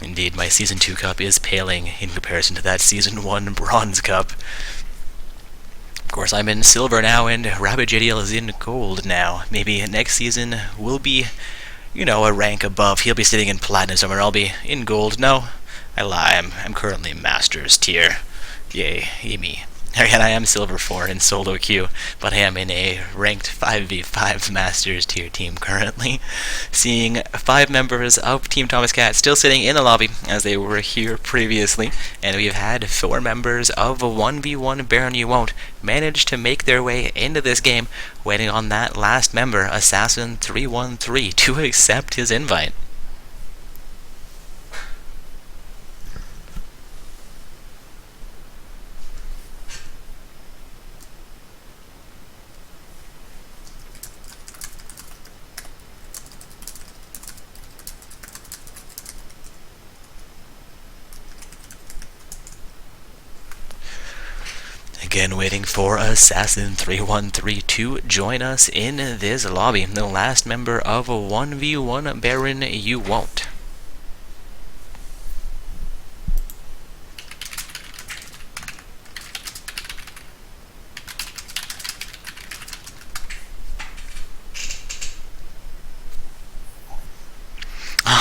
Indeed, my Season 2 Cup is paling in comparison to that Season 1 Bronze Cup. Of course, I'm in silver now, and Rabajadiel is in gold now. Maybe next season will be, you know, a rank above. He'll be sitting in platinum somewhere. I'll be in gold. No, I lie. I'm currently Masters tier. Yay, me. Again, I am silver 4 in solo queue, but I am in a ranked 5v5 Masters tier team currently. Seeing 5 members of Team Thomas Cat still sitting in the lobby as they were here previously, and we've had 4 members of 1v1 Baron You Won't manage to make their way into this game, waiting on that last member, Assassin313, to accept his invite. Again, waiting for Assassin313 to join us in this lobby, the last member of 1v1 Baron You Won't.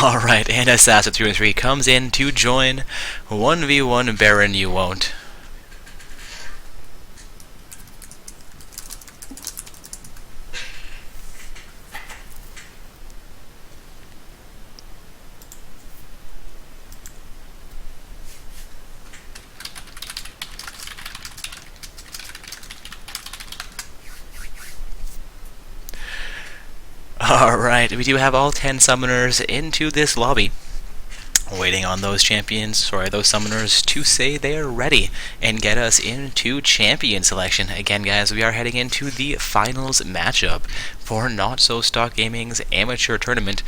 Alright, and Assassin313 comes in to join 1v1 Baron You Won't. Alright, we do have all 10 summoners into this lobby. Waiting on those those summoners to say they're ready and get us into champion selection. Again, guys, we are heading into the finals matchup for Not So Stock Gaming's amateur tournament.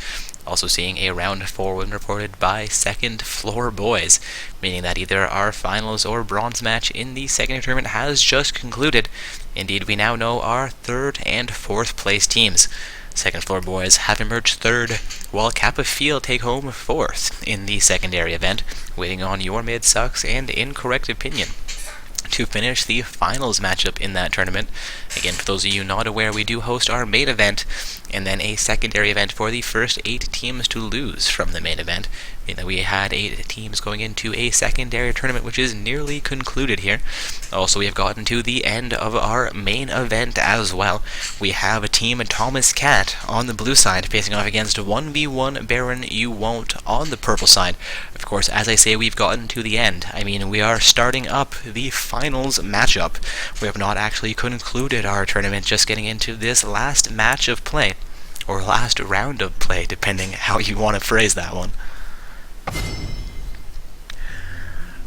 Also seeing a round 4 win reported by Second Floor Boys, meaning that either our finals or bronze match in the second tournament has just concluded. Indeed, we now know our 3rd and 4th place teams. Second Floor Boys have emerged 3rd, while Kappa Field take home 4th in the secondary event, waiting on Your Mid Sucks and Incorrect Opinion to finish the finals matchup in that tournament. Again, for those of you not aware, we do host our main event, and then a secondary event for the first 8 teams to lose from the main event. We had 8 teams going into a secondary tournament, which is nearly concluded here. Also, we have gotten to the end of our main event as well. We have a Team Thomas Cat on the blue side facing off against 1v1 Baron You Won't on the purple side. Of course, as I say, we've gotten to the end. I mean, we are starting up the finals matchup. We have not actually concluded our tournament, just getting into this last match of play, or last round of play, depending how you want to phrase that one.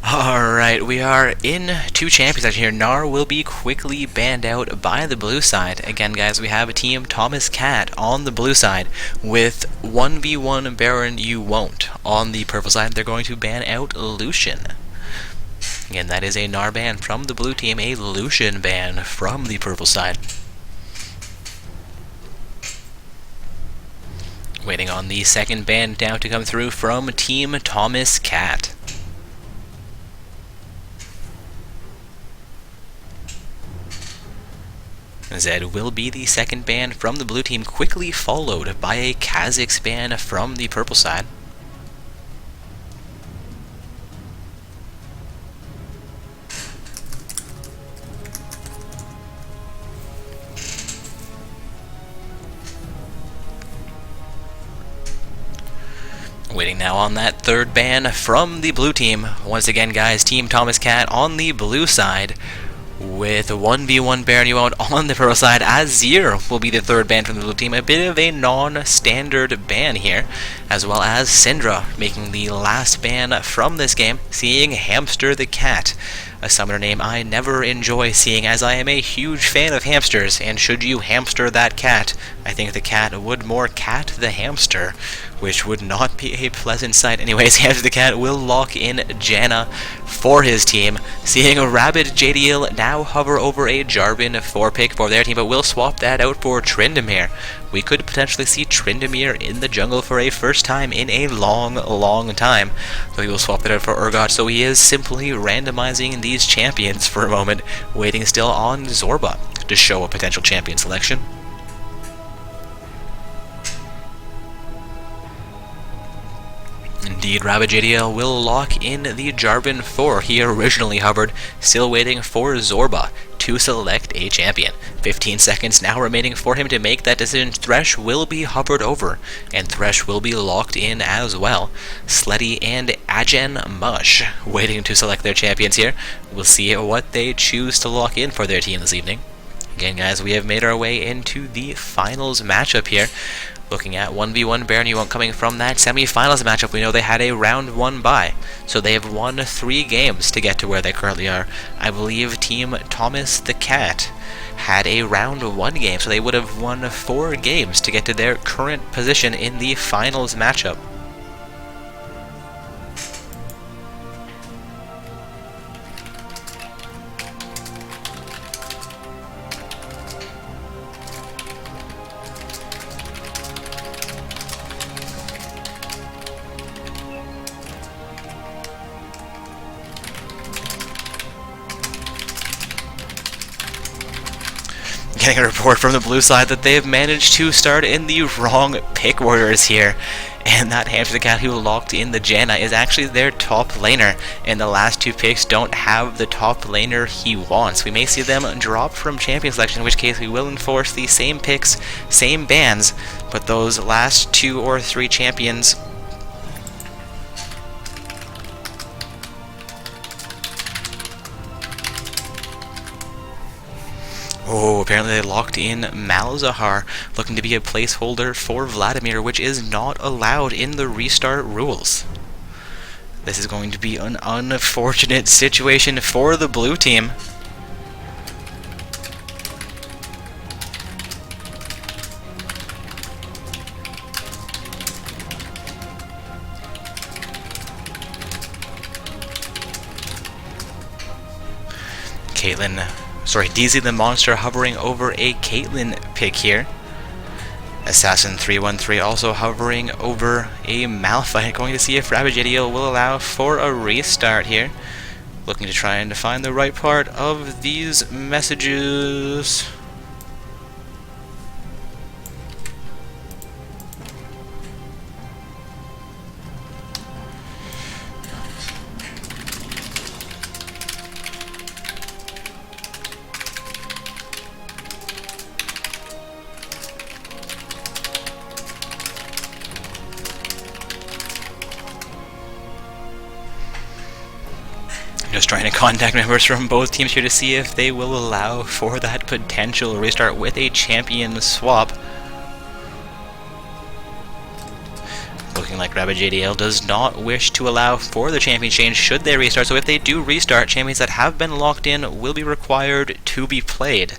Alright, we are in 2 champions actually here. Gnar will be quickly banned out by the blue side. Again, guys, we have a Team Thomas Cat on the blue side with 1v1 Baron You Won't. On the purple side, they're going to ban out Lucian. Again, that is a Gnar ban from the blue team, a Lucian ban from the purple side. Waiting on the second ban down to come through from Team Thomas Cat. Zed will be the second ban from the blue team, quickly followed by a Kha'Zix ban from the purple side. Waiting now on that third ban from the blue team. Once again, guys, Team Thomas Cat on the blue side with 1v1 Baron Yuan on the purple side. Azir will be the third ban from the blue team. A bit of a non-standard ban here, as well as Syndra making the last ban from this game, seeing Hamster the Cat. A summoner name I never enjoy seeing, as I am a huge fan of hamsters, and should you hamster that cat, I think the cat would more cat the hamster, which would not be a pleasant sight. Anyways, Hamster the Cat will lock in Janna for his team, seeing a Rabid JDL now hover over a Jarvan 4-pick for their team, but will swap that out for Tryndamere. We could potentially see Tryndamere in the jungle for a first time in a long time. So he will swap that out for Urgot, so he is simply randomizing these champions for a moment, waiting still on Zorba to show a potential champion selection. Indeed, Rabid JDL will lock in the Jarvan 4 he originally hovered, still waiting for Zorba to select a champion. 15 seconds now remaining for him to make that decision. Thresh will be hovered over, and Thresh will be locked in as well. Sleddy and Ajen Mush waiting to select their champions here. We'll see what they choose to lock in for their team this evening. Again, guys, we have made our way into the finals matchup here. Looking at 1v1 Baron Yuan coming from that semi-finals matchup. We know they had a round 1 bye, so they have won 3 games to get to where they currently are. I believe Team Thomas the Cat had a round 1 game, so they would have won 4 games to get to their current position in the finals matchup. Getting a report from the blue side that they have managed to start in the wrong pick orders here, and that Hamster the Cat who locked in the Janna is actually their top laner, and the last 2 picks don't have the top laner he wants. We may see them drop from champion selection, in which case we will enforce the same picks, same bans, but those last 2 or 3 champions oh, apparently they locked in Malzahar, looking to be a placeholder for Vladimir, which is not allowed in the restart rules. This is going to be an unfortunate situation for the blue team. DZ the Monster hovering over a Caitlyn pick here. Assassin 313 also hovering over a Malphite. Going to see if Rabid JDL will allow for a restart here. Looking to try and find the right part of these messages. Just trying to contact members from both teams here to see if they will allow for that potential restart with a champion swap. Looking like Rabid JDL does not wish to allow for the champion change should they restart, so if they do restart, champions that have been locked in will be required to be played.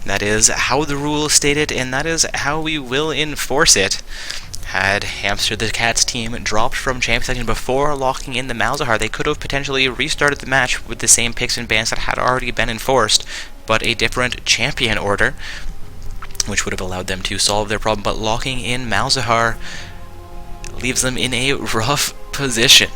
That is how the rules state it, and that is how we will enforce it. Had Hamster the Cat's team dropped from champion selection before locking in the Malzahar, they could have potentially restarted the match with the same picks and bans that had already been enforced, but a different champion order, which would have allowed them to solve their problem. But locking in Malzahar leaves them in a rough position.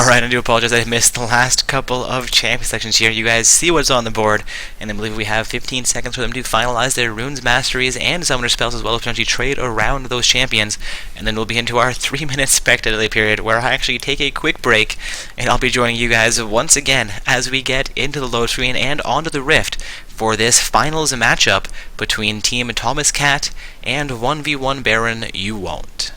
Alright, I do apologize, I missed the last couple of champion selections here. You guys see what's on the board, and I believe we have 15 seconds for them to finalize their runes, masteries, and summoner spells, as well as potentially trade around those champions. And then we'll be into our 3-minute spectator delay period, where I actually take a quick break, and I'll be joining you guys once again as we get into the load screen and onto the Rift for this finals matchup between Team Thomas Cat and 1v1 Baron You Won't.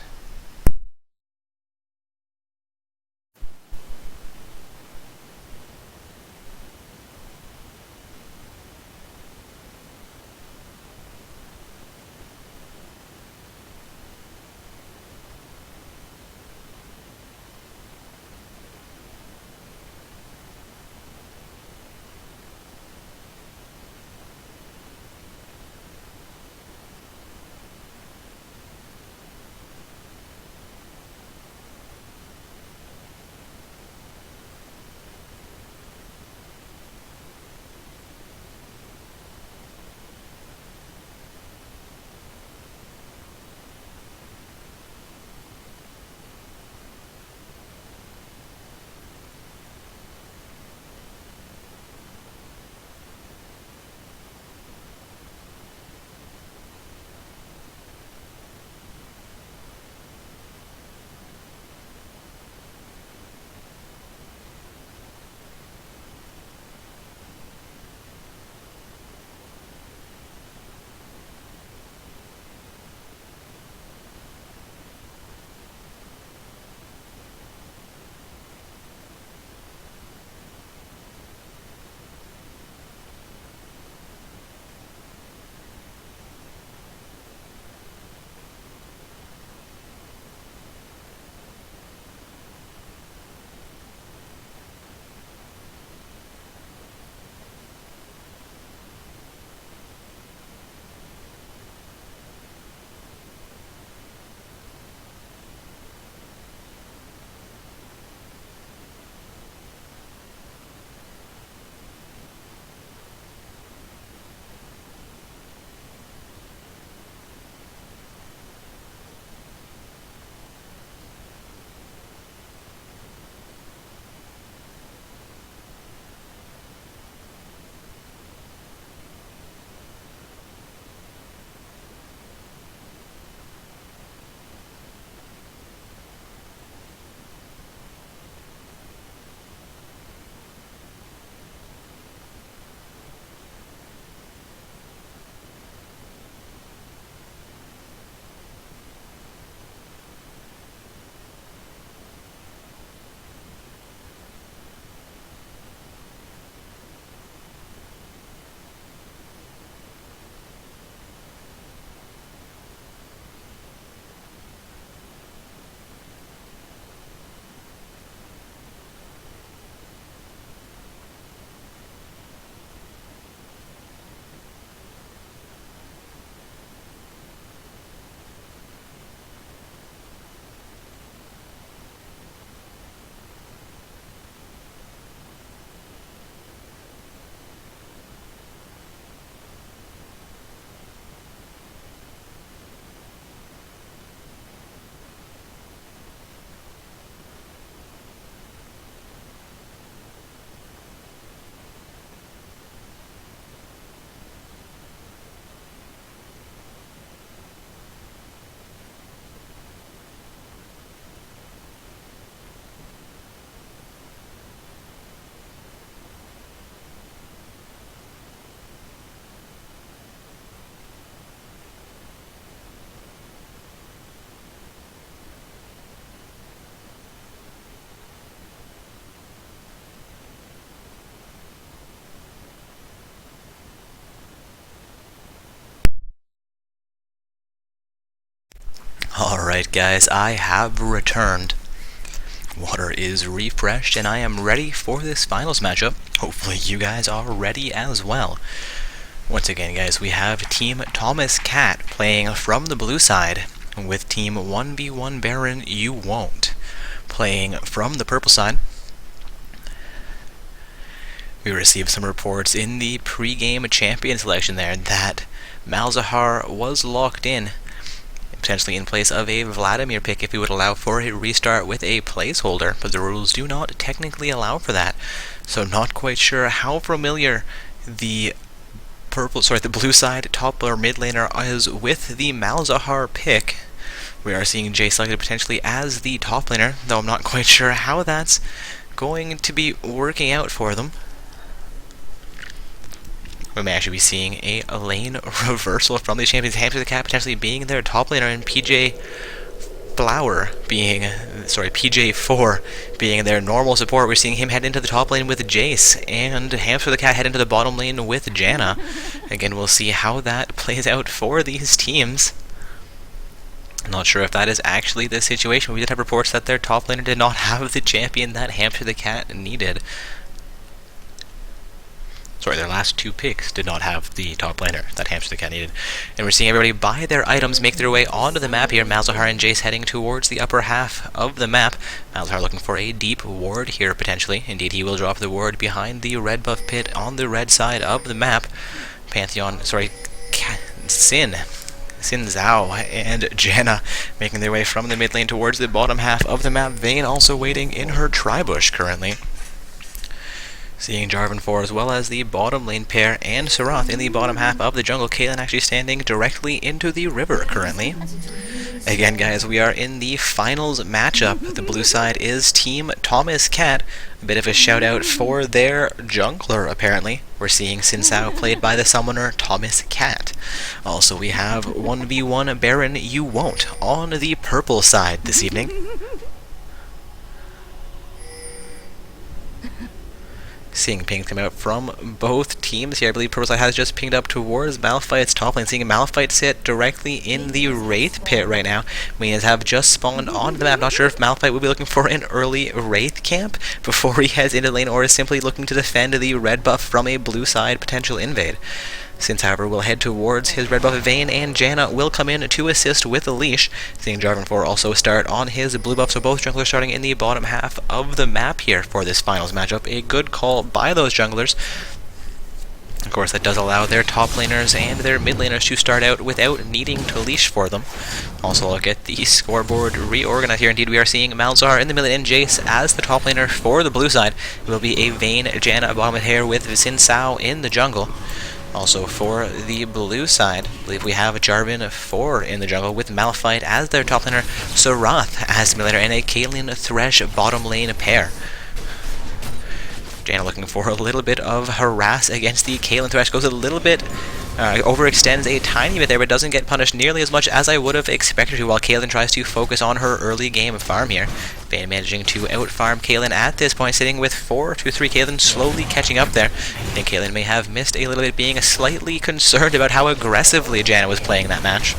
Alright guys, I have returned. Water is refreshed and I am ready for this finals matchup. Hopefully you guys are ready as well. Once again guys, we have Team Thomas Cat playing from the blue side with Team 1v1 Baron You Won't playing from the purple side. We received some reports in the pre-game champion selection there that Malzahar was locked in potentially in place of a Vladimir pick if we would allow for a restart with a placeholder, but the rules do not technically allow for that. So not quite sure how familiar the blue side top or mid laner is with the Malzahar pick. We are seeing Jay selected potentially as the top laner, though I'm not quite sure how that's going to be working out for them. We may actually be seeing a lane reversal from the champions. Hamster the Cat potentially being their top laner, and PJ4 being their normal support. We're seeing him head into the top lane with Jace, and Hamster the Cat head into the bottom lane with Janna. Again, we'll see how that plays out for these teams. Not sure if that is actually the situation. We did have reports that their top laner did not have the champion that Hamster the Cat needed. Their last two picks did not have the top laner that Hamster the Cat needed. And we're seeing everybody buy their items, make their way onto the map here. Malzahar and Jace heading towards the upper half of the map. Malzahar looking for a deep ward here, potentially. Indeed, he will drop the ward behind the red buff pit on the red side of the map. Xin Zhao and Janna making their way from the mid lane towards the bottom half of the map. Vayne also waiting in her Tribush currently. Seeing Jarvan 4 as well as the bottom lane pair and Sarath in the bottom half of the jungle. Caitlyn actually standing directly into the river currently. Again, guys, we are in the finals matchup. The blue side is Team Thomas Cat. A bit of a shout out for their jungler, apparently. We're seeing Xin Zhao played by the summoner Thomas Cat. Also, we have 1v1 Baron You Won't on the purple side this evening. Seeing pings come out from both teams here. I believe purple side has just pinged up towards Malphite's top lane. Seeing Malphite sit directly in the Wraith pit right now. Minions have just spawned onto the map. Not sure if Malphite will be looking for an early Wraith camp before he heads into the lane, or is simply looking to defend the red buff from a blue side potential invade. Since, however, will head towards his red buff. Vayne and Janna will come in to assist with the leash. Seeing Jarvan 4 also start on his blue buff, so both junglers starting in the bottom half of the map here for this finals matchup. A good call by those junglers. Of course, that does allow their top laners and their mid laners to start out without needing to leash for them. Also, look at the scoreboard reorganized here. Indeed, we are seeing Malzahar in the mid lane and Jace as the top laner for the blue side. It will be a Vayne, Janna bottom here with Xin Zhao in the jungle. Also, for the blue side, I believe we have Jarvan 4 in the jungle with Malphite as their top laner, Sarath as the mid laner, and a Caitlyn Thresh bottom lane pair. Janna looking for a little bit of harass against the Caitlyn Thresh. Goes a little bit, overextends a tiny bit there, but doesn't get punished nearly as much as I would have expected to, while Caitlyn tries to focus on her early game farm here. Vayne managing to out-farm Caitlyn at this point, sitting with 4-3. Caitlyn slowly catching up there. I think Caitlyn may have missed a little bit, being slightly concerned about how aggressively Janna was playing that match.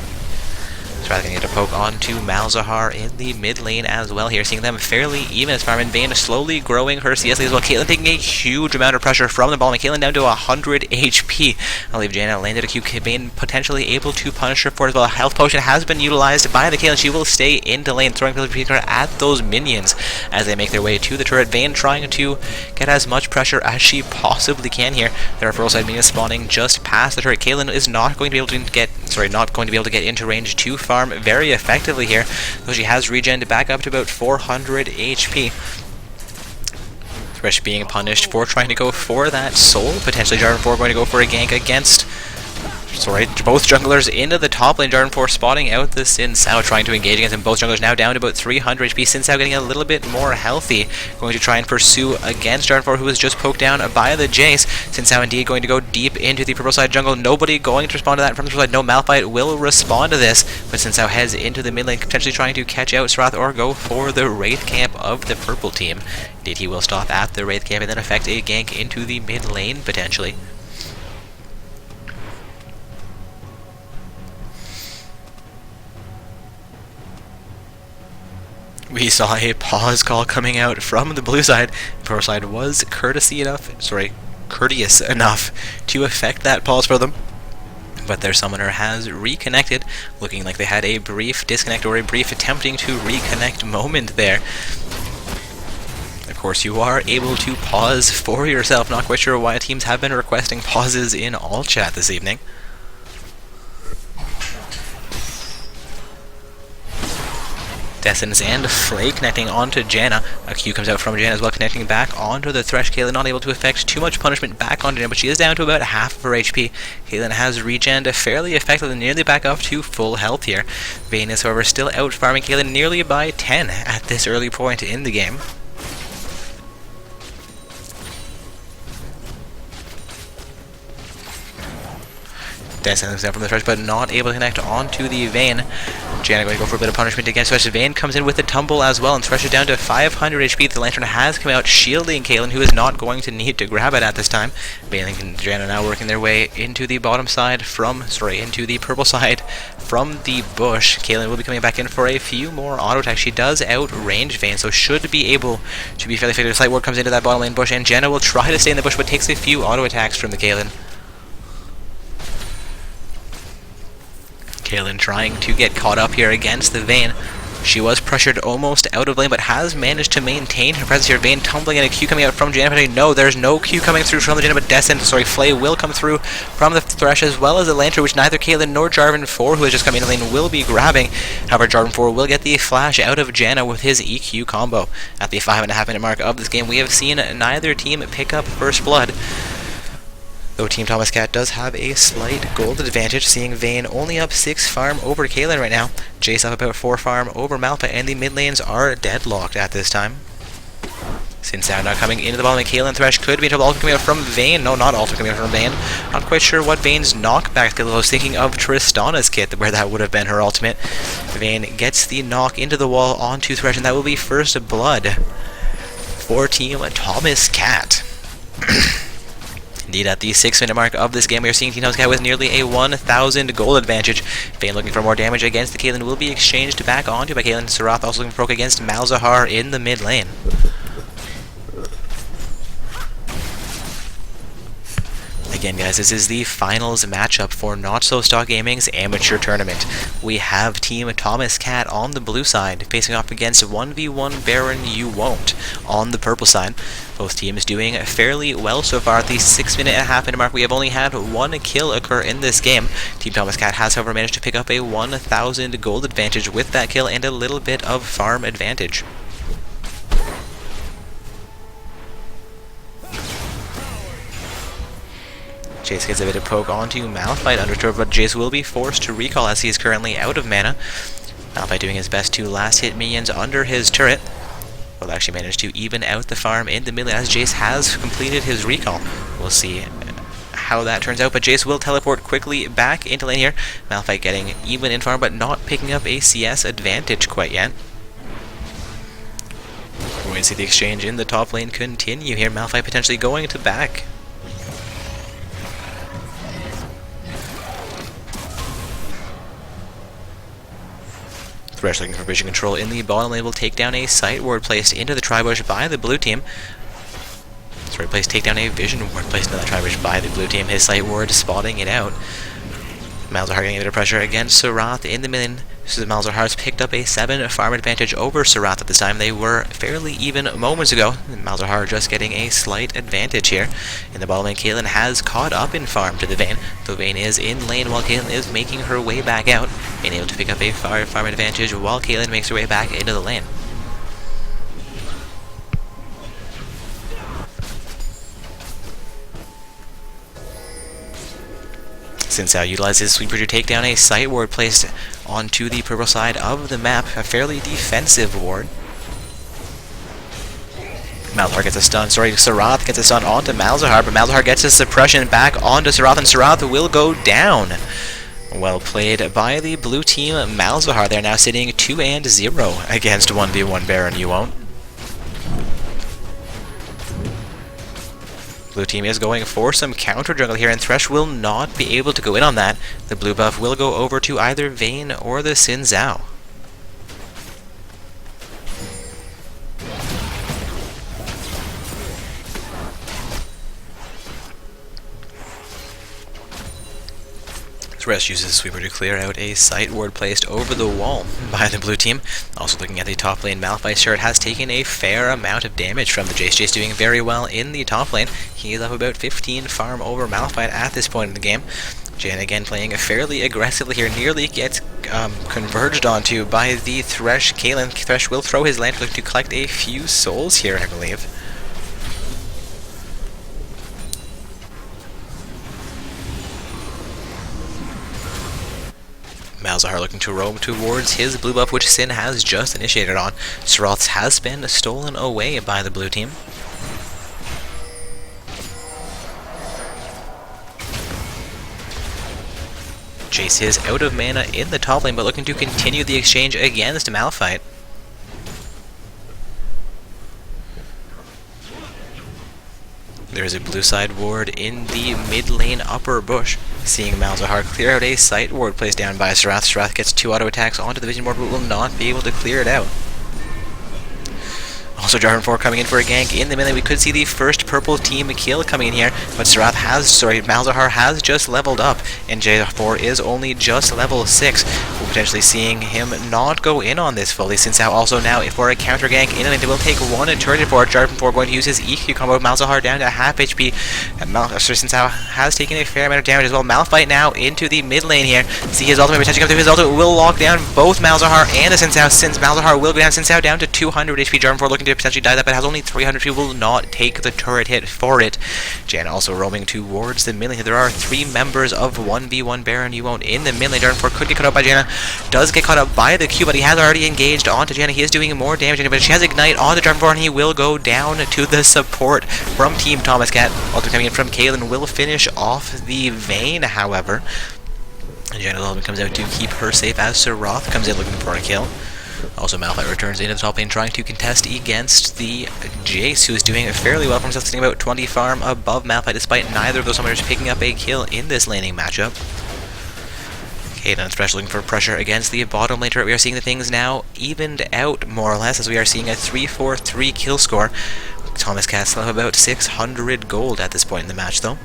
Rather going to get a poke onto Malzahar in the mid lane as well here. Seeing them fairly even as farm, and Vayne slowly growing her CS lead as well. Caitlyn taking a huge amount of pressure from the bottom. Caitlyn down to 100 HP. I believe Janna landed a Q. Vayne potentially able to punish her for it as well. A health potion has been utilized by the Caitlyn. She will stay into lane, throwing pressure at those minions as they make their way to the turret. Vayne trying to get as much pressure as she possibly can here. There are purple side minions spawning just past the turret. Caitlyn is not going to be able to get into range too far very effectively here, though she has regened back up to about 400 HP. Thresh being punished for trying to go for that soul. Potentially Jarvan 4 going to go for a gank against both junglers into the top lane. Jarvan 4 spotting out the Xin Zhao, trying to engage against him. Both junglers now down to about 300 HP. Xin Zhao getting a little bit more healthy, going to try and pursue against Jarvan 4, who was just poked down by the Jace. Xin Zhao indeed going to go deep into the purple side jungle. Nobody going to respond to that from the purple side. No, Malphite will respond to this, but Xin Zhao heads into the mid lane, potentially trying to catch out Sarath or go for the Wraith camp of the purple team. Indeed, he will stop at the Wraith camp and then effect a gank into the mid lane, potentially. We saw a pause call coming out from the blue side. The purple side was courteous enough to effect that pause for them. But their summoner has reconnected, looking like they had a brief disconnect or a brief attempting to reconnect moment there. Of course, you are able to pause for yourself. Not quite sure why teams have been requesting pauses in all chat this evening. Dessins and Flay connecting onto Janna. A Q comes out from Janna as well, connecting back onto the Thresh. Caitlyn not able to effect too much punishment back onto Janna, but she is down to about half of her HP. Caitlyn has regened fairly effectively, nearly back up to full health here. Vayne is, however, still out farming Caitlyn nearly by 10 at this early point in the game. Dessins down from the Thresh, but not able to connect onto the Vayne. Janna going to go for a bit of punishment against Thresh. Vayne comes in with a tumble as well, and Thresh is down to 500 HP. The Lantern has come out, shielding Caitlyn, who is not going to need to grab it at this time. Vayne and Janna now working their way into the bottom side into the purple side from the bush. Caitlyn will be coming back in for a few more auto attacks. She does outrange Vayne, so should be able to be fairly effective. Slight Ward comes into that bottom lane bush, and Janna will try to stay in the bush, but takes a few auto attacks from the Caitlyn. Caitlyn trying to get caught up here against the Vayne. She was pressured almost out of lane, but has managed to maintain her presence here. Vayne tumbling, and a Q coming out from Janna. But no, there's no Q coming through from the Janna, but Flay will come through from the Thresh, as well as the Lantern, which neither Caitlyn nor Jarvan 4, who has just come into lane, will be grabbing. However, Jarvan 4 will get the flash out of Janna with his EQ combo. At the 5.5 minute mark of this game, we have seen neither team pick up first blood, though Team Thomas Cat does have a slight gold advantage, seeing Vayne only up 6 farm over Caitlyn right now. Jace up about 4 farm over Malphite, and the mid lanes are deadlocked at this time. Xin now coming into the bottom, and Caitlyn Thresh could be in trouble. Ultimate coming out from Vayne. No, not ultimate coming out from Vayne. Not quite sure what Vayne's knockback skill. I was thinking of Tristana's kit, where that would have been her ultimate. Vayne gets the knock into the wall onto Thresh, and that will be first blood for Team Thomas Cat. Indeed, at the 6 minute mark of this game, we are seeing Team Thomas Cat with nearly a 1,000 gold advantage. Vayne looking for more damage against the Caitlyn will be exchanged back onto by Caitlyn. Sarath also looking for poke against Malzahar in the mid lane. Again, guys, this is the finals matchup for Not So Stock Gaming's amateur tournament. We have Team Thomas Cat on the blue side, facing off against 1v1 Baron You Won't on the purple side. Both teams doing fairly well so far. At the 6 minute and a half minute mark, we have only had 1 kill occur in this game. Team Thomas Cat has, however, managed to pick up a 1,000 gold advantage with that kill and a little bit of farm advantage. Jace gets a bit of poke onto Malphite understorm, but Jace will be forced to recall as he is currently out of mana. Malphite doing his best to last hit minions under his turret. Will actually manage to even out the farm in the mid lane as Jace has completed his recall. We'll see how that turns out, but Jace will teleport quickly back into lane here. Malphite getting even in farm, but not picking up a CS advantage quite yet. We're going to see the exchange in the top lane continue here. Malphite potentially going to back. Thresh looking for vision control in the bottom lane will take down a sight ward placed into the Tribush by the blue team. Sorry, take down a vision ward placed into that Tribush by the blue team. His sight ward spotting it out. Malzahar getting a bit of pressure against Sarath in the mid lane. So Malzahar's picked up a 7 farm advantage over Sarath at this time. They were fairly even moments ago. Malzahar just getting a slight advantage here. In the bottom lane, Caitlyn has caught up in farm to the Vayne. The Vayne is in lane while Caitlyn is making her way back out. Being able to pick up a farm advantage while Caitlyn makes her way back into the lane. Xin Zhao utilizes Sweeper to take down a sight ward placed onto the purple side of the map, a fairly defensive ward. Malzahar gets a stun, Sarath gets a stun onto Malzahar, but Malzahar gets his suppression back onto Sarath, and Sarath will go down. Well played by the blue team. Malzahar, they're now sitting 2-0 against 1v1 Baron You Won't. Blue team is going for some counter jungle here, and Thresh will not be able to go in on that. The blue buff will go over to either Vayne or the Xin Zhao. Thresh uses Sweeper to clear out a sight ward placed over the wall by the blue team. Also looking at the top lane, Malphite's shirt has taken a fair amount of damage from the Jace. Jace doing very well in the top lane. He is up about 15 farm over Malphite at this point in the game. Janna again playing fairly aggressively here, nearly gets converged onto by the Thresh. Caitlyn. Thresh will throw his lantern to collect a few souls here, I believe. Malzahar looking to roam towards his blue buff, which Sin has just initiated on. Serath's has been stolen away by the blue team. Jace is out of mana in the top lane, but looking to continue the exchange against Malphite. There's a blue side ward in the mid lane upper bush. Seeing Malzahar clear out a sight ward placed down by Serath. Serath gets 2 auto attacks onto the vision board, but will not be able to clear it out. Also, Jarvan 4 coming in for a gank in the mid lane. We could see the first purple team kill coming in here, but Malzahar has just leveled up, and J4 is only just level 6. We're potentially seeing him not go in on this fully, since also now for a counter gank in the lane, they will take 1 turret for Jarvan 4 going to use his EQ combo. Malzahar down to half HP. Since has taken a fair amount of damage as well. Malphite now into the mid lane here. See his ultimate potentially come through. His ultimate will lock down both Malzahar and the Sinsao, since Malzahar will go down. Sinsao down to 200 HP. Jarvan 4 looking to potentially die that, but has only 300 HP, will not take the turret hit for it. Janna also roaming towards the mid lane. There are 3 members of 1v1 Baron You Won't in the mid lane. Jarvan 4 could get caught up by Janna. Does get caught up by the Q, but he has already engaged onto Janna. He is doing more damage, but she has Ignite onto Jarvan 4, and he will go down to the support from Team Thomas Cat. Also coming in from Caitlyn will finish off the Vayne, however. And Janna comes out to keep her safe as Serath comes in looking for a kill. Also, Malphite returns into the top lane trying to contest against the Jace, who is doing fairly well for himself, sitting about 20 farm above Malphite, despite neither of those summoners picking up a kill in this laning matchup. Caitlyn especially looking for pressure against the bottom lane turret. We are seeing the things now evened out, more or less, as we are seeing a 3-4-3 kill score. Thomas Cat still have about 600 gold at this point in the match, though.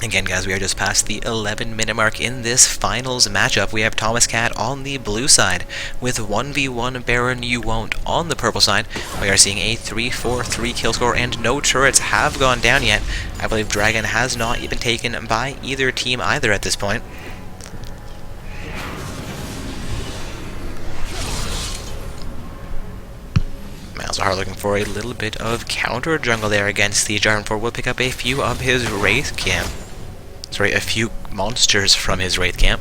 Again, guys, we are just past the 11-minute mark in this finals matchup. We have Thomas Cat on the blue side with 1v1 Baron You Won't on the purple side. We are seeing a 3-4-3 kill score, and no turrets have gone down yet. I believe Dragon has not been taken by either team either at this point. Malzahar looking for a little bit of counter jungle there against the Jarvan 4. Will pick up a few of his Wraith camp. Sorry, a few monsters from his Wraith camp.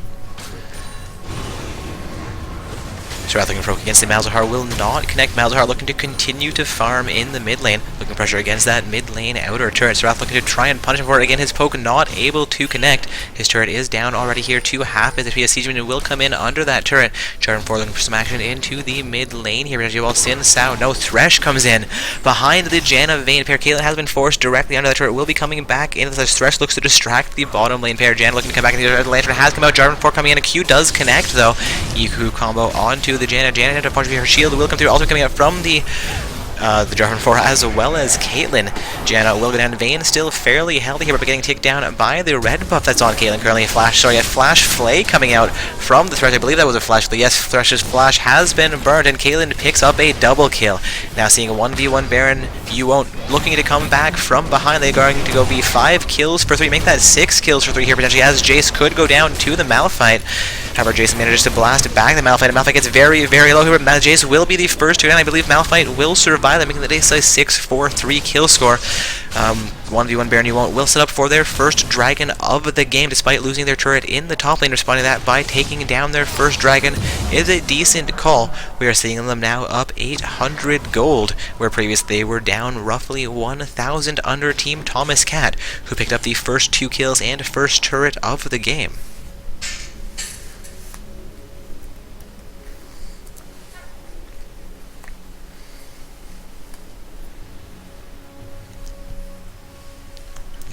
Serath looking for poke against the Malzahar will not connect. Malzahar looking to continue to farm in the mid lane. Looking pressure against that mid lane outer turret. Serath looking to try and punish him for it. Again, his poke not able to connect. His turret is down already here to half as if Siege Minion will come in under that turret. Jarvan 4 looking for some action into the mid lane here. While Sinsao, no, Thresh comes in behind the Janna Vayne pair. Caitlyn has been forced directly under that turret. Will be coming back in as Thresh looks to distract the bottom lane pair. Janna looking to come back into the lantern has come out. Jarvan 4 coming in. A Q does connect though. EQ combo onto the Janna. Janna into a punch of her shield will come through. Also coming out from the Jarvan 4 as well as Caitlyn. Janna will go down. Vayne still fairly healthy here, but getting taken down by the red buff that's on Caitlyn currently. A Flash Flay coming out from the Thresh. I believe that was a Flash Flay. Yes, Thresh's Flash has been burned, and Caitlyn picks up a double kill. Now seeing a 1v1 Baron You Won't looking to come back from behind. They're going to go be 5 kills for 3. Make that 6 kills for 3 here potentially, as Jace could go down to the Malphite. However, Jason manages to blast back the Malphite, and Malphite gets very, very low here. Jace will be the first to, and I believe Malphite will survive that, making the Jace a 6-4-3 kill score. 1v1 Baron You Won't will set up for their first dragon of the game, despite losing their turret in the top lane. Responding to that by taking down their first dragon is a decent call. We are seeing them now up 800 gold, where previously they were down roughly 1,000 under Team Thomas Cat, who picked up the first 2 kills and first turret of the game.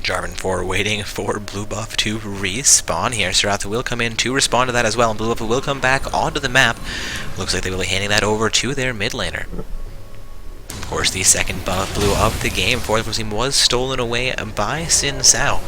Jarvan 4 waiting for blue buff to respawn here. Serath will come in to respond to that as well, and blue buff will come back onto the map. Looks like they will be handing that over to their mid laner. course, the second blue of the game for the blue team was stolen away by Sin Sao.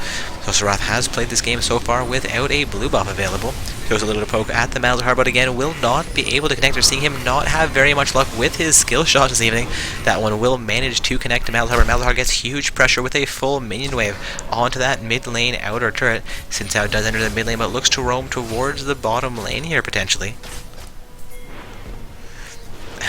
So Sarath has played this game so far without a blue buff available. Goes a little to poke at the Malzahar, but again will not be able to connect. We're seeing him not have very much luck with his skill shot this evening. That one will manage to connect to Malzahar, but Malzahar gets huge pressure with a full minion wave onto that mid lane outer turret. Sin Sao does enter the mid lane, but looks to roam towards the bottom lane here potentially.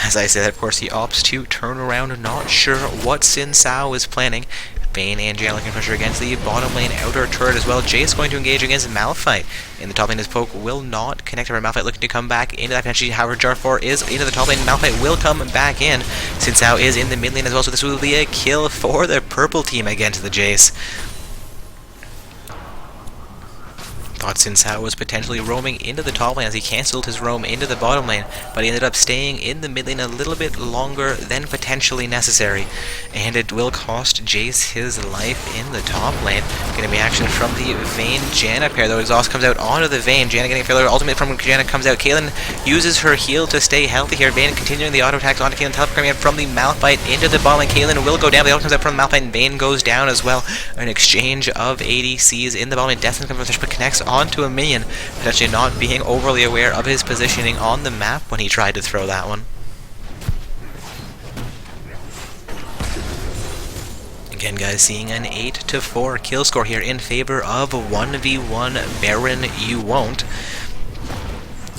As I said, of course, he opts to turn around, not sure what Sin Sao is planning. Vayne and Janna looking pressure against the bottom lane outer turret as well. Jace going to engage against Malphite. In the top lane, his poke will not connect over. Malphite looking to come back into that potentially. However, Jar4 is into the top lane. Malphite will come back in. Sin Sao is in the mid lane as well, so this will be a kill for the purple team against the Jace. Thought Sin Sao was potentially roaming into the top lane as he cancelled his roam into the bottom lane, but he ended up staying in the mid lane a little bit longer than potentially necessary, and it will cost Jace his life in the top lane. Going to be action from the Vayne-Janna pair, though. Exhaust comes out onto the Vayne. Janna getting a failure. Ultimate from Janna comes out. Kayn uses her heal to stay healthy here. Vayne continuing the auto attacks onto Kayn. Teleport coming in from the Malphite into the bottom lane. Kayn will go down. The auto comes out from the Malphite, and Vayne goes down as well. An exchange of ADCs in the bottom lane. Destin comes from the but connects onto a minion, potentially not being overly aware of his positioning on the map when he tried to throw that one. Again, guys, seeing an 8-4 kill score here in favor of 1v1 Baron You Won't.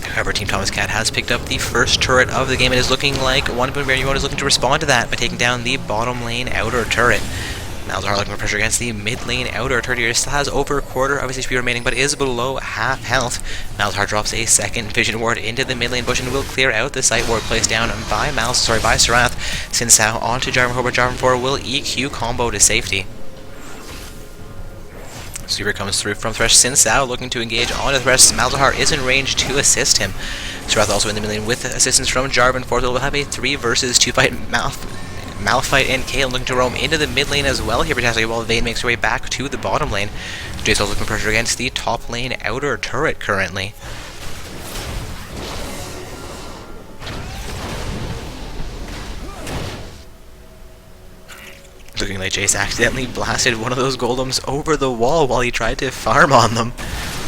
However, Team Thomas Cat has picked up the first turret of the game. It is looking like 1v1 Baron You Won't is looking to respond to that by taking down the bottom lane outer turret. Malzahar looking for pressure against the mid lane outer turret here. Still has over a quarter of his HP remaining, but is below half health. Malzahar drops a second vision ward into the mid lane bush and will clear out the site ward placed down by Sarath. Sin Sao onto Jarvan 4, but Jarvan 4 will EQ combo to safety. Super comes through from Thresh. Sin Sao looking to engage onto Thresh. Malzahar is in range to assist him. Sarath also in the mid lane with assistance from Jarvan 4. We'll have a 3 versus 2 fight. Malphite and Kayn looking to roam into the mid lane as well here potentially, while Vayne makes her way back to the bottom lane. Jace also looking pressure against the top lane outer turret currently. Looking like Jace accidentally blasted one of those golems over the wall while he tried to farm on them.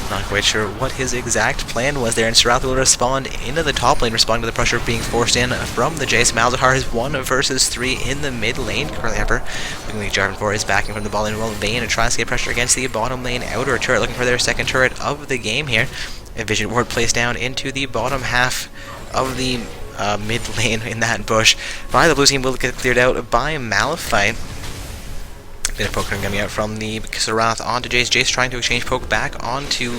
Not quite sure what his exact plan was there, and Sarath will respond into the top lane, responding to the pressure being forced in from the Jace. Malzahar is 1 versus 3 in the mid lane currently. Looking like Jarvan 4 is backing from the bottom lane while Vayne and tries to get pressure against the bottom lane outer turret, looking for their second turret of the game here. A vision ward placed down into the bottom half of the mid lane in that bush by the blue team will get cleared out by Malphite. Bit of poke coming out from the Sarath onto Jace. Jace trying to exchange poke back onto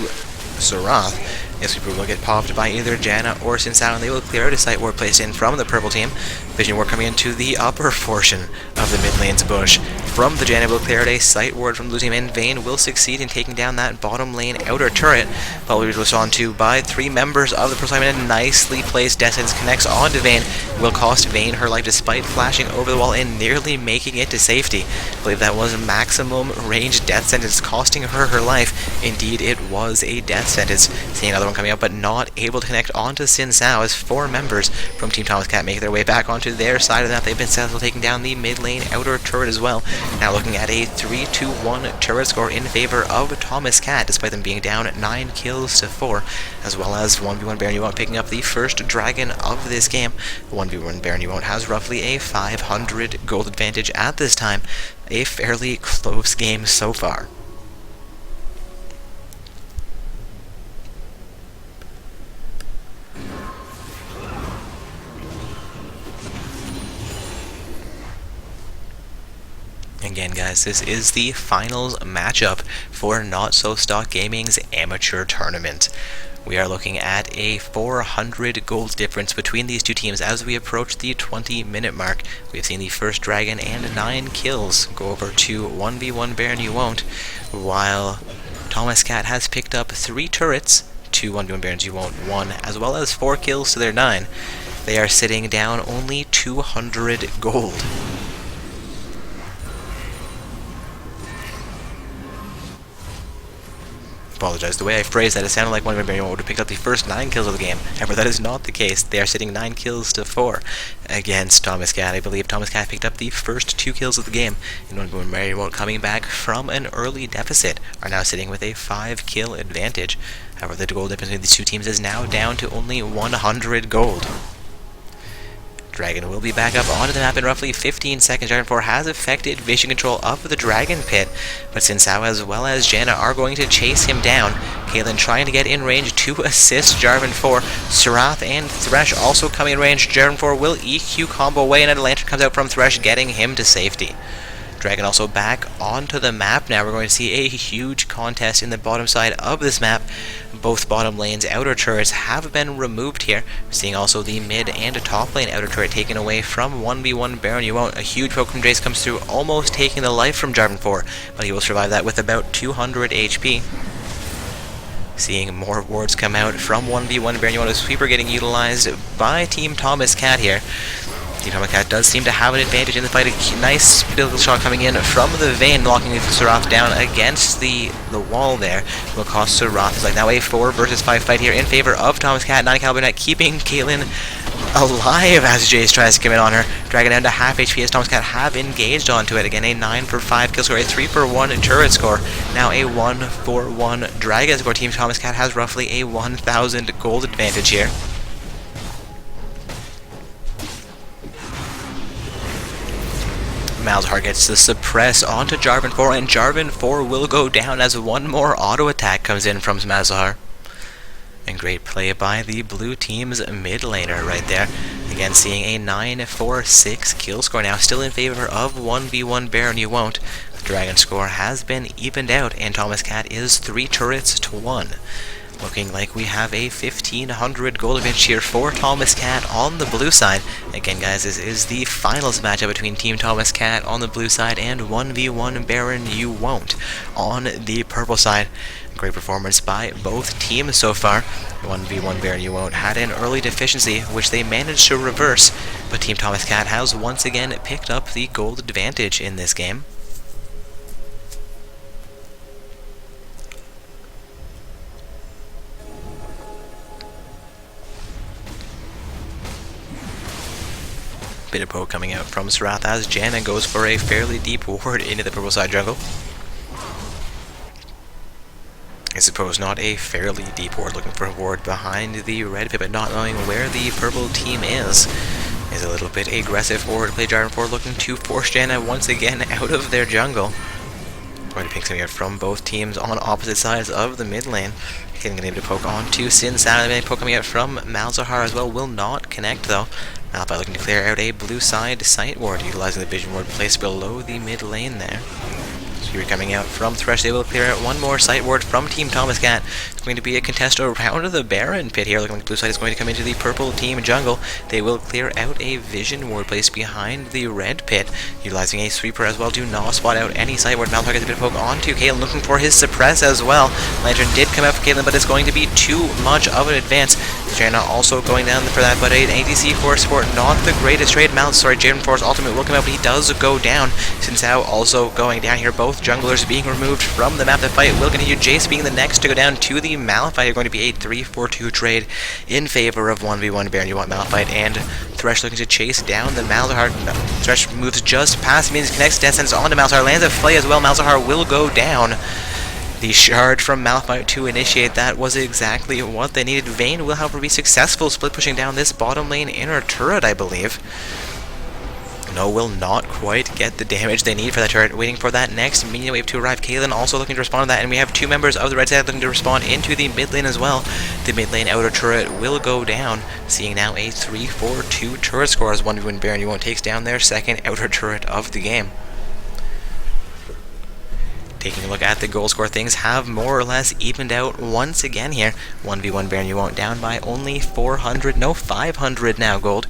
Sarath. This people will get popped by either Janna or Sin Sao, and they will clear out a site ward placed in from the purple team. Vision ward coming into the upper portion of the mid lane's bush. From the Janna will clear out a site ward from the blue team, and Vayne will succeed in taking down that bottom lane outer turret. But we will respond to by 3 members of the purple team, and a nicely placed Descent connects onto Vayne. Will cost Vayne her life despite flashing over the wall and nearly making it to safety. I believe that was a maximum range death sentence, costing her her life. Indeed, it was a death sentence. Seeing another one coming up, but not able to connect onto Sin Sao as 4 members from Team Thomas Cat make their way back onto their side of that. They've been successful taking down the mid lane outer turret as well. Now looking at a 3-1 turret score in favor of Thomas Cat, despite them being down 9 kills to 4, as well as 1v1 Baron You Won't picking up the first dragon of this game. 1v1 Baron You Won't has roughly a 500 gold advantage at this time. A fairly close game so far. Again, guys, this is the finals matchup for Not So Stock Gaming's amateur tournament. We are looking at a 400 gold difference between these two teams as we approach the 20-minute mark. We've seen the first dragon and 9 kills go over to 1v1 Baron You Won't, while Thomas Cat has picked up 3 turrets, 2 1v1 Barons You Won't, 1, as well as 4 kills to their 9. They are sitting down only 200 gold. Apologize. The way I phrased that, it sounded like one of them would have picked up the first 9 kills of the game. However, that is not the case. They are sitting 9 kills to 4 against Thomas Cat. I believe Thomas Cat picked up the first 2 kills of the game. And when Marymount, coming back from an early deficit, are now sitting with a 5-kill advantage. However, the gold difference between these two teams is now down to only 100 gold. Dragon will be back up onto the map in roughly 15 seconds. Jarvan 4 has effected vision control of the Dragon Pit, but Sinsao as well as Janna are going to chase him down. Caitlyn trying to get in range to assist Jarvan 4. Serath and Thresh also coming in range. Jarvan 4 will EQ combo away, and a lantern comes out from Thresh, getting him to safety. Dragon also back onto the map now. We're going to see a huge contest in the bottom side of this map. Both bottom lanes outer turrets have been removed here. We're seeing also the mid and top lane outer turret taken away from 1v1 Baron. You won't. A huge poke from Jace comes through, almost taking the life from Jarvan 4, but he will survive that with about 200 HP. Seeing more wards come out from 1v1 Baron. You want a sweeper getting utilized by Team Thomas Cat here. Team Thomas Cat does seem to have an advantage in the fight. A nice biblical shot coming in from the Vayne, locking Serath down against the wall there. Will cost Serath. It's like now a 4 versus 5 fight here in favor of Thomas Cat. 9 caliber net keeping Caitlyn alive as Jace tries to come in on her. Dragon down to half HP as Thomas Cat have engaged onto it. Again, a 9 for 5 kill score, a 3 for 1 turret score. Now a 1 for 1 Dragon score. Team Thomas Cat has roughly a 1,000 gold advantage here. Malzahar gets the suppress onto Jarvan 4, and Jarvan 4 will go down as one more auto attack comes in from Malzahar. And great play by the blue team's mid laner right there. Again, seeing a 9-4-6 kill score now, still in favor of 1v1 Baron. You won't. The Dragon score has been evened out, and Thomas Cat is 3 turrets to 1. Looking like we have a 1,500 gold advantage here for Thomas Cat on the blue side. Again, guys, this is the finals matchup between Team Thomas Cat on the blue side and 1v1 Baron You Won't on the purple side. Great performance by both teams so far. 1v1 Baron You Won't had an early deficiency, which they managed to reverse, but Team Thomas Cat has once again picked up the gold advantage in this game. Bit of poke coming out from Serath as Janna goes for a fairly deep ward into the purple side jungle. I suppose not a fairly deep ward, looking for a ward behind the red pit, but not knowing where the purple team is a little bit aggressive forward play. Jarvan 4 looking to force Janna once again out of their jungle. Going to pick something out from both teams on opposite sides of the mid lane. Getting able to poke on to Sinsao. Poke coming out from Malzahar as well. Will not connect though. Malphite looking to clear out a blue side sight ward, utilizing the vision ward placed below the mid lane there. Fury coming out from Thresh. They will clear out one more sight ward from Team Thomas Cat. It's going to be a contest around the Baron pit here. Looking like blue side is going to come into the purple team jungle. They will clear out a vision ward placed behind the red pit, utilizing a sweeper as well to not spot out any sight ward. Malphite gets a bit of poke onto Caitlyn, looking for his suppress as well. Lantern did come out for Caitlyn, but it's going to be too much of an advance. Janna also going down for that, but an ADC for support, not the greatest trade. Jarvan 4's ultimate will come out, but he does go down. Sinsao also going down here. Both junglers being removed from the map. The fight will continue. Jace being the next to go down to the Malphite. Going to be a 3-4-2 trade in favor of 1v1 Baron. You want Malphite and Thresh looking to chase down the Malzahar. Thresh moves just past means connects Death Sentence onto Malzahar. Lands a flay as well. Malzahar will go down. The shard from Malphite to initiate that was exactly what they needed. Vayne will, however, be successful split pushing down this bottom lane inner turret, I believe. No, will not quite get the damage they need for that turret. Waiting for that next minion wave to arrive. Caitlyn also looking to respond to that, and we have 2 members of the red side looking to respond into the mid lane as well. The mid lane outer turret will go down, seeing now a 3-4-2 turret score as 1v1 Baron You Won't takes down their second outer turret of the game. Taking a look at the goal score, things have more or less evened out once again here. 1v1 Baron You Won't down by only 500 now gold.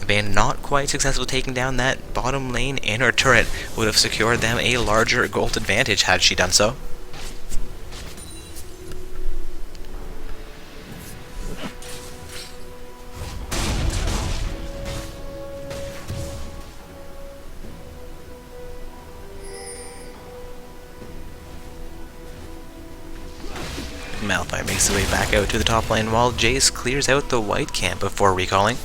Vayne not quite successful taking down that bottom lane inner turret. Would have secured them a larger gold advantage had she done so. Malphite makes his way back out to the top lane while Jace clears out the white camp before recalling.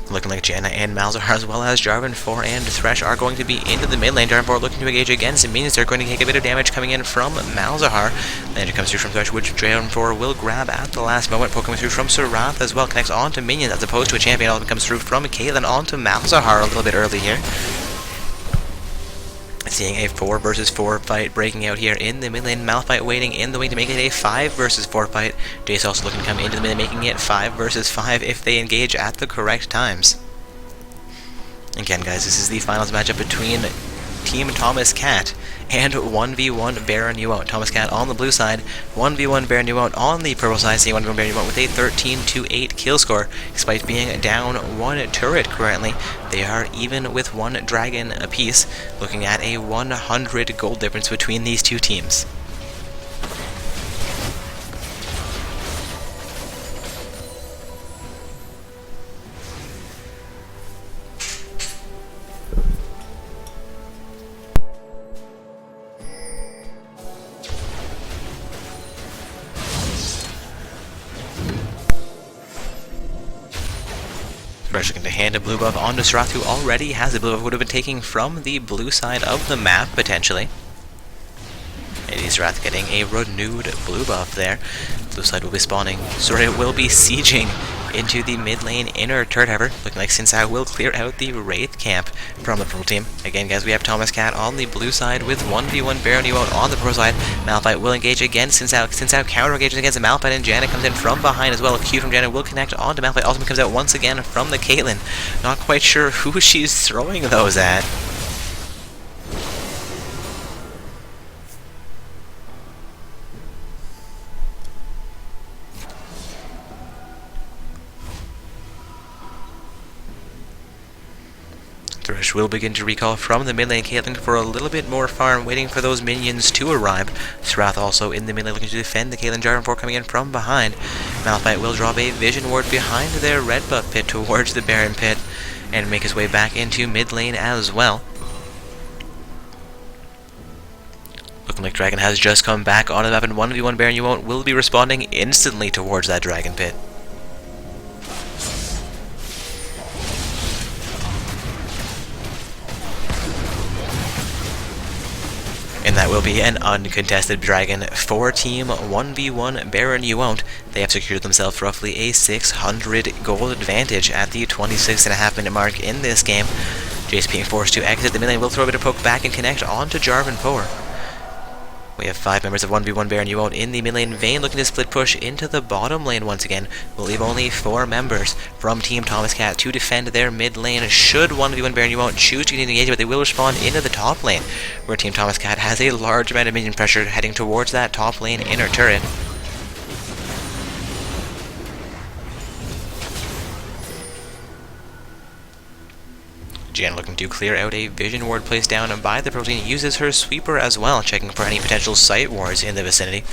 Looking like Janna and Malzahar as well as Jarvan 4 and Thresh are going to be into the mid lane. Jarvan 4 looking to engage against the minions. They're going to take a bit of damage coming in from Malzahar. Then it comes through from Thresh, which Jarvan 4 will grab at the last moment. Poke coming through from Sarath as well. Connects onto minions as opposed to a champion. All of it comes through from Caitlyn onto Malzahar a little bit early here. Seeing a 4 versus 4 fight breaking out here in the mid lane. Malphite waiting in the wing to make it a 5 versus 4 fight. Jace also looking to come into the mid, making it 5 versus 5 if they engage at the correct times. Again, guys, this is the finals matchup between Team Thomas Cat and 1v1 Baron Yuont. Thomas Cat on the blue side, 1v1 Baron Yuont on the purple side, seeing 1v1 Baron Yuont with a 13-8 kill score. Despite being down 1 turret currently, they are even with 1 dragon apiece, looking at a 100 gold difference between these two teams. Thresh looking to hand a blue buff onto Sarath, who already has a blue buff, would have been taking from the blue side of the map, potentially. And Sarath getting a renewed blue buff there. Blue side will be spawning. Sorry, will be sieging into the mid lane inner turret, however. Looking like Sinsao will clear out the Wraith camp from the purple team. Again, guys, we have Thomas Cat on the blue side with 1v1 Baron Yuont on the purple side. Malphite will engage against Sinsao. Sinsao counter engages against Malphite, and Janna comes in from behind as well. A Q from Janna will connect onto Malphite. Ultimate comes out once again from the Caitlyn. Not quite sure who she's throwing those at. Thresh will begin to recall from the mid lane. Caitlyn for a little bit more farm, waiting for those minions to arrive. Sarath also in the mid lane looking to defend the Caitlyn. Jarvan 4 coming in from behind. Malphite will drop a vision ward behind their red buff pit towards the Baron pit and make his way back into mid lane as well. Looking like Dragon has just come back onto the map, and 1v1 Baron Yuont will be responding instantly towards that Dragon pit. And that will be an uncontested dragon for Team 1v1 Baron Yuont. They have secured themselves roughly a 600 gold advantage at the 26.5 minute mark in this game. Jace being forced to exit the mid lane will throw a bit of poke back and connect onto Jarvan 4. We have 5 members of 1v1 Baron Yuont in the mid lane. Vayne looking to split push into the bottom lane once again. We'll leave only 4 members from Team Thomas Cat to defend their mid lane should 1v1 Baron Yuont choose to engage, but they will respond into the top lane, where Team Thomas Cat has a large amount of minion pressure heading towards that top lane inner turret. Janna looking to clear out a vision ward placed down by the protein, uses her sweeper as well, checking for any potential sight wards in the vicinity.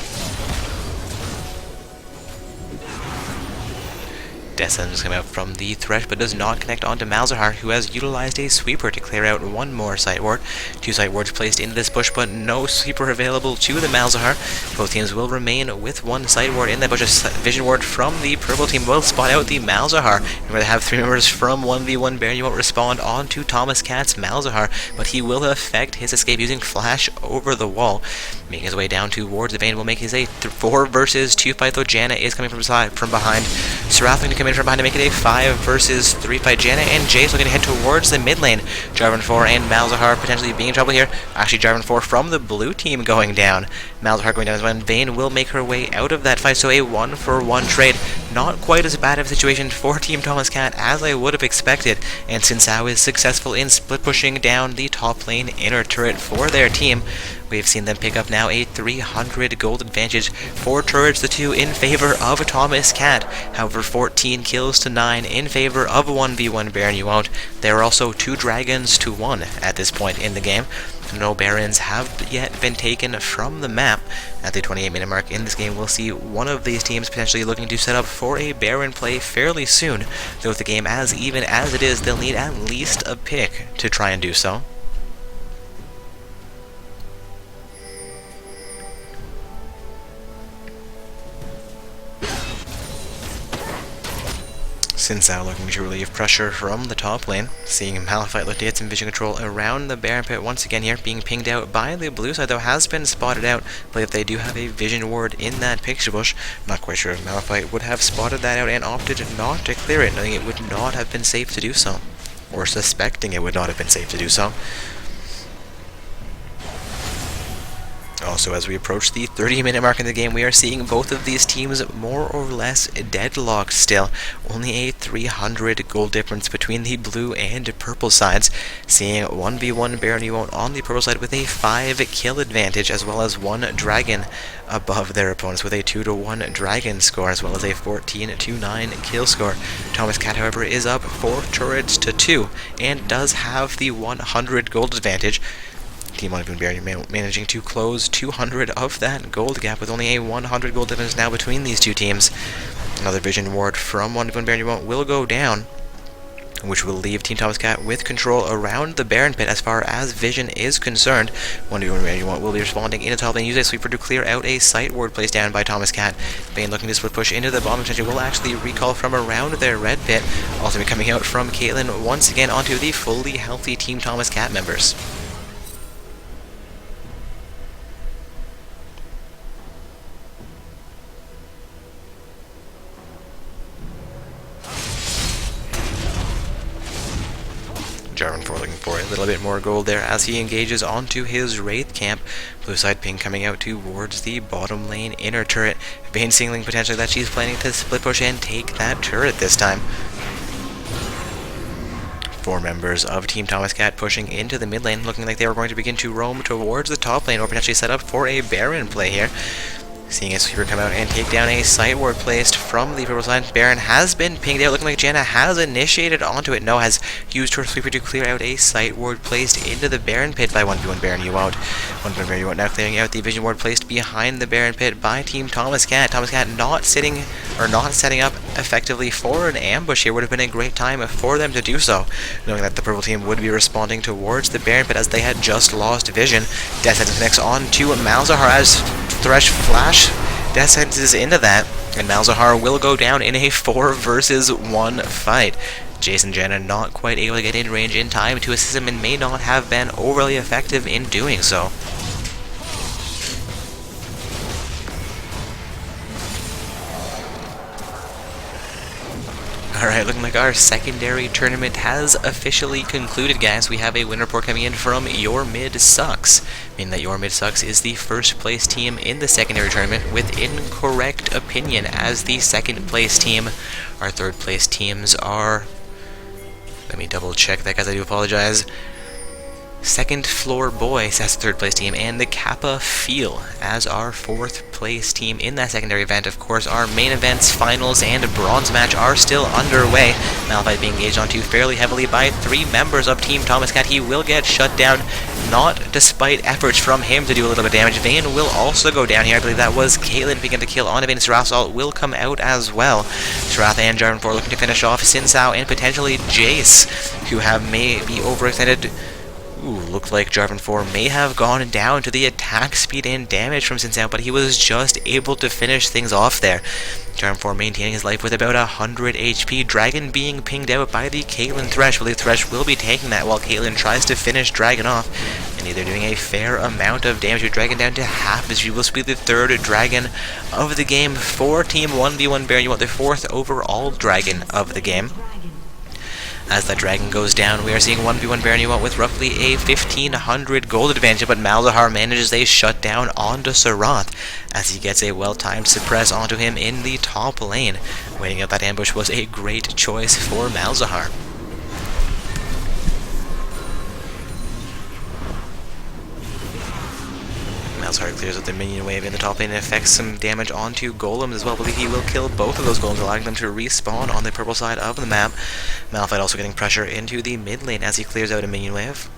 Descends come out from the Thresh, but does not connect onto Malzahar, who has utilized a sweeper to clear out 1 more sight ward. 2 sight wards placed into this bush, but no sweeper available to the Malzahar. Both teams will remain with 1 sight ward in that bush. A vision ward from the purple team will spot out the Malzahar, and we're going to have 3 members from 1v1 Baron Yuont respond onto Thomas Cat's Malzahar, but he will affect his escape using flash over the wall. Making his way down towards the Vayne will make his a 4 versus 2 fight, though Janna is coming from behind. Sarath going to come in from behind to make it a 5 versus 3 fight. Janna and Jace looking to head towards the mid lane. Jarvan 4 and Malzahar potentially being in trouble here. Actually, Jarvan 4 from the blue team going down. Malzahar going down as well, and Vayne will make her way out of that fight, so a 1-for-1 trade. Not quite as bad of a situation for Team Thomas Cat as I would have expected, and Sinsao is successful in split pushing down the top lane inner turret for their team. We've seen them pick up now a 300 gold advantage. 4 turrets to 2 in favor of Thomas Cat. However, 14 kills to 9 in favor of 1v1 Baron Yuont. There are also 2 dragons to 1 at this point in the game. No barons have yet been taken from the map. At the 28-minute mark in this game, we'll see one of these teams potentially looking to set up for a baron play fairly soon. Though with the game as even as it is, they'll need at least a pick to try and do so. Xin looking to relieve pressure from the top lane, seeing Malphite look to get some vision control around the Baron Pit once again here, being pinged out by the blue side, though has been spotted out. I believe they do have a vision ward in that picture bush. Not quite sure if Malphite would have spotted that out and opted not to clear it, knowing it would not have been safe to do so, or suspecting it would not have been safe to do so. Also, as we approach the 30-minute mark in the game, we are seeing both of these teams more or less deadlocked still. Only a 300 gold difference between the blue and purple sides. Seeing 1v1 Baron Yuon on the purple side with a 5 kill advantage, as well as 1 dragon above their opponents with a 2-1 dragon score, as well as a 14-9 kill score. Thomas Cat, however, is up 4 turrets to 2 and does have the 100 gold advantage. Team 1v1 Baron managing to close 200 of that gold gap with only a 100 gold difference now between these two teams. Another vision ward from 1v1 Baron will go down, which will leave Team Thomas Cat with control around the Baron Pit as far as vision is concerned. 1v1 Baron will be responding in the top lane, use a sweeper to clear out a sight ward placed down by Thomas Cat. Bane looking to split push into the bottom potential will actually recall from around their red pit. Also be coming out from Caitlyn once again onto the fully healthy Team Thomas Cat members. Jarvan4 looking for a little bit more gold there as he engages onto his Wraith camp. Blue side ping coming out towards the bottom lane inner turret. Bane signaling potentially that she's planning to split push and take that turret this time. 4 members of Team Thomas Cat pushing into the mid lane, looking like they were going to begin to roam towards the top lane or potentially set up for a Baron play here. Seeing a sweeper come out and take down a sight ward placed from the purple side. Baron has been pinged out, looking like Janna has initiated onto it. No, has used her sweeper to clear out a sight ward placed into the Baron Pit by 1v1 Baron Yuon. 1v1 Baron Yuon now clearing out the vision ward placed behind the Baron Pit by Team Thomas Cat. Thomas Cat not setting up effectively for an ambush here. Would have been a great time for them to do so, knowing that the purple team would be responding towards the Baron Pit as they had just lost vision. Death Sentence connects on to Malzahar as Thresh Flash Death Sentences into that, and Malzahar will go down in a 4 versus 1 fight. Jace and Janna not quite able to get in range in time to assist him and may not have been overly effective in doing so. Alright, looking like our secondary tournament has officially concluded, guys. We have a win report coming in from Your Mid Sucks, meaning that Your Mid Sucks is the first place team in the secondary tournament with incorrect opinion as the second place team. Our third place teams are... Let me double check that, guys, I do apologize. Second Floor Boys as the third place team, and the Kappa Feel as our fourth place team in that secondary event. Of course, our main events, finals, and bronze match are still underway. Malphite being engaged onto fairly heavily by 3 members of Team Thomas Cat. He will get shut down, not despite efforts from him to do a little bit of damage. Vayne will also go down here. I believe that was Caitlyn picking to kill on Vayne. Seraph's ult will come out as well. Seraph and Jarvan4 looking to finish off Xin Zhao and potentially Jace, who have maybe overextended. Ooh, looked like Jarvan4 may have gone down to the attack speed and damage from Xin Zhao, but he was just able to finish things off there. Jarvan4 maintaining his life with about 100 HP. Dragon being pinged out by the Caitlyn Thresh. I believe Thresh will be taking that while Caitlyn tries to finish Dragon off. And either doing a fair amount of damage with Dragon down to half, as she will be the 3rd Dragon of the game for Team 1v1 Baron. You want the 4th overall Dragon of the game. As that dragon goes down, we are seeing 1v1 Baron Yuon with roughly a 1500 gold advantage, but Malzahar manages a shutdown onto Serath as he gets a well-timed suppress onto him in the top lane. Waiting out that ambush was a great choice for Malzahar. Malzahar clears out the minion wave in the top lane and affects some damage onto golems as well. I believe he will kill both of those golems, allowing them to respawn on the purple side of the map. Malphite also getting pressure into the mid lane as he clears out a minion wave.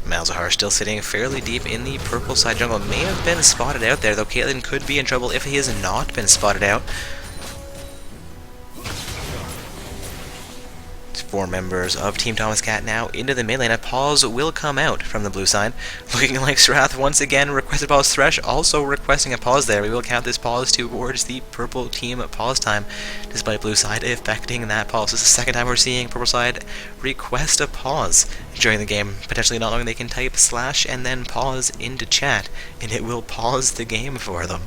Malzahar still sitting fairly deep in the purple side jungle. May have been spotted out there, though Caitlyn could be in trouble if he has not been spotted out. 4 members of Team Thomas Cat now into the mid lane. A pause will come out from the blue side. Looking like Srath once again requested pause. Thresh also requesting a pause there. We will count this pause towards the purple team pause time, despite blue side effecting that pause. This is the second time we're seeing purple side request a pause during the game, potentially not knowing they can type / and then pause into chat, and it will pause the game for them.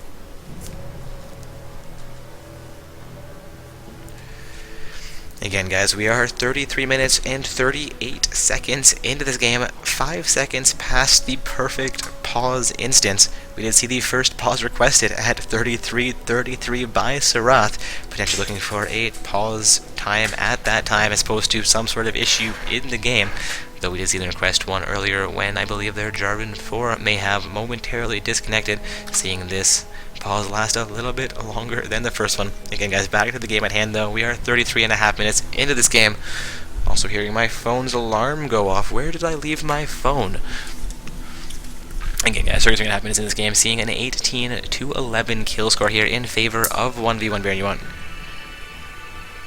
Again, guys, we are 33 minutes and 38 seconds into this game, 5 seconds past the perfect pause instance. We did see the first pause requested at 33:33 by Srath, potentially looking for a pause time at that time as opposed to some sort of issue in the game. Though we did see them request one earlier when I believe their Jarvan 4 may have momentarily disconnected, seeing this pause last a little bit longer than the first one. Again, guys, back to the game at hand though. We are 33.5 minutes into this game. Also hearing my phone's alarm go off. Where did I leave my phone? Again, guys, 33.5 minutes in this game, seeing an 18-11 kill score here in favor of 1v1 Baron. You want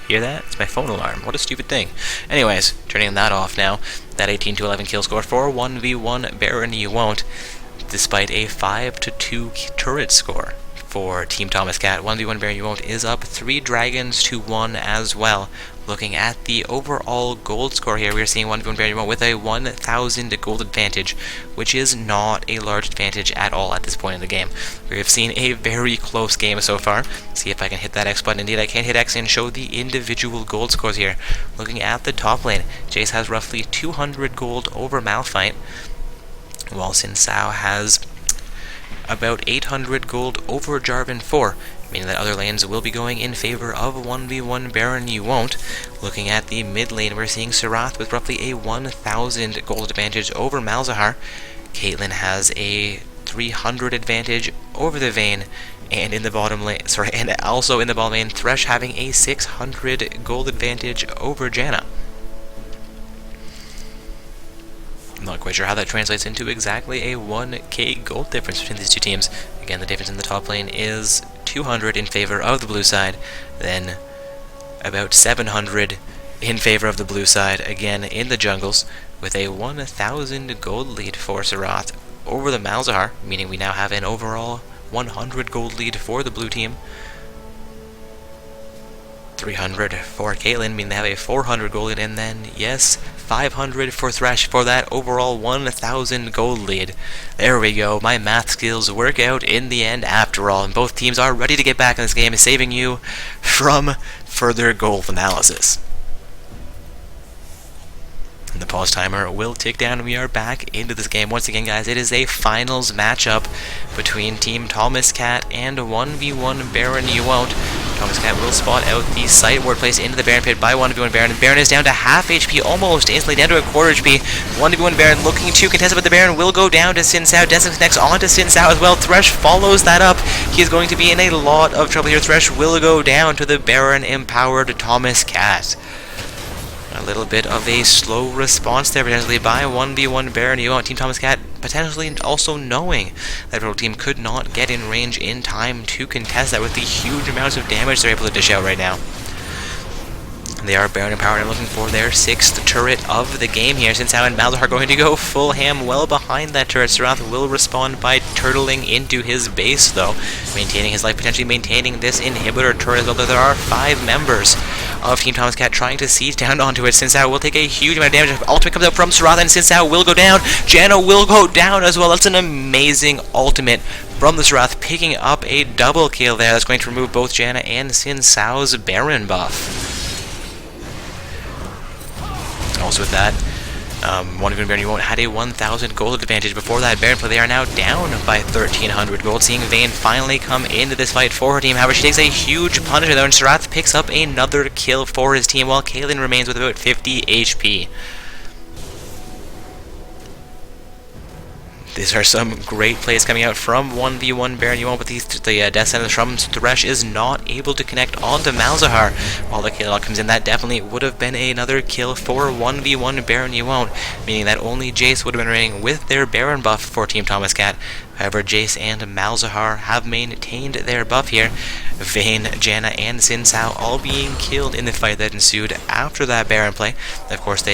hear that? It's my phone alarm. What a stupid thing. Anyways, turning that off now. That 18-11 kill score for 1v1 Baron You Won't, despite a 5-2 turret score for Team Thomas Cat. 1v1 Baron You Won't is up 3 dragons to 1 as well. Looking at the overall gold score here, we are seeing 1v1 Baron You Won't with a 1,000 gold advantage, which is not a large advantage at all at this point in the game. We have seen a very close game so far. See if I can hit that X button. Indeed, I can hit X and show the individual gold scores here. Looking at the top lane, Jace has roughly 200 gold over Malphite, while Xin Zhao has about 800 gold over Jarvan 4, meaning that other lanes will be going in favor of 1v1 Baron You Won't. Looking at the mid lane, we're seeing Srath with roughly a 1,000 gold advantage over Malzahar. Caitlyn has a 300 advantage over the Vayne, and in the bottom lane, and also in the bottom lane, Thresh having a 600 gold advantage over Janna. I'm not quite sure how that translates into exactly a 1k gold difference between these two teams. Again, the difference in the top lane is 200 in favor of the blue side, then about 700 in favor of the blue side, again in the jungles, with a 1,000 gold lead for Srath over the Malzahar, meaning we now have an overall 100 gold lead for the blue team. 300 for Caitlyn, meaning they have a 400 gold lead, and then, yes, 500 for Thresh for that overall 1,000 gold lead. There we go, my math skills work out in the end after all, and both teams are ready to get back in this game, saving you from further gold analysis. And the pause timer will tick down, and we are back into this game. Once again, guys, it is a finals matchup between Team Thomas Cat and 1v1 Baron You Won't. Thomas Cat will spot out the site ward placed into the Baron pit by 1v1 Baron. Baron is down to half HP, almost instantly down to a quarter HP. 1v1 Baron looking to contest it, but the Baron will go down to Xin Zhao. Desmond connects onto Xin Zhao as well. Thresh follows that up. He is going to be in a lot of trouble here. Thresh will go down to the Baron empowered Thomas Cat. A little bit of a slow response there potentially by 1v1 Baron You Won't. Team Thomas Cat potentially also knowing that Pro Team could not get in range in time to contest that with the huge amounts of damage they're able to dish out right now. They are Baron empowered and looking for their 6th turret of the game here. Since Zhao and Malzahar are going to go full ham well behind that turret. Srath will respond by turtling into his base though, maintaining his life, potentially maintaining this inhibitor turret as well. There are 5 members of Team Thomas Cat trying to siege down onto it. Xin Zhao will take a huge amount of damage. Ultimate comes out from Srath, and Xin Zhao will go down. Janna will go down as well. That's an amazing ultimate from the Srath, picking up a double kill there. That's going to remove both Janna and Xin Zhao's Baron buff. Also with that, 1v1 Baron You Won't had a 1,000 gold advantage before that Baron play. They are now down by 1,300 gold, seeing Vayne finally come into this fight for her team. However, she takes a huge punishment though, and Srath picks up another kill for his team, while Caitlyn remains with about 50 HP. These are some great plays coming out from 1v1 Baron Yuan, but the Death Sentence from Thresh is not able to connect onto Malzahar. While the kill comes in, that definitely would have been another kill for 1v1 Baron Yuan, meaning that only Jace would have been remaining with their Baron buff for Team Thomas Cat. However, Jace and Malzahar have maintained their buff here. Vayne, Janna, and Xin Zhao all being killed in the fight that ensued after that Baron play. Of course,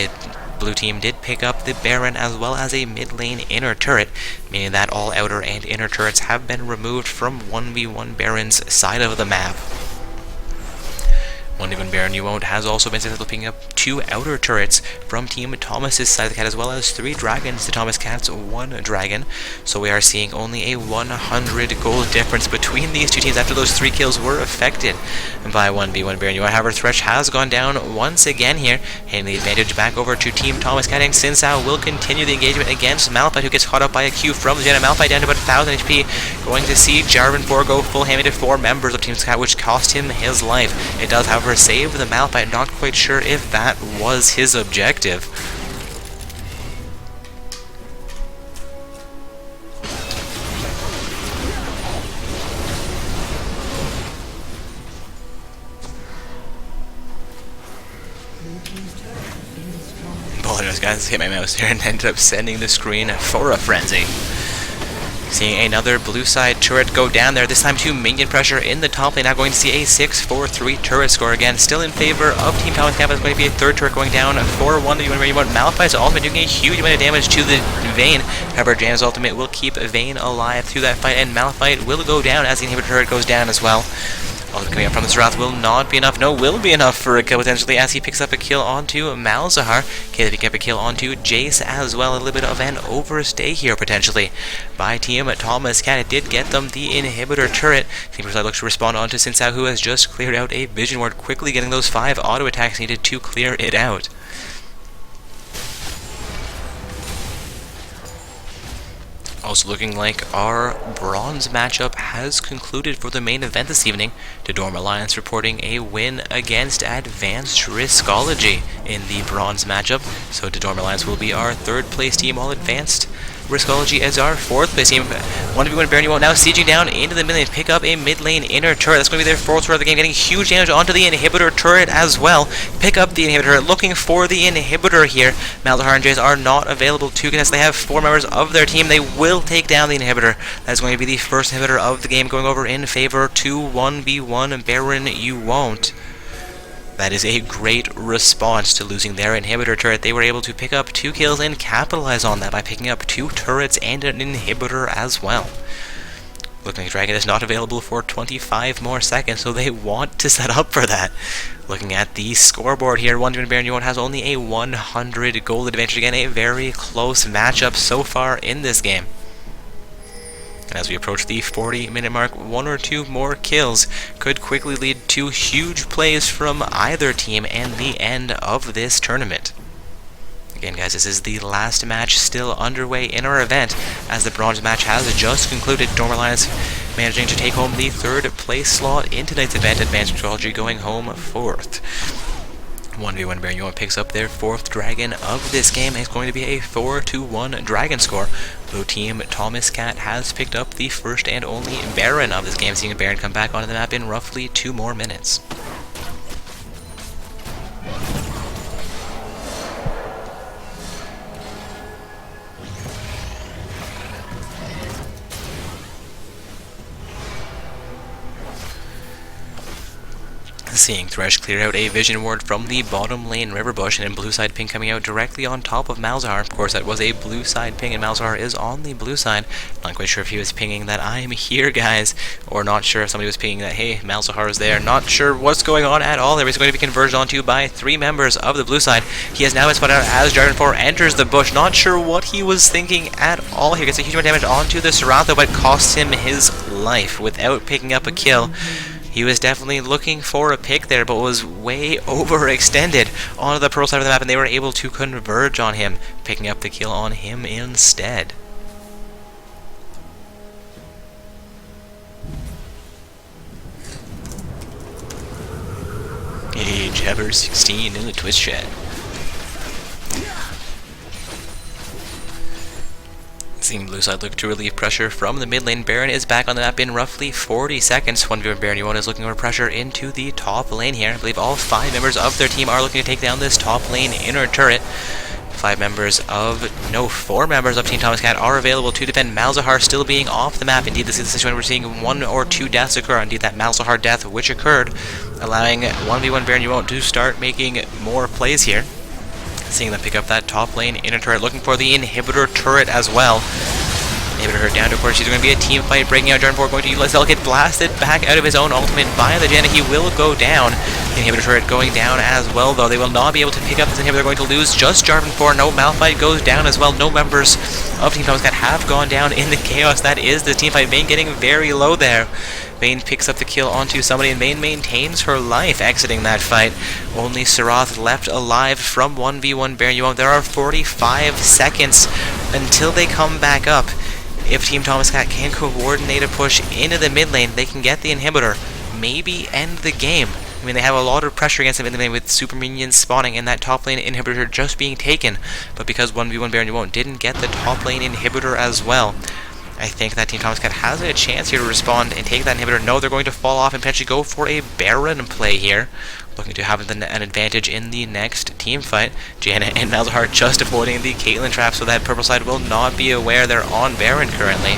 Blue team did pick up the Baron as well as a mid lane inner turret, meaning that all outer and inner turrets have been removed from 1v1 Baron's side of the map. 1v1 Baron Yuan has also been successful picking up 2 outer turrets from Team Thomas's side of the cat, as well as 3 dragons to Thomas Cat's 1 dragon. So we are seeing only a 100 gold difference between these two teams after those 3 kills were affected by 1v1 Baron Yuan. However, Thresh has gone down once again here, handing the advantage back over to Team Thomas Cat, and Xin Zhao will continue the engagement against Malphite, who gets caught up by a Q from the Janna. Malphite down to about 1000 HP, going to see Jarvan forego full hammy to 4 members of Team Cat, which cost him his life. It does, however, save the Malphite. Not quite sure if that was his objective. Apologize guys, hit my mouse here and ended up sending the screen for a frenzy. Seeing another blue side turret go down there, this time 2 minion pressure in the top lane. Now going to see a 6-4-3 turret score again, still in favor of Team Thomas Cat. It's going to be a 3rd turret going down 4-1. You want Malphite's ultimate doing a huge amount of damage to the Vayne. However, Janna's ultimate will keep Vayne alive through that fight, and Malphite will go down as the inhibitor turret goes down as well. Ultimate coming up from this Wrath will not be enough. No, will be enough for a kill potentially, as he picks up a kill onto Malzahar. Okay, picking up a kill onto Jace as well. A little bit of an overstay here potentially by Team Thomas Cat. It did get them the inhibitor turret. Team Perside looks to respond onto Xin Zhao, who has just cleared out a Vision Ward, quickly getting those 5 auto attacks needed to clear it out. Also looking like our bronze matchup has concluded for the main event this evening. Dorm Alliance reporting a win against Advanced Riskology in the bronze matchup. So Dorm Alliance will be our 3rd place team, while Advanced Riskology as our 4th place team. 1v1 Baron Yuan now sieging down into the mid lane, pick up a mid lane inner turret. That's going to be their 4th turret of the game, getting huge damage onto the inhibitor turret as well. Pick up the inhibitor turret, looking for the inhibitor here. Malzahar and Jace are not available to contest. They have 4 members of their team. They will take down the inhibitor. That is going to be the first inhibitor of the game, going over in favor to 1v1 Baron Yuan. That is a great response to losing their inhibitor turret. They were able to pick up 2 kills and capitalize on that by picking up 2 turrets and an inhibitor as well. Looking like Dragon is not available for 25 more seconds, so they want to set up for that. Looking at the scoreboard here, 1v1 Baron Yuan has only a 100 gold advantage. Again, a very close matchup so far in this game. And as we approach the 40-minute mark, 1 or 2 more kills could quickly lead to huge plays from either team and the end of this tournament. Again, guys, this is the last match still underway in our event, as the bronze match has just concluded. Dorm Alliance managing to take home the 3rd place slot in tonight's event, Advanced Riskology going home 4th. 1v1 Baron Yuan picks up their 4th dragon of this game. It's going to be a 4-1 dragon score. Blue team Thomas Cat has picked up the first and only Baron of this game, seeing Baron come back onto the map in roughly 2 more minutes. Seeing Thresh clear out a Vision Ward from the bottom lane River Bush, and then blue side ping coming out directly on top of Malzahar. Of course, that was a blue side ping, and Malzahar is on the blue side. Not quite sure if he was pinging that I'm here, guys, or not sure if somebody was pinging that, hey, Malzahar is there. Not sure what's going on at all. There is going to be converged onto by 3 members of the blue side. He has now been spotted out as Jarvan 4 enters the bush. Not sure what he was thinking at all here. Gets a huge amount of damage onto the Seraph, but costs him his life without picking up a kill. He was definitely looking for a pick there, but was way overextended onto the Pearl side of the map, and they were able to converge on him, picking up the kill on him instead. Hey, Jabber16 in the Twitch chat. Seeing blue side look to relieve pressure from the mid lane. Baron is back on the map in roughly 40 seconds. 1v1 Baron U1 is looking for pressure into the top lane here. I believe all 5 members of their team are looking to take down this top lane inner turret. 4 members of Team Thomas Cat are available to defend. Malzahar still being off the map. Indeed, this is the situation we're seeing 1 or 2 deaths occur. Indeed, that Malzahar death which occurred, allowing 1v1 Baron U1 to start making more plays here. Seeing them pick up that top lane inner turret, looking for the inhibitor turret as well. Inhibitor turret down to, of course, she's going to be a team fight, breaking out. Jarvan4 going to utilize Zell, get blasted back out of his own ultimate by the Janna. He will go down. The inhibitor turret going down as well, though. They will not be able to pick up this inhibitor. They're going to lose just Jarvan4. No, Malphite goes down as well. No members of Team Thomas Cat have gone down in the chaos. That is the team fight. Vayne getting very low there. Vayne picks up the kill onto somebody, and Vayne maintains her life exiting that fight. Only Sarath left alive from 1v1 Baron U1. There are 45 seconds until they come back up. If Team Thomas Cat can coordinate a push into the mid lane, they can get the inhibitor, maybe end the game. I mean, they have a lot of pressure against them in the lane with super minions spawning and that top lane inhibitor just being taken. But because 1v1 Baron U1 didn't get the top lane inhibitor as well, I think that Team Thomas Cat has a chance here to respond and take that inhibitor. No, they're going to fall off and potentially go for a Baron play here, looking to have an advantage in the next team fight. Janna and Malzahar just avoiding the Caitlyn trap so that purple side will not be aware they're on Baron currently.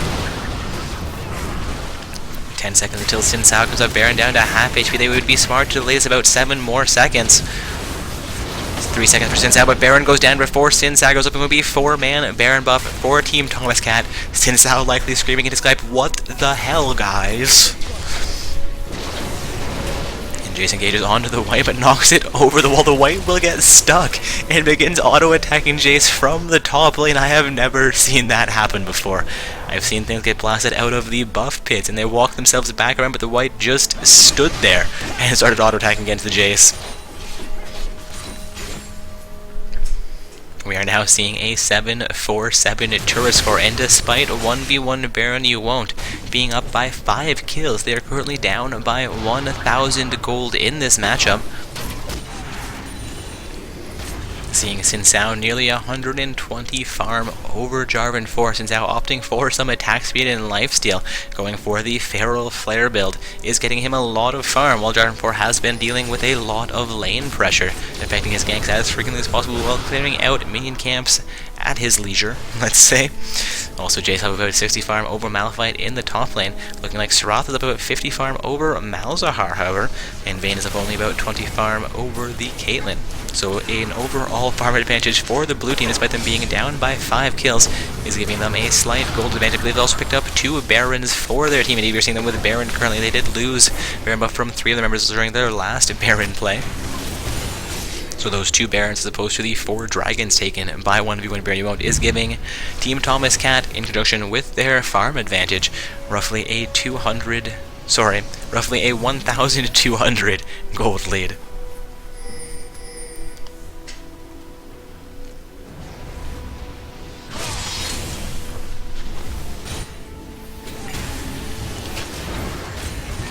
10 seconds until Xin Zhao comes up. Baron down to half HP. They would be smart to delay this about 7 more seconds. 3 seconds for Xin Zhao, but Baron goes down before Xin Zhao goes up. It will be 4-man Baron buff for Team Thomas Cat. Xin Zhao likely screaming into Skype, "What the hell, guys?" And Jace engages onto the white, but knocks it over the wall. The white will get stuck and begins auto-attacking Jace from the top lane. I have never seen that happen before. I've seen things get blasted out of the buff pits, and they walk themselves back around, but the white just stood there and started auto-attacking against the Jace. We are now seeing a 7-4-7 turret score, and despite 1v1 Baron U1 being up by 5 kills, they are currently down by 1,000 gold in this matchup. Seeing Xin Zhao nearly 120 farm over Jarvan4. Xin Zhao opting for some attack speed and lifesteal, going for the Feral Flare build, is getting him a lot of farm, while Jarvan4 has been dealing with a lot of lane pressure, affecting his ganks as frequently as possible while clearing out minion camps at his leisure, let's say. Also, Jace have about 60 farm over Malphite in the top lane, looking like Sarath is up about 50 farm over Malzahar, however, and Vayne is up only about 20 farm over the Caitlyn. So an overall farm advantage for the blue team, despite them being down by 5 kills, is giving them a slight gold advantage. They've also picked up 2 Barons for their team, and if you're seeing them with Baron currently, they did lose Baron buff from 3 of their members during their last Baron play. So those 2 Barons, as opposed to the 4 Dragons taken by 1v1 Baron U1, is giving Team Thomas Cat, in conjunction with their farm advantage, roughly a 1,200 gold lead.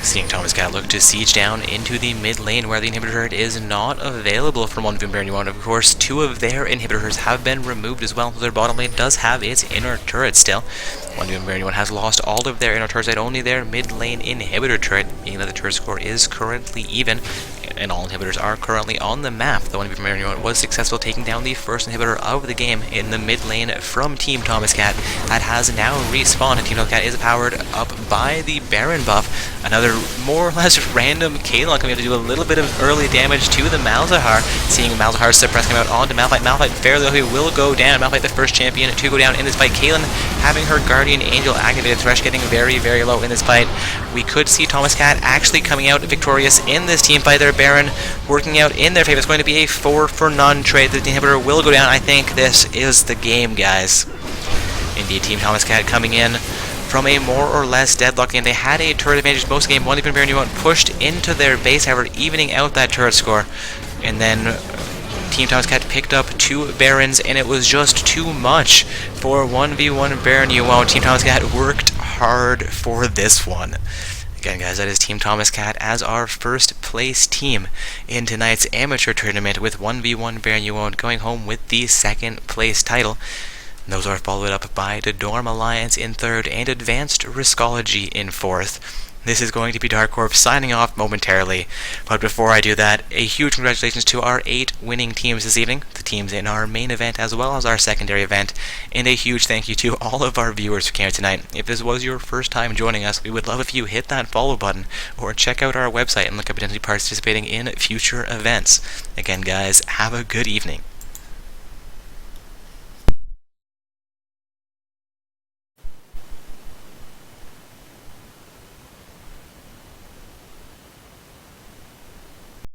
Seeing Thomas Cat look to siege down into the mid lane where the inhibitor turret is not available from 1v1 Baron U1. Of course, 2 of their inhibitors have been removed as well, so their bottom lane does have its inner turret still. 1v1 Baron U1 has lost all of their inner turrets and only their mid lane inhibitor turret, meaning that the turret score is currently even, and all inhibitors are currently on the map. The 1v1 Baron U1 was successful taking down the first inhibitor of the game in the mid lane from Team Thomas Cat. That has now respawned, and Team Thomas Cat is powered up by the Baron buff. Another more or less random Caitlyn coming up to do a little bit of early damage to the Malzahar. Seeing Malzahar's suppress come out onto Malphite. Malphite fairly, though, he will go down. Malphite, the first champion to go down in this fight. Caitlyn having her Guardian Angel activated. Thresh getting very, very low in this fight. We could see Thomas Cat actually coming out victorious in this team fight. Their Baron working out in their favor. It's going to be a 4-for-none trade. The inhibitor will go down. I think this is the game, guys. Indeed, Team Thomas Cat coming in from a more or less deadlock game. They had a turret advantage most of the game. 1v1 Baron U1 pushed into their base, however, evening out that turret score. And then Team Thomas Cat picked up 2 Barons, and it was just too much for 1v1 Baron U1. Team Thomas Cat worked hard for this one. Again, guys, that is Team Thomas Cat as our first place team in tonight's amateur tournament, with 1v1 Baron U1 going home with the second place title. Those are followed up by the Dorm Alliance in 3rd and Advanced Riskology in 4th. This is going to be Dark Corp signing off momentarily, but before I do that, a huge congratulations to our 8 winning teams this evening, the teams in our main event as well as our secondary event, and a huge thank you to all of our viewers who came tonight. If this was your first time joining us, we would love if you hit that follow button, or check out our website and look at potentially participating in future events. Again guys, have a good evening.